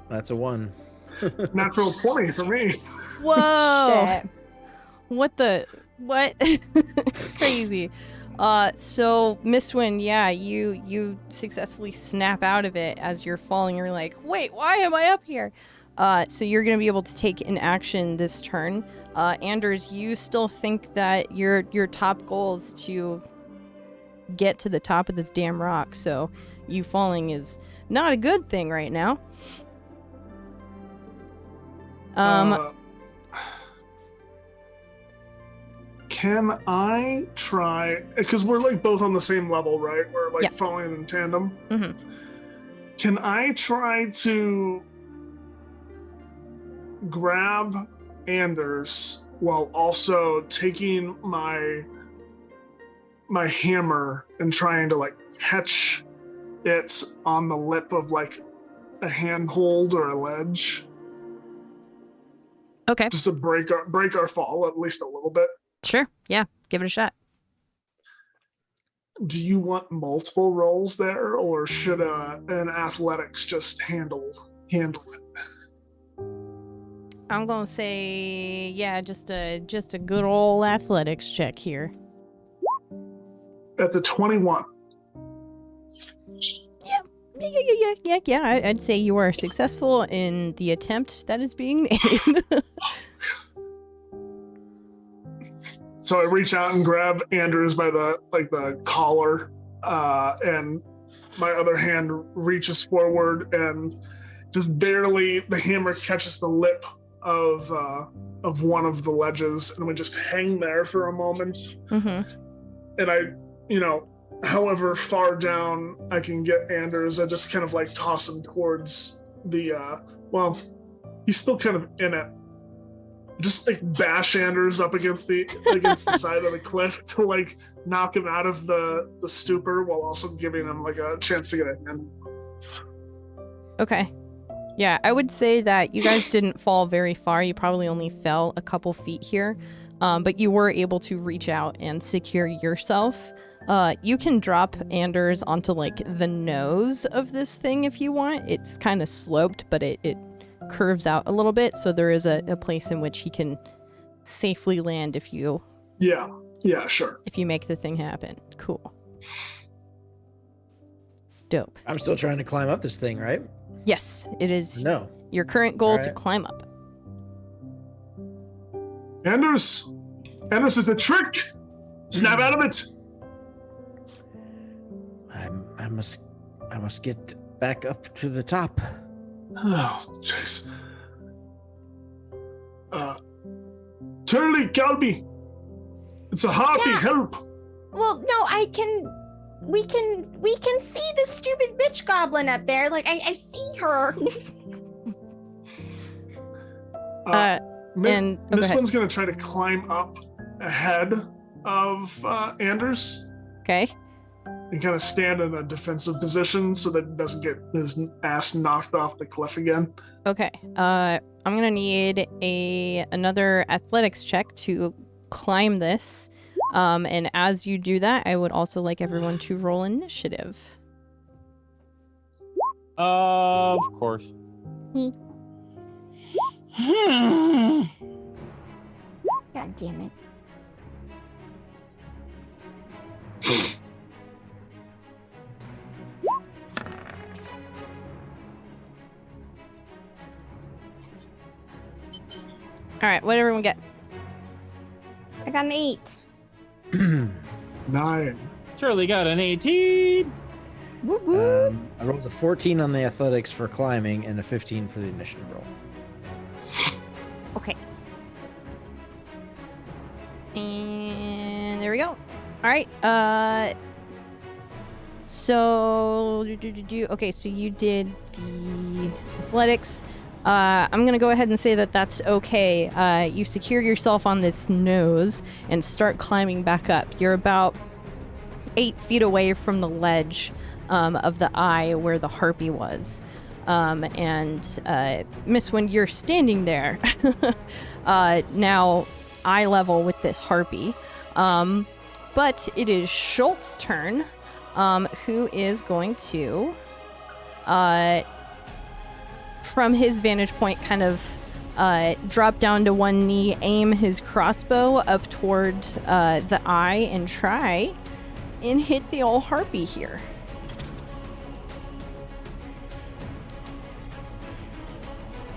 Speaker 3: That's a 1.
Speaker 4: Natural 20 for me.
Speaker 1: Whoa!
Speaker 2: Shit.
Speaker 1: What? It's crazy. So Mistwin, yeah, you successfully snap out of it as you're falling. You're like, wait, why am I up here? So you're gonna be able to take an action this turn. Anders, you still think that your top goal is to get to the top of this damn rock, so you falling is not a good thing right now.
Speaker 4: Can I try, because we're like both on the same level, right? We're like
Speaker 1: Yeah.
Speaker 4: falling in tandem.
Speaker 1: Mhm.
Speaker 4: Can I try to grab Anders while also taking my hammer and trying to like catch it on the lip of like a handhold or a ledge,
Speaker 1: Okay,
Speaker 4: just to break our fall at least a little bit?
Speaker 1: sure. Yeah, give it a shot.
Speaker 4: Do you want multiple rolls there, or should an athletics just handle it?
Speaker 1: I'm gonna say, yeah, just a good old athletics check here.
Speaker 4: That's a 21.
Speaker 1: Yeah. I'd say you are successful in the attempt that is being made.
Speaker 4: So I reach out and grab Anders by the collar, and my other hand reaches forward and just barely the hammer catches the lip of one of the ledges, and we just hang there for a moment.
Speaker 1: Mm-hmm.
Speaker 4: And I, however far down I can get Anders, I just kind of like toss him towards the, he's still kind of in it. Just like bash Anders up against the side of the cliff to like knock him out of the stupor, while also giving him like a chance to get a hand.
Speaker 1: Okay. Yeah, I would say that you guys didn't fall very far. You probably only fell a couple feet here, but you were able to reach out and secure yourself. You can drop Anders onto like the nose of this thing if you want. It's kind of sloped, but it curves out a little bit, so there is a place in which he can safely land if you
Speaker 4: Sure.
Speaker 1: if you make the thing happen. Cool. Dope.
Speaker 3: I'm still trying to climb up this thing, right?
Speaker 1: Yes, it is
Speaker 3: No.
Speaker 1: your current goal to
Speaker 3: Alright.
Speaker 1: climb up.
Speaker 4: Anders, it's a trick. Snap out of it.
Speaker 3: I must get back up to the top.
Speaker 4: Oh, jeez. Turley, Calby, it's a harpy.
Speaker 2: Yeah.
Speaker 4: Help!
Speaker 2: Well, no, we can see the stupid bitch goblin up there. Like, I see her.
Speaker 1: And go
Speaker 4: This
Speaker 1: ahead.
Speaker 4: one's gonna try to climb up ahead of Anders
Speaker 1: Okay.
Speaker 4: and kind of stand in a defensive position so that it doesn't get his ass knocked off the cliff again.
Speaker 1: Okay. I'm gonna need another athletics check to climb this. And as you do that, I would also like everyone to roll initiative.
Speaker 8: Of course.
Speaker 2: God damn it.
Speaker 1: All right. What did everyone get?
Speaker 2: I got an 8.
Speaker 4: 9.
Speaker 8: Shirley got an 18.
Speaker 3: I rolled a 14 on the athletics for climbing and a 15 for the initiative roll.
Speaker 1: Okay. And there we go. All right. So okay, so you did the athletics. I'm going to go ahead and say that that's okay. You secure yourself on this nose and start climbing back up. You're about 8 feet away from the ledge of the eye where the harpy was. And Miss, when you're standing there, now eye level with this harpy, but it is Schultz's turn, who is going to, from his vantage point, kind of drop down to one knee, aim his crossbow up toward the eye, and try and hit the old harpy here.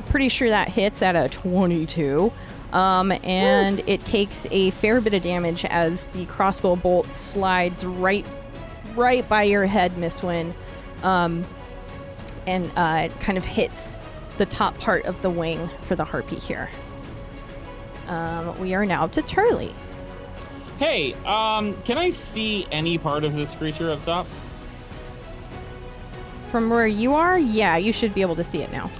Speaker 1: Pretty sure that hits at a 22. And it takes a fair bit of damage as the crossbow bolt slides right by your head, Miss Wynn, and kind of hits the top part of the wing for the harpy here. We are now up to Turley.
Speaker 8: Hey, can I see any part of this creature up top?
Speaker 1: From where you are, yeah, you should be able to see it now.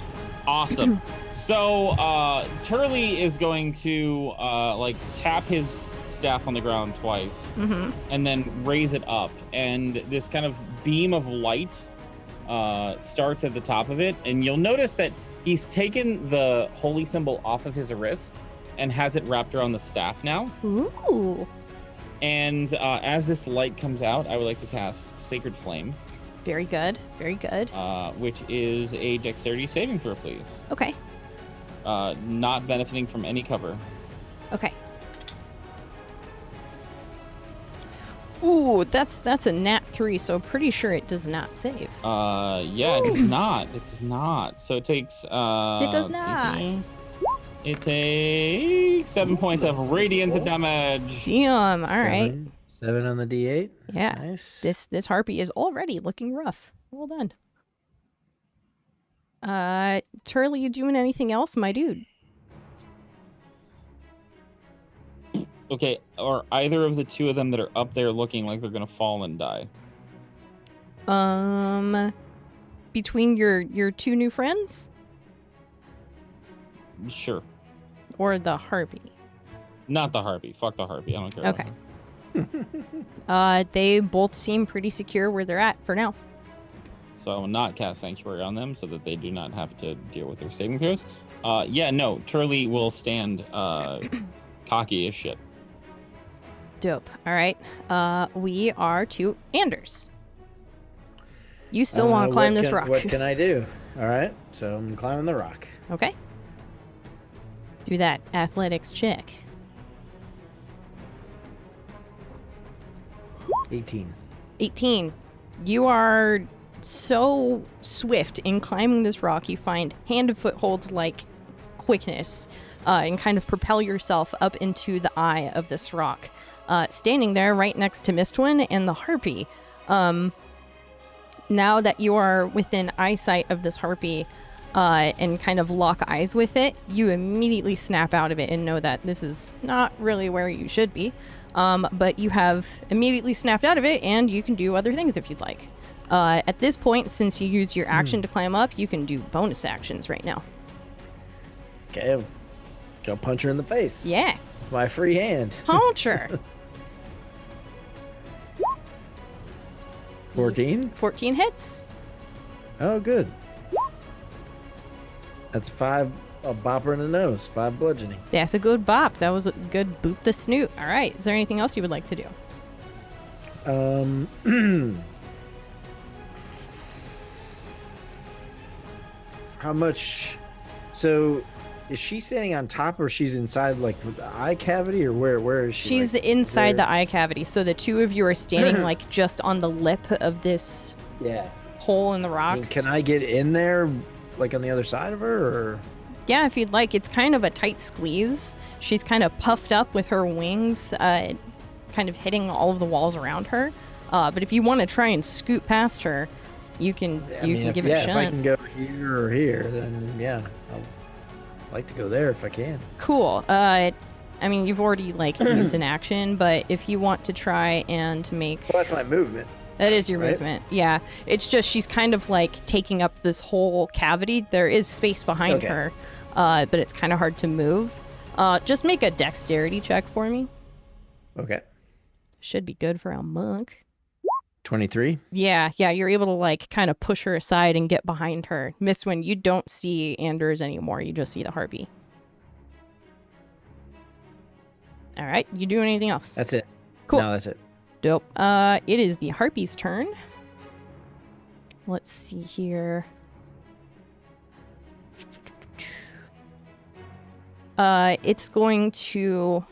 Speaker 8: Awesome. So, Turley is going to, tap his staff on the ground twice, and then raise it up. And this kind of beam of light starts at the top of it. And you'll notice that he's taken the holy symbol off of his wrist and has it wrapped around the staff now.
Speaker 1: Ooh.
Speaker 8: And as this light comes out, I would like to cast Sacred Flame.
Speaker 1: Very good. Very good.
Speaker 8: Which is a dexterity saving throw, please.
Speaker 1: Okay.
Speaker 8: Not benefiting from any cover.
Speaker 1: Okay. Ooh, that's a nat 3, so pretty sure it does not save.
Speaker 8: Yeah, it does not. It does not. So it takes
Speaker 1: it does not.
Speaker 8: It takes 7 points of radiant damage.
Speaker 1: Damn. All right.
Speaker 3: 7 on the D8.
Speaker 1: Yeah.
Speaker 3: Nice.
Speaker 1: This harpy is already looking rough. Well done. Turley, you doing anything else, my dude?
Speaker 8: Okay, are either of the two of them that are up there looking like they're gonna fall and die?
Speaker 1: Between your two new friends
Speaker 8: Sure.
Speaker 1: or the harpy?
Speaker 8: Not the harpy. Fuck the harpy. I don't care.
Speaker 1: Okay. They both seem pretty secure where they're at for now.
Speaker 8: So I will not cast Sanctuary on them so that they do not have to deal with their saving throws. Yeah, no, Turley will stand cocky as shit.
Speaker 1: Dope. All right. We are to Anders. You still want to climb this rock.
Speaker 3: What can I do? All right, so I'm climbing the rock.
Speaker 1: Okay. Do that athletics check. 18. You are so swift in climbing this rock, you find hand and footholds like quickness and kind of propel yourself up into the eye of this rock. Standing there right next to Mistwin and the harpy. Now that you are within eyesight of this harpy and kind of lock eyes with it, you immediately snap out of it and know that this is not really where you should be. But you have immediately snapped out of it, and you can do other things if you'd like. At this point, since you use your action to climb up, you can do bonus actions right now.
Speaker 3: Okay, go punch her in the face.
Speaker 1: Yeah.
Speaker 3: With my free hand.
Speaker 1: Punch her.
Speaker 3: 14?
Speaker 1: 14 hits.
Speaker 3: Oh, good. That's 5, a bopper in the nose, 5 bludgeoning.
Speaker 1: That's a good bop. That was a good boop the snoot. All right. Is there anything else you would like to do?
Speaker 3: How much? So, is she standing on top, or she's inside, like the eye cavity, or where is she?
Speaker 1: She's
Speaker 3: like,
Speaker 1: inside the eye cavity. So the two of you are standing like just on the lip of this hole in the rock.
Speaker 3: I mean, can I get in there, like on the other side of her, or?
Speaker 1: Yeah, if you'd like. It's kind of a tight squeeze. She's kind of puffed up with her wings, kind of hitting all of the walls around her. But if you want to try and scoot past her, you can give it a shot.
Speaker 3: If I can go here or here, then yeah, I'll like to go there if I can.
Speaker 1: Cool. I mean, you've already like used an action, but if you want to try and make
Speaker 3: Well, that's my movement.
Speaker 1: that is your
Speaker 3: right?
Speaker 1: movement. Yeah. It's just she's kind of like taking up this whole cavity. There is space behind
Speaker 3: Okay.
Speaker 1: her, but it's kind of hard to move. Just make a dexterity check for me.
Speaker 3: Okay.
Speaker 1: Should be good for a monk.
Speaker 3: 23.
Speaker 1: Yeah, you're able to like kind of push her aside and get behind her. Mistwind, you don't see Anders anymore. You just see the harpy. All right, you doing anything else?
Speaker 3: That's it.
Speaker 1: Cool.
Speaker 3: No, that's it.
Speaker 1: Dope. It is the harpy's turn. Let's see here. It's going to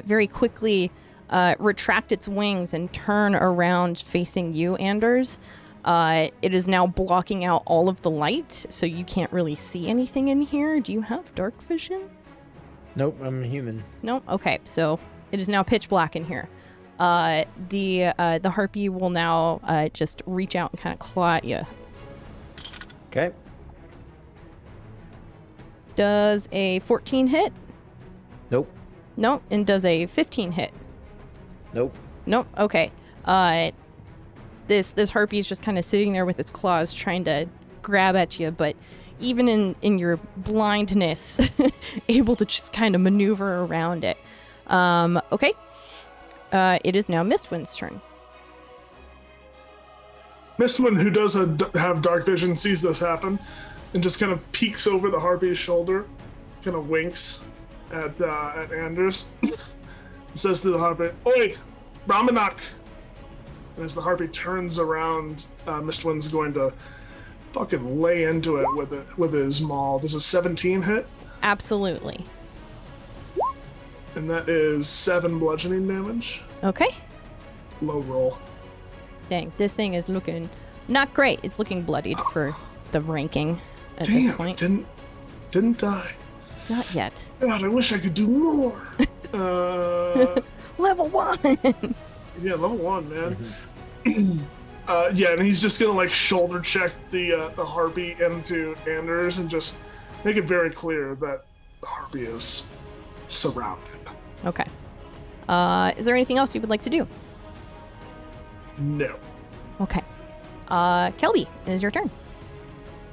Speaker 1: very quickly retract its wings and turn around facing you, Anders. It is now blocking out all of the light, so you can't really see anything in here. Do you have dark vision?
Speaker 3: Nope, I'm human.
Speaker 1: No? Okay, so it is now pitch black in here. The harpy will now just reach out and kind of claw at you.
Speaker 3: Okay.
Speaker 1: Does a 14 hit?
Speaker 3: Nope.
Speaker 1: No. And does a 15 hit?
Speaker 3: Nope.
Speaker 1: Nope. Okay. This harpy is just kind of sitting there with its claws trying to grab at you, but even in your blindness, able to just kind of maneuver around it. Okay. It is now Mistwind's turn.
Speaker 4: Mistwind, who does have dark vision, sees this happen and just kind of peeks over the harpy's shoulder, kind of winks at Anders, says to the harpy, "Oi, Brahmanak!" And as the harpy turns around, Mistwind's going to fucking lay into it with his maul. Does a 17 hit?
Speaker 1: Absolutely.
Speaker 4: And that is 7 bludgeoning damage.
Speaker 1: Okay.
Speaker 4: Low roll.
Speaker 1: Dang, this thing is looking not great. It's looking bloodied for the ranking at
Speaker 4: Damn,
Speaker 1: this point.
Speaker 4: didn't die.
Speaker 1: Not yet.
Speaker 4: God, I wish I could do more.
Speaker 1: Level 1!
Speaker 4: Yeah, level 1, man. Yeah, and he's just gonna like shoulder check the harpy into Anders and just make it very clear that the harpy is surrounded.
Speaker 1: Okay. Is there anything else you would like to do?
Speaker 4: No.
Speaker 1: Okay. Kelby, it is your turn.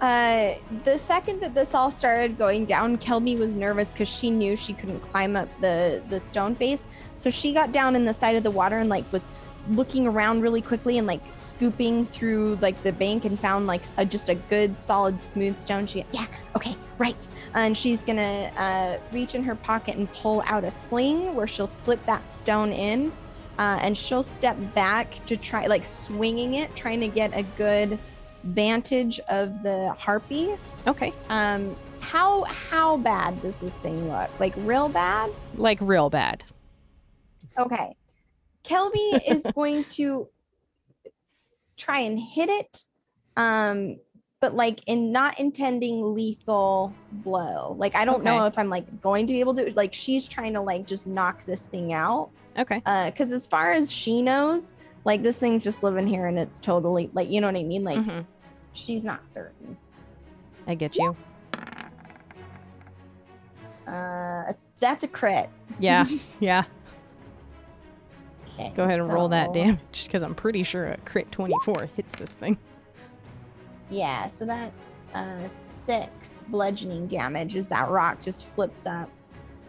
Speaker 2: The second that this all started going down, Kelby was nervous because she knew she couldn't climb up the stone face. So she got down in the side of the water and like was looking around really quickly and like scooping through like the bank and found like just a good solid smooth stone. Okay, right. And she's gonna reach in her pocket and pull out a sling where she'll slip that stone in, and she'll step back to try like swinging it, trying to get a good vantage of the harpy.
Speaker 1: Okay.
Speaker 2: How bad does this thing look? Like real bad?
Speaker 1: Like real bad.
Speaker 2: Okay. Kelby is going to try and hit it, but like in not intending lethal blow. Like I don't know if I'm like going to be able to, like she's trying to like just knock this thing out.
Speaker 1: Okay.
Speaker 2: Because as far as she knows, like this thing's just living here and it's totally like, you know what I mean? Like she's not certain.
Speaker 1: I get you.
Speaker 2: That's a crit.
Speaker 1: Yeah. Yeah.
Speaker 2: Okay,
Speaker 1: Go ahead and roll that
Speaker 2: so-
Speaker 1: damage because I'm pretty sure a crit 24 hits this thing.
Speaker 2: Yeah, so that's 6 bludgeoning damage as that rock just flips up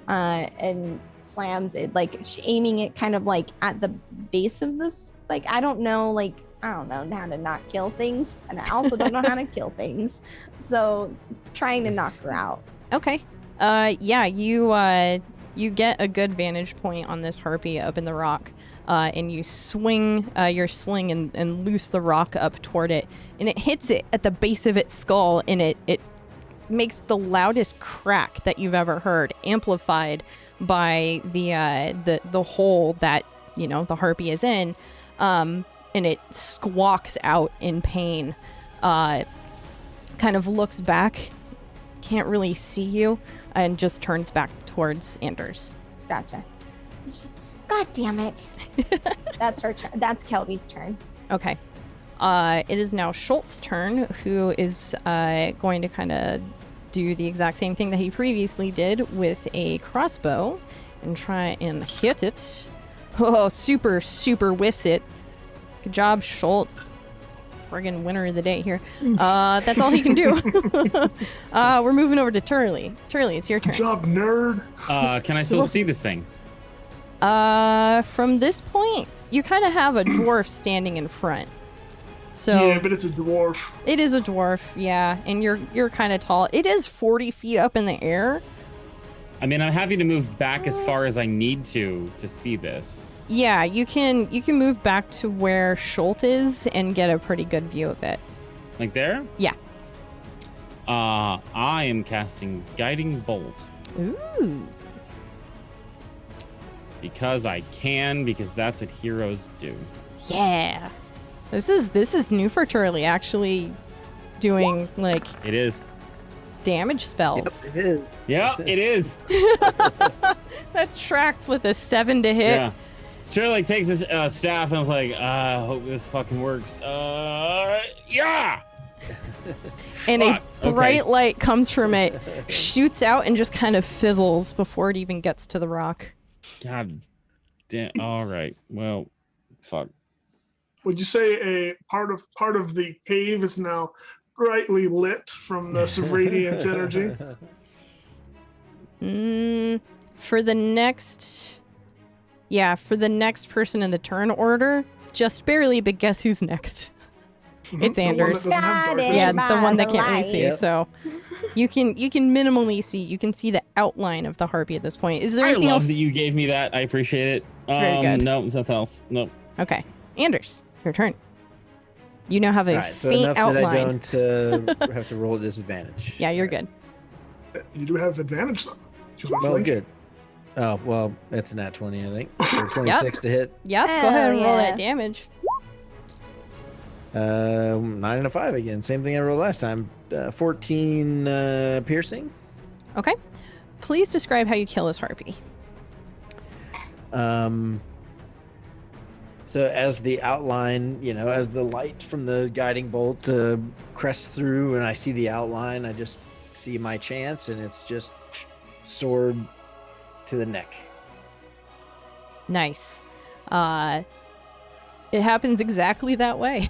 Speaker 2: and slams it, like aiming it kind of like at the base of this. Like, I don't know how to not kill things, and I also don't know how to kill things. So trying to knock her out.
Speaker 1: Okay. Yeah, you get a good vantage point on this harpy up in the rock, and you swing your sling and loose the rock up toward it, and it hits it at the base of its skull, and it makes the loudest crack that you've ever heard, amplified by the hole that the harpy is in, and it squawks out in pain. Kind of looks back, can't really see you, and just turns back towards Anders.
Speaker 2: Gotcha. God damn it. That's her turn. That's Kelby's turn.
Speaker 1: Okay. It is now Schultz's turn, who is going to kind of do the exact same thing that he previously did with a crossbow and try and hit it. Oh, super, super whiffs it. Good job, Schultz. Friggin' winner of the day here. That's all he can do. We're moving over to Turley. Turley, it's your turn.
Speaker 4: Good job, nerd.
Speaker 5: Can I still see this thing?
Speaker 1: From this point, you kind of have a dwarf standing in front. So
Speaker 4: Yeah, but it's a dwarf.
Speaker 1: it is a dwarf, yeah, and you're kind of tall. It is 40 feet up in the air.
Speaker 5: I mean, I'm happy to move back as far as I need to see this.
Speaker 1: Yeah, you can move back to where Schultz is and get a pretty good view of it.
Speaker 5: Like there?
Speaker 1: Yeah.
Speaker 5: I am casting Guiding Bolt.
Speaker 1: Ooh.
Speaker 5: Because I can, because that's what heroes do.
Speaker 1: Yeah. This is new for Turley, actually doing like
Speaker 5: It is.
Speaker 1: damage spells.
Speaker 3: It is.
Speaker 5: Yep, it is.
Speaker 1: That tracks with a 7 to hit.
Speaker 5: Yeah. Shirley takes his staff and was like, I hope this fucking works. Yeah!
Speaker 1: And
Speaker 5: Fuck.
Speaker 1: a bright
Speaker 5: Okay.
Speaker 1: light comes from it, shoots out, and just kind of fizzles before it even gets to the rock.
Speaker 5: God damn. All right. Well, fuck.
Speaker 4: Would you say a part of the cave is now brightly lit from this radiant energy?
Speaker 1: For the next person in the turn order, just barely, but guess who's next? It's
Speaker 4: The one that
Speaker 1: Anders.
Speaker 4: doesn't have dark
Speaker 2: Got it.
Speaker 4: vision.
Speaker 1: Yeah,
Speaker 2: by
Speaker 1: the one that
Speaker 2: the
Speaker 1: can't really see.
Speaker 3: light.
Speaker 1: So you can minimally see. You can see the outline of the harpy at this point. Is there
Speaker 5: I
Speaker 1: anything
Speaker 5: love
Speaker 1: else?
Speaker 5: that you gave me that. I appreciate it.
Speaker 1: It's very good.
Speaker 5: No, there's nothing else. Nope.
Speaker 1: Okay, Anders, your turn. You now have a
Speaker 3: All right, so
Speaker 1: faint
Speaker 3: enough
Speaker 1: outline.
Speaker 3: that I don't have to roll a disadvantage.
Speaker 1: Yeah, you're good.
Speaker 4: You do have advantage though. 'cause we're
Speaker 3: Well,
Speaker 4: flanking.
Speaker 3: good. Oh, well, it's a nat 20, I think. So 26 to hit.
Speaker 1: Yep. Go
Speaker 2: Hell
Speaker 1: ahead and roll
Speaker 2: yeah.
Speaker 1: that damage.
Speaker 3: 9 and a 5 again. Same thing I rolled last time. 14 piercing.
Speaker 1: Okay. Please describe how you kill this harpy.
Speaker 3: So as the outline, as the light from the guiding bolt crests through and I see the outline, I just see my chance and it's just sword to the neck.
Speaker 1: Nice. It happens exactly that way.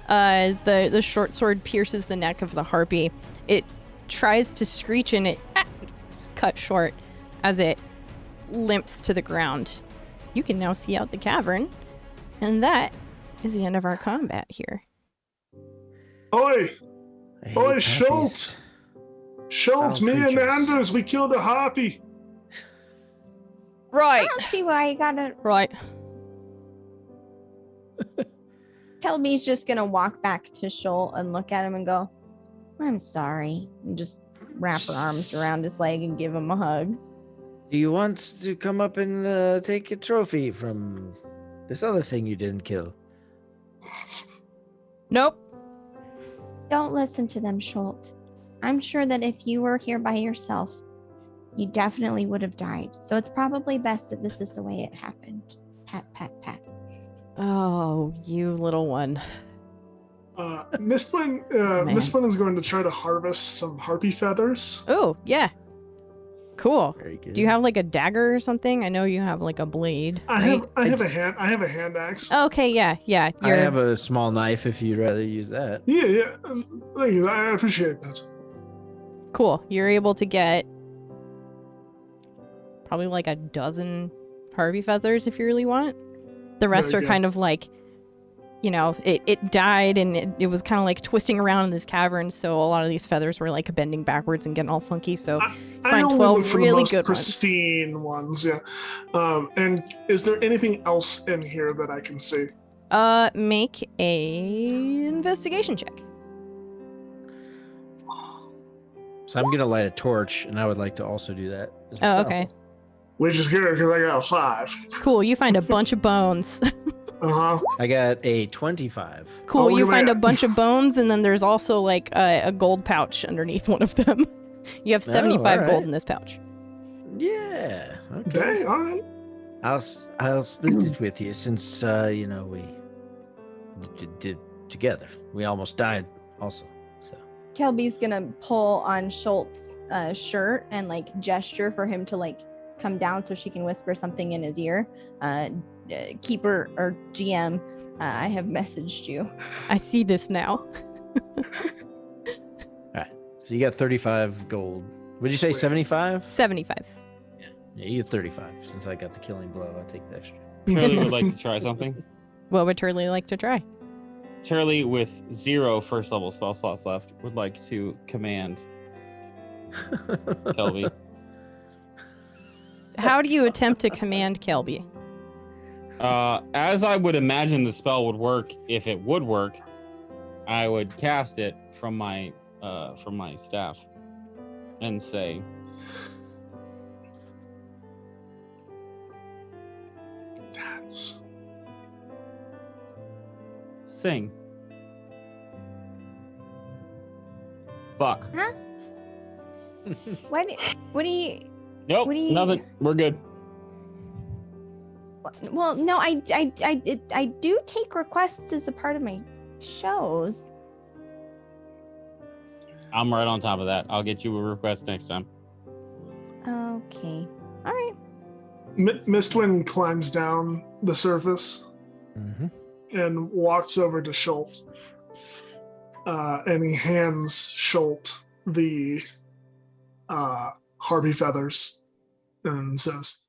Speaker 1: The short sword pierces the neck of the harpy. It tries to screech and it is cut short as it limps to the ground. You can now see out the cavern, and that is the end of our combat here.
Speaker 4: Oi!
Speaker 3: I hate
Speaker 4: Oi,
Speaker 3: harpies.
Speaker 4: Schultz! Schultz,
Speaker 3: Foul
Speaker 4: me and
Speaker 3: creatures.
Speaker 4: Anders, we killed a harpy.
Speaker 2: I
Speaker 1: Right.
Speaker 2: don't see why you gotta.
Speaker 1: Right.
Speaker 2: Kelby's just gonna walk back to Shoal and look at him and go, "I'm sorry," and just wrap her arms around his leg and give him a hug.
Speaker 3: Do you want to come up and take a trophy from this other thing you didn't kill?
Speaker 1: Nope.
Speaker 2: Don't listen to them, Schultz. I'm sure that if you were here by yourself, you definitely would have died. So it's probably best that this is the way it happened. Pat, pat, pat.
Speaker 1: Oh, you little one.
Speaker 4: Mistwin is going to try to harvest some harpy feathers.
Speaker 1: Oh, yeah. Cool.
Speaker 3: Very good.
Speaker 1: Do you have like a dagger or something? I know you have like a blade. Right?
Speaker 4: I have a hand axe.
Speaker 1: Okay, yeah.
Speaker 3: I
Speaker 1: You're
Speaker 3: have a small knife if you'd rather use that.
Speaker 4: Yeah. Thank you. I appreciate that.
Speaker 1: cool. You're able to get probably like a dozen harpy feathers if you really want. The rest
Speaker 4: Very
Speaker 1: are
Speaker 4: good.
Speaker 1: kind of like, you know, it died and it was kind of like twisting around in this cavern, so a lot of these feathers were like bending backwards and getting all funky. So
Speaker 4: I
Speaker 1: find
Speaker 4: only
Speaker 1: 12
Speaker 4: look for
Speaker 1: really
Speaker 4: the most
Speaker 1: good ones.
Speaker 4: pristine ones. Yeah. And is there anything else in here that I can see?
Speaker 1: Make a investigation check.
Speaker 3: So I'm gonna light a torch, and I would like to also do that. as
Speaker 1: Oh,
Speaker 3: well.
Speaker 1: okay.
Speaker 4: Which is good because I got a 5.
Speaker 1: Cool. You find a bunch of bones.
Speaker 3: I got a 25.
Speaker 1: Cool.
Speaker 4: Oh,
Speaker 1: You
Speaker 4: look at
Speaker 1: find a
Speaker 4: that.
Speaker 1: bunch of bones, and then there's also like a gold pouch underneath one of them. You have 75
Speaker 3: alright.
Speaker 1: gold in this pouch.
Speaker 3: Yeah. Okay.
Speaker 4: Dang, all right.
Speaker 3: I'll split it with you since we did together. We almost died also. So
Speaker 2: Kelby's gonna pull on Schultz's shirt and like gesture for him to like come down so she can whisper something in his ear. Keeper or GM, I have messaged you.
Speaker 1: I see this now.
Speaker 3: all right. So you got 35 gold. Would you say
Speaker 4: Sweet.
Speaker 3: 75?
Speaker 1: 75.
Speaker 3: Yeah, you get 35. Since I got the killing blow, I'll take the extra.
Speaker 8: Turley would like to try something.
Speaker 1: What would Turley like to try?
Speaker 8: Turley, with 0 first level spell slots left, would like to command Kelby.
Speaker 1: How do you attempt to command Kelby?
Speaker 8: As I would imagine the spell would work, if it would work, I would cast it from my staff and say,
Speaker 4: That's
Speaker 8: sing. Fuck.
Speaker 2: Huh? What do you
Speaker 8: Nope,
Speaker 2: What do you-
Speaker 8: nothing. We're good.
Speaker 2: well, no, I do take requests as a part of my shows.
Speaker 8: I'm right on top of that. I'll get you a request next time.
Speaker 2: Okay. All right.
Speaker 4: Mistwind climbs down the surface
Speaker 3: Mm-hmm.
Speaker 4: and walks over to Schultz. And he hands Schultz the Harpy feathers and says,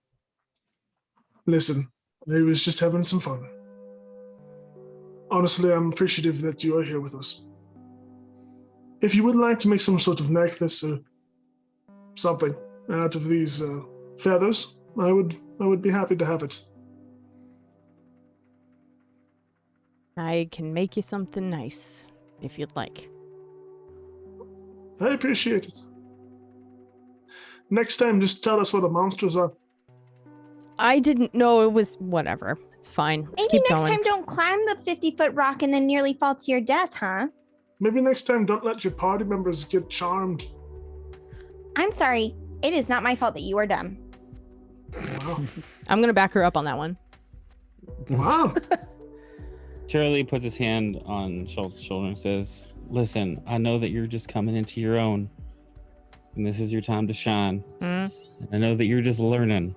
Speaker 4: "Listen, I was just having some fun. Honestly, I'm appreciative that you are here with us. If you would like to make some sort of necklace or something out of these feathers, I would be happy to have it."
Speaker 1: I can make you something nice if you'd like.
Speaker 4: I appreciate it. Next time, just tell us where the monsters are.
Speaker 1: I didn't know it was whatever. It's fine. Let's
Speaker 2: Maybe
Speaker 1: keep
Speaker 2: next
Speaker 1: going.
Speaker 2: time don't climb the 50-foot rock and then nearly fall to your death, huh?
Speaker 4: Maybe next time, don't let your party members get charmed.
Speaker 2: I'm sorry. It is not my fault that you are dumb.
Speaker 4: Wow.
Speaker 1: I'm gonna back her up on that one.
Speaker 4: Wow.
Speaker 8: Turley puts his hand on Schultz's shoulder and says, "Listen, I know that you're just coming into your own, and this is your time to shine.
Speaker 1: Mm.
Speaker 8: And I know that you're just learning.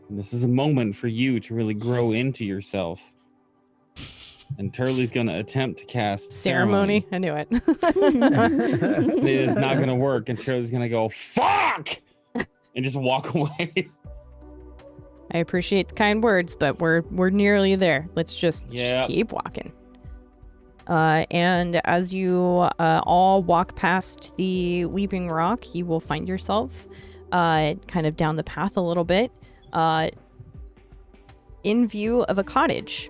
Speaker 8: And this is a moment for you to really grow into yourself." And Turley's going to attempt to cast
Speaker 1: Ceremony. I knew it.
Speaker 8: And it is not going to work. And Turley's going to go, "Fuck!" and just walk away.
Speaker 1: I appreciate the kind words, but we're nearly there. Let's just
Speaker 8: Yep.
Speaker 1: keep walking. And as you all walk past the Weeping Rock, you will find yourself kind of down the path a little bit in view of a cottage.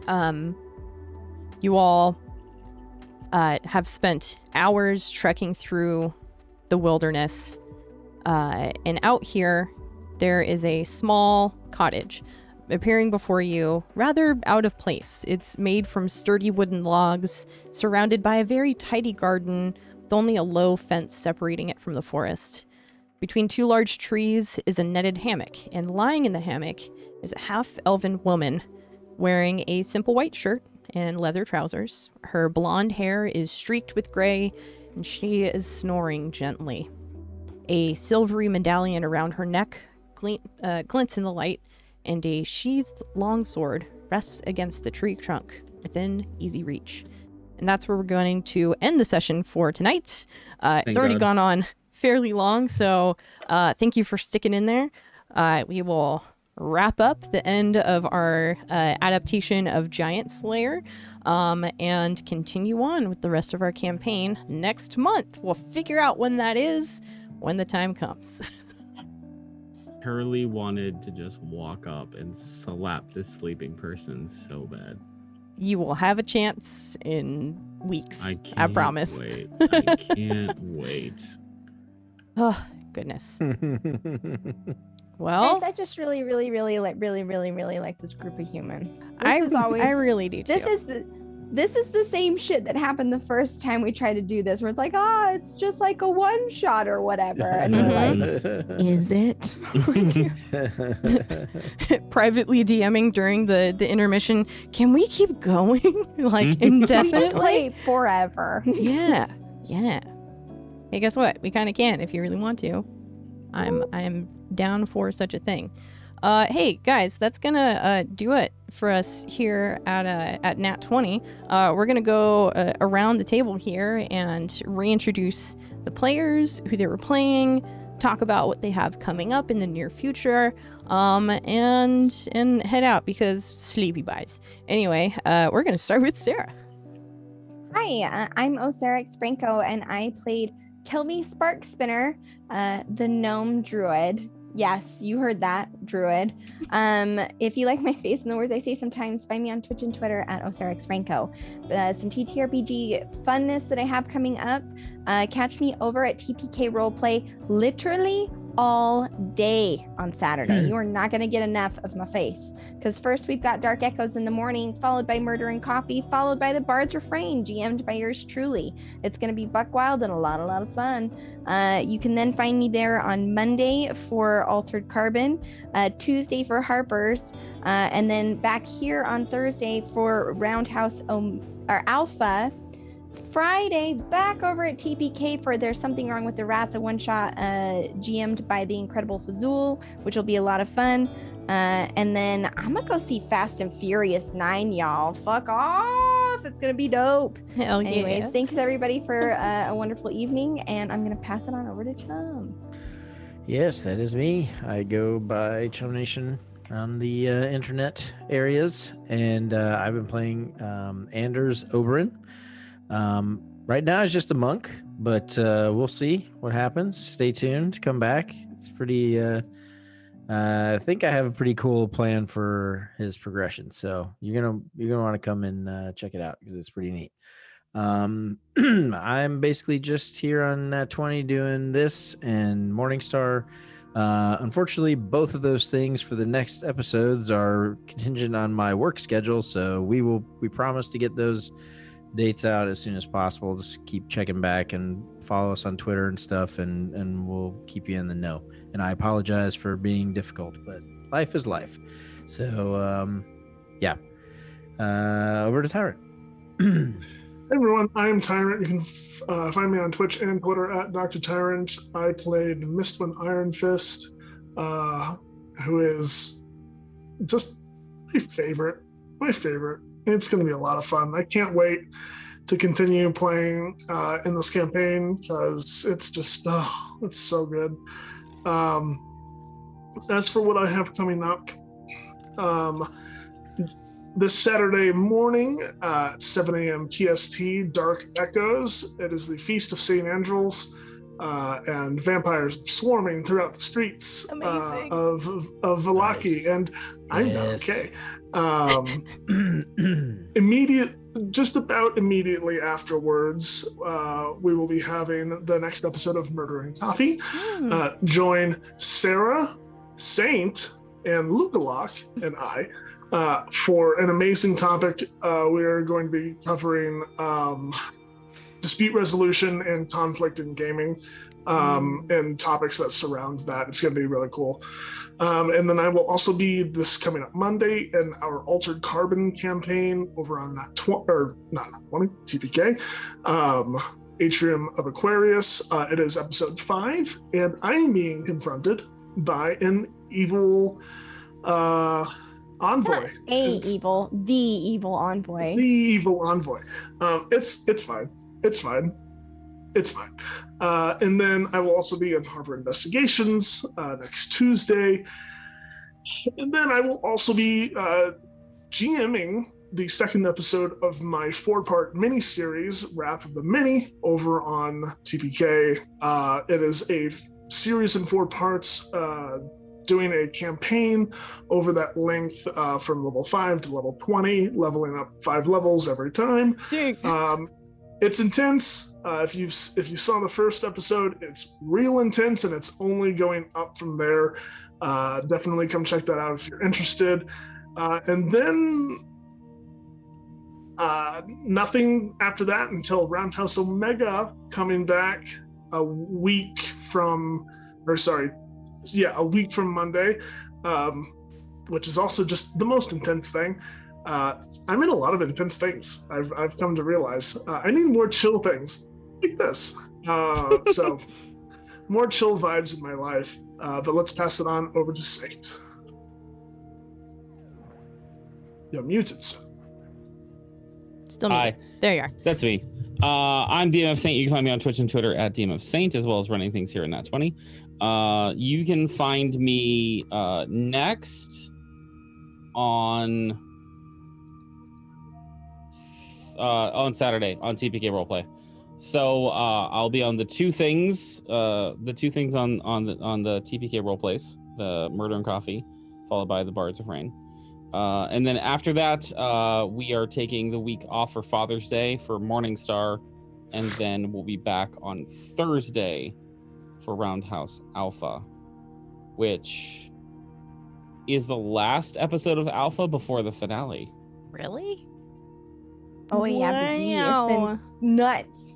Speaker 1: You all have spent hours trekking through the wilderness, and out here there is a small cottage appearing before you, rather out of place. It's made from sturdy wooden logs, surrounded by a very tidy garden with only a low fence separating it from the forest. Between two large trees is a netted hammock, and lying in the hammock is a half-elven woman wearing a simple white shirt and leather trousers. Her blonde hair is streaked with gray, and she is snoring gently. A silvery medallion around her neck glints in the light, and a sheathed longsword rests against the tree trunk within easy reach. And that's where we're going to end the session for tonight. It's already
Speaker 8: God.
Speaker 1: gone on fairly long, so thank you for sticking in there. We will wrap up the end of our adaptation of Giant Slayer and continue on with the rest of our campaign next month. We'll figure out when that is when the time comes.
Speaker 5: Turley wanted to just walk up and slap this sleeping person so bad.
Speaker 1: You will have a chance in weeks.
Speaker 5: I can't
Speaker 1: I promise.
Speaker 5: wait. I can't wait.
Speaker 1: Oh, goodness. Well,
Speaker 2: Guys, I just really like this group of humans.
Speaker 1: I
Speaker 2: This is always
Speaker 1: really do too.
Speaker 2: This is the same shit that happened the first time we tried to do this, where it's like, it's just like a one shot or whatever. And we're like, is it?
Speaker 1: Privately DMing during the intermission. Can we keep going like
Speaker 2: We just
Speaker 1: indefinitely?
Speaker 2: play forever.
Speaker 1: Yeah. Hey, guess what? We kind of can if you really want to. I'm down for such a thing. Hey guys, that's gonna do it for us here at Nat 20. We're gonna go around the table here and reintroduce the players, who they were playing, talk about what they have coming up in the near future, and head out because sleepy buys. Anyway, we're gonna start with Sarah.
Speaker 2: Hi, I'm Osarix Franco, and I played Kelby Spark Spinner, the gnome druid. Yes, you heard that, druid. If you like my face and the words I say sometimes, find me on Twitch and Twitter at Osarix Franco. Some TTRPG funness that I have coming up. Catch me over at TPK Roleplay literally all day on Saturday. You are not going to get enough of my face. Because first we've got Dark Echoes in the morning, followed by Murder and Coffee, followed by The Bard's Refrain, GM'd by yours truly. It's going to be buck wild and a lot of fun. You can then find me there on Monday for Altered Carbon, Tuesday for Harper's, and then back here on Thursday for Roundhouse or Alpha. Friday, back over at TPK for There's Something Wrong with the Rats, a one-shot GM'd by the Incredible Fazul, which will be a lot of fun. And then I'm gonna go see Fast and Furious 9, y'all. Fuck off! It's gonna be dope.
Speaker 1: Hell yeah.
Speaker 2: Anyways, thanks everybody for a wonderful evening, and I'm gonna pass it on over to Chum.
Speaker 3: Yes, that is me. I go by Chum Nation on the internet areas, and I've been playing Anders Oberyn. Right now it's just a monk, but we'll see what happens. Stay tuned, come back. It's pretty I think I have a pretty cool plan for his progression, so you're gonna want to come and check it out because it's pretty neat. I'm basically just here on Nat 20 doing this and Morningstar. Unfortunately, both of those things for the next episodes are contingent on my work schedule, so we promise to get those dates out as soon as possible. Just keep checking back and follow us on Twitter and stuff, and we'll keep you in the know. And I apologize for being difficult, but life is life. So over to Tyrant.
Speaker 4: Hey everyone, I am Tyrant. You can find me on Twitch and Twitter at Dr. Tyrant. I played Mistwind Iron Fist, who is just my favorite. It's going to be a lot of fun. I can't wait to continue playing in this campaign because it's just, it's so good. As for what I have coming up, this Saturday morning at 7 a.m. PST, Dark Echoes. It is the Feast of St. Andrews, and vampires swarming throughout the streets of Vallaki, nice. And I'm not okay. Just about immediately afterwards, we will be having the next episode of Murder and Coffee. Join Sarah, Saint, and Lukalok and I for an amazing topic. We are going to be covering dispute resolution and conflict in gaming, and topics that surround that. It's going to be really cool. And then I will also be this coming up Monday in our Altered Carbon campaign over on TPK, Atrium of Aquarius. It is episode 5, and I'm being confronted by an evil envoy.
Speaker 2: The evil envoy.
Speaker 4: The evil envoy. It's fine. And then I will also be in Harbor Investigations next Tuesday. And then I will also be GMing the second episode of my 4-part mini-series, Wrath of the Many, over on TPK. It is a series in 4 parts, doing a campaign over that length from level 5 to level 20, leveling up 5 levels every time. It's intense. If you saw the first episode, it's real intense, and it's only going up from there. Definitely come check that out if you're interested. And then Nothing after that until Roundhouse Omega coming back a week from Monday, which is also just the most intense thing. I'm in a lot of intense things. I've come to realize I need more chill things like this. So more chill vibes in my life. But let's pass it on over to Saint. You're muted, sir.
Speaker 1: Still
Speaker 8: Hi.
Speaker 1: muted. There you are.
Speaker 8: That's me. I'm DMF Saint. You can find me on Twitch and Twitter at DMF Saint, as well as running things here in Nat 20. You can find me next on Saturday on TPK Roleplay. So I'll be on the two things on the TPK Roleplays, the Murder and Coffee, followed by the Bards of Rain. And then after that, we are taking the week off for Father's Day for Morningstar, and then we'll be back on Thursday for Roundhouse Alpha, which is the last episode of Alpha before the finale.
Speaker 1: Really?
Speaker 2: Oh yeah, baby. It's
Speaker 1: Wow.
Speaker 2: been nuts.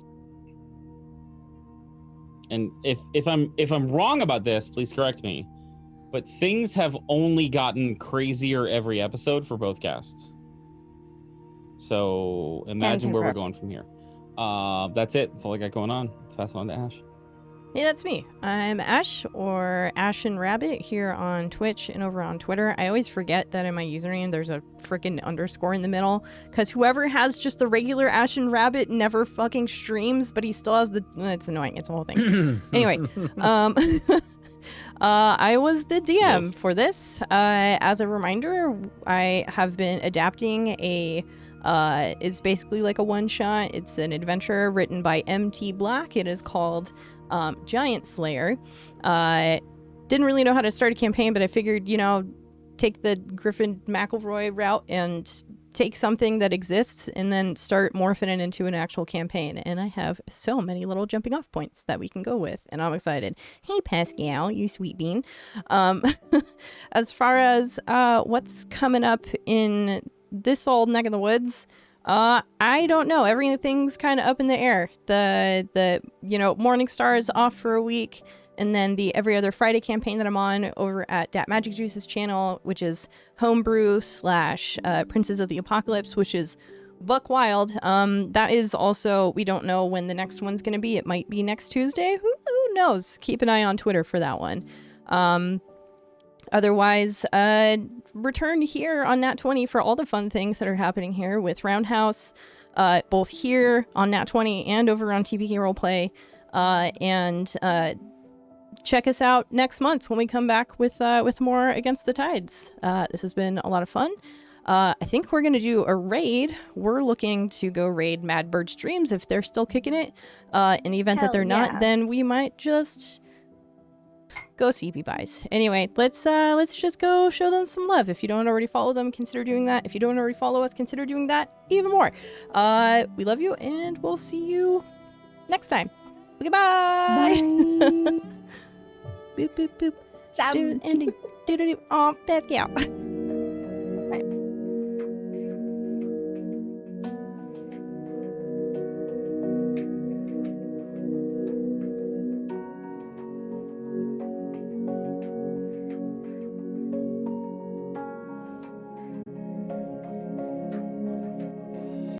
Speaker 8: And if I'm wrong about this, please correct me. But things have only gotten crazier every episode for both casts. So imagine where we're going from here. That's it. That's all I got going on. Let's pass it on to Ash.
Speaker 1: Hey, that's me. I'm Ash, or Ashen Rabbit, here on Twitch and over on Twitter. I always forget that in my username there's a freaking underscore in the middle, because whoever has just the regular Ashen Rabbit never fucking streams, but he still has the... It's annoying. It's a whole thing. Anyway, I was the DM for this. As a reminder, I have been adapting it's basically like a one-shot. It's an adventure written by MT Black. It is called Giant Slayer. Didn't really know how to start a campaign, but I figured, take the Griffin McElroy route and take something that exists and then start morphing it into an actual campaign. And I have so many little jumping off points that we can go with, and I'm excited. Hey, Pascal, you sweet bean. As far as what's coming up in this old neck of the woods, I don't know. Everything's kind of up in the air. The Morningstar is off for a week, and then the Every Other Friday campaign that I'm on over at Dat Magic Juice's channel, which is homebrew / Princes of the Apocalypse, which is buck wild. That is also, we don't know when the next one's going to be. It might be next Tuesday. Who knows? Keep an eye on Twitter for that one. Otherwise, return here on Nat 20 for all the fun things that are happening here with Roundhouse, both here on Nat 20 and over on TPK Roleplay. And check us out next month when we come back with more Against the Tides. This has been a lot of fun. I think we're going to do a raid. We're looking to go raid Mad Bird's Dreams if they're still kicking it. In the event that they're not, then we might just... go CP buys. Anyway, let's just go show them some love. If you don't already follow them, consider doing that. If you don't already follow us, consider doing that even more. We love you, and we'll see you next time. Goodbye.
Speaker 2: Bye.
Speaker 1: Boop boop boop.
Speaker 2: Ciao.
Speaker 1: Do ending. Do do do. Oh, Pascal.